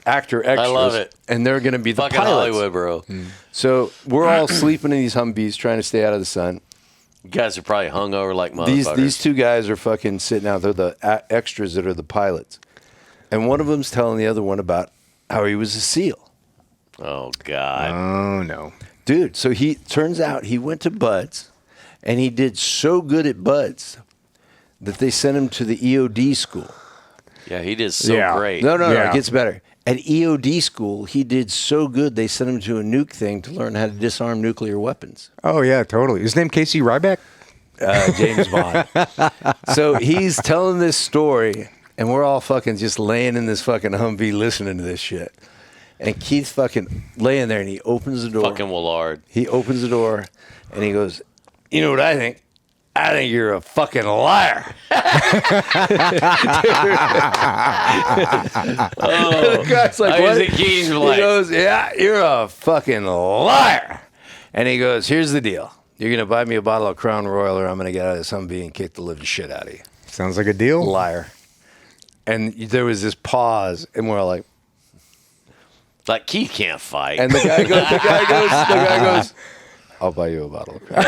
actor extras. I love it. And they're going to be the Fucking pilots. Hollywood, bro. So we're all sleeping in these Humvees trying to stay out of the sun. You guys are probably hungover like motherfuckers. These two guys are fucking sitting out. They're the extras that are the pilots. And one of them's telling the other one about how he was a SEAL. Oh, God. Oh no. Dude, so turns out he went to Bud's, and he did so good at Bud's that they sent him to the EOD school. Yeah, he did so Yeah. great. No, Yeah. it gets better. At EOD school, he did so good they sent him to a nuke thing to learn how to disarm nuclear weapons. Oh yeah, totally. His name Casey Ryback. James Bond. So he's telling this story, and we're all fucking just laying in this fucking Humvee listening to this shit. And Keith's fucking laying there, and he opens the door. Fucking Willard. He opens the door, and he goes, you know what I think? I think you're a fucking liar. The guy's like, I what? was thinking, He like- goes, yeah, you're a fucking liar. And he goes, here's the deal. You're going to buy me a bottle of Crown Royal, or I'm going to get out of this Humvee and kick the living shit out of you. Sounds like a deal. Liar. And there was this pause, and we're all like, Like, Keith can't fight. and the guy goes, I'll buy you a bottle of Crown.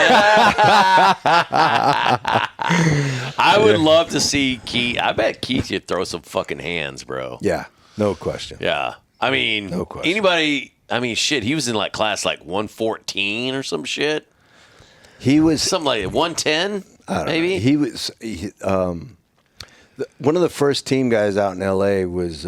I would love to see Keith. I bet Keith could throw some fucking hands, bro. Yeah, no question. Yeah. I mean, No question. anybody, shit, he was in like class like 114 or some shit. He was Something like 110, I don't maybe? know. He was one of the first team guys out in L.A. was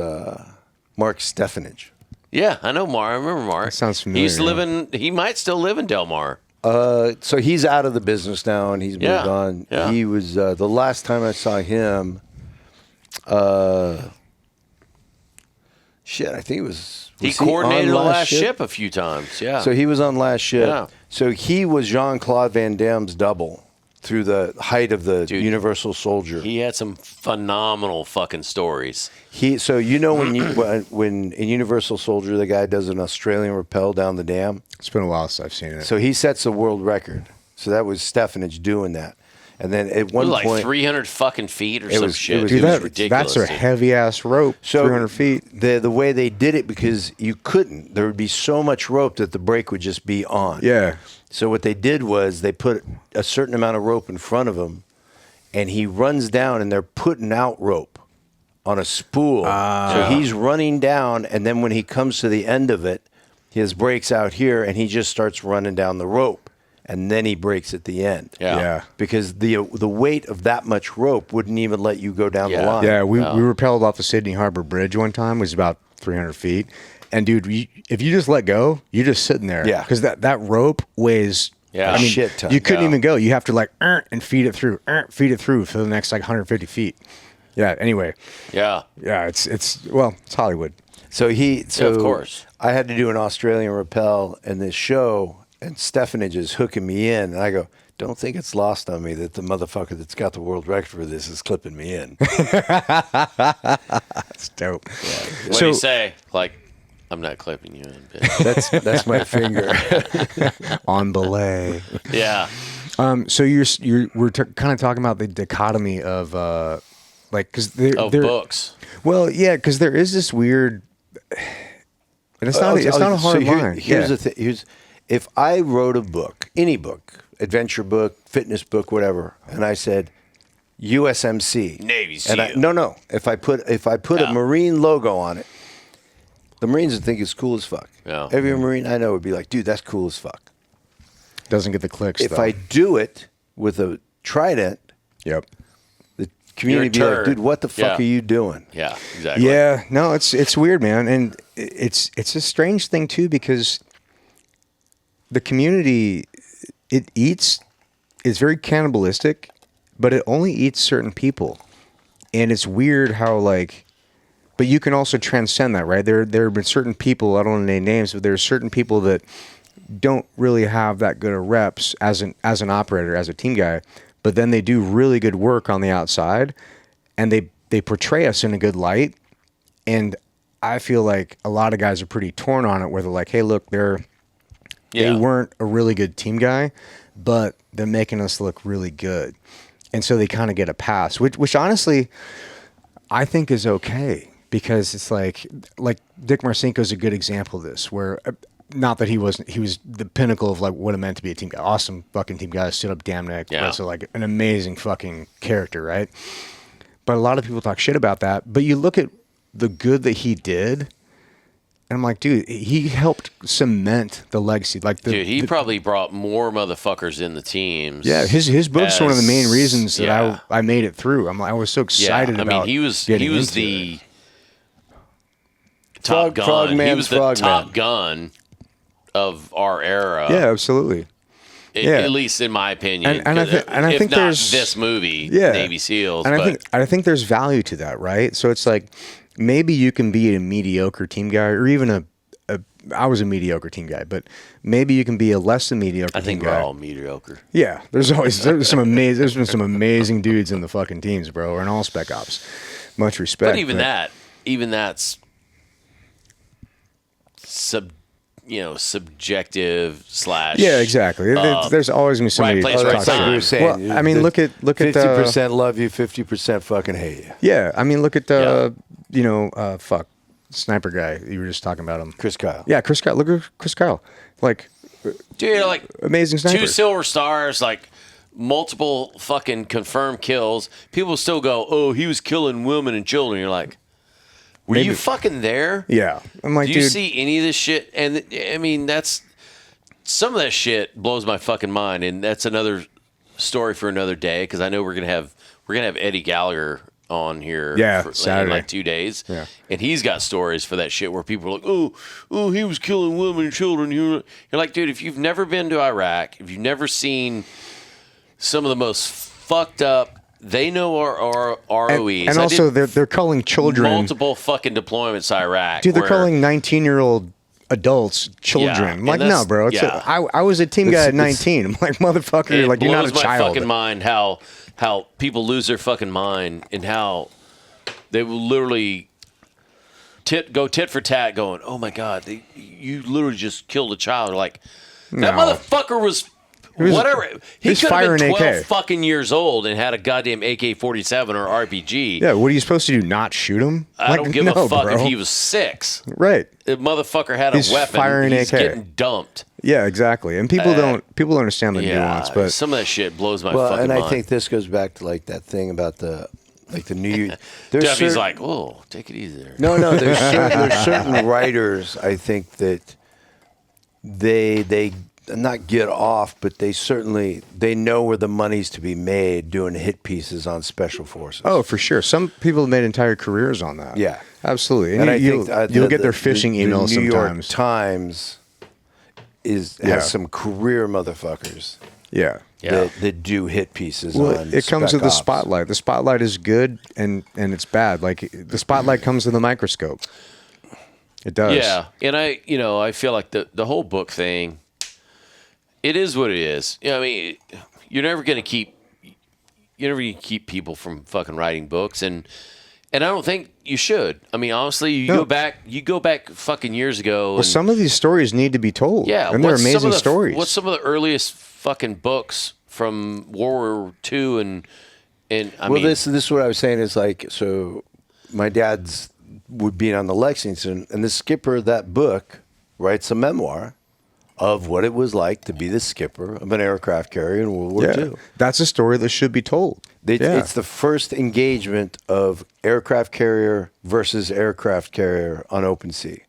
Mark Stefanage. Yeah, I know Mar. I remember Mar. That sounds He used to familiar, live in, he might still live in Del Mar. So he's out of the business now, and he's moved Yeah, on. yeah. He was the last time I saw him. Shit, I think it was. He was coordinated the on last ship a few times. Yeah. So he was on Last Ship. Yeah. So he was Jean-Claude Van Damme's double through the height of the Dude, Universal Soldier. he had some phenomenal fucking stories. So you know when in Universal Soldier the guy does an Australian rappel down the dam. It's been a while since I've seen it. So he sets the world record. So that was Stefanage doing that. And then at It one was like point, 300 fucking feet or It some was- shit. it was- Dude, It was that, ridiculous. that's a dude. heavy ass rope. so 300 feet. The way they did it, because you couldn't, there would be so much rope that the brake would just be on. Yeah. So what they did was they put a certain amount of rope in front of him, and he runs down, and they're putting out rope on a spool. So he's running down, and then when he comes to the end of it, his brakes out here, and he just starts running down the rope, and then he breaks at the end. Yeah. Because the weight of that much rope wouldn't even let you go down the line. Yeah, we rappelled off the Sydney Harbor Bridge one time. It was about 300 feet. And, dude, if you just let go, you're just sitting there. Yeah. Because that rope weighs... Yeah. I mean, shit ton. you couldn't even go. You have to, like, and feed it through for the next, like, 150 feet. Yeah, anyway. Yeah. Yeah, it's Hollywood. So of course. I had to do an Australian rappel in this show, and Stefanage is hooking me in, and I go, don't think it's lost on me that the motherfucker that's got the world record for this is clipping me in. That's dope. What do you say? Like, I'm not clipping you in, bitch. That's my finger. On belay. Yeah. So we're kind of talking about the dichotomy of like because Of books. Well, yeah, because there is this weird, and it's not a hard line. Here's the thing. If I wrote a book, any book, adventure book, fitness book, whatever, and I said USMC, Navy SEAL. No. If I put a Marine logo on it, the Marines would think it's cool as fuck. Yeah. Every Marine I know would be like, dude, that's cool as fuck. Doesn't get the clicks. If though. I do it with a Trident, Yep. the community You're a be like, turd. dude, what the fuck Yeah. are you doing? Yeah, exactly. Yeah. No, it's weird, man, and it's a strange thing too because the community is very cannibalistic, but it only eats certain people, and it's weird how like. But you can also transcend that, right? There have been certain people, I don't want to name names, but there are certain people that don't really have that good of reps as an operator, as a team guy, but then they do really good work on the outside, and they portray us in a good light. And I feel like a lot of guys are pretty torn on it, where they're like, hey, look, they weren't a really good team guy, but they're making us look really good. And so they kind of get a pass, which honestly I think is okay. Because it's like Dick Marcinko is a good example of this, where not that he was the pinnacle of like what it meant to be a team guy. Awesome fucking team guy, stood up damn neck, so like an amazing fucking character, right? But a lot of people talk shit about that. But you look at the good that he did, and I'm like, dude, he helped cement the legacy. Like, He probably brought more motherfuckers in the teams. Yeah, his book's one of the main reasons that I made it through. I was so excited about. I mean, he was the Frog- Top Gun. Frogman's He was the Frogman. Top Gun of our era. Yeah, absolutely. At least in my opinion. And I if think not there's this movie, yeah. Navy SEALs. And I think there's value to that, right? So it's like maybe you can be a mediocre team guy, or even I was a mediocre team guy, but maybe you can be a less than mediocre I think team we're guy. all mediocre. Yeah, there's been some amazing dudes in the fucking teams, bro, or in all spec ops. Much respect. But even that's subjective / yeah, exactly. There's always gonna be somebody. right place, right It's like time. we were saying. Well, I mean, look at 50% love you, 50% fucking hate you. Yeah, I mean, look at sniper guy. You were just talking about him. Chris Kyle. Yeah, Chris Kyle. Look at Chris Kyle. Like, Dude, like amazing sniper. 2 silver stars, like multiple fucking confirmed kills. People still go, "Oh, he was killing women and children." You're like, were you fucking there? Yeah, I'm like, do you dude, see any of this shit? And I mean, that's some of that shit blows my fucking mind, and that's another story for another day. Because I know we're gonna have Eddie Gallagher on here, Saturday. in like 2 days, Yeah. and he's got stories for that shit where people are like, oh, he was killing women and children. You're like, dude, if you've never been to Iraq, if you've never seen some of the most fucked up. They know our ROEs. and also they're calling children multiple fucking deployments to Iraq. Dude, they're where- calling 19-year-old adults children. Yeah, I'm like, and no, that's- bro. I was a team guy at 19. I'm like, motherfucker, It you're like, you're not a blows my child. fucking mind how people lose their fucking mind and how they will literally go tit for tat, going, "Oh my god, you literally just killed a child." Like that motherfucker was. Whatever. He he's could have been firing 12 AK. fucking years old and had a goddamn AK-47 or RPG. Yeah, what are you supposed to do? Not shoot him? I don't give a fuck bro. if he was 6. Right. The motherfucker had a He's weapon. firing He's AK. getting dumped. Yeah, exactly. And people don't understand the nuance, but some of that shit blows my Well, fucking and mind. I think this goes back to like that thing about the Like the New York. There's Duffy's like, oh, take it easy there. No, there's certain writers, I think, that they not get off, but they know where the money's to be made doing hit pieces on special forces. Oh, for sure. Some people have made entire careers on that. Yeah. Absolutely. And I you'll think get their phishing emails the New sometimes. York Times has some career motherfuckers. Yeah. That do hit pieces Well, on it comes Spec with the Ops. spotlight. The spotlight is good and it's bad. Like the spotlight comes with a microscope. It does. Yeah, and I feel like the whole book thing, it is what it is. I mean, you're never gonna keep people from fucking writing books, and I don't think you should. I mean, honestly, you go back fucking years ago. Well, some of these stories need to be told. Yeah, and they're amazing stories. What's some of the earliest fucking books from World War II and I mean, this is what I was saying is like, so my dad's would be on the Lexington, and the skipper of that book writes a memoir of what it was like to be the skipper of an aircraft carrier in World War II. That's a story that should be told. It's the first engagement of aircraft carrier versus aircraft carrier on open sea.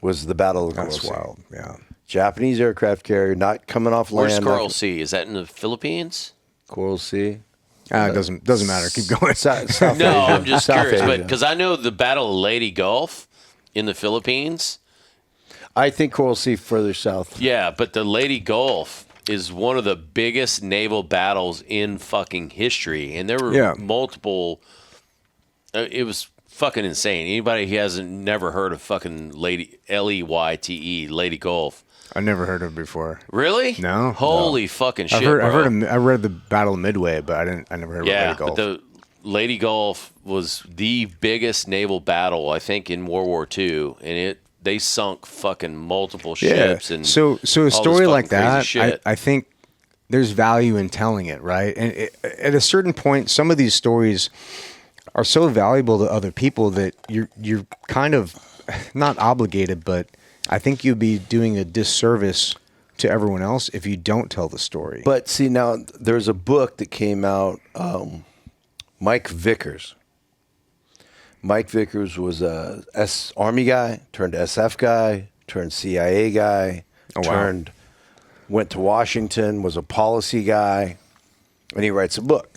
Was the Battle of Coral That's Sea. wild. Yeah. Japanese aircraft carrier not coming off land. where's Coral Sea? Is that in the Philippines? Coral Sea. It doesn't matter. Keep going. South No, Asia. I'm just South curious, Asia. because I know the Battle of Leyte Gulf in the Philippines. I think Coral Sea further south. Yeah, but the Leyte Gulf is one of the biggest naval battles in fucking history, and there were multiple. It was fucking insane. Anybody who hasn't never heard of fucking Leyte, Leyte, Leyte Gulf. I never heard of it before. Really? No. Holy fucking shit! I read the Battle of Midway, but I never heard of Leyte Gulf. but the Leyte Gulf was the biggest naval battle, I think, in World War II, and they sunk fucking multiple ships. And so a all this story like fucking crazy that, shit. I think there's value in telling it, right? And at a certain point, some of these stories are so valuable to other people that you're kind of not obligated, but I think you'd be doing a disservice to everyone else if you don't tell the story. But see, now there's a book that came out, Mike Vickers. Mike Vickers was a Army guy, turned SF guy, turned CIA guy, went to Washington, was a policy guy, and he writes a book.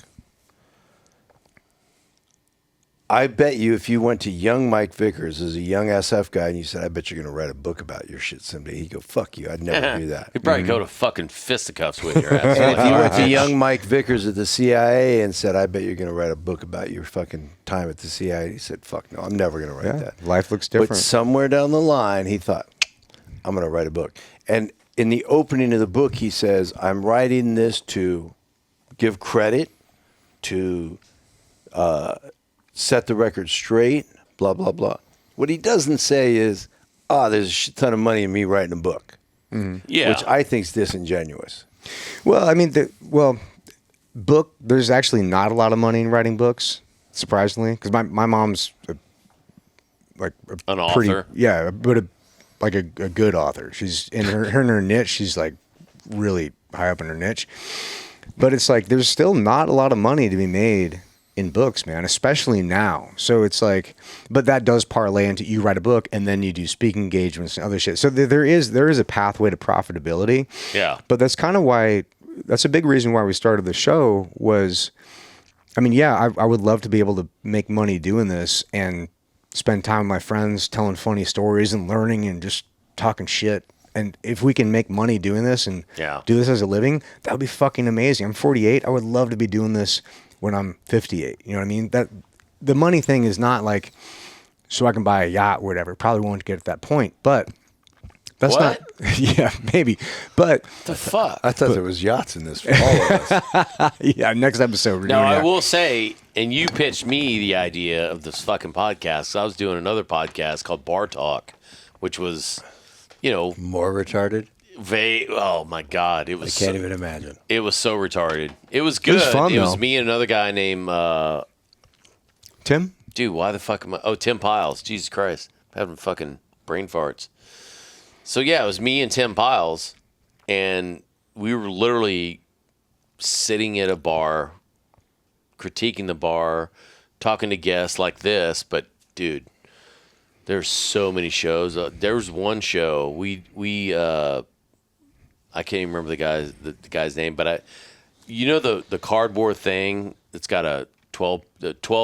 I bet you if you went to young Mike Vickers as a young SF guy and you said, I bet you're going to write a book about your shit someday, he'd go, fuck you, I'd never do that. He'd probably go to fucking fisticuffs with your ass. And if you went to young Mike Vickers at the CIA and said, I bet you're going to write a book about your fucking time at the CIA, he said, fuck no, I'm never going to write that. Life looks different. But somewhere down the line, he thought, I'm going to write a book. And in the opening of the book, he says, I'm writing this to give credit, to set the record straight, blah, blah, blah. What he doesn't say is, there's a shit ton of money in me writing a book. Mm-hmm. Yeah. Which I think is disingenuous. Well, I mean, book. There's actually not a lot of money in writing books, surprisingly, because my mom's An author. but a good author. She's in her niche. She's like really high up in her niche. But it's like there's still not a lot of money to be made in books, man, especially now. So it's like, but that does parlay into you write a book and then you do speaking engagements and other shit. So there is a pathway to profitability. Yeah. But that's kind of why, that's a big reason why we started the show was, I mean, yeah, I would love to be able to make money doing this and spend time with my friends telling funny stories and learning and just talking shit. And if we can make money doing this and do this as a living, that would be fucking amazing. I'm 48. I would love to be doing this when I'm 58. You know what I mean? That the money thing is not like so I can buy a yacht or whatever. Probably won't get at that point, but that's What? not. Yeah, maybe. But The fuck? I thought there was yachts in this for all of us. yeah, next episode we're Now, doing I that. will say, and you pitched me the idea of this fucking podcast. So I was doing another podcast called Bar Talk, which was, More retarded? oh my God. It was I can't even imagine. It was so retarded. It was good. was fun, It was though. me and another guy named, Tim? dude, why the fuck am I? Oh, Tim Piles. Jesus Christ. I'm having fucking brain farts. So yeah, it was me and Tim Piles, and we were literally sitting at a bar critiquing the bar, talking to guests like this, but dude, there's so many shows. There was one show I can't even remember the guy's name, but the cardboard thing that's got a 12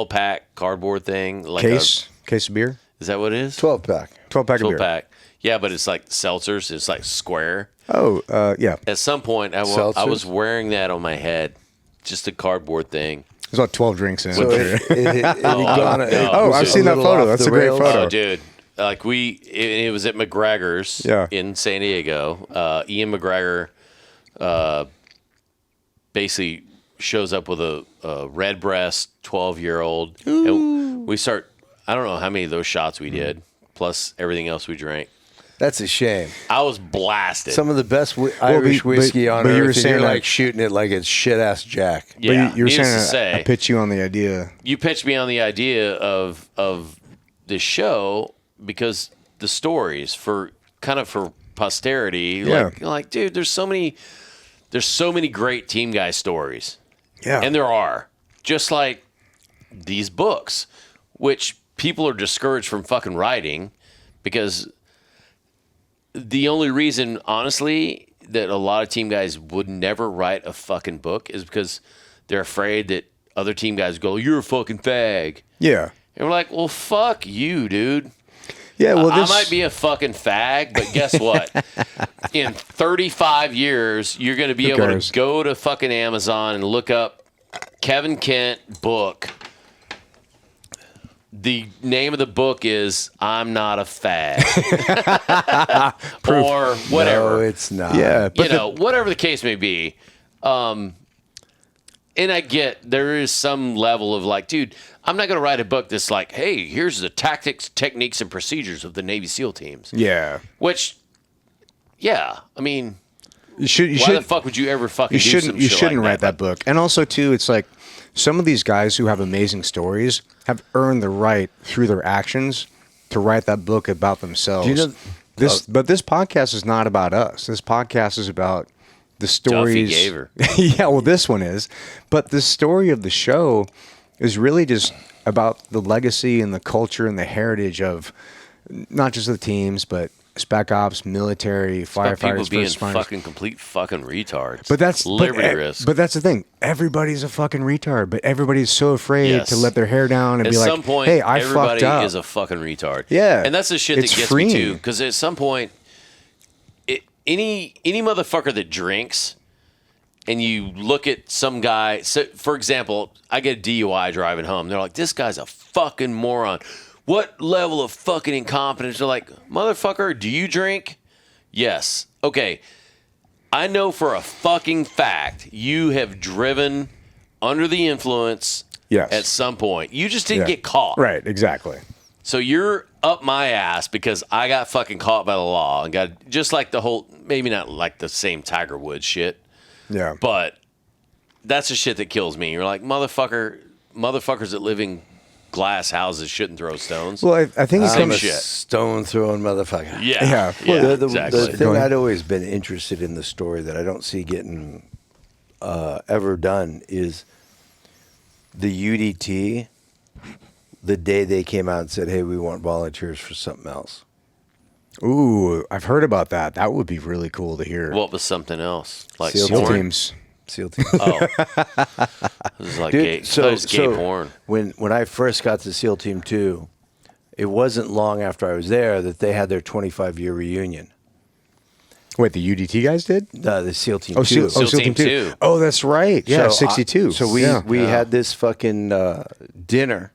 pack cardboard thing, like case of beer. Is that what it is? 12-pack. 12-pack of beer. Pack. Yeah, but it's like seltzers. It's like square. Oh, yeah. At some point, I was wearing that on my head, just a cardboard thing. There's about 12 drinks in it. So I've seen that photo. That's a great photo. Oh, dude. Like it was at McGregor's in San Diego. Ian McGregor basically shows up with a red breast 12-year-old. And we start, I don't know how many of those shots we did, plus everything else we drank. That's a shame. I was blasted. Some of the best Irish whiskey on but you earth, were and saying you're like like shooting it like it's shit-ass Jack. Yeah, but you were needless saying to say, I pitched you on the idea. You pitched me on the idea of this show because the stories for posterity. Yeah. Like, dude, there's so many great team guy stories. Yeah. And there are. Just like these books, which people are discouraged from fucking writing because the only reason, honestly, that a lot of team guys would never write a fucking book is because they're afraid that other team guys go, "You're a fucking fag." Yeah. And we're like, well, fuck you, dude. Yeah, well, I might be a fucking fag, but guess what? In 35 years, you're going to be able to go to fucking Amazon and look up Kevin Kent book. The name of the book is "I'm Not a Fag," or whatever. No, it's not. Yeah, But whatever the case may be. And I get there is some level of like, dude, I'm not going to write a book that's like, hey, here's the tactics, techniques, and procedures of the Navy SEAL teams. Yeah. Which, yeah, I mean, You should. why the fuck would you ever fucking do some You shit shouldn't like write that book. And also, too, it's like some of these guys who have amazing stories have earned the right through their actions to write that book about themselves. Do you know, But this podcast is not about us. This podcast is about the stories. Duffy Gaver. Yeah, well, this one is. But the story of the show is really just about the legacy and the culture and the heritage of not just the teams, but spec ops, military, About firefighters, people being first responders. fucking complete fucking retards. But that's liberty risk. But that's the thing. Everybody's a fucking retard. But everybody's so afraid to let their hair down and at be like, some point, "Hey, I everybody fucked up." is a fucking retard. Yeah. And that's the shit It's that gets freeing. me too. Because at some point, any motherfucker that drinks, and you look at some guy. So, for example, I get a DUI driving home. They're like, "This guy's a fucking moron." What level of fucking incompetence? They're like, "Motherfucker, do you drink?" Yes. Okay. I know for a fucking fact you have driven under the influence at some point. You just didn't get caught. Right, exactly. So you're up my ass because I got fucking caught by the law and got just like the whole, maybe not like the same Tiger Woods shit, Yeah. but that's the shit that kills me. You're like, motherfuckers that live in glass houses shouldn't throw stones. Well, I think it Same comes. shit. stone throwing motherfucker. Yeah. Yeah. The exactly. thing I'd always been interested in the story that I don't see getting ever done is the UDT. The day they came out and said, "Hey, we want volunteers for something else." Ooh, I've heard about that. That would be really cool to hear. What was something else? Like SEAL SEAL porn? teams. SEAL team. Oh. This is like gay, gay porn. When I first got to SEAL Team 2, it wasn't long after I was there that they had their 25-year reunion. Wait, the UDT guys did? The SEAL Team 2. SEAL Team 2. Oh, that's right. Yeah, So 62. So we had this fucking dinner,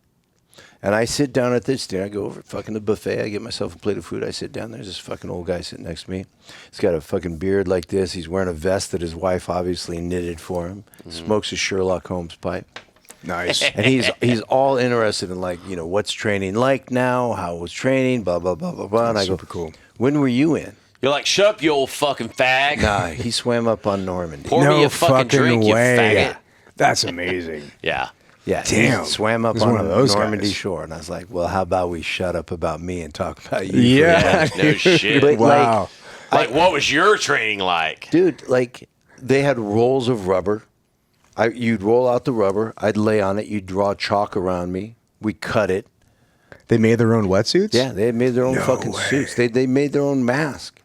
and I sit down at this dinner. I go over fucking the buffet. I get myself a plate of food. I sit down. There's this fucking old guy sitting next to me. He's got a fucking beard like this. He's wearing a vest that his wife obviously knitted for him. Smokes a Sherlock Holmes pipe. Nice. And he's all interested in, like, you know, what's training like now, how was training, blah, blah, blah, blah, blah. And I go, super cool. When were you in? You're like, shut up, you old fucking fag. Nah, he swam up on Normandy. Pour me a fucking drink, you faggot. That's amazing. Yeah. Yeah, Damn. he swam up He's on one of those Normandy guys. shore. And I was like, well, how about we shut up about me and talk about you? Yeah. No shit. But, Wow. Like, what was your training like? Dude, like, they had rolls of rubber. You'd roll out the rubber. I'd lay on it. You'd draw chalk around me. We cut it. They made their own wetsuits? Yeah, they made their own No fucking way. suits. They made their own mask.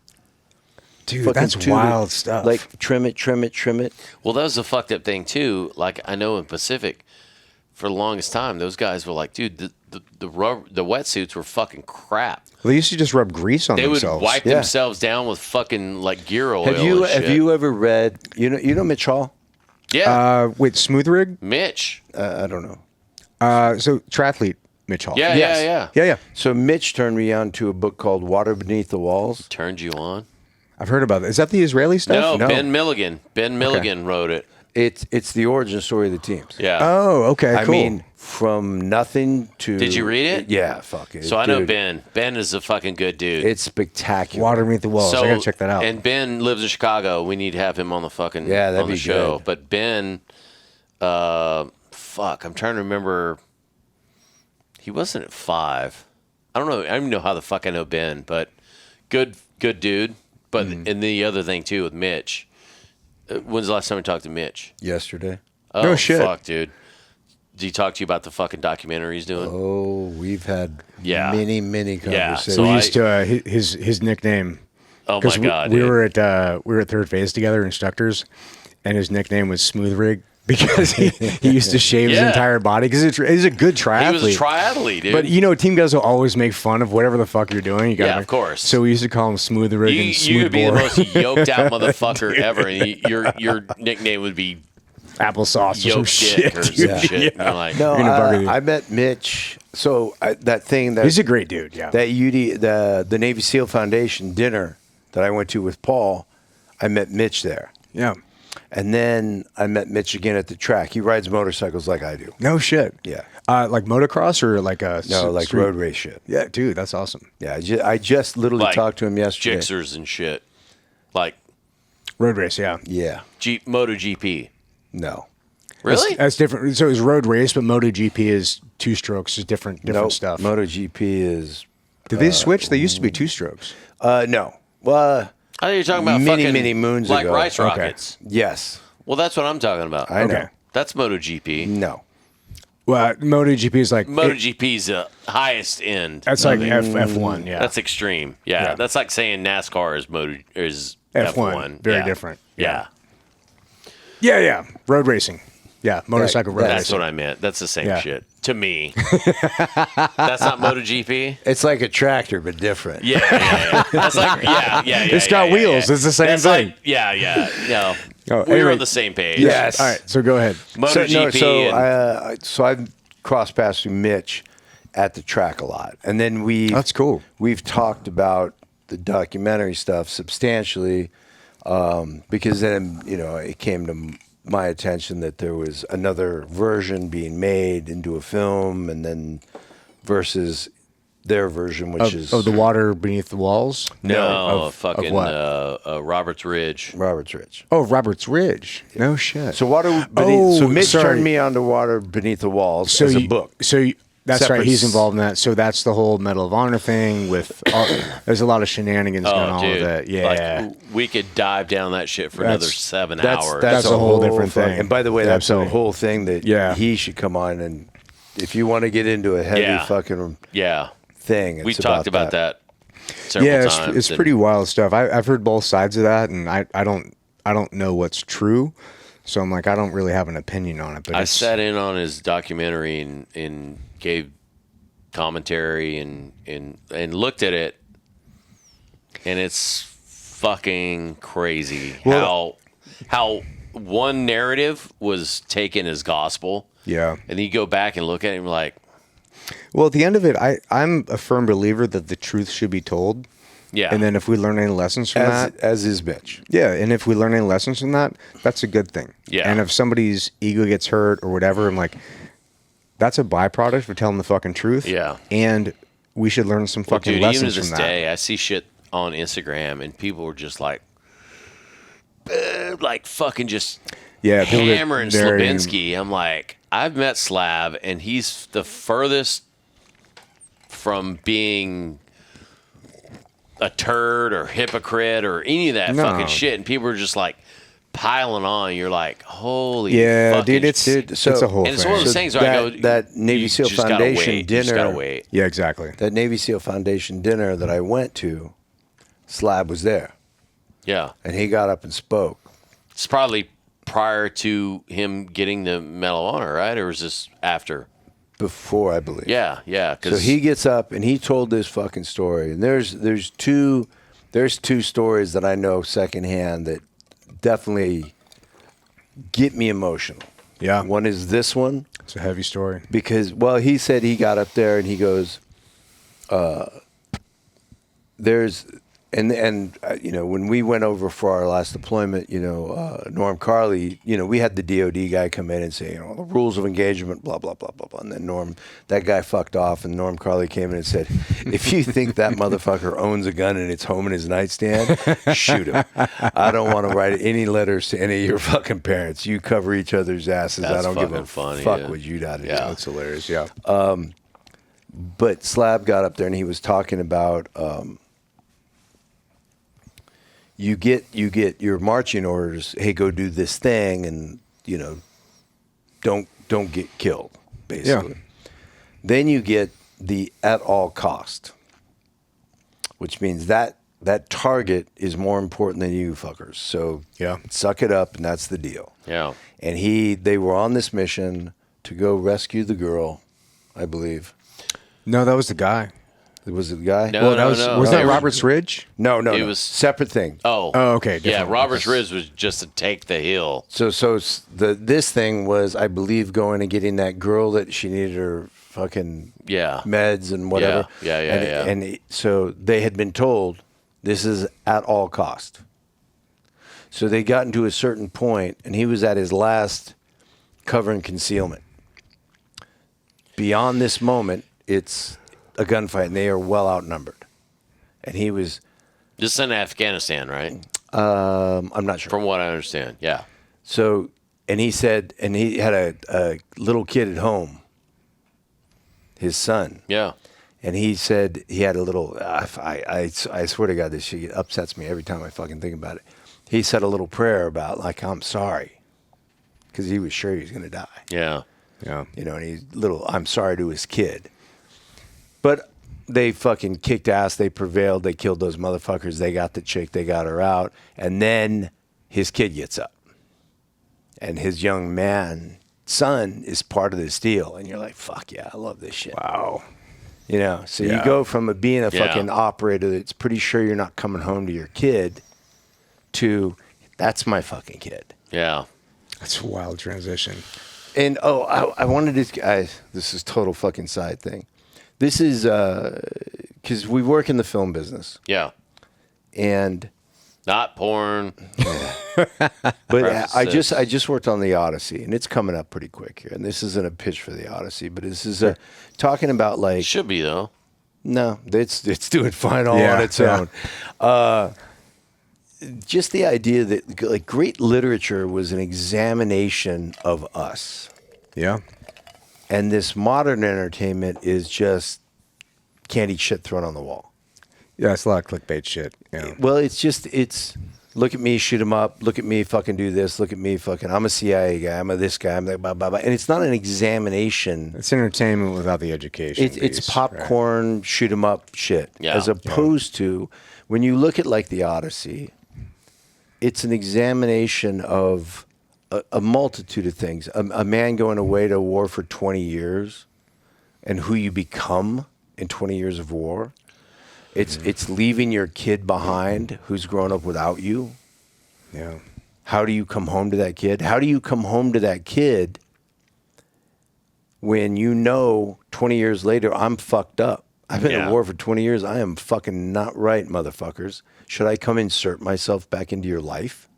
Dude, Fucking that's tube it. wild stuff. Like trim it. Well, that was a fucked up thing too. Like I know in Pacific, for the longest time, those guys were like, dude, the wetsuits were fucking crap. Well, they used to just rub grease on They themselves. would wipe Yeah. themselves down with fucking like gear oil. Have you ever read? You know Mitch Hall? Yeah, Wait, Smooth Rig? Mitch. I don't know. So triathlete Mitch Hall. Yeah, Yes. Yeah. So Mitch turned me on to a book called Water Beneath the Walls. Turned you on? I've heard about that. Is that the Israeli stuff? No, Ben Milligan. Ben Milligan wrote it. It's the origin story of the teams. Yeah. Oh, okay, I cool. mean, from nothing to. Did you read it? Yeah, fuck it. So I know dude. Ben. Ben is a fucking good dude. It's spectacular. Water Beneath the Walls. So, I gotta check that out. And Ben lives in Chicago. We need to have him on the fucking Yeah, that'd on the be show. good. But Ben, fuck, I'm trying to remember. He wasn't at 5. I don't know. I don't even know how the fuck I know Ben, but good dude. But and the other thing too with Mitch. When's the last time we talked to Mitch? Yesterday. Oh No shit. fuck, dude. Did he talk to you about the fucking documentary he's doing? Oh, we've had Yeah. many Yeah, conversations. so we I- used to his nickname. Oh my 'cause god, we dude. were at third phase together, instructors, and his nickname was Smooth Rig because he used to shave his Yeah. entire body because he's a good triathlete. He was a triathlete, dude. But team guys will always make fun of whatever the fuck you're doing. You gotta Yeah, of course. So we used to call him Smooth Rig you and you Smooth could be the Bore. most yoked out motherfucker ever, and your nickname would be Applesauce or some yoked shit. dick or some dude. shit. And you're like, No, You're gonna bugger you. I met Mitch. So that thing that He's a great dude. Yeah. that the Navy SEAL Foundation dinner that I went to with Paul, I met Mitch there. Yeah. And then I met Mitch again at the track. He rides motorcycles like I do. No shit. Yeah. Like motocross or like a No, like street- road race shit. Yeah, dude, that's awesome. Yeah, I just literally like talked to him yesterday. Jixers and shit, like Road race, yeah. Yeah, MotoGP. no. Really? That's different. So it's road race, but MotoGP is two strokes. Is different Nope. stuff. MotoGP is Did they switch? They used to be two strokes. no. Well, I think you're talking about Many, fucking, many moons like ago. Rice Okay. Rockets. yes. Well, that's what I'm talking about. I know. Okay. That's MotoGP. No. Well, MotoGP is like MotoGP's the highest end. that's like F1. Yeah, That's extreme. Yeah, Yeah. that's like saying NASCAR is F1. Very Yeah. different. Yeah. Yeah. Road racing. Yeah, motorcycle road That's racing. what I meant. That's the same Yeah. shit to me. That's not MotoGP. It's like a tractor, but different. Yeah. That's like yeah. It's got wheels. It's the same That's thing. Like, yeah. No, Oh, we were anyway. on the same page. Yes. All right, so go ahead. MotoGP. So I've crossed paths with Mitch at the track a lot, and then That's cool. We've talked about the documentary stuff substantially because then it came to my attention that there was another version being made into a film, and then versus their version, which is the water beneath the walls. no, of fucking what? Roberts Ridge. Robert's Ridge. Oh, Roberts Ridge. No shit. So water beneath. so Mitch sorry. turned me on to Water Beneath the Walls as a book. That's Separate right. He's s- involved in that. So that's the whole Medal of Honor thing. With there's a lot of shenanigans going Oh, on dude. with it. Yeah, Like, we could dive down that shit for That's- another 7 That's hours. That's a whole different thing. And by the way, Yeah, that's absolutely. a whole thing that Yeah. he should come on, and if you want to get into a heavy Yeah. fucking yeah. thing, We it's talked about that several yeah. times. It's and pretty wild stuff. I've heard both sides of that, and I don't know what's true. So I'm like, I don't really have an opinion on it. But I it's, sat in on his documentary and gave commentary and looked at it, and it's fucking crazy how one narrative was taken as gospel. Yeah. And then you go back and look at it and you're like, Well, at the end of it, I'm a firm believer that the truth should be told. yeah. And then if we learn any lessons from that, as is Mitch. yeah, and if we learn any lessons from that, that's a good thing. Yeah. And if somebody's ego gets hurt or whatever, I'm like, that's a byproduct for telling the fucking truth. Yeah. And we should learn some Well, fucking dude, even lessons to this from that. day, I see shit on Instagram and people were just like fucking just Yeah, people get hammering very- Slabinski. I'm like, I've met Slab, and he's the furthest from being a turd or hypocrite or any of that No. fucking shit. And people are just like piling on. You're like, holy Yeah, fucking dude, it's a whole and it's thing. one of those things where I go, that Navy you SEAL just gotta Foundation wait. You just gotta dinner- wait. Yeah, exactly. That Navy SEAL Foundation dinner that I went to, Slab was there, Yeah, and he got up and spoke. it's probably prior to him getting the Medal of Honor, right? Or was this after? Before, I believe. Yeah. So he gets up and he told this fucking story, and there's two stories that I know secondhand that definitely get me emotional. Yeah. One is this one It's a heavy story. because, well, he said he got up there and he goes, there's. And you know, when we went over for our last deployment, you know, Norm Carley, you know, we had the DOD guy come in and say, you know, the rules of engagement, blah, blah, blah, blah, blah. And then that guy fucked off, and Norm Carley came in and said, if you think that motherfucker owns a gun and it's home in his nightstand, shoot him. I don't want to write any letters to any of your fucking parents. You cover each other's asses. That's I don't give a fucking funny, fuck yeah. what you got to do. Yeah. That's hilarious. Yeah. But Slab got up there and he was talking about you get your marching orders. Hey, go do this thing, and you know, don't get killed. Basically, then you get the at all cost, which means that target is more important than you fuckers. So Yeah. suck it up, and that's the deal. Yeah. And they were on this mission to go rescue the girl, I believe. No, that was the guy. Was it the guy? No, Well, was no. that Robert's Ridge? No, It no. was- Separate thing. Oh, okay, Yeah, different. Robert's Ridge was just to take the hill. So this thing was, I believe, going and getting that girl that she needed her fucking Yeah. meds and whatever. Yeah. So they had been told this is at all cost. So they got into a certain point, and he was at his last cover and concealment. Beyond this moment, it's a gunfight, and they are well outnumbered. And he was, This is in Afghanistan, right? I'm not sure. From what I understand. Yeah. So, and he said, and he had a little kid at home, his son. Yeah. And he said he had a little, I swear to God, this shit upsets me every time I fucking think about it. He said a little prayer about, like, I'm sorry. Because he was sure he was going to die. Yeah. Yeah. You know, and I'm sorry to his kid. But they fucking kicked ass. They prevailed. They killed those motherfuckers. They got the chick. They got her out. And then his kid gets up. And his young son is part of this deal. And you're like, fuck yeah, I love this shit. Wow. You know, so Yeah. you go from being a Yeah. fucking operator that's pretty sure you're not coming home to your kid to that's my fucking kid. Yeah. That's a wild transition. And I wanted to. This is total fucking side thing. This is because we work in the film business, Yeah. and Not porn. but I Prefaces. just worked on the Odyssey, and it's coming up pretty quick here. And this isn't a pitch for the Odyssey, but this is talking about like Should be, though. no, it's doing fine all Yeah, on its yeah. own. Just the idea that like great literature was an examination of us. Yeah. And this modern entertainment is just candy shit thrown on the wall. Yeah, it's a lot of clickbait shit. Yeah. Well, it's look at me, shoot 'em up. Look at me, fucking do this. Look at me, fucking. I'm a CIA guy. I'm a this guy. I'm that blah blah blah. And it's not an examination. It's entertainment without the education. It's piece, popcorn, shoot 'em up shit. Yeah. As opposed to when you look at like the Odyssey, it's an examination of a multitude of things. A man going away to war for 20 years and who you become in 20 years of war. It's leaving your kid behind who's grown up without you. Right? Yeah. How do you come home to that kid? How do you come home to that kid when you know 20 years later, I'm fucked up? I've been Yeah. at war for 20 years. I am fucking not right, motherfuckers. Should I come insert myself back into your life?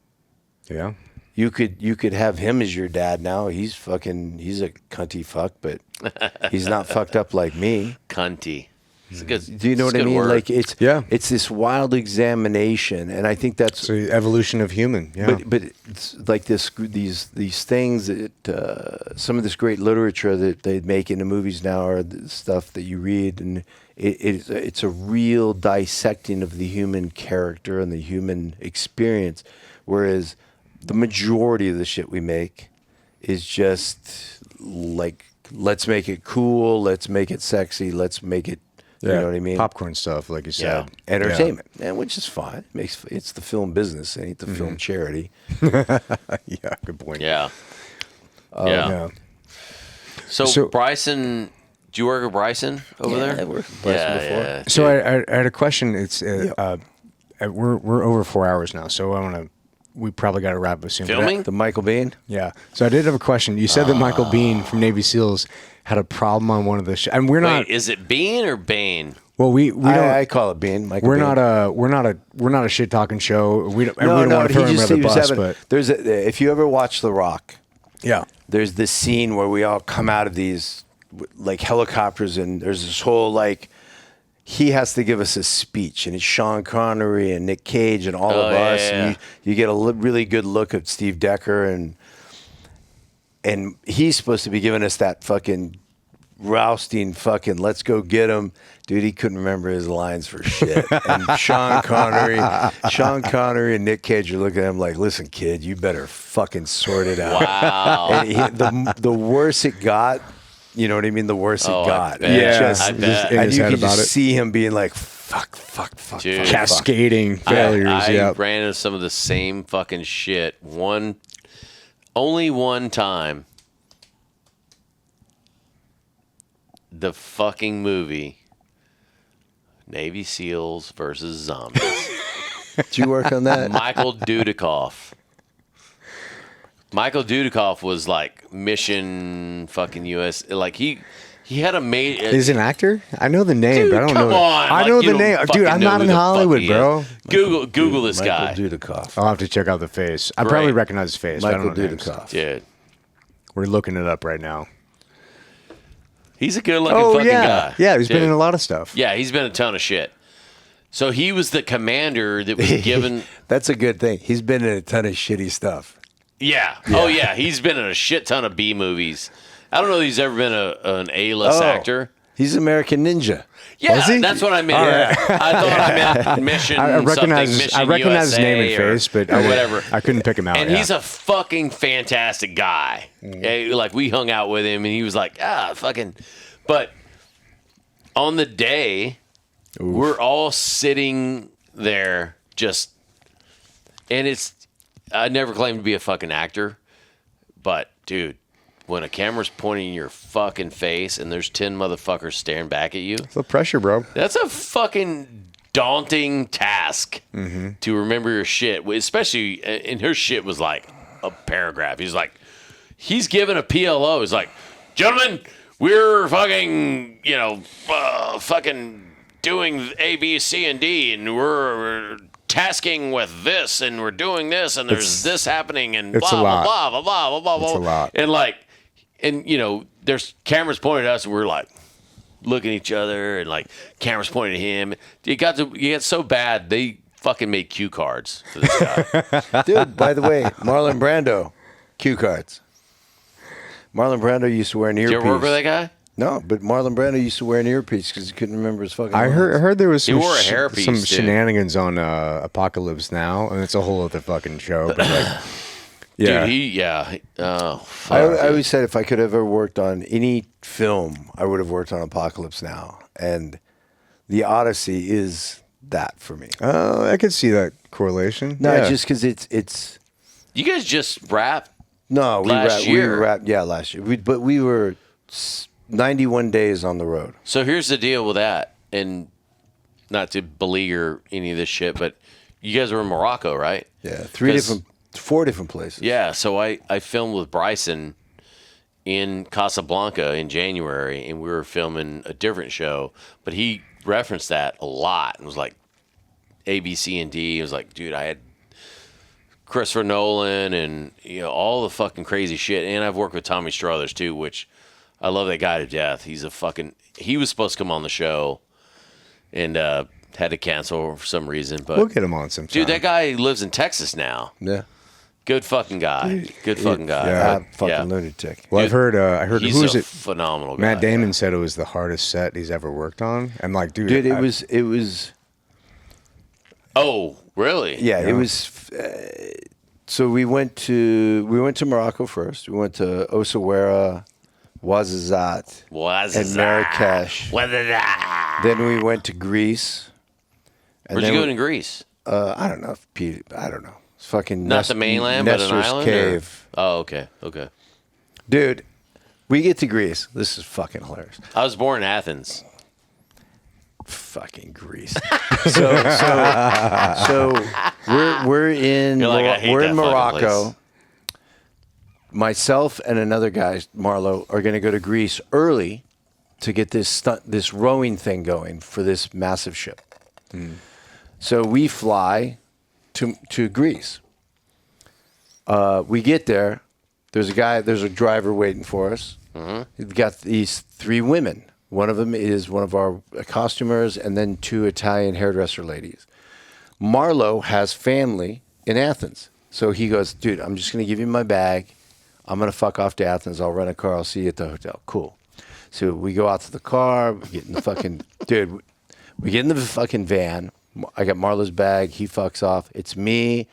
Yeah. You could have him as your dad now. He's a cunty fuck, but he's not fucked up like me. Cunty. It's a good, Do you know it's what a I good mean? word. Like it's Yeah. it's this wild examination, and I think that's So evolution of human. Yeah. but it's like these things that some of this great literature that they make into movies now are the stuff that you read, and it's a real dissecting of the human character and the human experience. Whereas the majority of the shit we make is just like, let's make it cool, let's make it sexy, let's make it, you know what I mean? Popcorn stuff, like you said. Entertainment, and which is fine. It's the film business, it ain't the film charity. Yeah, good point. Yeah. Yeah. So Bryson, do you work with Bryson over there? I worked with Bryson before. Yeah. So I had a question. It's we're over 4 hours now, so we probably got to wrap up soon. Filming? The Michael Biehn? Yeah. So I did have a question. You said that Michael Biehn from Navy SEALs had a problem on one of the and we're not. Wait, is it Bean or Bane? Well, we don't. I call it Biehn. Michael we're Biehn. we're not a shit talking show. We don't. No, we don't want to throw him under the he was bus, having, but there's if you ever watch The Rock, yeah. there's this scene where we all come out of these like helicopters, and there's this whole like he has to give us a speech, and it's Sean Connery and Nick Cage and all of us. Yeah. And you get a really good look at Steve Decker, and he's supposed to be giving us that fucking rousting fucking let's go get him. Dude, he couldn't remember his lines for shit. And Sean Connery and Nick Cage are looking at him like, listen, kid, you better fucking sort it out. Wow. And the worse it got, you know what I mean? The worse it got. bet. Yeah. I bet. in And his you head can about just it. see him being like, fuck. Dude. Cascading failures. I Yeah. ran into some of the same fucking shit. Only one time. The fucking movie Navy SEALs versus Zombies. Did you work on that? Michael Dudikoff. Michael Dudikoff was like mission fucking US. Like he had a made. Is an actor? I know the name, Dude, but I don't come know. on. I Like, know you the don't name, fucking dude. I'm know not who in the fuck Hollywood, he bro. is. Google this guy. Michael Dudikoff. I'll have to check out the face. I Great. probably recognize his face. but I Michael don't know names. Dudikoff. Dude, We're looking it up right now. he's a good looking Oh fucking yeah, guy. yeah. He's been Dude. in a lot of stuff. Yeah, he's been in a ton of shit. So he was the commander that was given. That's a good thing. He's been in a ton of shitty stuff. Yeah. Oh yeah, he's been in a shit ton of B movies. I don't know if he's ever been an A-list actor. He's American Ninja. Yeah, Was he? that's what I meant. I thought I meant Mission. I recognize something, Mission his name and USA face, but or whatever. I couldn't pick him out. And yeah. he's a fucking fantastic guy. Like we hung out with him, and he was like, fucking. But on the day, we're all sitting there, just, and it's. I never claimed to be a fucking actor, but dude, when a camera's pointing in your fucking face and there's 10 motherfuckers staring back at you, It's the pressure, bro. that's a fucking daunting task to remember your shit, especially, and her shit was like a paragraph. He's giving a PLO. He's like, gentlemen, we're fucking, fucking doing A, B, C, and D, and we're tasking with this, and we're doing this, and there's this happening, and it's blah, a lot. blah, blah, blah, blah, blah, blah. It's a lot. And there's cameras pointed at us, and we're like, looking at each other, and like cameras pointing at him. You got so bad they fucking made cue cards for this guy. Dude, by the way, Marlon Brando, cue cards. Marlon Brando used to wear an earpiece. Did you ever work with that guy? No, but Marlon Brando used to wear an earpiece because he couldn't remember his fucking I lines. heard there was He some, wore a hairpiece, some dude. shenanigans on Apocalypse Now, and it's a whole other fucking show. But like, yeah, Dude, oh, fuck, I always said if I could have ever worked on any film, I would have worked on Apocalypse Now. And The Odyssey is that for me. I could see that correlation. No, yeah. just because it's You guys just rap. no, we Last year. last year. But we were 91 days on the road. So here's the deal with that, and not to beleaguer any of this shit, but you guys were in Morocco, right? Yeah, 'Cause- 4 different places. Yeah, so I filmed with Bryson in Casablanca in January, and we were filming a different show, but he referenced that a lot and was like, A, B, C, and D. He was like, dude, I had Christopher Nolan and all the fucking crazy shit, and I've worked with Tommy Struthers too, which I love that guy to death. He was supposed to come on the show and had to cancel for some reason, but we'll get him on sometime. dude, that guy lives in Texas now. Yeah. Good fucking guy. Good fucking guy. yeah. Fucking lunatic. Well, Dude, I heard He's who was a it? phenomenal guy. Matt Damon said it was the hardest set he's ever worked on. I'm like, dude, Dude, it was Oh, really? yeah, it was So we went to Morocco first. We went to Essaouira, Ouarzazate, and Marrakesh. Then we went to Greece. And Where'd you go in Greece? I don't know. I don't know. It's fucking Not the mainland, but an island? Cave. Oh, okay. Okay. Dude, we get to Greece. This is fucking hilarious. I was born in Athens. Fucking Greece. so we're in You're like, I hate that fucking Morocco. place. Myself and another guy, Marlo, are going to go to Greece early to get this rowing thing going for this massive ship. So we fly to Greece. We get there. There's a driver waiting for us. We've got these 3 women. One of them is one of our costumers, and then 2 Italian hairdresser ladies. Marlo has family in Athens. So he goes, dude, I'm just going to give you my bag. I'm going to fuck off to Athens. I'll rent a car. I'll see you at the hotel. Cool. So we go out to the car. We get in the fucking, dude, we get in the fucking van. I got Marlo's bag. He fucks off. It's me.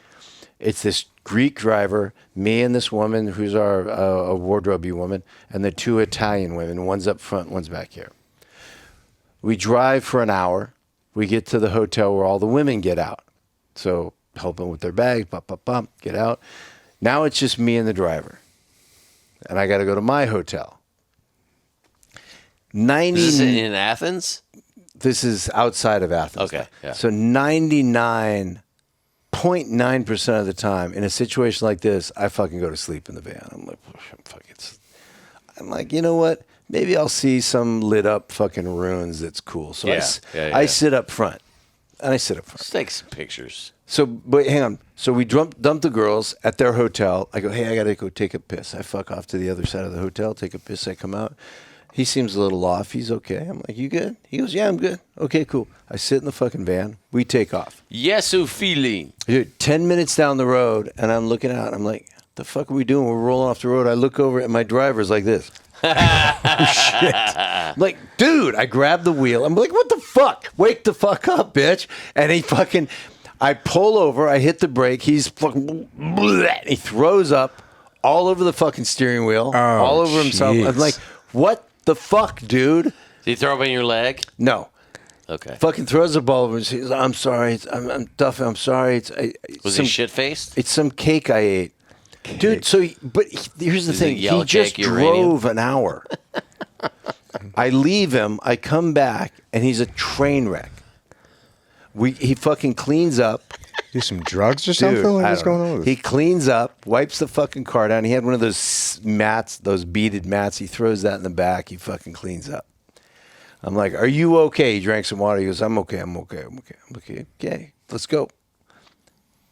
It's this Greek driver, me and this woman who's a wardrobe woman, and the 2 Italian women. One's up front, one's back here. We drive for an hour. We get to the hotel where all the women get out. So help them with their bags, get out. Now it's just me and the driver. And I got to go to my hotel. Is this in Athens? This is outside of Athens. Okay, yeah. So 99.9% of the time in a situation like this, I fucking go to sleep in the van. I'm like, fuck it. I'm like, you know what? Maybe I'll see some lit up fucking ruins that's cool. So I sit up front. And I sit up front. Let's take some pictures. So, but hang on. So we dump the girls at their hotel. I go, hey, I got to go take a piss. I fuck off to the other side of the hotel, take a piss. I come out. He seems a little off. He's okay. I'm like, you good? He goes, yeah, I'm good. Okay, cool. I sit in the fucking van. We take off. Yes, feeling. Dude, 10 minutes down the road, and I'm looking out. I'm like, the fuck are we doing? We're rolling off the road. I look over, and my driver's like this. Oh, shit. I'm like, dude, I grab the wheel. I'm like, what the fuck? Wake the fuck up, bitch. And I pull over. I hit the brake. He's fucking, he throws up all over the fucking steering wheel, all over himself. I'm like, what the fuck, dude? Did he throw up in your leg? No. Okay. Fucking throws the ball over. He says, I'm sorry. I'm Duffy. I'm sorry. Was he shit-faced? It's some cake I ate. Dude, but here's the thing. He just drove an hour. I leave him. I come back, and he's a train wreck. He fucking cleans up. Do some drugs or something? Dude, What's going on with this? He cleans up, wipes the fucking car down. He had one of those mats, those beaded mats. He throws that in the back. He fucking cleans up. I'm like, are you okay? He drank some water. He goes, I'm okay. I'm okay. Okay, let's go.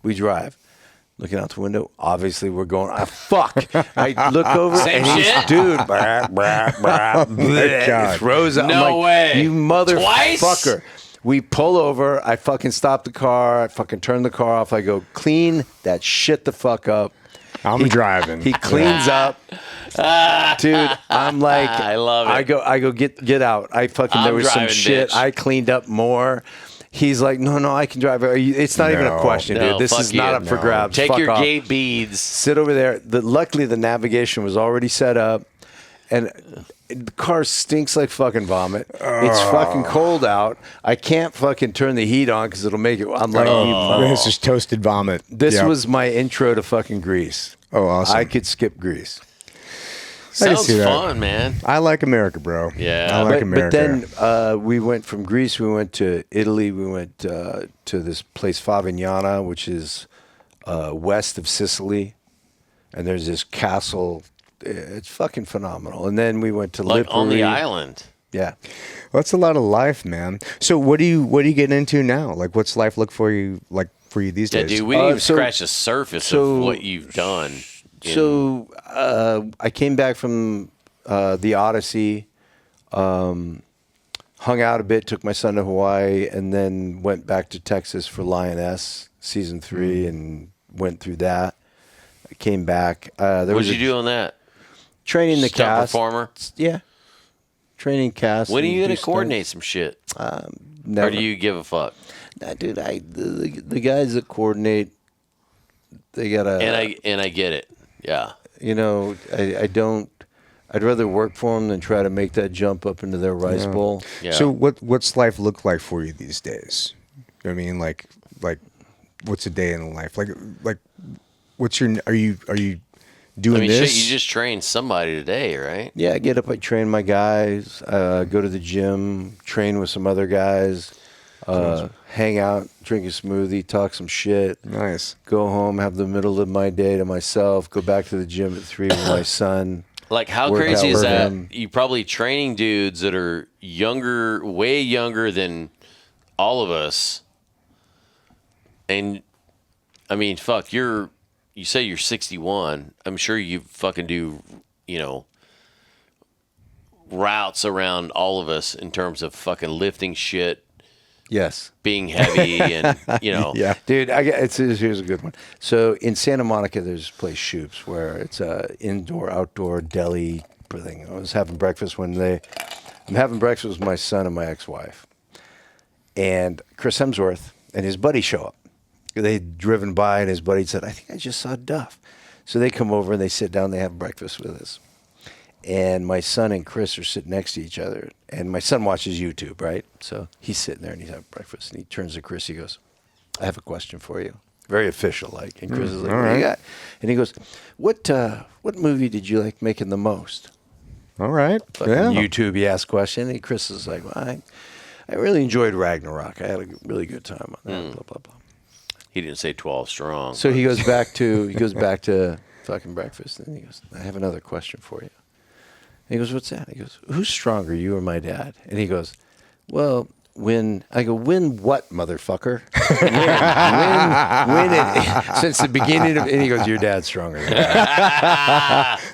We drive. Looking out the window. Obviously, we're going, fuck. I look over Same and shit? he's, dude, God. throws up. No I'm like, way. You motherfucker. Twice? We pull over. I fucking stop the car. I fucking turn the car off. I go, clean that shit the fuck up. I'm driving. He cleans up. Dude, I'm like, I love it. I go, get out. There was some driving, shit. bitch. I cleaned up more. He's like, no, I can drive. It's not even a question, No, dude. This fuck is not you. up for grabs. Take Fuck your off. gate beads. Sit over there. Luckily, the navigation was already set up, and the car stinks like fucking vomit. It's fucking cold out. I can't fucking turn the heat on because it'll make it. I'm like, This is toasted vomit. this Yep. was my intro to fucking Greece. Oh, awesome. I could skip Greece. I can Sounds see that. fun, man. I like America, bro. Yeah. I like But America. then we went from Greece. We went to Italy. We went to this place Favignana, which is west of Sicily, and there's this castle. It's fucking phenomenal. And then we went to Like on the Lipari. island. Yeah. Well, that's a lot of life, man. So what do you get into now? Like, what's life look for you these Yeah, days? dude, we didn't even so- scratch the surface so- of what you've done. So I came back from the Odyssey, hung out a bit, took my son to Hawaii, and then went back to Texas for Lioness season 3 and went through that. I came back. What did you do on that? Training the Stunt cast. performer? Yeah. Training cast. When are and you going do to coordinate some shit? Never. Or do you give a fuck? Nah, dude, the guys that coordinate They gotta. And I get it. Yeah. You know, I don't. I'd rather work for them than try to make that jump up into their rice bowl. Yeah. So what's life look like for you these days? You know what I mean, like what's a day in the life? Like what's your are you doing I mean, this? shit, you just trained somebody today, right? Yeah, I get up, I train my guys, go to the gym, train with some other guys, hang out, drink a smoothie, talk some shit. Nice. Go home, have the middle of my day to myself, go back to the gym at 3 with my son. Like, how Work crazy out is with that? him. You probably training dudes that are younger, way younger than all of us. And, I mean, fuck, you say you're 61. I'm sure you fucking do, you know, routes around all of us in terms of fucking lifting shit, Yes. being heavy, and, you know. Yeah. Dude, here's a good one. So in Santa Monica, there's this place, Shoop's, where it's a indoor, outdoor deli thing. I was having breakfast one day. I'm having breakfast with my son and my ex-wife. And Chris Hemsworth and his buddy show up. They'd driven by, and his buddy said, I think I just saw Duff. So they come over, and they sit down, they have breakfast with us. And my son and Chris are sitting next to each other. And my son watches YouTube, right? So he's sitting there and he's having breakfast. And he turns to Chris. He goes, I have a question for you. Very official, like. And Chris is like, what do you got? And he goes, what movie did you like making the most? All right. Fucking Yeah. YouTube, he asked question. And Chris is like, well, I really enjoyed Ragnarok. I had a really good time on that, blah, blah, blah. He didn't say 12 strong. So he goes back to fucking breakfast. And he goes, I have another question for you. And he goes, what's that? He goes, who's stronger, you or my dad? And he goes, well, win what, motherfucker? win it. Since the beginning of, and he goes, your dad's stronger than me.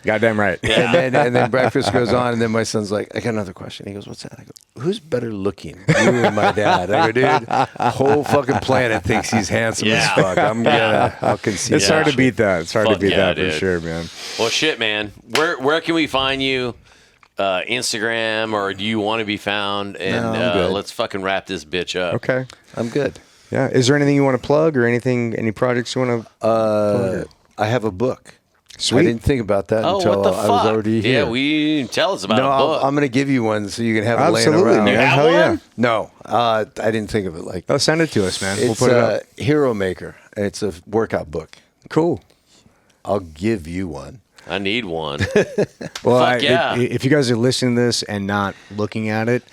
Goddamn right. Yeah. And then breakfast goes on, and then my son's like, I got another question. He goes, what's that? I go, who's better looking, you or my dad? I go, dude, whole fucking planet thinks he's handsome as fuck. I'll concede. It's hard to beat that. It's hard Fuck to beat yeah, that dude. for sure, man. Well, shit, man. Where can we find you? Instagram, or do you want to be found? And No, I'm good. let's fucking wrap this bitch up. Okay. I'm good. Yeah. Is there anything you want to plug or any projects you want to I have a book. Sweet. I didn't think about that Oh, until what the fuck? I was already here. Yeah, tell us about No, a book. I'm going to give you one so you can have it laying Absolutely, around. man. You have Hell yeah. one? No, I didn't think of it like that. Oh, send it to us, man. We'll It's put it up. Hero Maker. It's a workout book. Cool. I'll give you one. I need one. Well, Fuck yeah. if you guys are listening to this and not looking at it,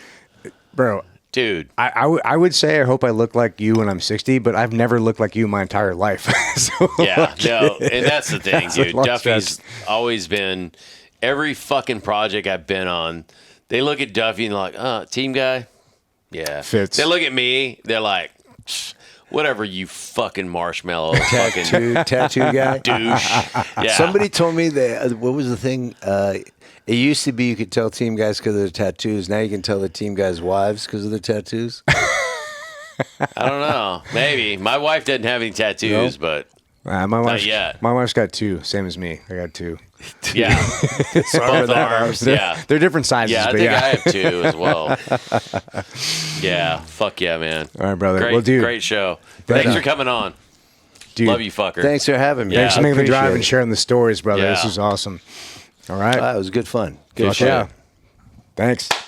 bro, Dude. I would say I hope I look like you when I'm 60, but I've never looked like you my entire life. So, Yeah, no, and that's the thing, That's a dude. long Duffy's stretch. always been, every fucking project I've been on, they look at Duffy and they're like, team guy? Yeah. Fits. They look at me, they're like, whatever, you fucking marshmallow fucking Tattoo guy. douche. Yeah. Somebody told me that, what was the thing? It used to be you could tell team guys because of their tattoos. Now you can tell the team guys' wives because of their tattoos. I don't know. Maybe. My wife doesn't have any tattoos, but my wife's, yet. my wife's got two, same as me. I got two. yeah. Both arms. Yeah. They're different sizes, Yeah, I but think yeah. I have two as well. Yeah. Fuck yeah, man. All right, brother. Great, Well, dude, great show. Thanks for coming on. dude, Love you, fucker. Thanks for having me. Yeah. Thanks for I making the drive appreciate and it. sharing the stories, brother. Yeah. This was awesome. All right. It was good fun. Good Fuck shit. yeah. Thanks.